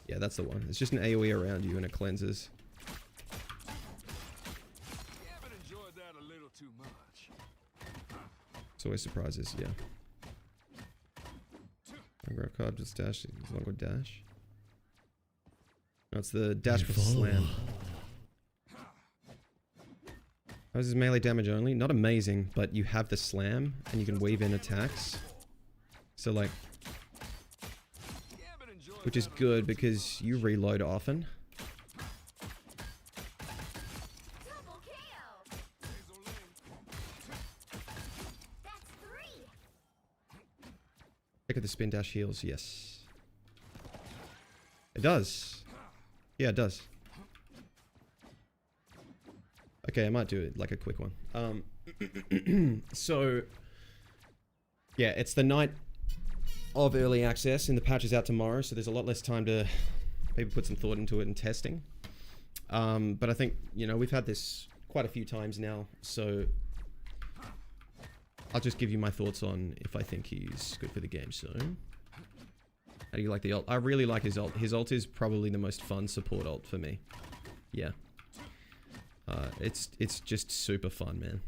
Yeah, that's the one. It's just an AoE around you and it cleanses. It's always surprises, yeah. I grab card, just dash. As long as dash. No, it's the dash with slam. How's his melee damage only? Not amazing, but you have the slam and you can weave in attacks. So like, which is good because you reload often. Check out the spin dash heals. Yes. It does. Yeah, it does. Okay, I might do it like a quick one. So, yeah, it's the night of early access and the patch is out tomorrow, so there's a lot less time to maybe put some thought into it and testing. But I think, you know, we've had this quite a few times now, so I'll just give you my thoughts on if I think he's good for the game. So, how do you like the ult? I really like his ult. His ult is probably the most fun support ult for me. Yeah. It's just super fun,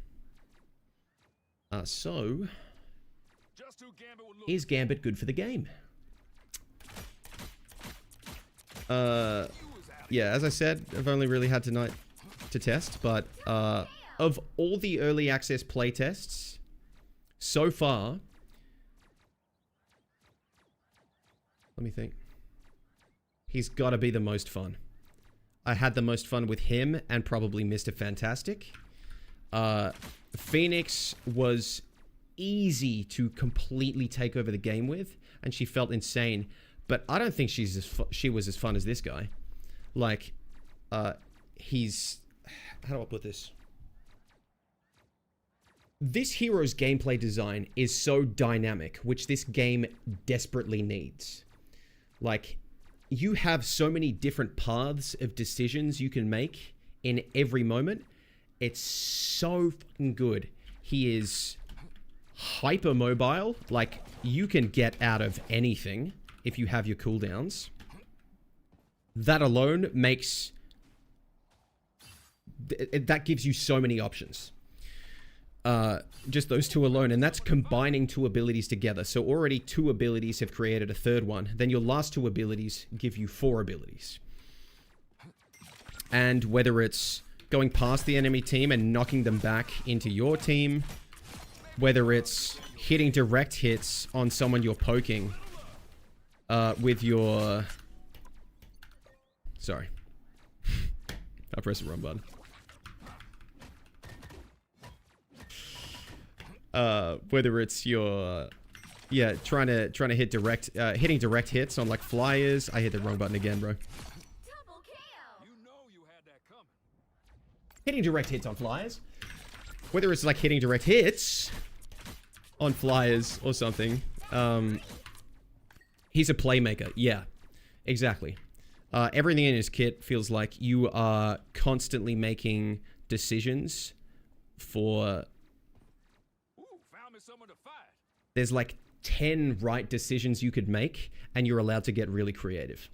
man. So, is Gambit good for the game? Yeah, as I said, I've only really had tonight to test, but of all the early access playtests so far, let me think. He's got to be the most fun. I had the most fun with him and probably Mr. Fantastic. Phoenix was easy to completely take over the game with, and she felt insane. But I don't think she was as fun as this guy. Like, he's... How do I put this? This hero's gameplay design is so dynamic, which this game desperately needs. Like, you have so many different paths of decisions you can make in every moment. It's so fucking good. He is hyper mobile. Like, you can get out of anything if you have your cooldowns. That alone makes... that gives you so many options. Just those two alone, and that's combining two abilities together. So already two abilities have created a third one. Then your last two abilities give you 4 abilities. And whether it's going past the enemy team and knocking them back into your team, whether it's hitting direct hits on someone you're poking with your... Sorry. I pressed the wrong button. Whether it's your, yeah, trying to hit direct, hitting direct hits on like flyers. I hit the wrong button again, bro. Double kill. You know you had that coming. Hitting direct hits on flyers. Whether it's like hitting direct hits on flyers or something. He's a playmaker. Yeah, exactly. Everything in his kit feels like you are constantly making decisions for... Ooh, found me someone to fight. There's like 10 right decisions you could make, and you're allowed to get really creative.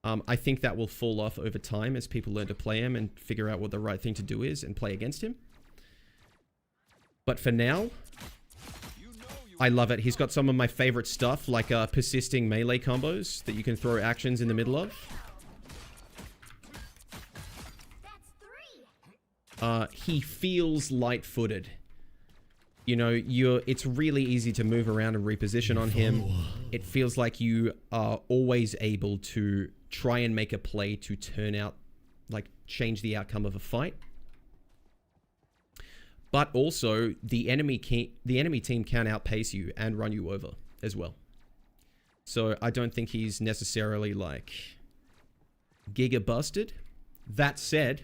I think that will fall off over time as people learn to play him and figure out what the right thing to do is and play against him. But for now, I love it. He's got some of my favorite stuff, like persisting melee combos that you can throw actions in the middle of. That's 3. He feels light-footed. You know, it's really easy to move around and reposition on him. It feels like you are always able to try and make a play to turn out, like, change the outcome of a fight. But also, the enemy team can outpace you and run you over as well. So I don't think he's necessarily, like, giga busted. That said,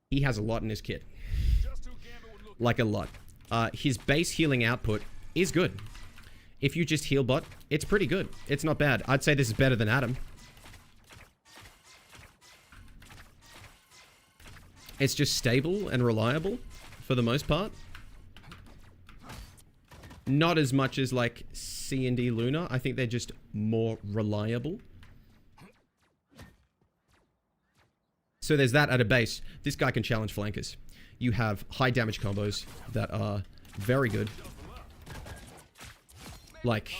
he has a lot in his kit. Like a lot. His base healing output is good. If you just heal bot, it's pretty good. It's not bad. I'd say this is better than Adam. It's just stable and reliable for the most part. Not as much as like C&D Luna. I think they're just more reliable. So there's that at a base. This guy can challenge flankers. You have high damage combos that are very good. Like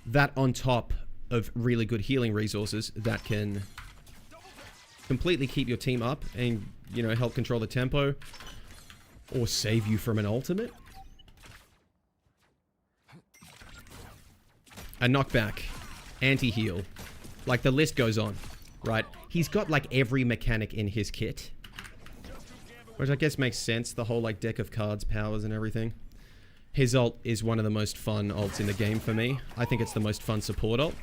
that on top of really good healing resources that can completely keep your team up and, you know, help control the tempo or save you from an ultimate. A knockback, anti-heal, like the list goes on, right? He's got like every mechanic in his kit, which I guess makes sense. The whole like deck of cards, powers and everything. His ult is one of the most fun ults in the game for me. I think it's the most fun support ult.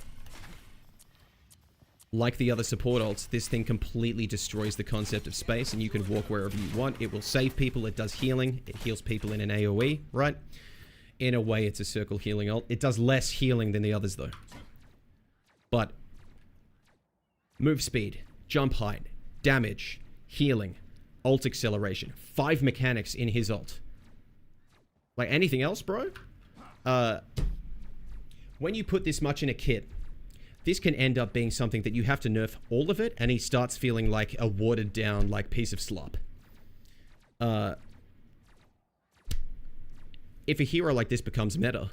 Like the other support ults, this thing completely destroys the concept of space and you can walk wherever you want. It will save people. It does healing. It heals people in an AoE, right? In a way, it's a circle healing ult. It does less healing than the others, though. But move speed, jump height, damage, healing, ult acceleration. 5 mechanics in his ult. Like anything else, bro? When you put this much in a kit, this can end up being something that you have to nerf all of it, and he starts feeling like a watered down, like, piece of slop. If a hero like this becomes meta,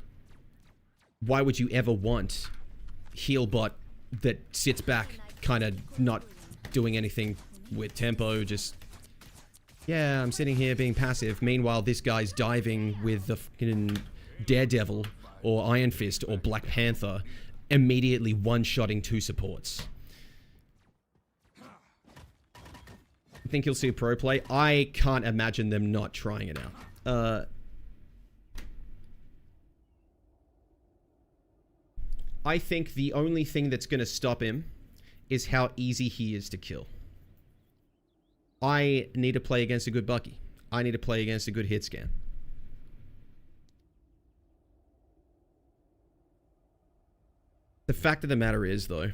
why would you ever want heal bot that sits back, kind of not doing anything with tempo, just... Yeah, I'm sitting here being passive. Meanwhile, this guy's diving with the fucking Daredevil, or Iron Fist, or Black Panther, immediately one-shotting 2 supports. I think you'll see a pro play. I can't imagine them not trying it out. I think the only thing that's going to stop him is how easy he is to kill. I need to play against a good Bucky. I need to play against a good hit scan. The fact of the matter is, though,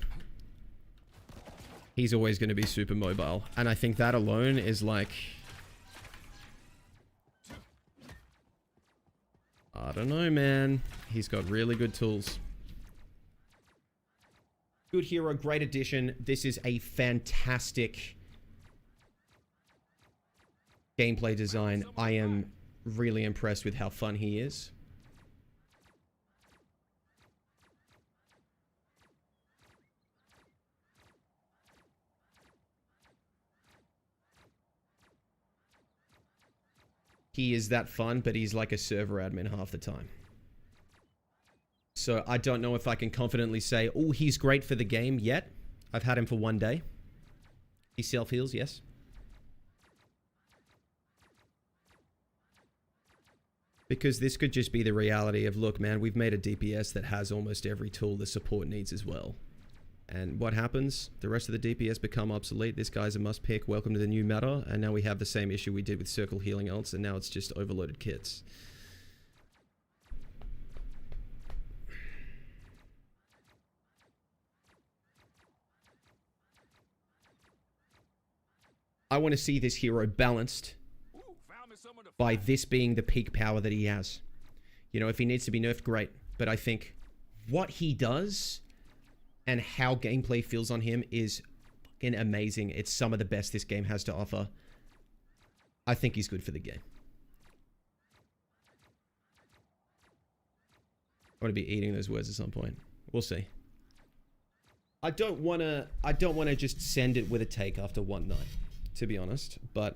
he's always going to be super mobile. And I think that alone is like... I don't know, man. He's got really good tools. Good hero, great addition. This is a fantastic gameplay design. I am really impressed with how fun he is. He is that fun, but he's like a server admin half the time. So I don't know if I can confidently say, oh, he's great for the game yet. I've had him for 1 day. He self-heals, yes. Because this could just be the reality of, look, man, we've made a DPS that has almost every tool the support needs as well. And what happens? The rest of the DPS become obsolete. This guy's a must pick. Welcome to the new meta. And now we have the same issue we did with circle healing ults, and now it's just overloaded kits. I want to see this hero balanced by this being the peak power that he has. You know, if he needs to be nerfed, great. But I think what he does and how gameplay feels on him is fucking amazing. It's some of the best this game has to offer. I think he's good for the game. I'm going to be eating those words at some point. We'll see. I don't want to just send it with a take after one night, to be honest, but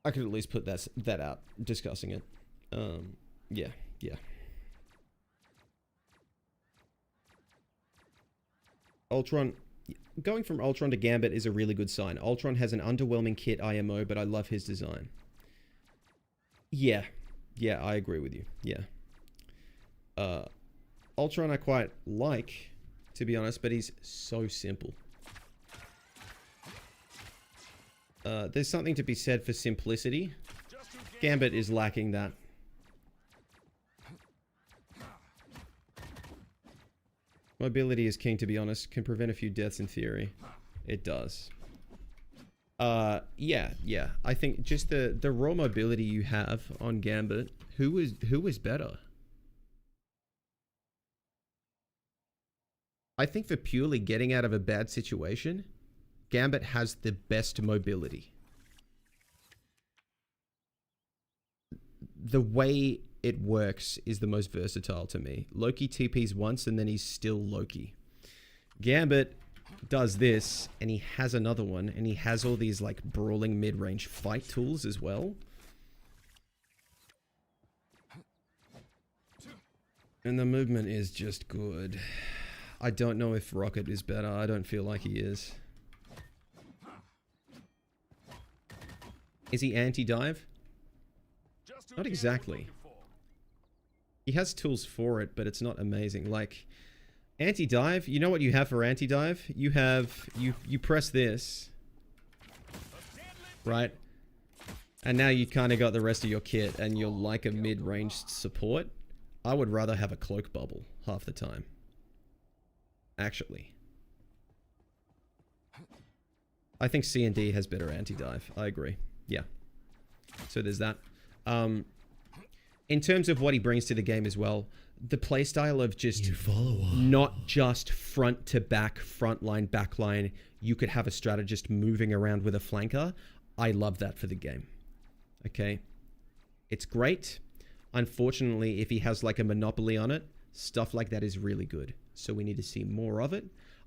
I could at least put that out discussing it. Yeah. Ultron, going from Ultron to Gambit is a really good sign. Ultron has an underwhelming kit IMO, but I love his design. Yeah, I agree with you. Yeah. Ultron I quite like, to be honest, but he's so simple. There's something to be said for simplicity. Gambit is lacking that. Mobility is king, to be honest. Can prevent a few deaths in theory. It does. Yeah. I think just the raw mobility you have on Gambit, who is better? I think for purely getting out of a bad situation, Gambit has the best mobility. The way it works is the most versatile to me. Loki TPs once and then he's still Loki. Gambit does this and he has another one and he has all these like brawling mid-range fight tools as well. And the movement is just good. I don't know if Rocket is better. I don't feel like he is. Is he anti-dive? Not exactly. He has tools for it, but it's not amazing. Like, anti-dive, you know what you have for anti-dive? You have, you press this, right? And now you kind of got the rest of your kit and you're like a mid-range support. I would rather have a cloak bubble half the time. Actually. I think C&D has better anti-dive. I agree. Yeah. So there's that. In terms of what he brings to the game as well, the playstyle of just not just front to back, front line, back line. You could have a strategist moving around with a flanker. I love that for the game. Okay. It's great. Unfortunately, if he has like a monopoly on it, stuff like that is really good. So we need to see more of it.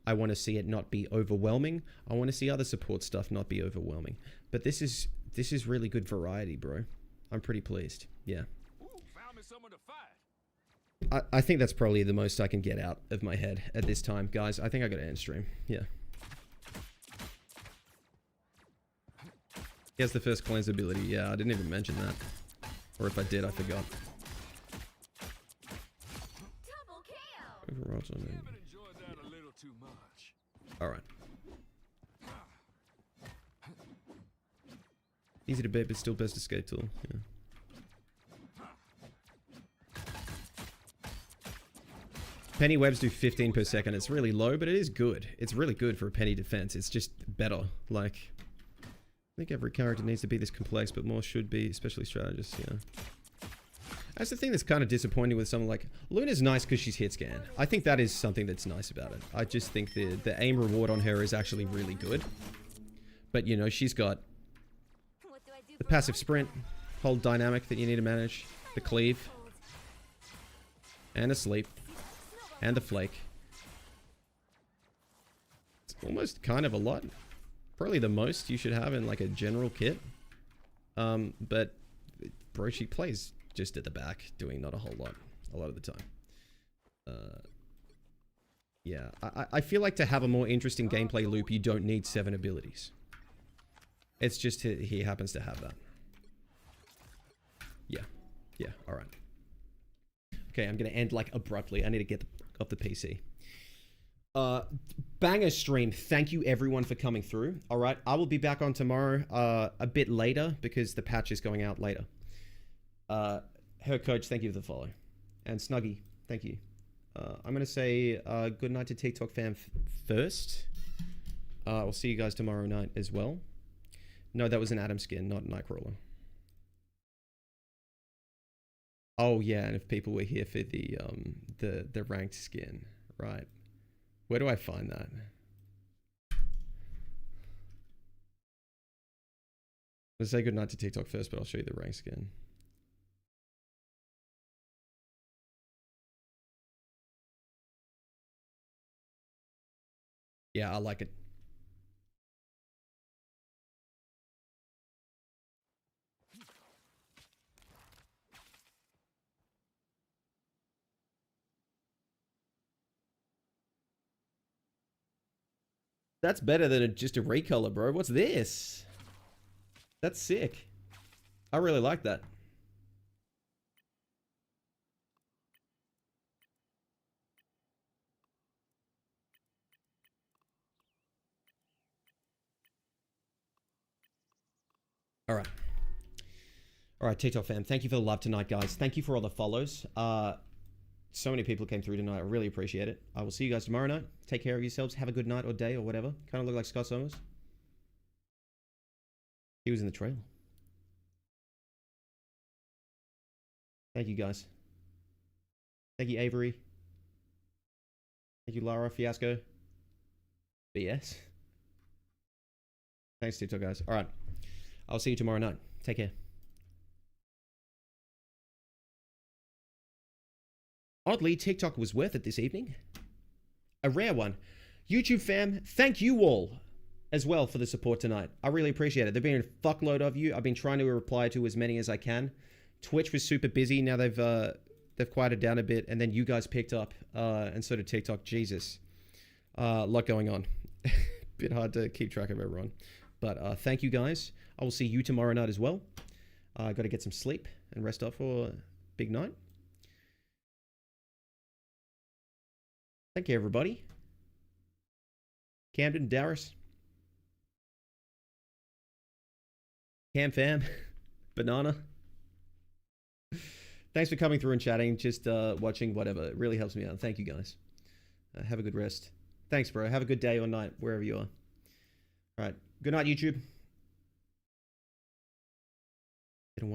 I want to see it not be overwhelming. I want to see other support stuff not be overwhelming. But this is really good variety, bro. I'm pretty pleased. Yeah. I think that's probably the most I can get out of my head at this time. Guys, I think I got to end stream. Yeah. He has the first cleanse ability. Yeah, I didn't even mention that. Or if I did, I forgot. Overall, alright. Easy to bait, but still best escape tool. Yeah. Penny webs do 15 per second. It's really low, but it is good. It's really good for a penny defense. It's just better. Like, I think every character needs to be this complex, but more should be, especially strategists. Yeah. That's the thing that's kind of disappointing with someone like Luna's nice because she's hit scan. I think that is something that's nice about it. I just think the aim reward on her is actually really good. But you know, she's got the passive sprint, hold dynamic that you need to manage, the cleave, and a sleep, and the flake. It's almost kind of a lot. Probably the most you should have in like a general kit. But bro, she plays just at the back, doing not a whole lot, a lot of the time. Yeah, I feel like to have a more interesting gameplay loop, you don't need 7 abilities. It's just he happens to have that. Yeah, alright. Okay, I'm gonna end like abruptly. I need to get off the PC. Banger stream. Thank you everyone for coming through. Alright, I will be back on tomorrow a bit later because the patch is going out later. Her coach, thank you for the follow. And Snuggy, thank you. I'm gonna say good night to TikTok fam first. I'll see you guys tomorrow night as well. No, that was an Adam skin, not Nightcrawler. Oh yeah, and if people were here for the ranked skin, right? Where do I find that? I'll say good night to TikTok first, but I'll show you the ranked skin. Yeah, I like it. That's better than just a recolor, bro. What's this? That's sick. I really like that. All right. All right, TikTok fam. Thank you for the love tonight, guys. Thank you for all the follows. So many people came through tonight. I really appreciate it. I will see you guys tomorrow night. Take care of yourselves. Have a good night or day or whatever. Kind of look like Scott Summers. He was in the trailer. Thank you, guys. Thank you, Avery. Thank you, Lara. Fiasco. BS. Thanks, TikTok, guys. All right. I'll see you tomorrow night. Take care. Oddly, TikTok was worth it this evening. A rare one. YouTube fam, thank you all as well for the support tonight. I really appreciate it. There've been a fuckload of you. I've been trying to reply to as many as I can. Twitch was super busy. Now they've quieted down a bit, and then you guys picked up, and so did TikTok. Jesus, a lot going on. Bit hard to keep track of everyone, but thank you guys. I will see you tomorrow night as well. I got to get some sleep and rest up for a big night. Thank you, everybody. Camden, Darius. Cam fam. Banana. Thanks for coming through and chatting. Just watching, whatever. It really helps me out. Thank you, guys. Have a good rest. Thanks, bro. Have a good day or night, wherever you are. All right. Good night, YouTube. They don't want